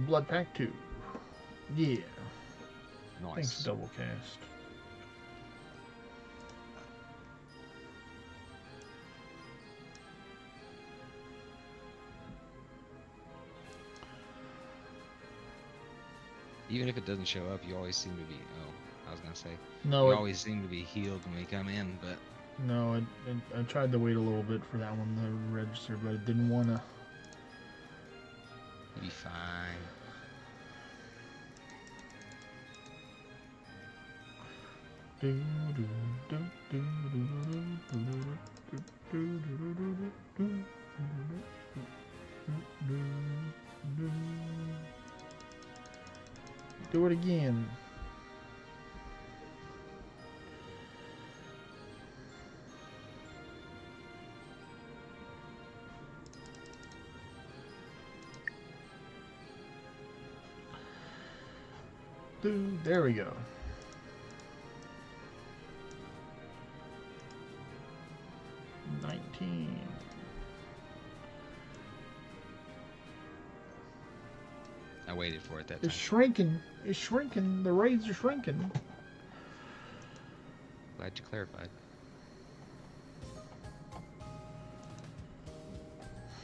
Blood Pack 2. Yeah. Nice. Thanks, double cast. Even if it doesn't show up, you always seem to be. Oh, I was gonna say. No, You always seem to be healed when we come in, but no, I tried to wait a little bit for that one to register, but it didn't want to. you'll be fine. Do it again. There we go. I waited for it that time. It's shrinking. It's shrinking. The raids are shrinking. Glad you clarified.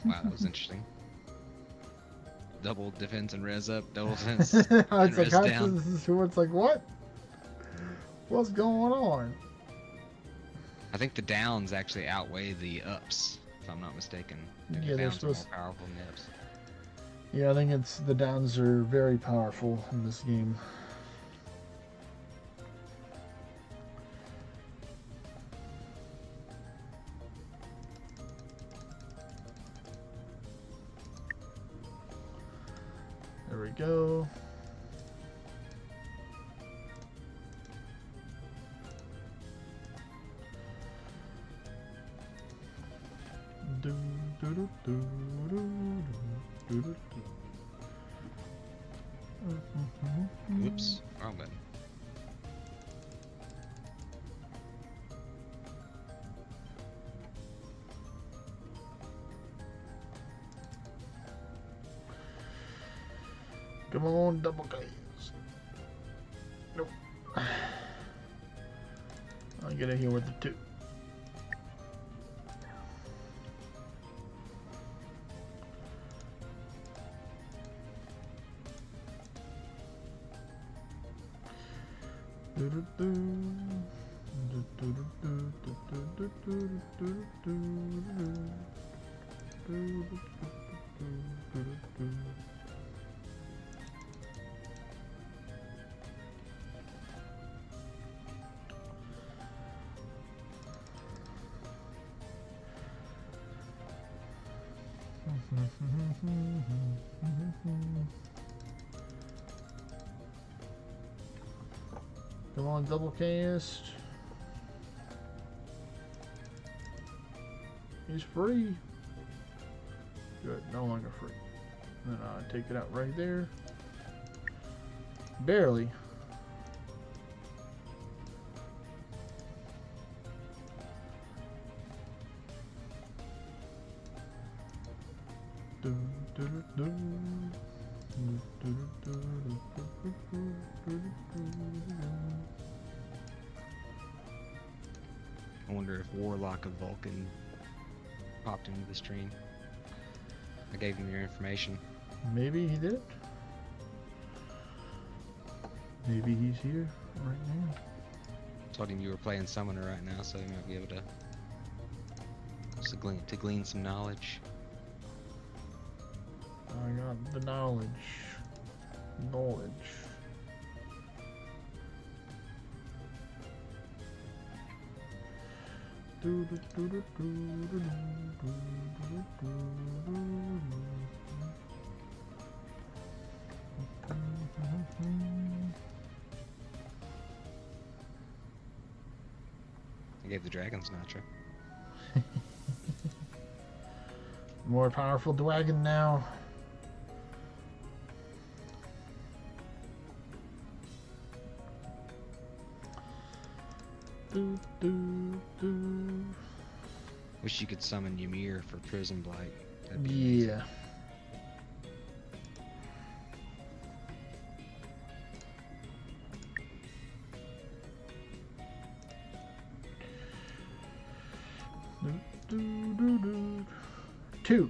Wow, that was interesting. Double defense and res up, double defense It's and like, res how down. this is it's like, what? What's going on? I think the downs actually outweigh the ups, if I'm not mistaken. The Yeah, they're downs are more supposed- powerful than the ups. Yeah, I think it's the downs are very powerful in this game. go. Do, do, do, do, do, do, do, do. Oops, wrong button. Come on, double K's. Nope. I'll get in here with the 2. Come on, double cast. He's free. Good, no longer free. Then I take it out right there. Barely. I wonder if Warlock of Vulcan popped into the stream. I gave him your information. Maybe he did. Maybe he's here right now. Told him you were playing Summoner right now, so he might be able to glean some knowledge. I got the knowledge. Knowledge. I gave the dragons Natra. More powerful dragon now. Wish you could summon Ymir for Prison Blight. That'd be Yeah. Two.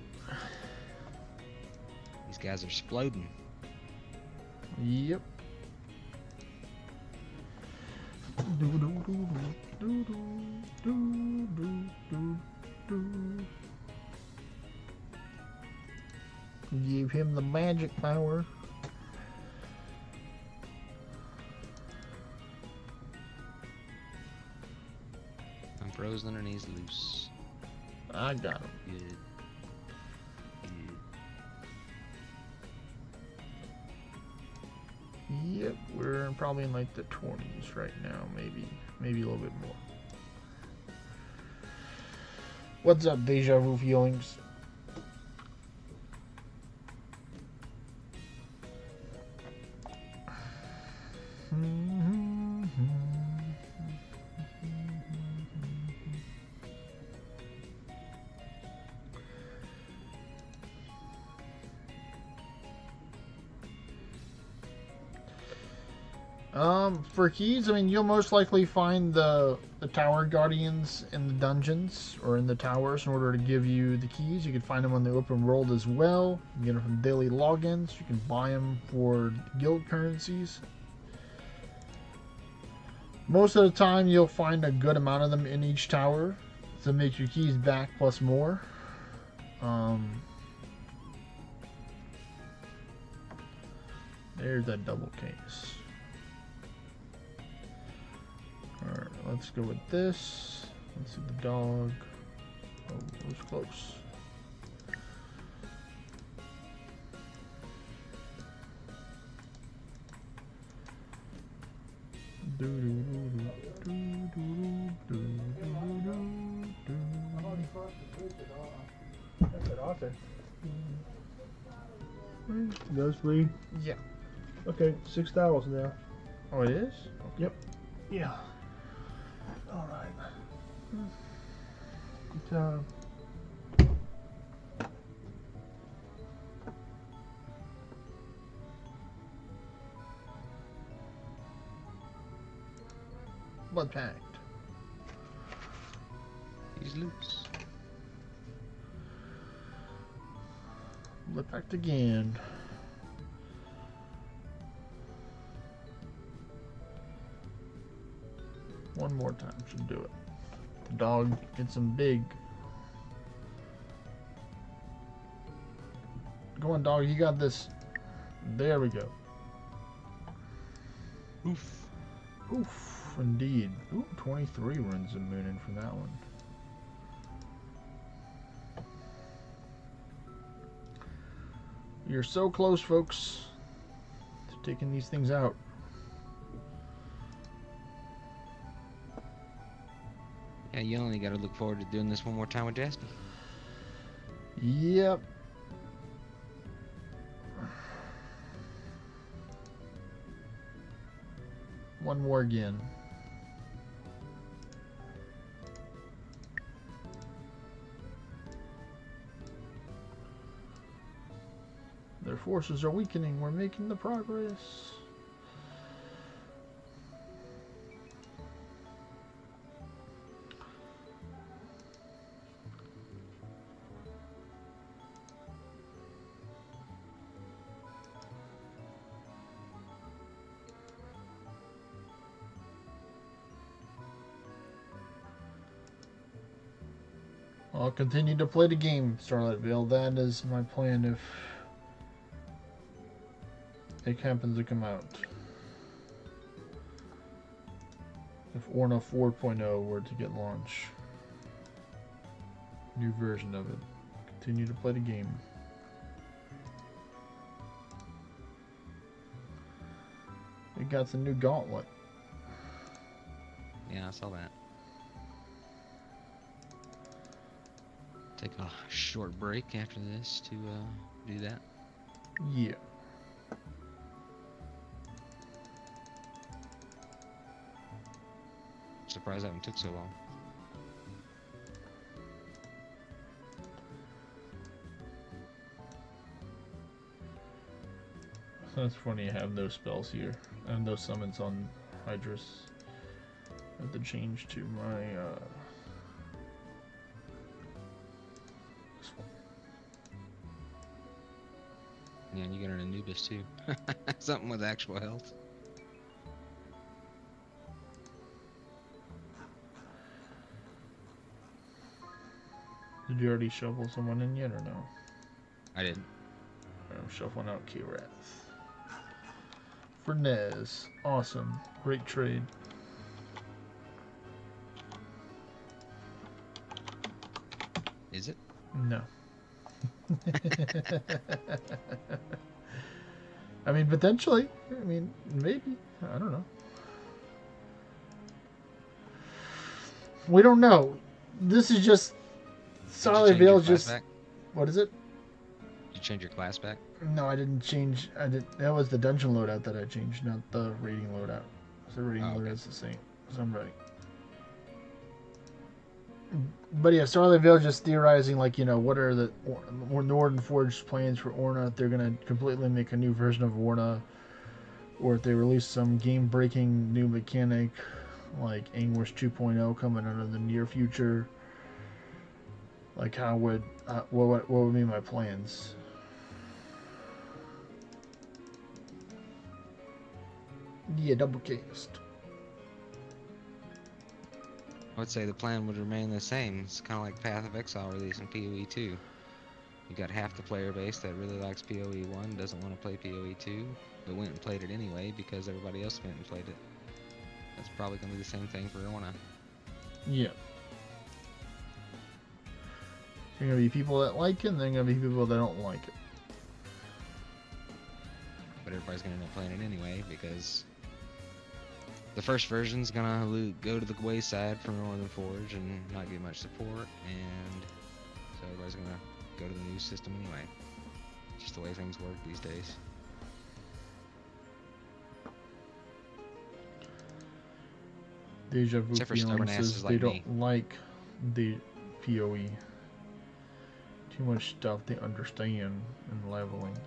These guys are exploding. Yep. Give him the magic power. I'm frozen and he's loose. I got him. Good. Yep, we're probably in like the 20s right now, maybe a little bit more. What's up, Deja Vu feelings? For keys, I mean, you'll most likely find the tower guardians in the dungeons or in the towers in order to give you the keys. You can find them on the open world as well. You can get them from daily logins. You can buy them for guild currencies. Most of the time, you'll find a good amount of them in each tower to make your keys back plus more. There's that double case. Alright, let's go with this. Let's see the dog. Oh, it was close. That's an author. Those three? Yeah. Okay, 6,000 now. Oh, it is? Yep. Yeah. All right. Good time. Blood Pact. He's loose. Blood Pact again. One more time should do it. The dog gets him big. Go on, dog. You got this. There we go. Oof. Oof, indeed. Ooh, 23 runs of moon in for that one. You're so close, folks, to taking these things out. Yeah, you only got to look forward to doing this one more time with Jasper. Yep. One more again. Their forces are weakening. We're making the progress. I'll continue to play the game, Starlightvale. That is my plan if it happens to come out. If Orna 4.0 were to get launched. New version of it. Continue to play the game. It got some new gauntlet. Yeah, I saw that. Take a short break after this to do that. Yeah. Surprised that one took so long. That's funny, I have those spells here. I have those summons on Hydrus. I have to change to my this one. Yeah, and you got an Anubis too. Something with actual health. Did you already shuffle someone in yet or no? I didn't. I'm shuffling out K-Wrath. For Nez. Awesome. Great trade. Is it? No. I mean, potentially. I mean, maybe. I don't know. We don't know. This is just... Solid Veil just... Back? What is it? Did you change your class back? No, I didn't change. That was the dungeon loadout that I changed, not the raiding loadout. So the raiding loadout's the same. So I'm ready. But yeah, Starlight Veil just theorizing, like, you know, what are the Northern Forge plans for Orna? If they're going to completely make a new version of Orna, or if they release some game-breaking new mechanic, like Anguish 2.0 coming out of the near future. Like, how would, what would be my plans? Yeah, double cast. I would say the plan would remain the same. It's kind of like Path of Exile releasing PoE 2. You got half the player base that really likes PoE 1, doesn't want to play PoE 2, but went and played it anyway because everybody else went and played it. That's probably going to be the same thing for Orna. Yeah. There are going to be people that like it, and there are going to be people that don't like it. But everybody's going to end up playing it anyway because The first version's gonna go to the wayside from Northern Forge and not get much support, and so everybody's gonna go to the new system anyway. Just the way things work these days. Deja Vu Except for Feeling stubborn says asses they like don't me. like the PoE. Too much stuff they understand in leveling.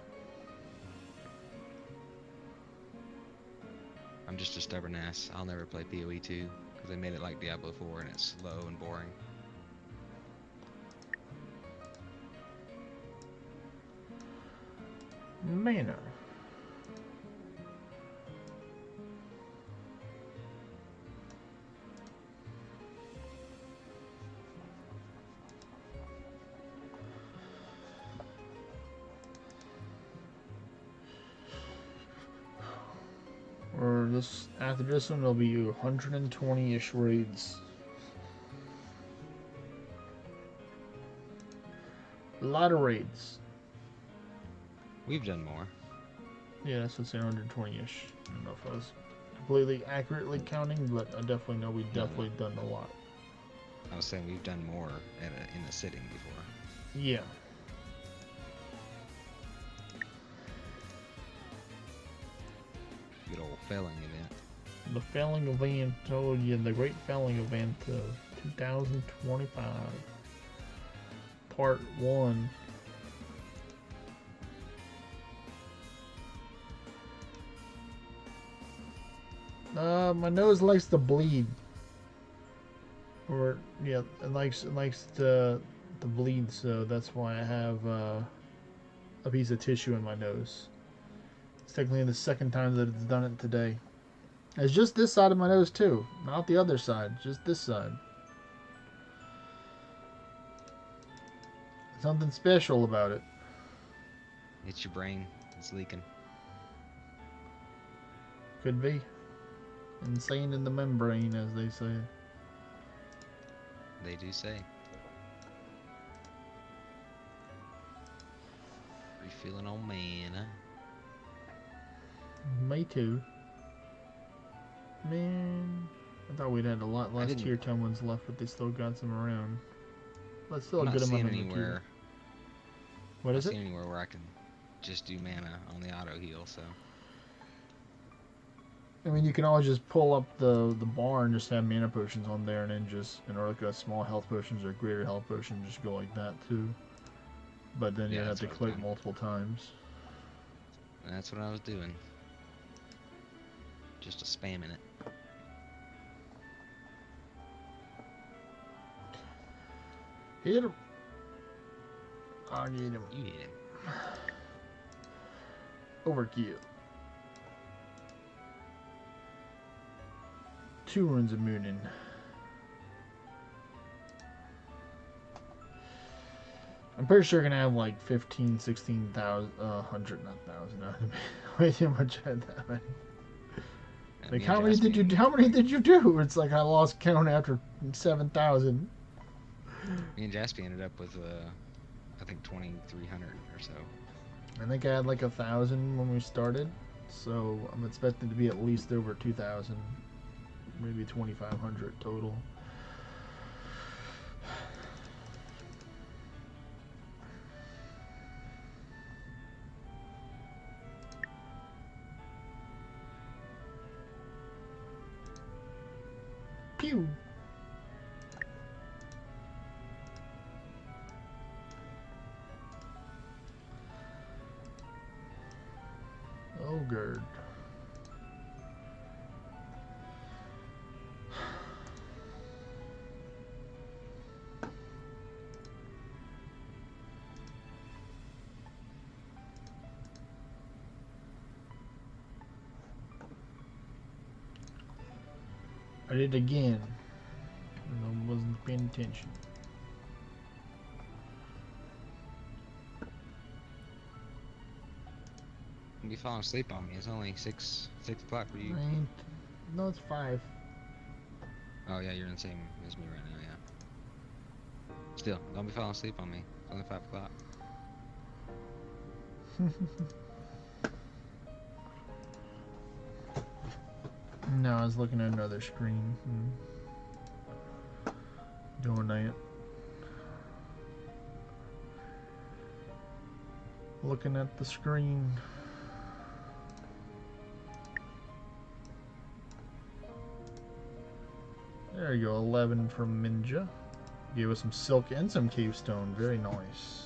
I'm just a stubborn ass. I'll never play PoE 2 because they made it like Diablo 4 and it's slow and boring. Mana. Or this after this one, there'll be 120-ish raids. A lot of raids. We've done more. Yeah, that's what's 120-ish. I don't know if I was completely accurately counting, but I definitely know we've definitely done a lot. I was saying we've done more in a sitting before. Yeah. Good old felling event. The failing event, oh yeah, the great failing event of 2025. Part 1. My nose likes to bleed. Or yeah, it likes to bleed, so that's why I have a piece of tissue in my nose. It's technically the second time that it's done it today. It's just this side of my nose too, not the other side, just this side. Something special about it. It's your brain. It's leaking. Could be. Insane in the membrane, as they say. They do say. Refilling on mana. Me too. Man, I thought we'd had a lot less tier 10 ones left, but they still got some around. But still a good amount of anywhere. What is it? I'm not seeing anywhere where I can just do mana on the auto heal, so. I mean, you can always just pull up the bar and just have mana potions on there, and then just, or like a small health potions or greater health potions, just go like that too. But then you have to click multiple times. That's what I was doing. Just a spamming it. Hit him. I'll get him. You hit him. Overkill. 2 runes of Moonin. I'm pretty sure we're gonna have like 15, 16,000, 100, not 1,000. Way too much. I had that many. Like how many did you do? It's like I lost count after 7,000. Me and Jaspy ended up with I think 2,300 or so. I think I had like 1,000 when we started, so I'm expecting to be at least over 2,000, maybe 2,500 total. Pew! Oh, Gerd. I did it again. I wasn't paying attention. You'll be falling asleep on me. It's only 6 o'clock for you. No, it's 5. Oh yeah, you're in the same as me right now, yeah. Still, don't be falling asleep on me. It's only 5 o'clock. No, I was looking at another screen. Doing that. Looking at the screen. There you go, 11 from Minja. Gave us some silk and some cave stone. Very nice.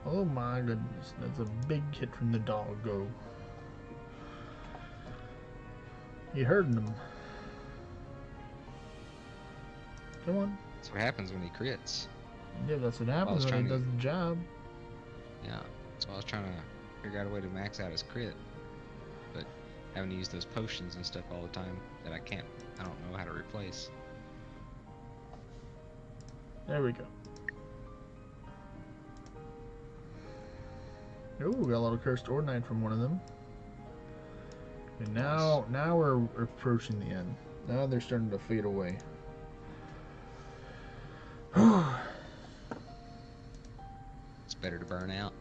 Oh my goodness, that's a big hit from the doggo. He hurting him. Come on. That's what happens when he crits. Yeah, that's what happens when he does the job. Yeah, so I was trying to figure out a way to max out his crit, but having to use those potions and stuff all the time that I don't know how to replace. There we go. Oh, got a lot of cursed Ornite from one of them. And now we're approaching the end. Now they're starting to fade away. It's better to burn out.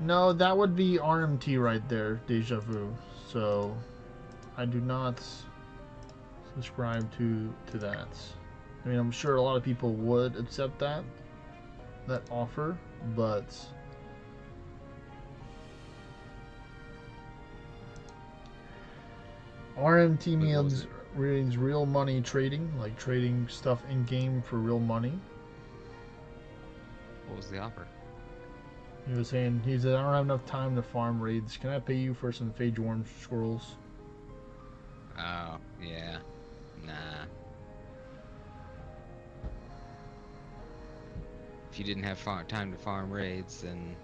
No, that would be RMT right there, Deja Vu. So, I do not subscribe to that. I mean, I'm sure a lot of people would accept that offer, but RMT means real money trading, like trading stuff in game for real money. What was the offer? He was saying, I don't have enough time to farm raids. Can I pay you for some Phage Worm scrolls? Oh, yeah. Nah. If you didn't have time to farm raids, then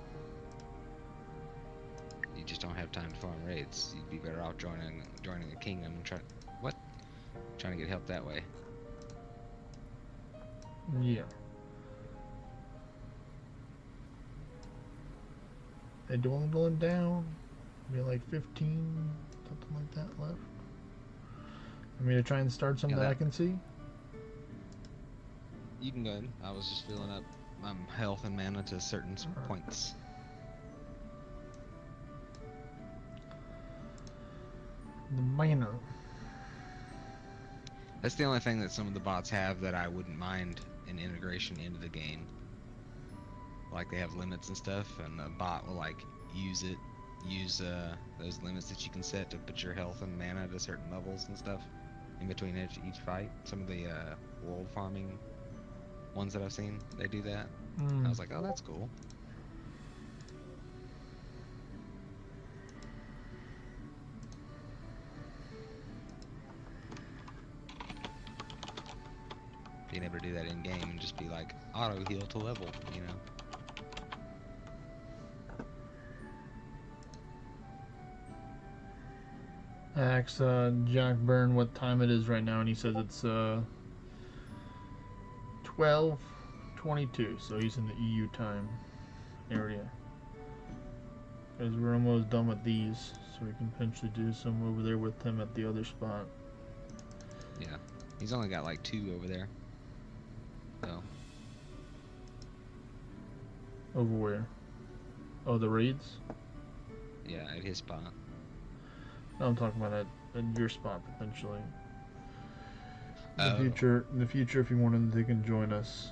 you just don't have time to farm raids. You'd be better off joining a kingdom and trying to get help that way. Yeah. They're dwindling down. Maybe like 15, something like that left. I mean, to try and start something that I can see. You can go ahead. I was just filling up my health and mana to certain points. The mana. That's the only thing that some of the bots have that I wouldn't mind an integration into the game. Like they have limits and stuff, and the bot will like use those limits that you can set to put your health and mana to certain levels and stuff in between each fight. Some of the world farming ones that I've seen, they do that. I was like, oh, that's cool. Being able to do that in game and just be like auto heal to level, you know. I asked Jack Byrne what time it is right now, and he says it's 12:22, so he's in the EU time area. Because we're almost done with these, so we can potentially do some over there with him at the other spot. Yeah, he's only got like 2 over there. So. Over where? Oh, the raids? Yeah, at his spot. No, I'm talking about at your spot potentially. In Oh. the future, if you wanted, they can join us.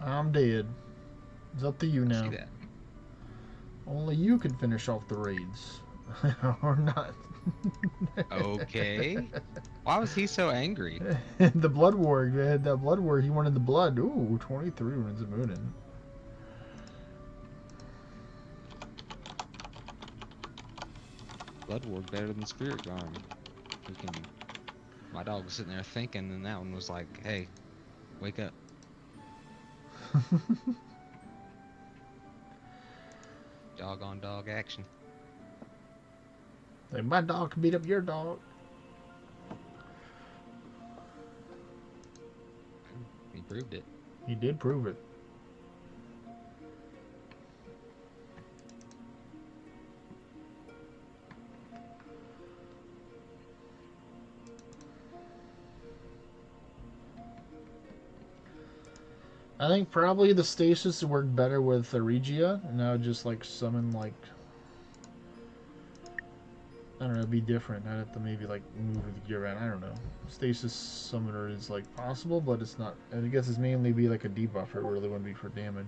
I'm dead. It's up to you now. See that. Only you can finish off the raids. or not. Okay. Why was he so angry? The blood war. They had that blood war. He wanted the blood. Ooh, 23 runes of Moonin. Blood Ward better than Spirit Garm. He can. My dog was sitting there thinking, and that one was like, "Hey, wake up." Dog on dog action. Like, my dog can beat up your dog. He proved it. He did prove it. I think probably the stasis would work better with the Regia, and I would just like summon like, I don't know, it'd be different. I'd have to maybe like move the gear around. I don't know. Stasis summoner is like possible, but it's not. I guess it's mainly be like a debuffer. It really wouldn't be for damage.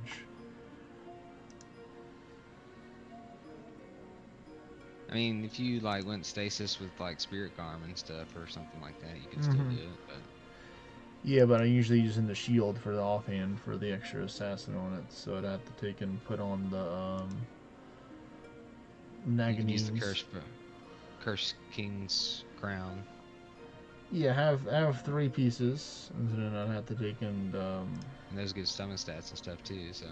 I mean, if you like went stasis with like Spirit Garm and stuff or something like that, you could still do it. But yeah, but I usually using the shield for the offhand for the extra assassin on it, so I'd have to take and put on the you can use the Naganines. Curse King's crown. Yeah, have 3 pieces, and then I'd have to take in. And those give summon stats and stuff too. So.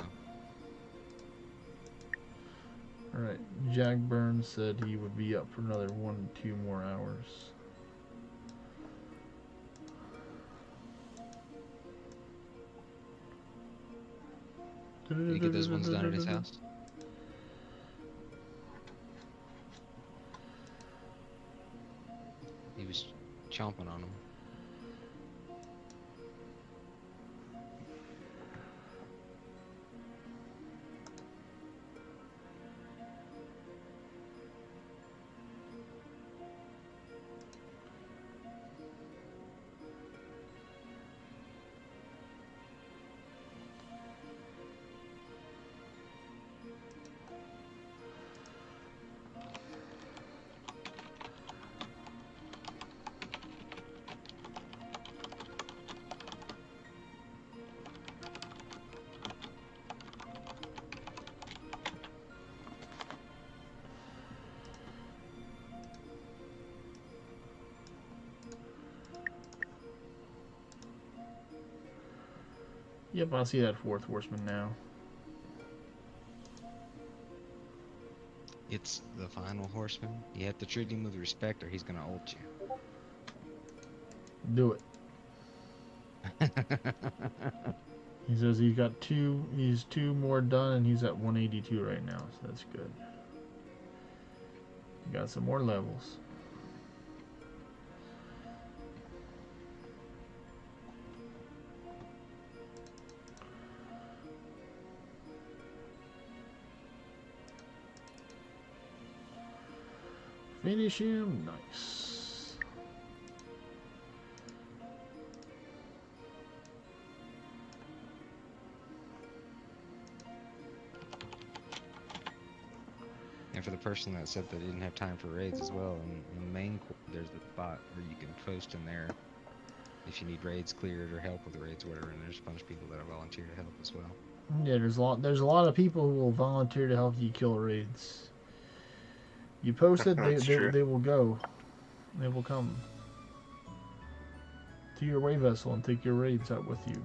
All right, Jack Burns said he would be up for another 1 to 2 more hours. Did he get those ones done at his house? He was chomping on them. Yep, I see that 4th horseman now. It's the final horseman. You have to treat him with respect, or he's gonna ult Do it. you. He says he's got 2. He's 2 more done, and he's at 182 right now, so that's good. He got some more levels. Finish him. Nice. And for the person that said they didn't have time for raids as well, in main core, there's the spot where you can post in there if you need raids cleared or help with raids or whatever, and there's a bunch of people that are volunteer to help as well. Yeah, there's a lot of people who will volunteer to help you kill raids. You post it, they will go. They will come to your raid vessel and take your raids out with you.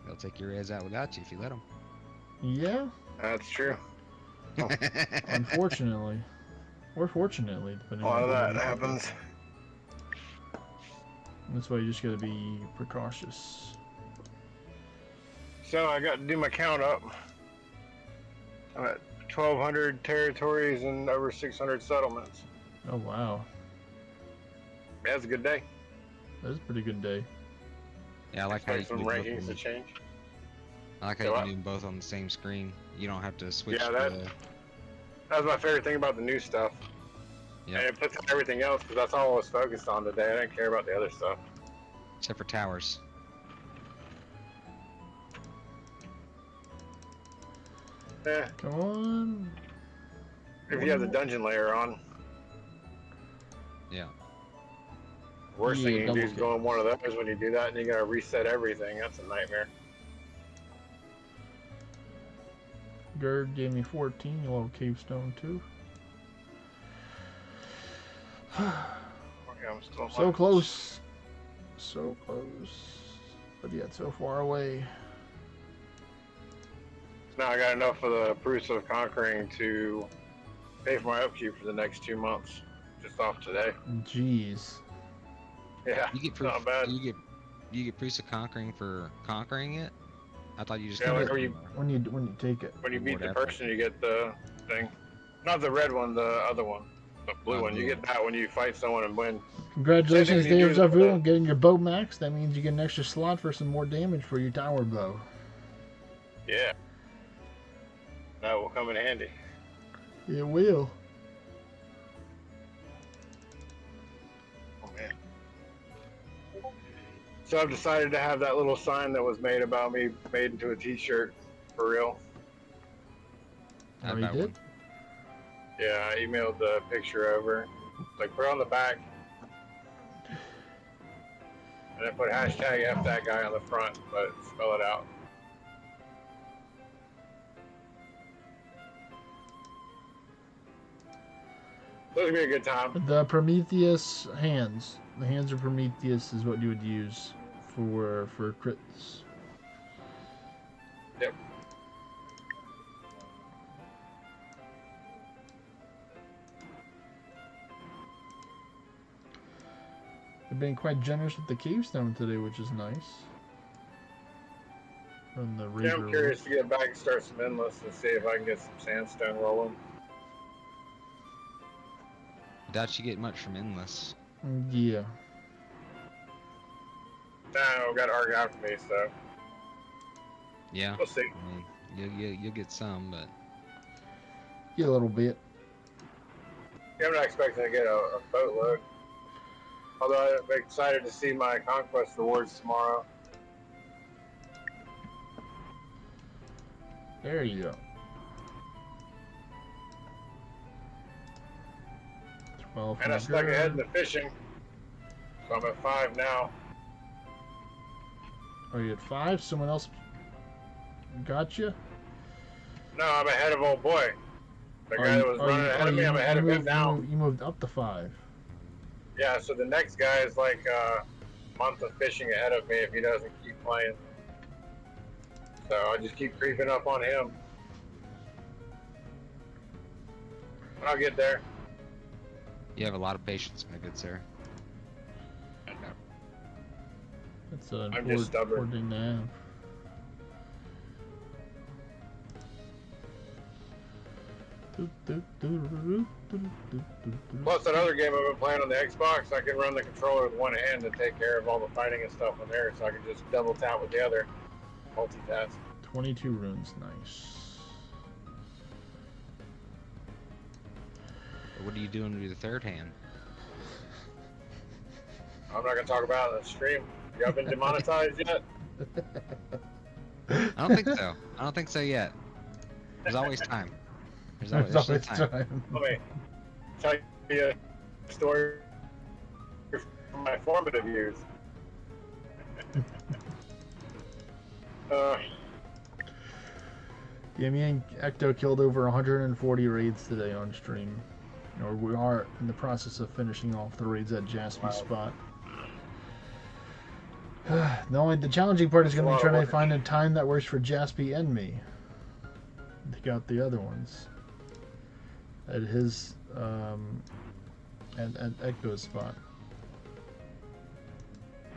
They'll take your raids out without you if you let them. Yeah, That's true. unfortunately. Or fortunately, A depending lot on of what that you happens. That's why you just gotta be precautious. So I got to do my count up. I'm at 1,200 territories and over 600 settlements. Oh wow, Yeah, it's a good day. that's a pretty good day. Yeah, I like how you Expect can some do both rankings of to them. change. I like how So you what? can do them both on the same screen. You don't have to switch. Yeah, that was my favorite thing about the new stuff. Yeah. And it puts on everything else because that's all I was focused on today. I didn't care about the other stuff. Except for towers. Yeah, Come on. If you have the dungeon layer on. Yeah. Worst Yeah, thing you can do double is go on one of those when you do that, and you gotta reset everything. That's a nightmare. Gerd gave me 14, a little cave stone too. Okay, I'm still So close. So close. But yet so far away. Now I got enough of the proofs of conquering to pay for my upkeep for the next 2 months. Just off today. Jeez. Yeah, You get proof. not bad. You get proofs of conquering for conquering it. I thought you just Yeah, got whenever it you- When you take it. When you beat the Whatever. person, you get the thing. Not the red one, the other one. The blue Oh, one. You blue get that when you fight someone and win. Congratulations, Same thing you Dave do with Zavu, the- on getting your bow max. That means you get an extra slot for some more damage for your tower bow. Yeah. That will come in handy. It will. Oh, man. So I've decided to have that little sign that was made about me made into a t-shirt. For real. I'd Oh, you buy did? one. Yeah, I emailed the picture over. Like, put it on the back. And then put hashtag F that guy on the front, but spell it out. So it's gonna be a good time. The Prometheus hands. The hands of Prometheus is what you would use for crits. Yep. They've been quite generous with the cave stone today, which is nice. From the Yeah, Raider. I'm curious to get back and start some endless and see if I can get some sandstone rolling. Doubt you get much from endless. Yeah. Nah, got to argue out for me, so Yeah. we'll see. I mean, you'll get some, but Yeah, a little bit. Yeah, I'm not expecting to get a boatload. Although I'm excited to see my conquest rewards tomorrow. There you go. 12 And I for stuck ahead in Gerd. the fishing. So I'm at 5 now. Are you at 5? Someone else got you? No, I'm ahead of old boy. The guy that was running ahead of me, I'm ahead of him now. You moved up to 5. Yeah, so the next guy is like a month of fishing ahead of me if he doesn't keep playing. So I just keep creeping up on him. I'll get there. you have a lot of patience, my good sir. That's an I'm just stubborn. important thing to have. Plus that other game I've been playing on the Xbox, I can run the controller with one hand and take care of all the fighting and stuff on there, so I can just double tap with the other, multitask. 22 runes, nice. What are you doing with the third hand? I'm not gonna talk about it on the stream. Y'all been demonetized yet? I don't think so. I don't think so yet. There's always time. There's always time. Let me tell you a story from my formative years. Yeah, me and Ecto killed over 140 raids today on stream. Or we are in the process of finishing off the raids at Jaspy's spot. The challenging part is going to be trying to find a time that works for Jaspy and me. Take out the other ones. At his, at Ecto's spot.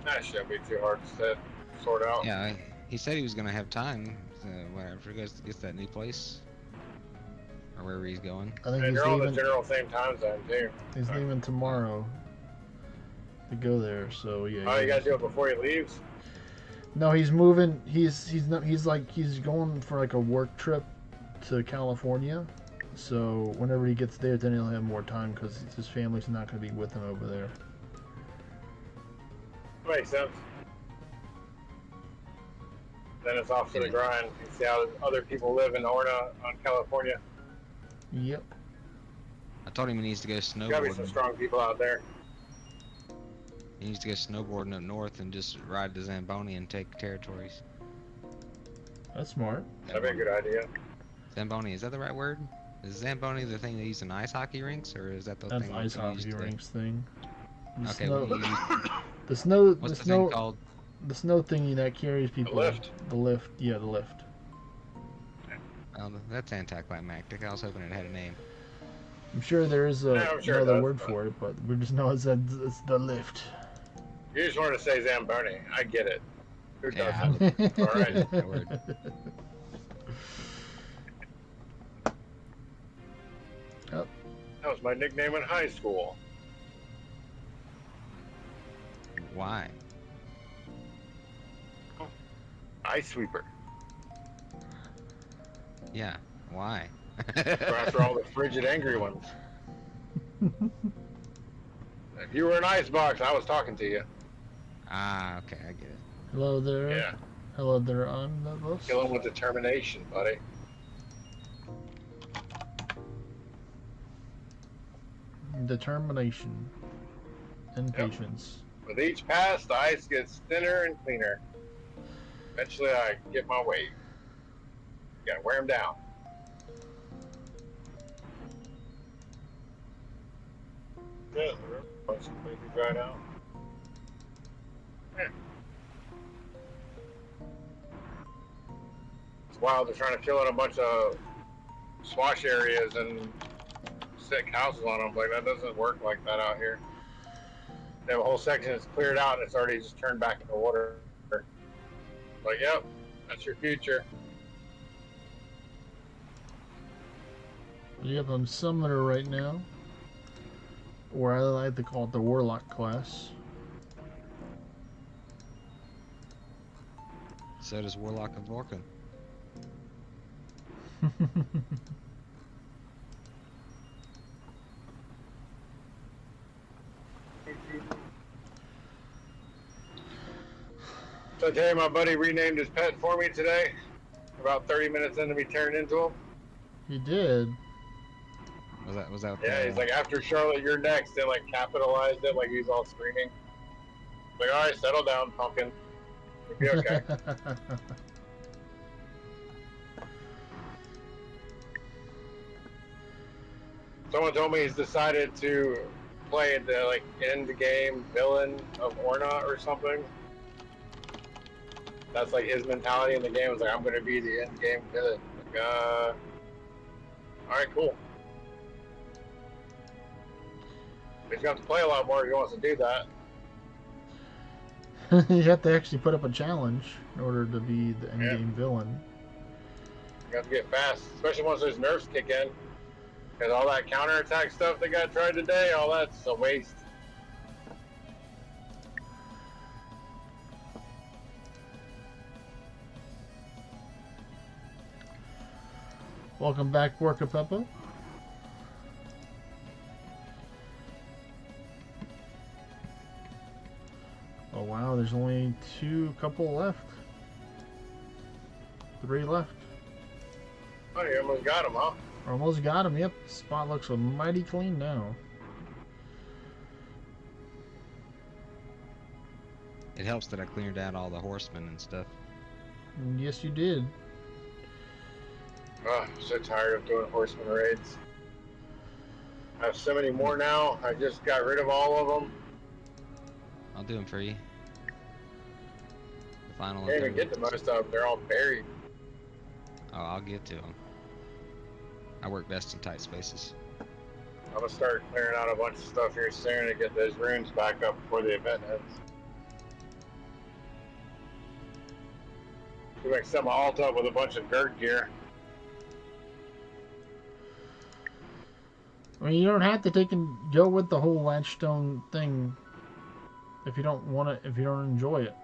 That shouldn't be too hard to sort out. Yeah, he said he was gonna have time. So whenever he gets that new place, or wherever he's going. I think And he's they're all the leaving. general same time zone too. He's leaving tomorrow to go there. So yeah. Oh, you gotta do it before he leaves? No, he's moving. He's going for like a work trip to California. So whenever he gets there, then he'll have more time because his family's not going to be with him over there. Makes sense. Then it's off to the grind. You see how other people live in Orna on California. Yep. told him he needs to go Gotta be some snowboarding. strong people out there. He needs to go snowboarding up north and just ride the Zamboni and take territories. That's smart. That'd be a good idea. Zamboni, is that the right word? Is Zamboni the thing they use in ice hockey rinks, or is that the That's thing ice you hockey used to- rinks thing. The Okay, snow, what do you use? the snow, What's the the snow, thing called? the snow thingy that carries people. lift? The lift. Yeah, the lift. Oh, that's anticlimactic. I was hoping it had a name. I'm sure there is Yeah, I'm sure it another does, word but- for it, but we just know it's the lift. You just wanted to say Zamboni. I get it. Who Yeah, doesn't? All right. That word. That was my nickname in high school. Why? Ice sweeper. Yeah, why? After all the frigid, angry ones. If you were an ice box, I was talking to you. Ah, okay, I get it. Hello there. Yeah. Hello there on the bus. Kill him with determination, buddy. Determination and Yep. patience. With each pass, the ice gets thinner and cleaner. Eventually, I get my weight. Gotta wear him down. Yeah, the river's completely dried out. Yeah. It's wild. They're trying to fill in a bunch of swash areas and stick houses on them. Like, that doesn't work like that out here. They have a whole section that's cleared out and it's already just turned back into water. Like, yep, that's your future. Yep, I'm summoner right now. Or I like to call it the Warlock class. So does Warlock of Vorkin. So I tell you, my buddy renamed his pet for me today. About 30 minutes into me turning into him. He did. Was that? Yeah, he's like, after Charlotte, you're next. They like capitalized it, like he's all screaming. Like, all right, settle down, pumpkin. You'll be okay. Someone told me he's decided to play the like end game villain of Orna or something. That's like his mentality in the game. Is like, I'm gonna be the end game villain. Like, all right, cool. He's gonna have to play a lot more if he wants to do that. You have to actually put up a challenge in order to be the endgame villain. You have to get fast, especially once those nerfs kick in. Because all that counterattack stuff that got tried today, all that's a waste. Welcome back, Worka Peppa. Oh wow, there's only couple left. 3 left. Oh, you almost got him, huh? Almost got him, yep. Spot looks mighty clean now. It helps that I cleared out all the horsemen and stuff. And yes, you did. Oh, I'm so tired of doing horseman raids. I have so many more now. I just got rid of all of them. I'll do them for you. The final Can't even and get to most of them. They're all buried. Oh, I'll get to them. I work best in tight spaces. I'm gonna start clearing out a bunch of stuff here soon to get those runes back up before the event ends. You make some alt up with a bunch of dirt gear. I mean, you don't have to take and go with the whole latchstone thing if you don't want it, if you don't enjoy it.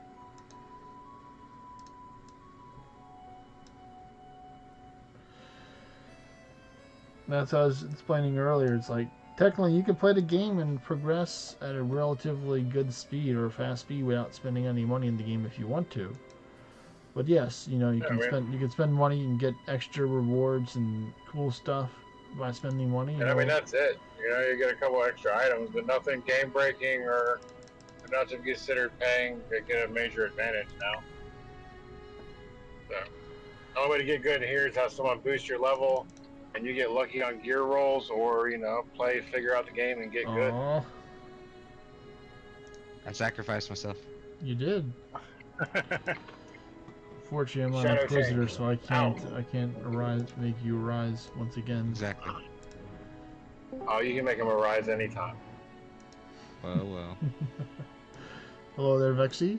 That's what I was explaining earlier. It's like, technically, you can play the game and progress at a relatively good speed or fast speed without spending any money in the game if you want to. But yes, you know, you can spend money and get extra rewards and cool stuff by spending money. And I mean, that's it. You know, you get a couple extra items, but nothing game breaking or nothing considered paying to get a major advantage now. So, the only way to get good here is have someone boost your level, and you get lucky on gear rolls, or you know, figure out the game and get good. I sacrificed myself. You did. Fortunately, I'm not Shadow an Inquisitor, tank. so I can't make you arise once again. Exactly. Oh, you can make them arise anytime. Well. Hello there, Vexy.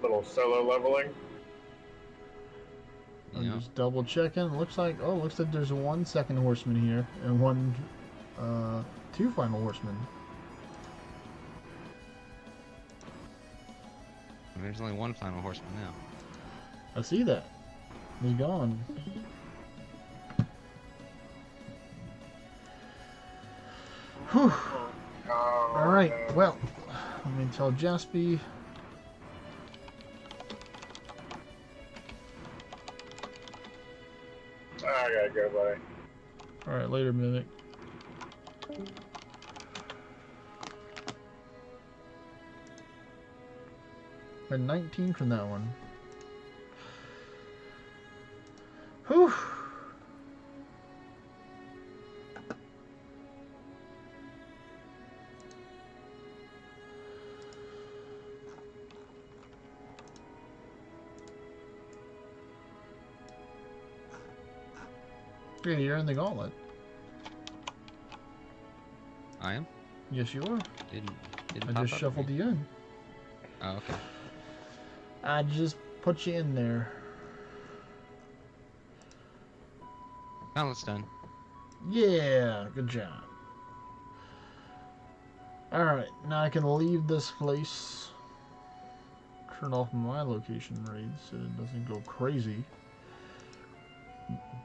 Little solo leveling. I'm just double checking. Looks like there's 1 second horseman here and 2 final horsemen. There's only 1 final horseman now. I see that. He's gone. Whew. Oh, All right. man. Well, let me tell Jaspy. I gotta go, buddy. All right, later, Mimic. And 19 from that one. Whew. Yeah, you're in the gauntlet. I am? Yes, you are. Didn't I pop just up shuffled for me. you in. Oh, okay. I just put you in there. Gauntlet's done. Yeah, good job. Alright, now I can leave this place. Turn off my location raids so it doesn't go crazy.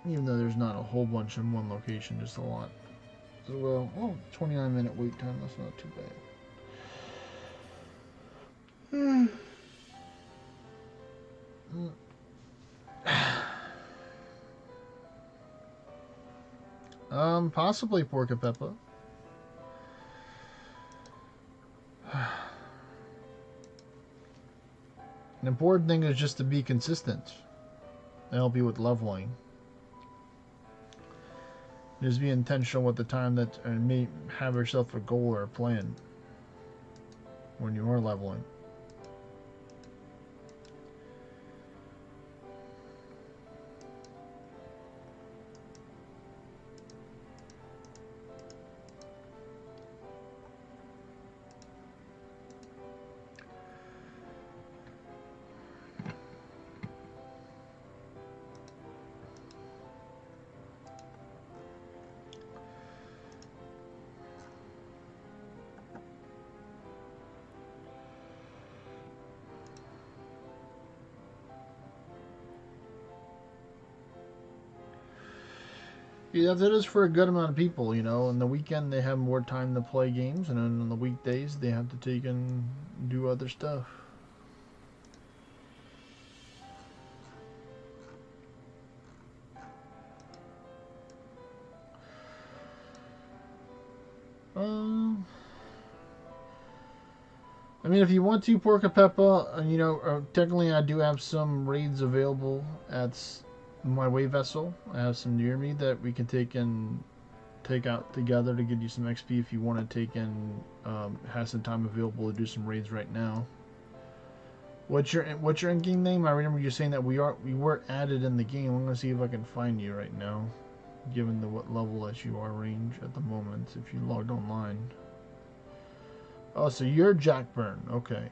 Even though there's not a whole bunch in one location, just a lot. So, well, 29-minute wait time, that's not too bad. Possibly Porca Peppa. An important thing is just to be consistent. They help you with leveling. Just be intentional with the time and may have yourself a goal or a plan when you are leveling. Yeah, that is for a good amount of people, you know. On the weekend, they have more time to play games, and then on the weekdays, they have to take and do other stuff. I mean, if you want to, Porca Peppa, you know, technically I do have some raids available at my way vessel. I have some near me that we can take out together to get you some XP if you want to take in, have some time available to do some raids right now. What's your in-game name? I remember you saying that we were added in the game. I'm gonna see if I can find you right now, given what level that you are range at the moment. If you logged online. Oh, so you're Jack Byrne. Okay.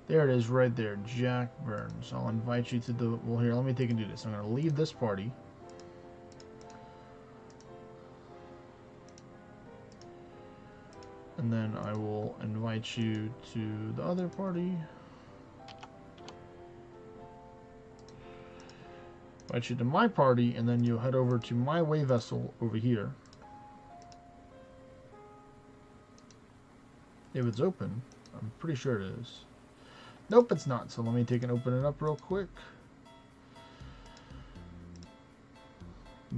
There it is right there, Jack Byrne. So I'll invite you to the... Well, here, let me take and do this. I'm going to leave this party. And then I will invite you to the other party. Invite you to my party, and then you'll head over to my way vessel over here. If it's open, I'm pretty sure it is. Nope, it's not. So let me take and open it up real quick.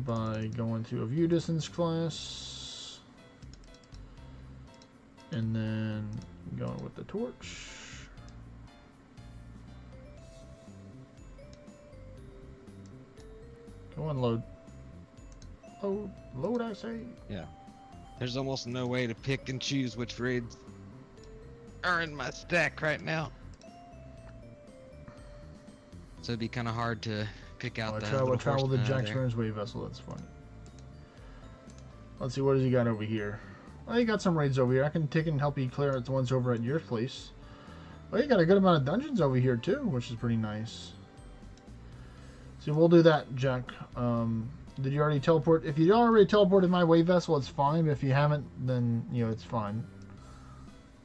by going to a view distance class. And then going with the torch. Go on, load. Load, I say. Yeah. There's almost no way to pick and choose which raids are in my stack right now. So it'd be kind of hard to pick out the Travel the horseman out Jack there. Sparrow's wave vessel. That's funny. Let's see, what does he got over here? Oh, you got some raids over here. I can take and help you clear out the ones over at your place. Oh, you got a good amount of dungeons over here too, which is pretty nice. So we'll do that, Jack. Did you already teleport? If you already teleported my wave vessel, it's fine. But if you haven't, then you know it's fine.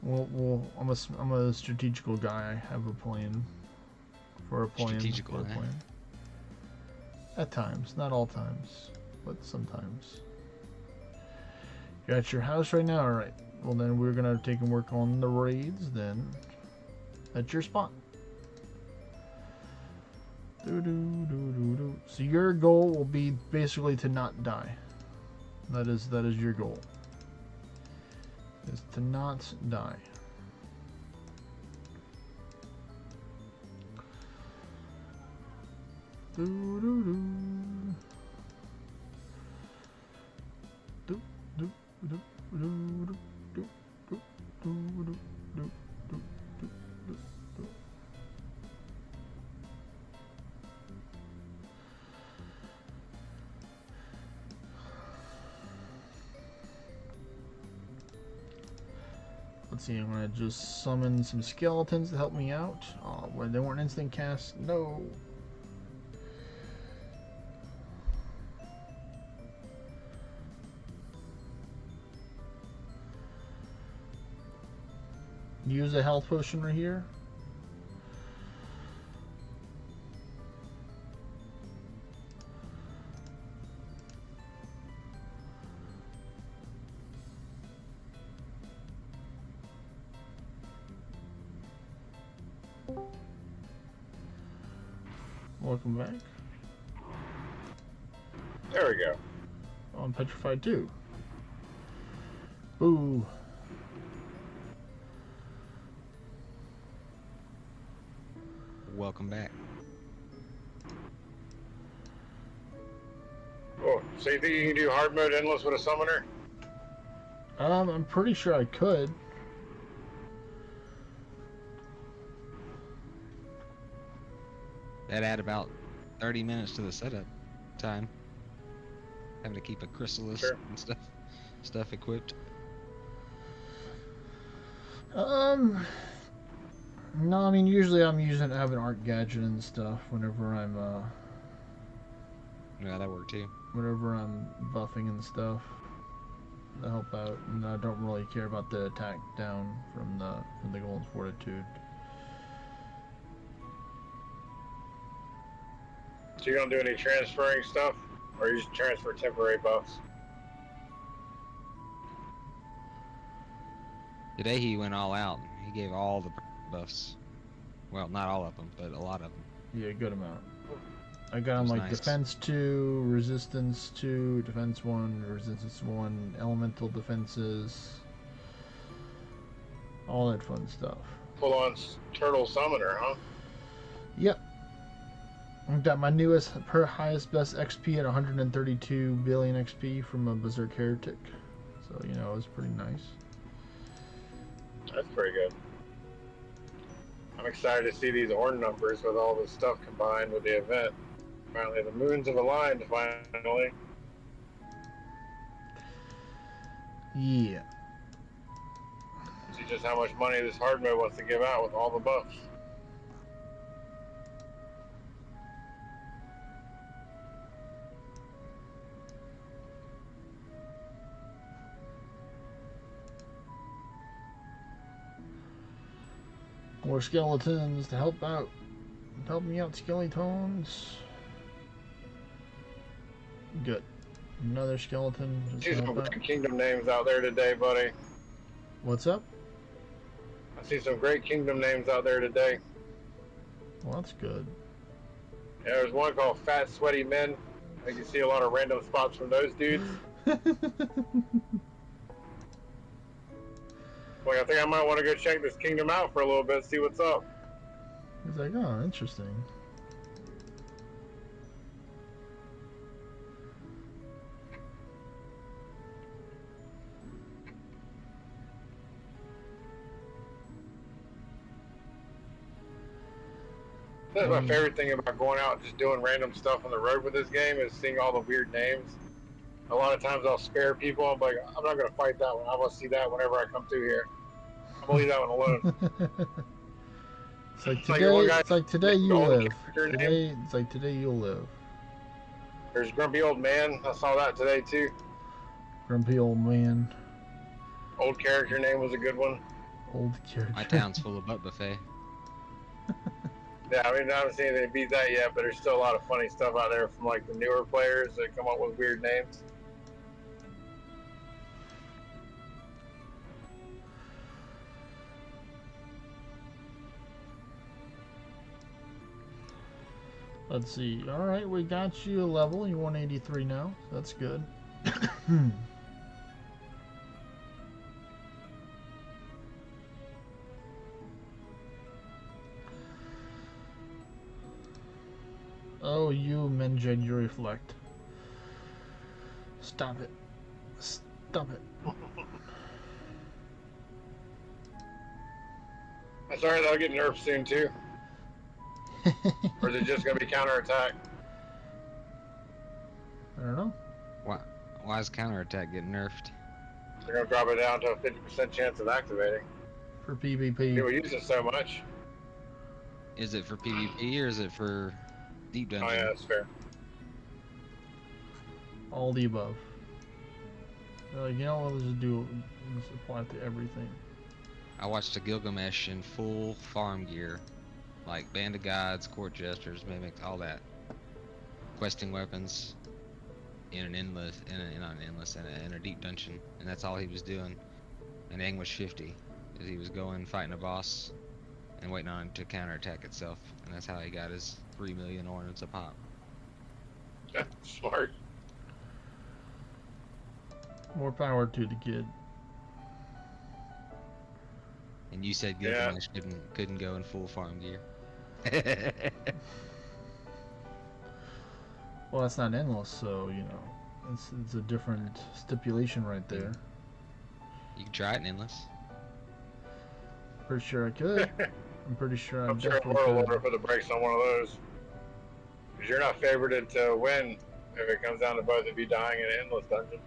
I'm a strategical guy. I have a plan for a plan. Strategical, for a plan. At times, not all times, but sometimes. You're at your house right now, all right? Well, then we're gonna take and work on the raids. Then, at your spot. So your goal will be basically to not die. That is your goal. Is to not die. Let's see, I'm gonna just summon some skeletons to help me out. Oh, well, they weren't instant cast. No. Use a health potion right here. Welcome back. There we go. Oh, I'm petrified too. Boo. Welcome back. Oh, so you think you can do hard mode endless with a summoner? I'm pretty sure I could. That'd add about 30 minutes to the setup time. Having to keep a chrysalis Sure. and stuff equipped. No, I mean usually I have an art gadget and stuff whenever I'm Yeah, that worked too. whenever I'm buffing and stuff to help out, and I don't really care about the attack down from the Golden Fortitude. So you don't do any transferring stuff? Or you just transfer temporary buffs? Today he went all out. He gave all the buffs. Well, not all of them, but a lot of them. Yeah, a good amount. I got him was like nice. defense 2, resistance 2, defense 1, resistance 1, elemental defenses, all that fun stuff. Full on turtle summoner, huh? Yep. I've got my newest highest best XP at 132 billion XP from a Berserk Heretic. So, you know, it was pretty nice. That's pretty good. I'm excited to see these Orna numbers with all this stuff combined with the event. Finally, the moons have aligned, finally. Yeah. See just how much money this hard mode wants to give out with all the buffs. More skeletons to help out. Help me out, skeletons. Good. Another skeleton. Just See to some help out. great kingdom names out there today, buddy. What's up? I see some great kingdom names out there today. Well, that's good. Yeah, there's one called Fat Sweaty Men. Like, you see a lot of random spots from those dudes. Like, I think I might want to go check this kingdom out for a little bit, see what's up. He's like, oh, interesting. That's my favorite thing about going out and just doing random stuff on the road with this game is seeing all the weird names. A lot of times I'll spare people. I'm like, I'm not going to fight that one. I'm going to see that whenever I come through here. I'm going to leave that one alone. It's like today. It's like today you live. Today, name. it's like today you'll live. There's Grumpy Old Man. I saw that today too. Grumpy old man. Old character name was a good one. Old character. My town's full of butt buffet. Yeah, I mean, I haven't seen anything beat that yet, but there's still a lot of funny stuff out there from like the newer players that come up with weird names. Let's see. All right, we got you a level. You're 183 now. So that's good. Oh, you Menjed, you reflect. Stop it. Stop it. That's alright, that'll get nerfed soon too. Or is it just going to be counterattack? I don't know. Why is counterattack getting nerfed? They're going to drop it down to a 50% chance of activating. For PvP. People use it so much. Is it for PvP or is it for deep dungeon? Oh yeah, that's fair. All the above. They're like, you know what, let's apply it to everything. I watched a Gilgamesh in full farm gear, like Band of Gods, Court Jesters, Mimics, all that. Questing weapons in an endless, in a deep dungeon, and that's all he was doing. And English 50, is he was going fighting a boss and waiting on it to counterattack itself, and that's how he got his 3 million ornaments a pop. Smart. More power to the kid. And you said Gilgamesh couldn't go in full farm gear. Well, that's not endless, so you know, it's a different stipulation right there. You can try it in endless. Pretty sure I could. I'm pretty sure I'm sure definitely Orna could. will put the brakes on one of those. Because you're not favorited to win if it comes down to both of you dying in an endless dungeon.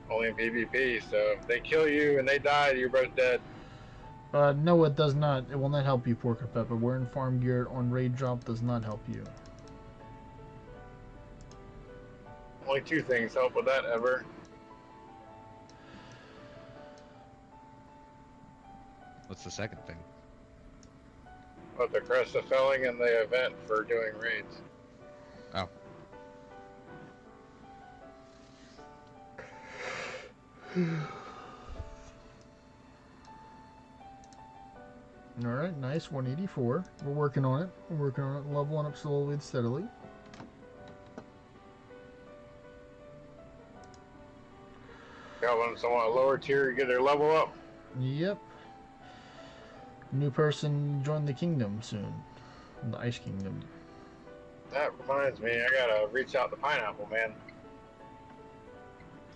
Only in PvP, so if they kill you and they die, you're both dead. No, it does not. It will not help you, Porker Pepper. Wearing farm gear on raid drop does not help you. Only two things help with that ever. What's the second thing? But the crest of felling and the event for doing raids. Oh. Alright, nice. 184. We're working on it. We're working on it. Leveling up slowly and steadily. Got one somewhat lower tier to get their level up. Yep. New person join the kingdom soon. The Ice Kingdom. That reminds me, I gotta reach out to Pineapple Man.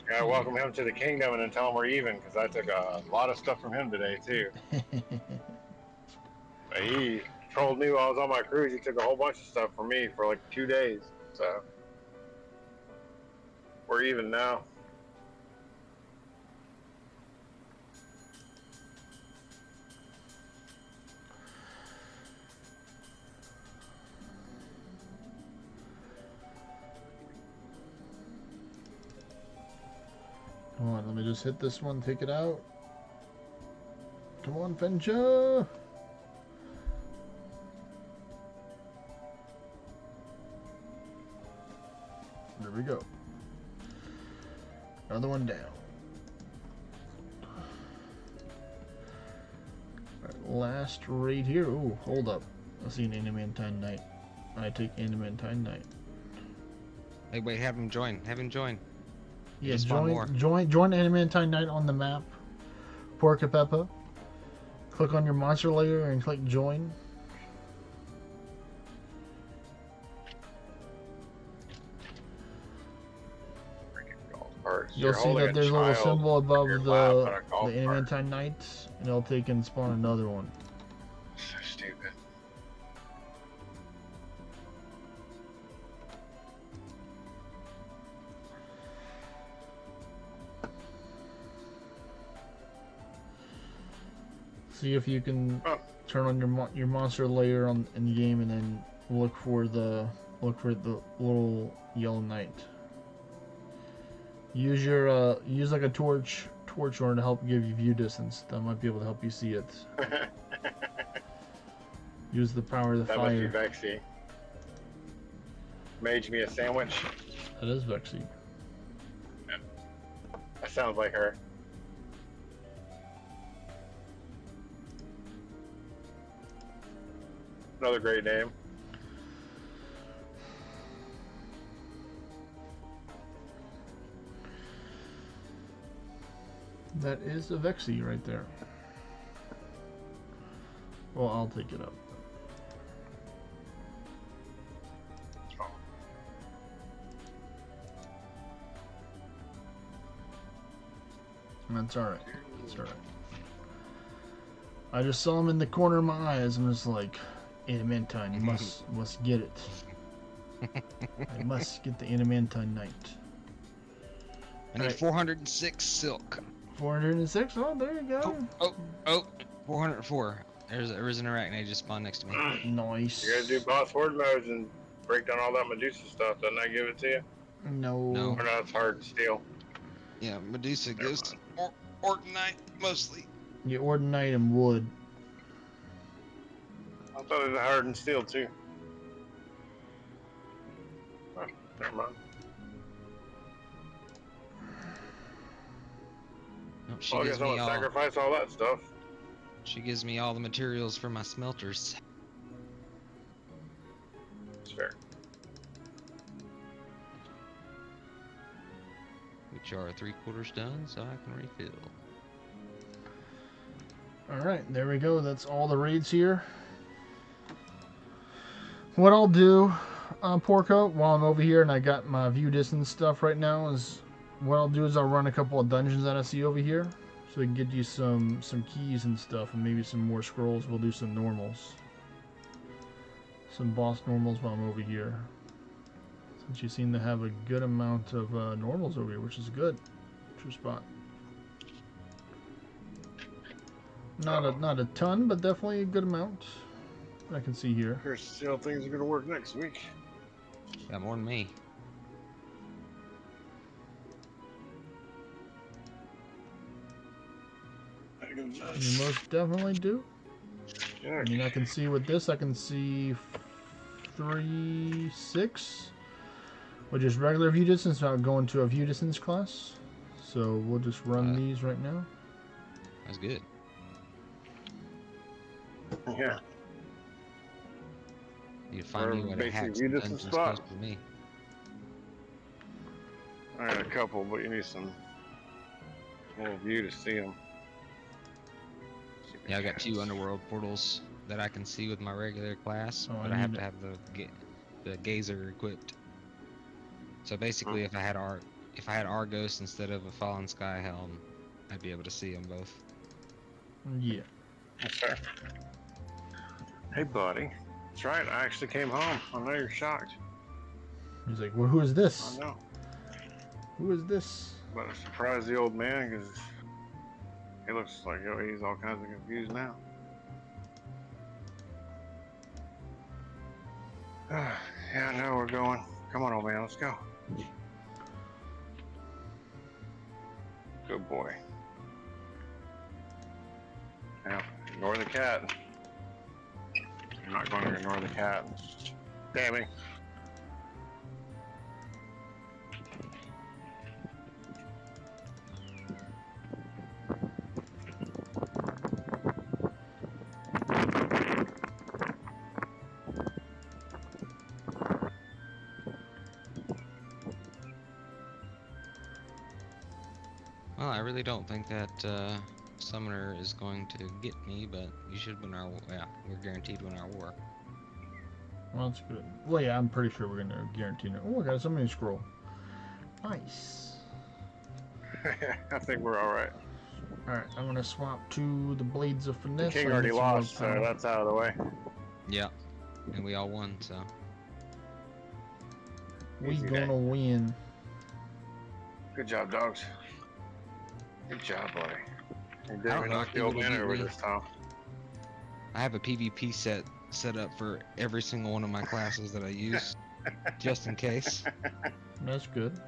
I gotta welcome him to the kingdom and then tell him we're even, because I took a lot of stuff from him today too. But he trolled me while I was on my cruise. He took a whole bunch of stuff from me for like 2 days. So we're even now. Come on, let me just hit this one, take it out. Come on, Venture! There we go. Another one down. Alright, last raid here. Ooh, hold up. I see an Adamantine Knight. I take Adamantine Knight. Hey, wait, have him join. Have him join. Yeah, Just spawn more. join Adamantine Knight on the map. Porca Peppa. Click on your monster layer and click join. You'll see that there's a little symbol above the Adamantine Knight, and it'll take and spawn another one. So stupid. See if you can turn on your monster layer in the game, and then look for the little yellow knight. Use your use like a torch order to help give you view distance. That might be able to help you see it. Use the power of the fire. That must be Vexy. Made me a sandwich. That is Vexy. Yeah. That sounds like her. Another great name. That is a Vexy right there. Well, I'll take it up. That's alright. That's alright. I just saw him in the corner of my eyes and was like, Adamantine, you must get it. I must get the Adamantine Knight. I need 406 silk. 406? Oh, there you go. Oh, 404. There's a risen arachnid just spawned next to me. Nice. You gotta do boss horde modes and break down all that Medusa stuff. Doesn't that give it to you? No. Or no, it's hard to steal. Yeah, Medusa gives Orknite mostly. You Ordinite and wood. I thought it was hard and steel too. Oh, never mind. Nope, she Well, I gives guess I'm me gonna all. sacrifice all that stuff. She gives me all the materials for my smelters, It's fair. which are 3/4 done, so I can refill. Alright, there we go. That's all the raids here. What I'll do, Porco, while I'm over here and I got my view distance stuff right now, is what I'll do is I'll run a couple of dungeons that I see over here, so we can get you some keys and stuff, and maybe some more scrolls. We'll do some normals, some boss normals while I'm over here, since you seem to have a good amount of normals over here, which is good. True spot. Not a ton, but definitely a good amount I can see here. Here's to see how things are gonna work next week. Got more than me. You most definitely do. Yeah. I mean, I can see with this, I can see 3, 6, which is regular view distance without going to a view distance class. So we'll just run these right now. That's good. Yeah. You find me what a basic hack view distance dungeon's spot. close to me. I got a couple, but you need some more view to see them. Yeah, I got 2 underworld portals that I can see with my regular class, Oh, but I I have need to have the gazer equipped. So basically, if I had Argos instead of a Fallen Sky Helm, I'd be able to see them both. Yeah. That's fair. Hey, buddy. That's right. I actually came home. I know you're shocked. He's like, well, who is this? I know. Who is this? But I surprised the old man because he looks like he's all kinds of confused now. Yeah, I know we're going. Come on, old man. Let's go. Good boy. Now, ignore the cat. I'm not going to ignore the cat. Damn it. really don't think that Summoner is going to get me, but you should win our. Yeah, we're guaranteed win our war. Well, that's good. Well, yeah, I'm pretty sure we're gonna guarantee it. Oh, I got a summoning scroll. Nice. I think we're all right. Alright, I'm gonna swap to the Blades of The Finesse. king so I already get some more lost, so power. that's out of the way. Yeah, and we all won, so. We Easy gonna day. win. Good job, dogs. Good job, buddy. You I didn't don't even know knock if the you old would've man beat over me. this time. I have a PvP set up for every single one of my classes that I use, just in case. That's good.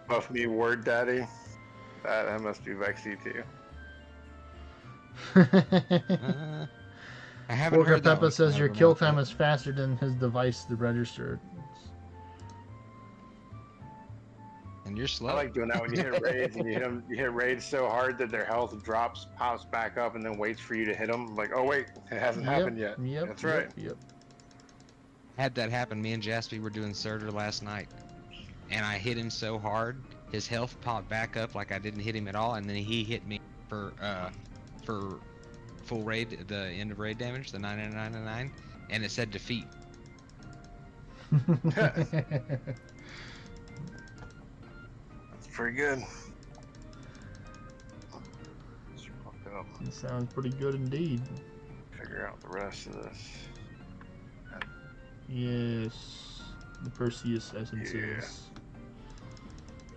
Buff me word daddy. That must be vexy too. I haven't Orca heard that Peppa one says come your out of kill her mouth time yet. is faster than his device to register. And you're slow. I like doing that when you hit raids and you hit raids so hard that their health drops, pops back up, and then waits for you to hit them. Like, oh wait, it hasn't happened yet. Yep. That's right. Yep. Had that happen. Me and Jaspy were doing Surtur last night, and I hit him so hard, his health popped back up like I didn't hit him at all, and then he hit me for full raid, the end of raid damage, the 999, and it said defeat. That's pretty good. Let's fuck up. It sounds pretty good indeed. Figure out the rest of this. Yes. The Perseus essences.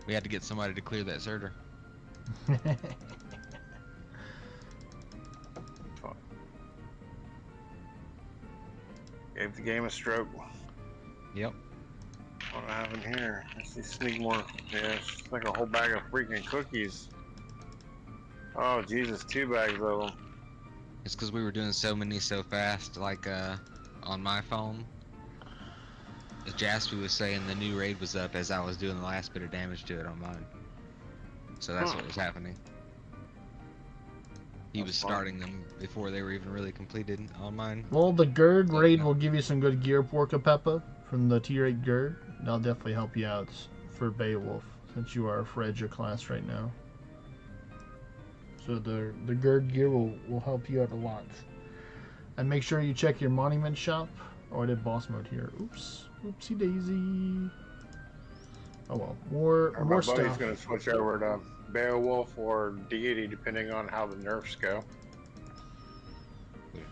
We had to get somebody to clear that Surtur. Gave the game a stroke. Yep. What do I have in here? Let's see, sneak more. Yeah, it's like a whole bag of freaking cookies. Oh Jesus, 2 bags of them. It's because we were doing so many so fast, like on my phone. As Jaspy was saying, the new raid was up as I was doing the last bit of damage to it on mine. So that's what was happening. He That's was fun. starting them before they were even really completed on mine. Well, the Gird But, raid no. will give you some good gear, Porca Peppa, from the tier 8 Gird. That'll definitely help you out for Beowulf, since you are a Phrygia class right now. So the Gird gear will help you out a lot. And make sure you check your monument shop. Oh, I did boss mode here. Oops. Oopsie daisy. Oh well. More My buddy's stuff. gonna switch over to Beowulf or Deity depending on how the nerfs go.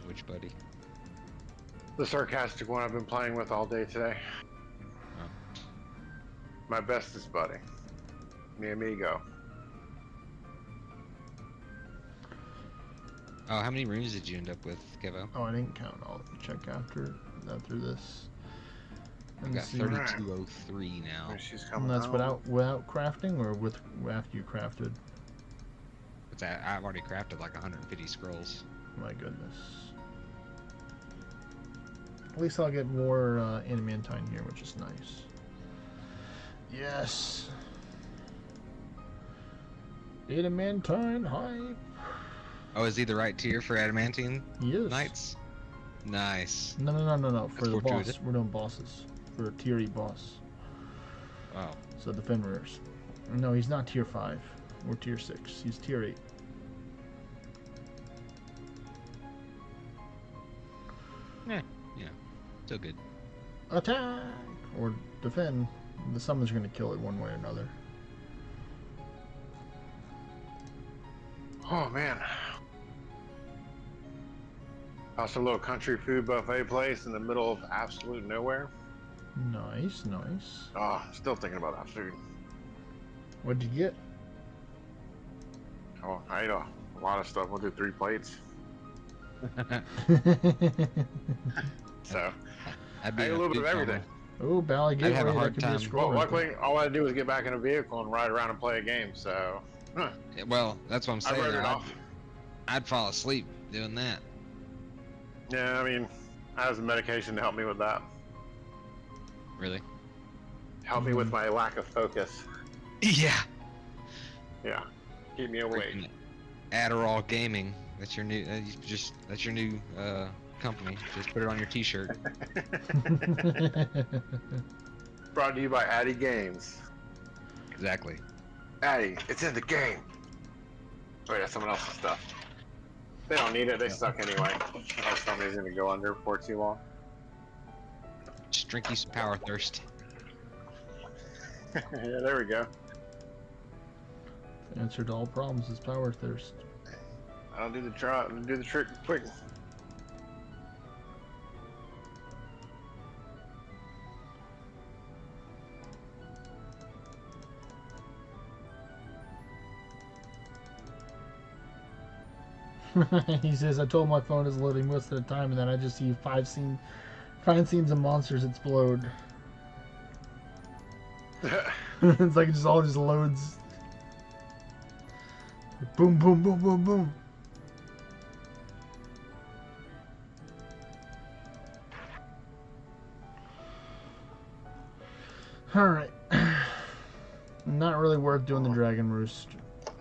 Which buddy? The sarcastic one I've been playing with all day today. Oh. My bestest buddy. Mi amigo. Oh, how many rooms did you end up with, Kevo? Oh, I didn't count. I'll check after this. I And got see. 3203 now. There she's coming And that's home. without crafting or with after you crafted? I've already crafted like 150 scrolls. My goodness. At least I'll get more adamantine here, which is nice. Yes. Adamantine hype. Oh, is he the right tier for adamantine Yes. knights? Nice. No. For That's the boss. fortuitous. We're doing bosses. For a tier 8 boss. Oh, So the Fenrir's. No, he's not tier 5. We're tier 6. He's tier 8. so good. Attack! Or defend. The summon's going to kill it one way or another. Oh man. That's a little country food buffet place in the middle of absolute nowhere. Nice. Oh, still thinking about that food. What'd you get? Oh, I ate a lot of stuff. We'll do 3 plates. So, I'd I ate a little bit of big fan everything. Oh, Bally I'd have a Gateway, hard that could be a time. scroll. Well, right there. luckily, all I had to do was get back in a vehicle and ride around and play a game. So, Well, that's what I'm I saying. wrote it off. I'd fall asleep doing that. Yeah, I mean, I have some medication to help me with that. Really? Help me with my lack of focus. Yeah. Yeah, keep me awake. Freaking Adderall Gaming. That's your new. That's your new company. Just put it on your T-shirt. Brought to you by Addy Games. Exactly. Addy, it's in the game. Oh yeah, someone else's stuff. They don't need it. They suck anyway. Unless somebody's gonna go under for too long. Just drink you some power thirst. Yeah, there we go. The answer to all problems is power thirst. I'll do the try. I'll do the trick quick. He says, I told my phone is loading most of the time, and then I just see five scenes of monsters explode. It's like it just all just loads. Boom, boom, boom, boom, boom. Alright. Not really worth doing the Dragon Roost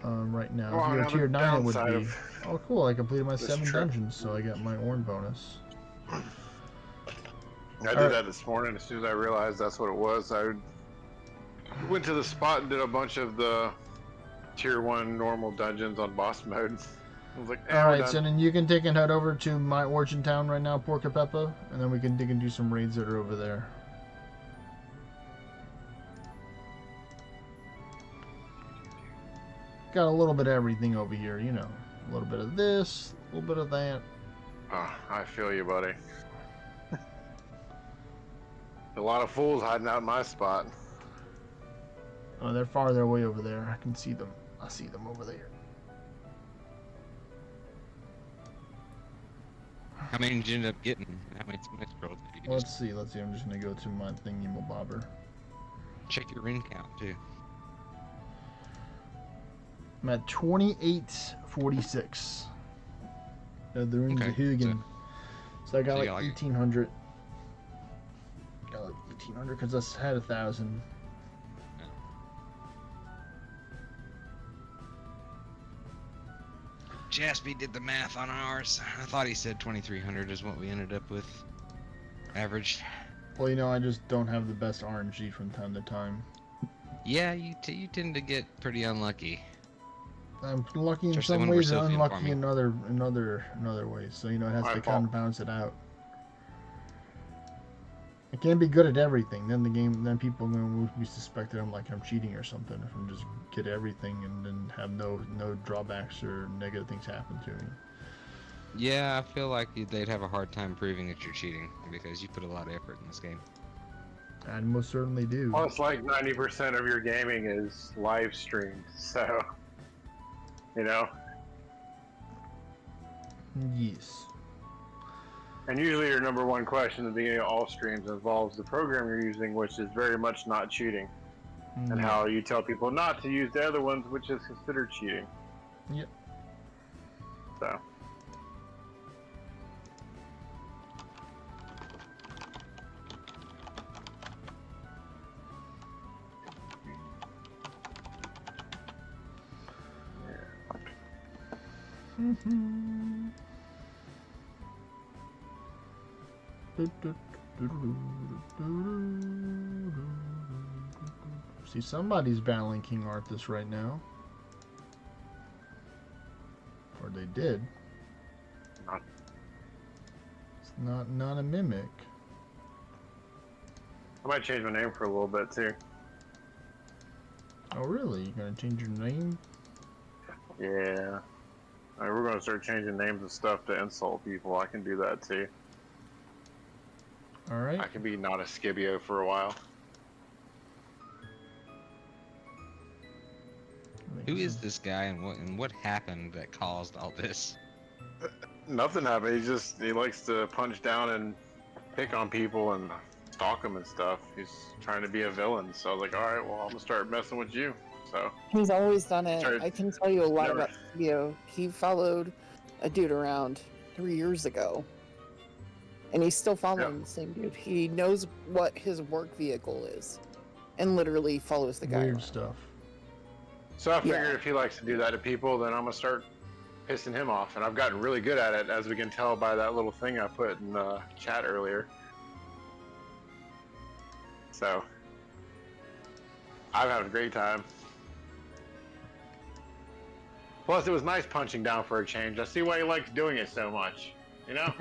right now. Well, if you're tier 9, it would downside be. of Oh, cool. I completed my this 7 trip. dungeons, so I got my Orn bonus. I did Alright. that this morning. As soon as I realized that's what it was, I went to the spot and did a bunch of the tier 1 normal dungeons on boss mode. I was like, eh, we're Alright, done. so then you can take and head over to my origin town right now, Porcapeppa, and then we can dig and do some raids that are over there. Got a little bit of everything over here, you know. A little bit of this, a little bit of that. Oh, I feel you, buddy. A lot of fools hiding out in my spot. Oh, they're farther away over there. I can see them. I see them over there. How many did you end up getting? How many scrolls did you Well, use? let's see. Let's see. I'm just gonna go to my thingy bobber. Check your rune count too. I'm at 2846. The runes Okay, of Hugin. So I got so you like got like- 1800. Got like 1800 because I had 1,000. Jaspy did the math on ours. I thought he said 2,300 is what we ended up with. Average. Well, you know, I just don't have the best RNG from time to time. Yeah, you tend to get pretty unlucky. I'm lucky in Especially some when we're ways and Sophian unlucky farming. in other ways. So you know, it has My to fault. kind of balance it out. I can't be good at everything. Then people are going to be suspected I'm cheating or something if I'm just get everything and then have no drawbacks or negative things happen to me. Yeah, I feel like they'd have a hard time proving that you're cheating because you put a lot of effort in this game. I most certainly do. Well, it's like 90% of your gaming is live streamed, so you know. Yes. And usually your number one question at the beginning of all streams involves the program you're using, which is very much not cheating. And how you tell people not to use the other ones, which is considered cheating. Yep. So. See, somebody's battling King Arthas right now. Or they did. It's not a mimic. I might change my name for a little bit too. Oh really? You gonna change your name? Yeah. We're gonna start changing names and stuff to insult people. I can do that too. Alright. I can be not a Scibio for a while. Who is this guy and what happened that caused all this? Nothing happened. He likes to punch down and pick on people and stalk them and stuff. He's trying to be a villain. So I was like, all right, well, I'm gonna start messing with you. So He's always done it. Sorry. I can tell you a lot Never. about Scibio. He followed a dude around 3 years ago. And he's still following the same dude. He knows what his work vehicle is. And literally follows the guy Weird around. stuff. So I figured Yeah. if he likes to do that to people, then I'm gonna start pissing him off. And I've gotten really good at it, as we can tell by that little thing I put in the chat earlier. So I've had a great time. Plus, it was nice punching down for a change. I see why he likes doing it so much. You know?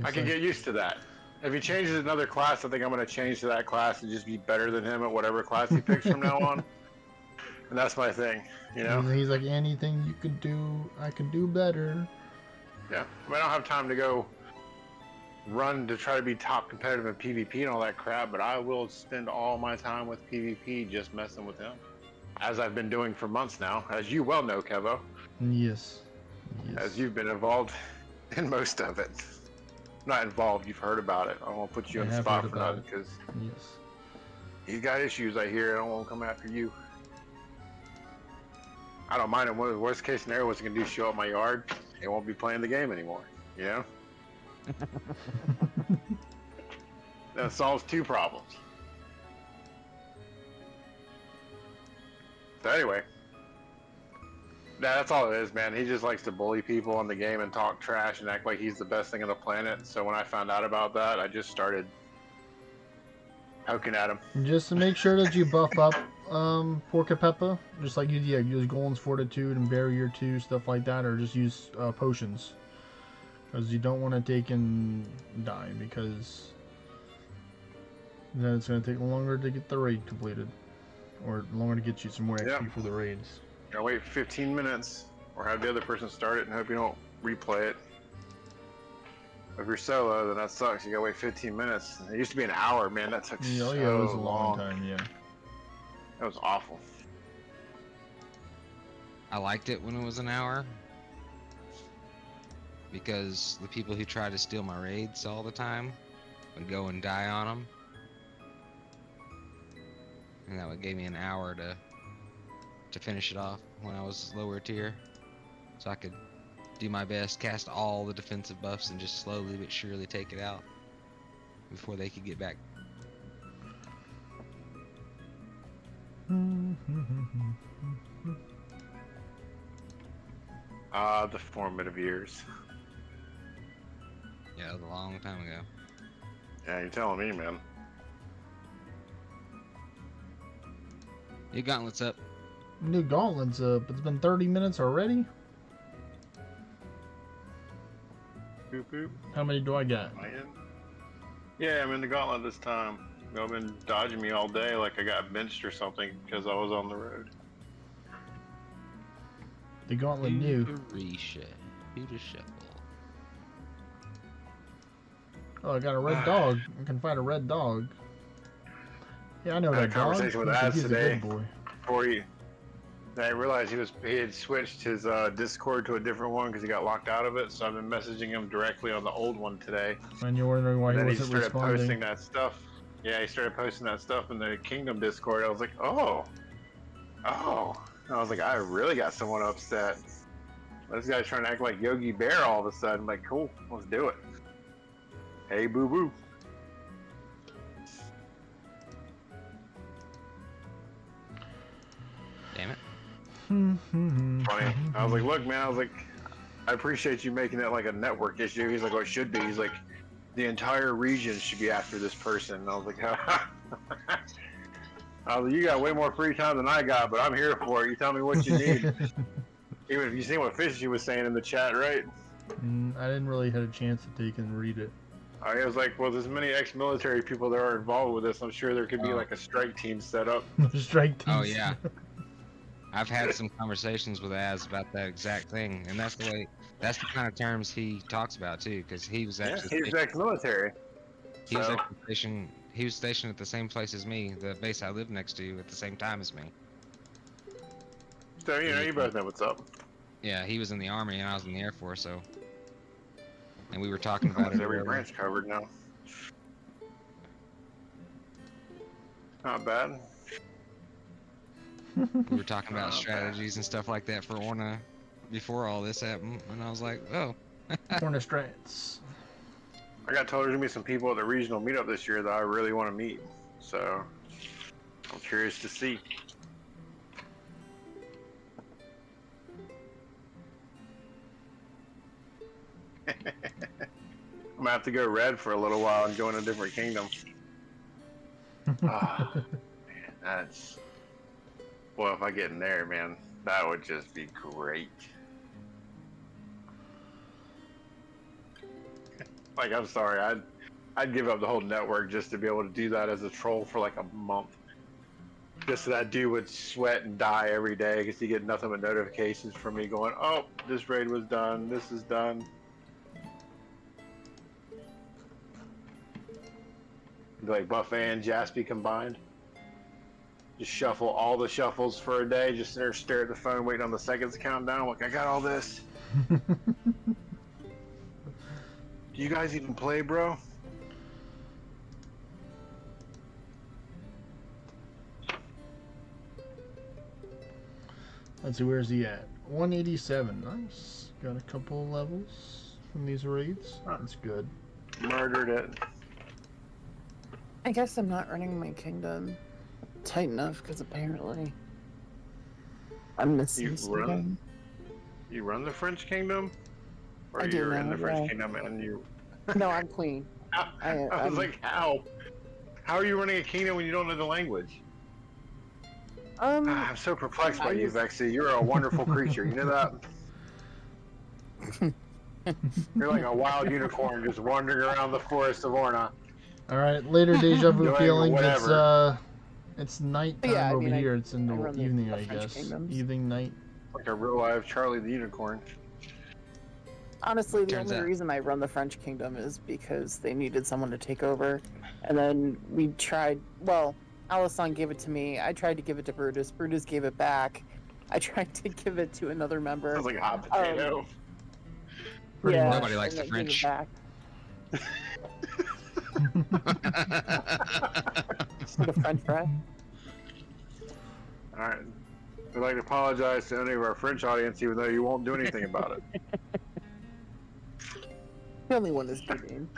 I can get used to that. If he changes another class, I think I'm going to change to that class and just be better than him at whatever class he picks from now on. And that's my thing, you know? He's like, anything you could do, I can do better. Yeah. I don't have time to go run to try to be top competitive in PvP and all that crap, but I will spend all my time with PvP just messing with him. As I've been doing for months now, as you well know, Kevo. Yes. As you've been involved in most of it. Not involved, you've heard about it. I won't put you on the spot for that because he's got issues, I hear. I don't want to come after you. I don't mind him. Worst case scenario, what's he going to do? Show up my yard? They won't be playing the game anymore, you know? That solves two problems. So anyway, that's all it is, man. He just likes to bully people in the game and talk trash and act like he's the best thing on the planet. So when I found out about that, I just started poking at him. Just to make sure that you buff up Porcapeppa, just like you use Golem's Fortitude and Barrier 2, stuff like that, or just use potions. Because you don't want to take and die, because then it's going to take longer to get the raid completed. Or longer to get you some more XP for the raids. Gotta wait 15 minutes, or have the other person start it and hope you don't replay it. If you're solo, then that sucks. You gotta wait 15 minutes. It used to be an hour, man. That took so it was a long time, yeah. That was awful. I liked it when it was an hour. Because the people who try to steal my raids all the time would go and die on them. And that would give me an hour to finish it off when I was lower tier. So I could do my best, cast all the defensive buffs, and just slowly but surely take it out before they could get back. The formative years. Yeah, it was a long time ago. Yeah, you're telling me, man. Your gauntlet's up. New gauntlet's up. It's been 30 minutes already? Boop, boop. How many do I got? Yeah, I'm in the gauntlet this time. Y'all been dodging me all day like I got benched or something because I was on the road. The gauntlet new. Oh, I got a red dog. I can fight a red dog. Yeah, I know I had that a conversation dog. with Az He's today. a good boy. Before I realized he had switched his Discord to a different one because he got locked out of it. So I've been messaging him directly on the old one today. And you're wondering why he then wasn't he started responding. posting that stuff. Yeah, he started posting that stuff in the Kingdom Discord. I was like, oh. And I was like, I really got someone upset. This guy's trying to act like Yogi Bear all of a sudden. I'm like, cool, let's do it. Hey, boo boo. Damn it. Funny. I was like, look, man, I appreciate you making it like a network issue. He's like, well, it should be. He's like, the entire region should be after this person. And I was like, you got way more free time than I got, but I'm here for it. You tell me what you need. Even if you seen what Fishy was saying in the chat, right? I didn't really have a chance to take and read it. I was like, well, there's many ex-military people that are involved with this. I'm sure there could be like a strike team set up. Strike team. Oh yeah. I've had some conversations with Az about that exact thing, and that's the kind of terms he talks about too, because he was actually he's ex-military. He was stationed at the same place as me, the base I live next to, at the same time as me. So you both know what's up. Yeah, he was in the Army and I was in the Air Force, so. And we were talking about it. Every branch covered now. Not bad. We were talking about strategies and stuff like that for Orna before all this happened, and I was like, oh. Orna strats. I got told there's gonna be some people at the regional meetup this year that I really want to meet, so I'm curious to see. I'm gonna have to go red for a little while and join a different kingdom. Man, Well, if I get in there, man, that would just be great. Like, I'm sorry, I'd give up the whole network just to be able to do that as a troll for like a month. Just so that dude would sweat and die every day because he get nothing but notifications from me going, oh, this raid was done, this is done. Like Buffet and Jaspy combined. Just shuffle all the shuffles for a day, just sit there, stare at the phone, waiting on the seconds to count down. Like, I got all this. Do you guys even play, bro? Let's see, where's he at? 187. Nice. Got a couple of levels from these raids. That's good. Murdered it. I guess I'm not running my kingdom tight enough because apparently I'm missing something. You run the French Kingdom? Or I do you're now, in the French yeah. Kingdom and you... No, I'm queen. I was like, how? How are you running a kingdom when you don't know the language? I'm so perplexed by you, Vexy. You're a wonderful creature. You know that? You're like a wild unicorn just wandering around the forest of Orna. Alright, later deja vu Doing feeling. whatever. It's nighttime Yeah, I over mean, here. It's in the run the evening, I French guess. kingdoms. Evening, night. Like a real live Charlie the Unicorn. Honestly, the Turns only out. reason I run the French kingdom is because they needed someone to take over. And then we tried, well, Alisson gave it to me. I tried to give it to Brutus. Brutus gave it back. I tried to give it to another member. Sounds like a hot potato. Pretty yeah, much. Nobody likes and the then gave it French. back. The French fry. Alright. We'd like to apologize to any of our French audience, even though you won't do anything about it. The only one is Boudin.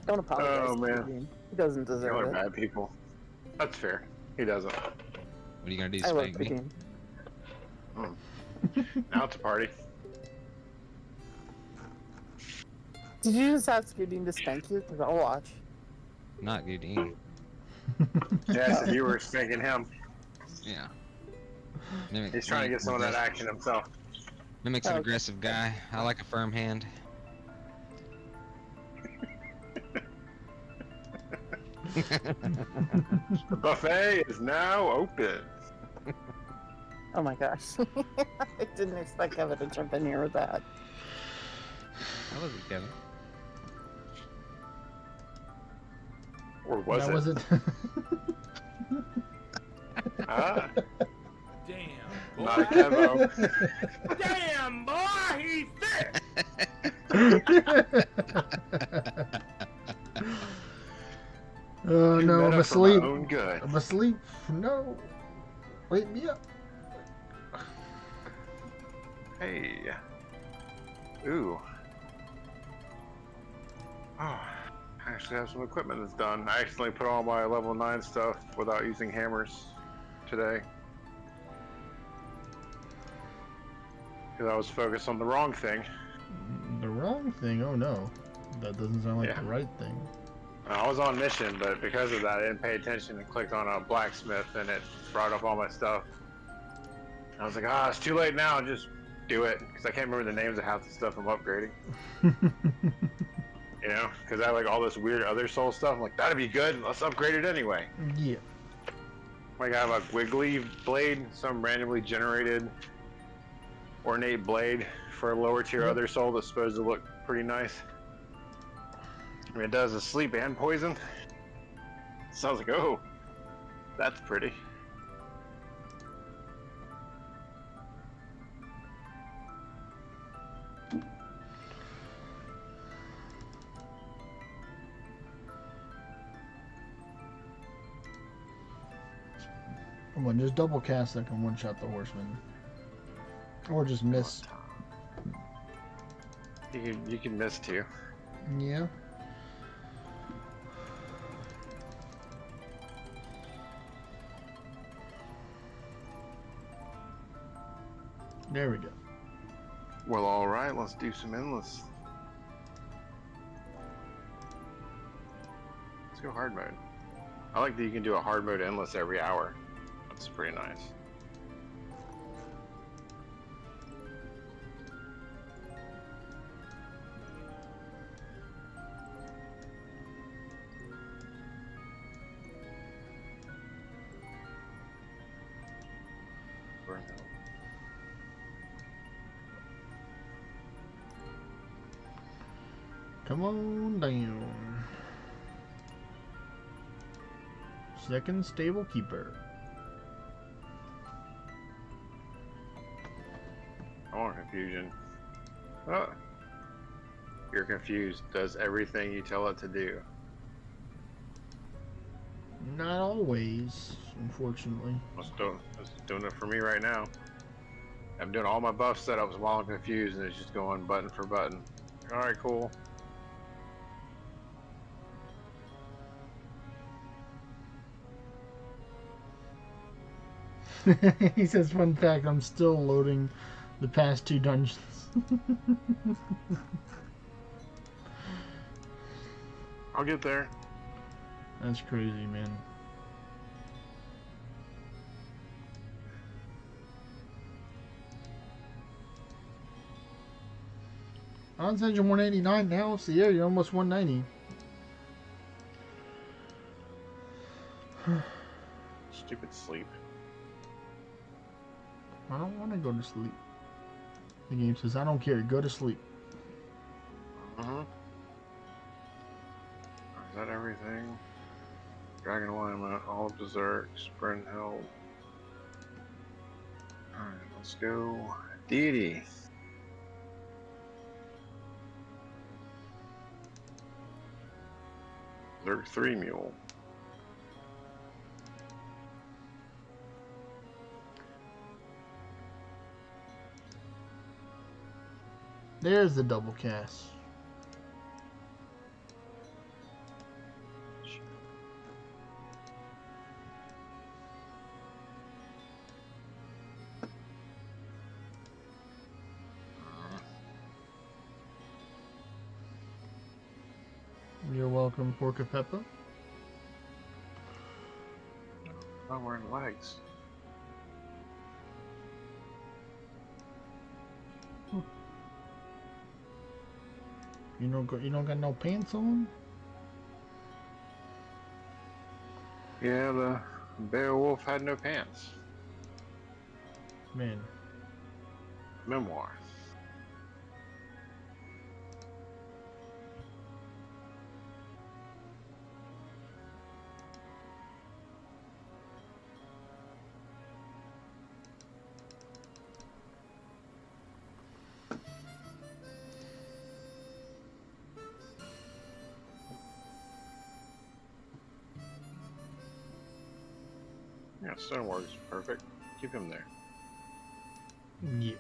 Don't apologize Oh, to man. Boudin. He doesn't Y'all deserve are it. bad people. That's fair. He doesn't. What are you gonna do? I love Spank me? Boudin. Now it's a party. Did you just ask Boudin to spank you? Because I'll watch. Not Goudin. Yes, if you were spanking him. Yeah. He's trying to get some of that action himself. Mimic's an Okay. aggressive guy. I like a firm hand. The buffet is now open. Oh my gosh. I didn't expect Kevin to jump in here with that. How was it, Kevin? Or was that it? was it. Ah, Damn, not a boy. Kevo. Damn, boy, he's thick. Oh no, I'm Meta for my asleep. own good. I'm asleep. No. Wake me up. Hey. Ooh. Oh, I actually have some equipment that's done. I accidentally put all my level 9 stuff without using hammers today. Because I was focused on the wrong thing. The wrong thing? Oh no. That doesn't sound like Yeah. the right thing. I was on mission, but because of that, I didn't pay attention and clicked on a blacksmith, and it brought up all my stuff. I was like, it's too late now. Just do it, because I can't remember the names of half the stuff I'm upgrading. You know, because I have like all this weird other soul stuff. I'm like, that'd be good. Let's upgrade it anyway. Yeah. Like I have a wiggly blade, some randomly generated ornate blade for a lower tier Yep. other soul that's supposed to look pretty nice. I mean, it does a sleep and poison. So I was like, oh, that's pretty. Come on, just double cast that can one shot the horseman. Or just miss. You can miss too. Yeah. There we go. Well, all right, let's do some endless. Let's go hard mode. I like that you can do a hard mode endless every hour. That's pretty nice. Come on down. Second stable keeper. I want confusion. Oh. You're confused. Does everything you tell it to do. Not always, unfortunately. It's doing it for me right now. I'm doing all my buff setups while I'm confused, and it's just going button for button. Alright, cool. He says, fun fact, I'm still loading the past 2 dungeons. I'll get there. That's crazy, man. On Engine 189 now, so yeah, you're almost 190. Stupid sleep. I don't want to go to sleep. The game says, I don't care, go to sleep. Uh-huh. Is that everything? Dragon alignment, all of Berserk, sprint held. Alright, let's go. Deity. Berserk 3 mule. There's the double cast. You're welcome, Porca Peppa. I'm wearing legs. You don't got no pants on? Yeah, the Beowulf had no pants. Man. Memoir. Yeah, Stoneworks, perfect. Keep him there. Yeah.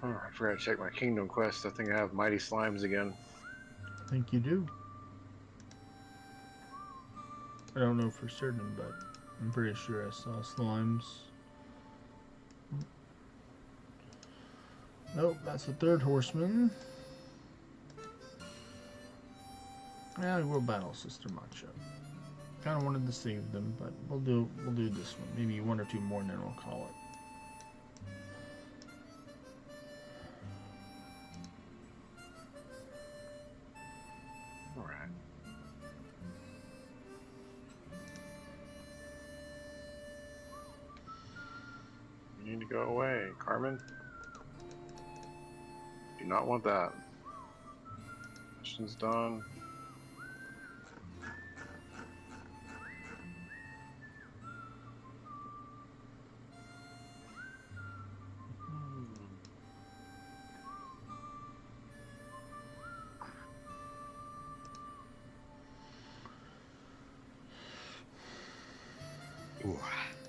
Oh, I forgot to check my Kingdom Quest. I think I have Mighty Slimes again. I think you do. I don't know for certain, but I'm pretty sure I saw slimes. Nope, that's the third horseman. Yeah, we'll battle Sister Macho. Kind of wanted to save them, but we'll do this one. Maybe 1 or 2 more, and then we'll call it. You need to go away, Carmen. Do not want that. Mission's done.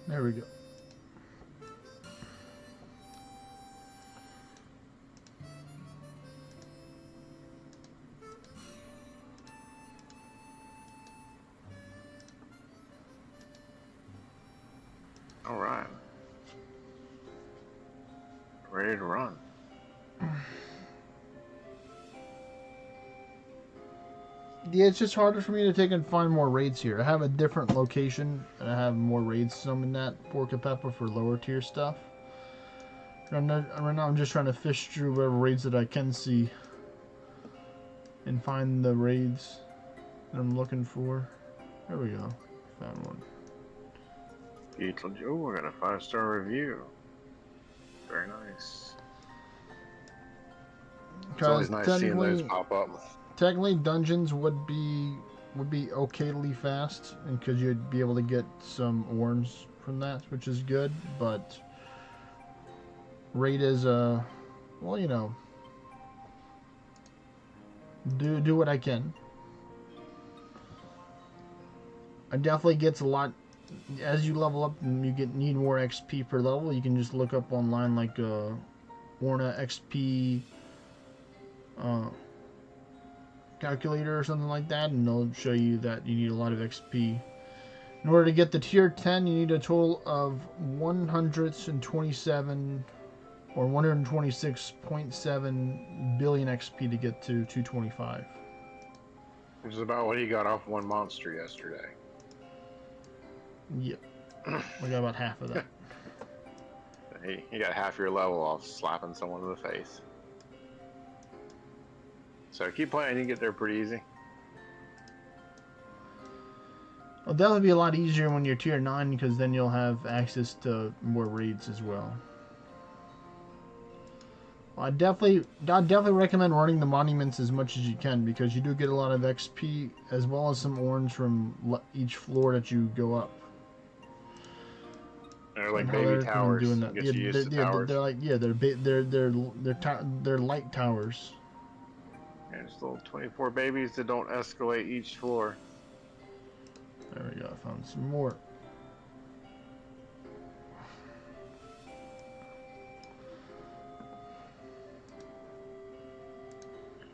There we go. All right. Ready to run. Yeah, it's just harder for me to take and find more raids here. I have a different location, and I have more raids summoned at Porca Peppa for lower tier stuff. Right now I'm just trying to fish through whatever raids that I can see and find the raids that I'm looking for. There we go. Found one. Beautiful. Oh, I got a 5-star review. Very nice. It's always nice seeing those pop up. Technically, dungeons would be okayly fast, and because you'd be able to get some orns from that, which is good. But raid is well, you know, do what I can. It definitely gets a lot as you level up and you need more XP per level. You can just look up online like Orna XP calculator or something like that, and they'll show you that you need a lot of XP. In order to get the tier 10, you need a total of 127 or 126.7 billion XP to get to 225. Which is about what he got off one monster yesterday. Yep. I got about half of that. He got half your level off slapping someone in the face. So keep playing, you get there pretty easy. Well, that'll be a lot easier when you're tier 9, because then you'll have access to more raids as well. I'd definitely recommend running the monuments as much as you can, because you do get a lot of XP as well as some orange from each floor that you go up. They're like baby towers. Doing that. Yeah, they're like they're light towers. There's little 24 babies that don't escalate each floor. There we go. I found some more.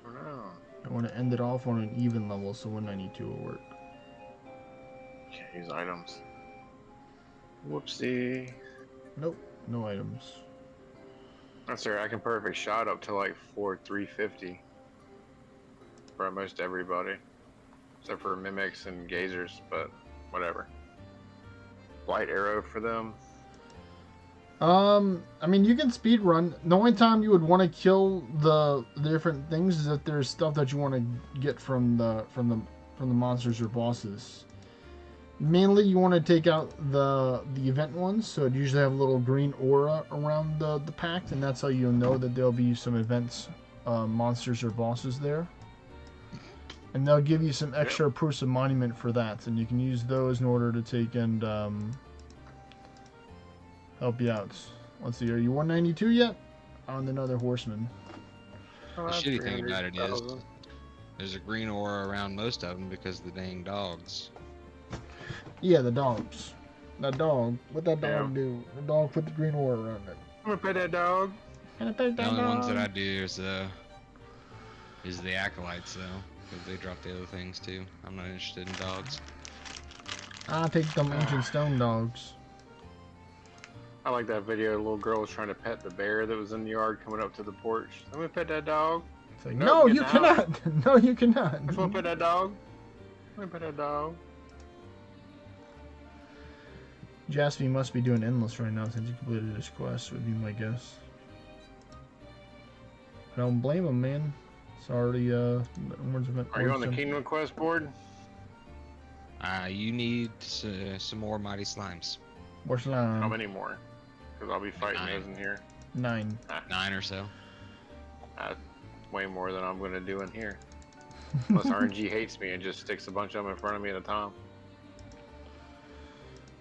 I want to end it off on an even level, so 192 will work. Okay, use items. Whoopsie. Nope, no items. That's right, I can perfect shot up to like 350 for almost everybody. Except for mimics and gazers, but whatever. Light arrow for them. I mean, you can speed run. The only time you would want to kill the different things is if there's stuff that you want to get from the monsters or bosses. Mainly, you want to take out the event ones, so it usually have a little green aura around the pact, and that's how you'll know that there'll be some events, monsters or bosses there. And they'll give you some extra proofs of monument for that, and you can use those in order to take and help you out. Let's see, are you 192 yet? On another horseman. The shitty thing about it is, there's a green aura around most of them because of the dang dogs. Yeah, the dogs. That dog. What that dog do? The dog put the green aura around it. I'm gonna pet that dog. The only ones that I do is the acolytes though, because they drop the other things too. I'm not interested in dogs. I take them ancient stone dogs. I like that video. The little girl was trying to pet the bear that was in the yard coming up to the porch. I'm gonna pet that dog. It's like, no, you cannot. No, you cannot. I'm gonna pet that dog. I'm gonna pet that dog. Jasper must be doing endless right now since he completed his quest, would be my guess. I don't blame him, man. It's already Are you on the Kingdom Quest board? You need some more mighty slimes. More slime. How many more? Because I'll be fighting those in here. 9. 9 or so. Way more than I'm gonna do in here. Unless RNG hates me and just sticks a bunch of them in front of me at a time.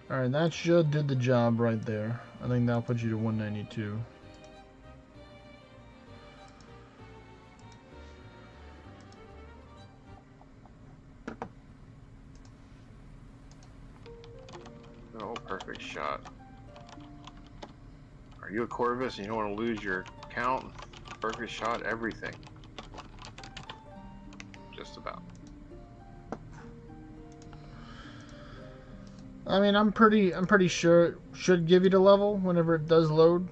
Alright, that should do the job right there. I think that'll put you to 192. Oh, perfect shot. Are you a Corvus and you don't want to lose your count? Perfect shot, everything. Just about. I mean, I'm pretty sure it should give you the level whenever it does load.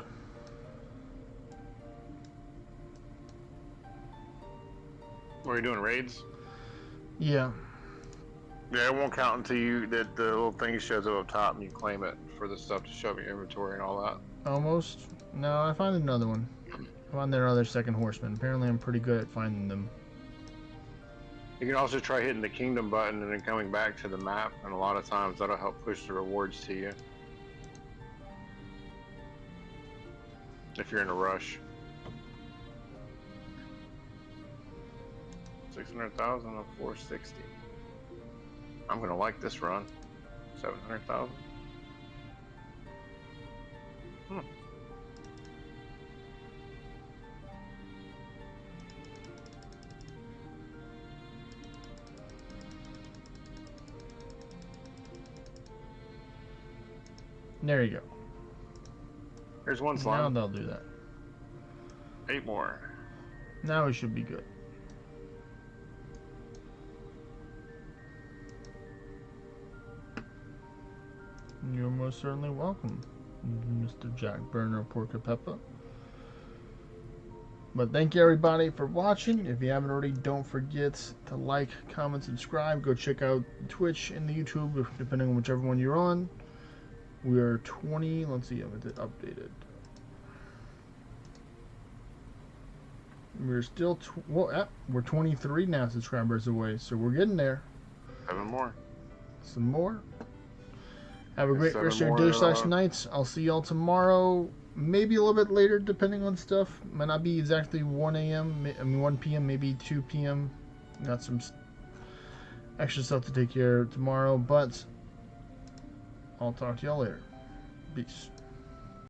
Were you doing raids? Yeah. Yeah, it won't count until the little thing shows up top and you claim it for the stuff to show up your inventory and all that. Almost. No, I found another one. I found their other second horseman. Apparently, I'm pretty good at finding them. You can also try hitting the kingdom button and then coming back to the map, and a lot of times that'll help push the rewards to you. If you're in a rush. 600,000 of 460. I'm gonna like this run. 700,000. There you go. Here's one Now slime. they'll do that. 8 more. Now we should be good. You're most certainly welcome, Mr. Jack Burner Porca Peppa. But thank you everybody for watching. If you haven't already, don't forget to like, comment, subscribe. Go check out Twitch and the YouTube, depending on whichever one you're on. We are 20, let's see, if it's updated. We're still, we're 23 now subscribers away, so we're getting there. 7 more. Some more. Have a great 7 rest of your more, day / nights. I'll see y'all tomorrow, maybe a little bit later, depending on stuff. Might not be exactly 1 a.m., I mean 1 p.m., maybe 2 p.m. Got some extra stuff to take care of tomorrow, but I'll talk to y'all later. Peace.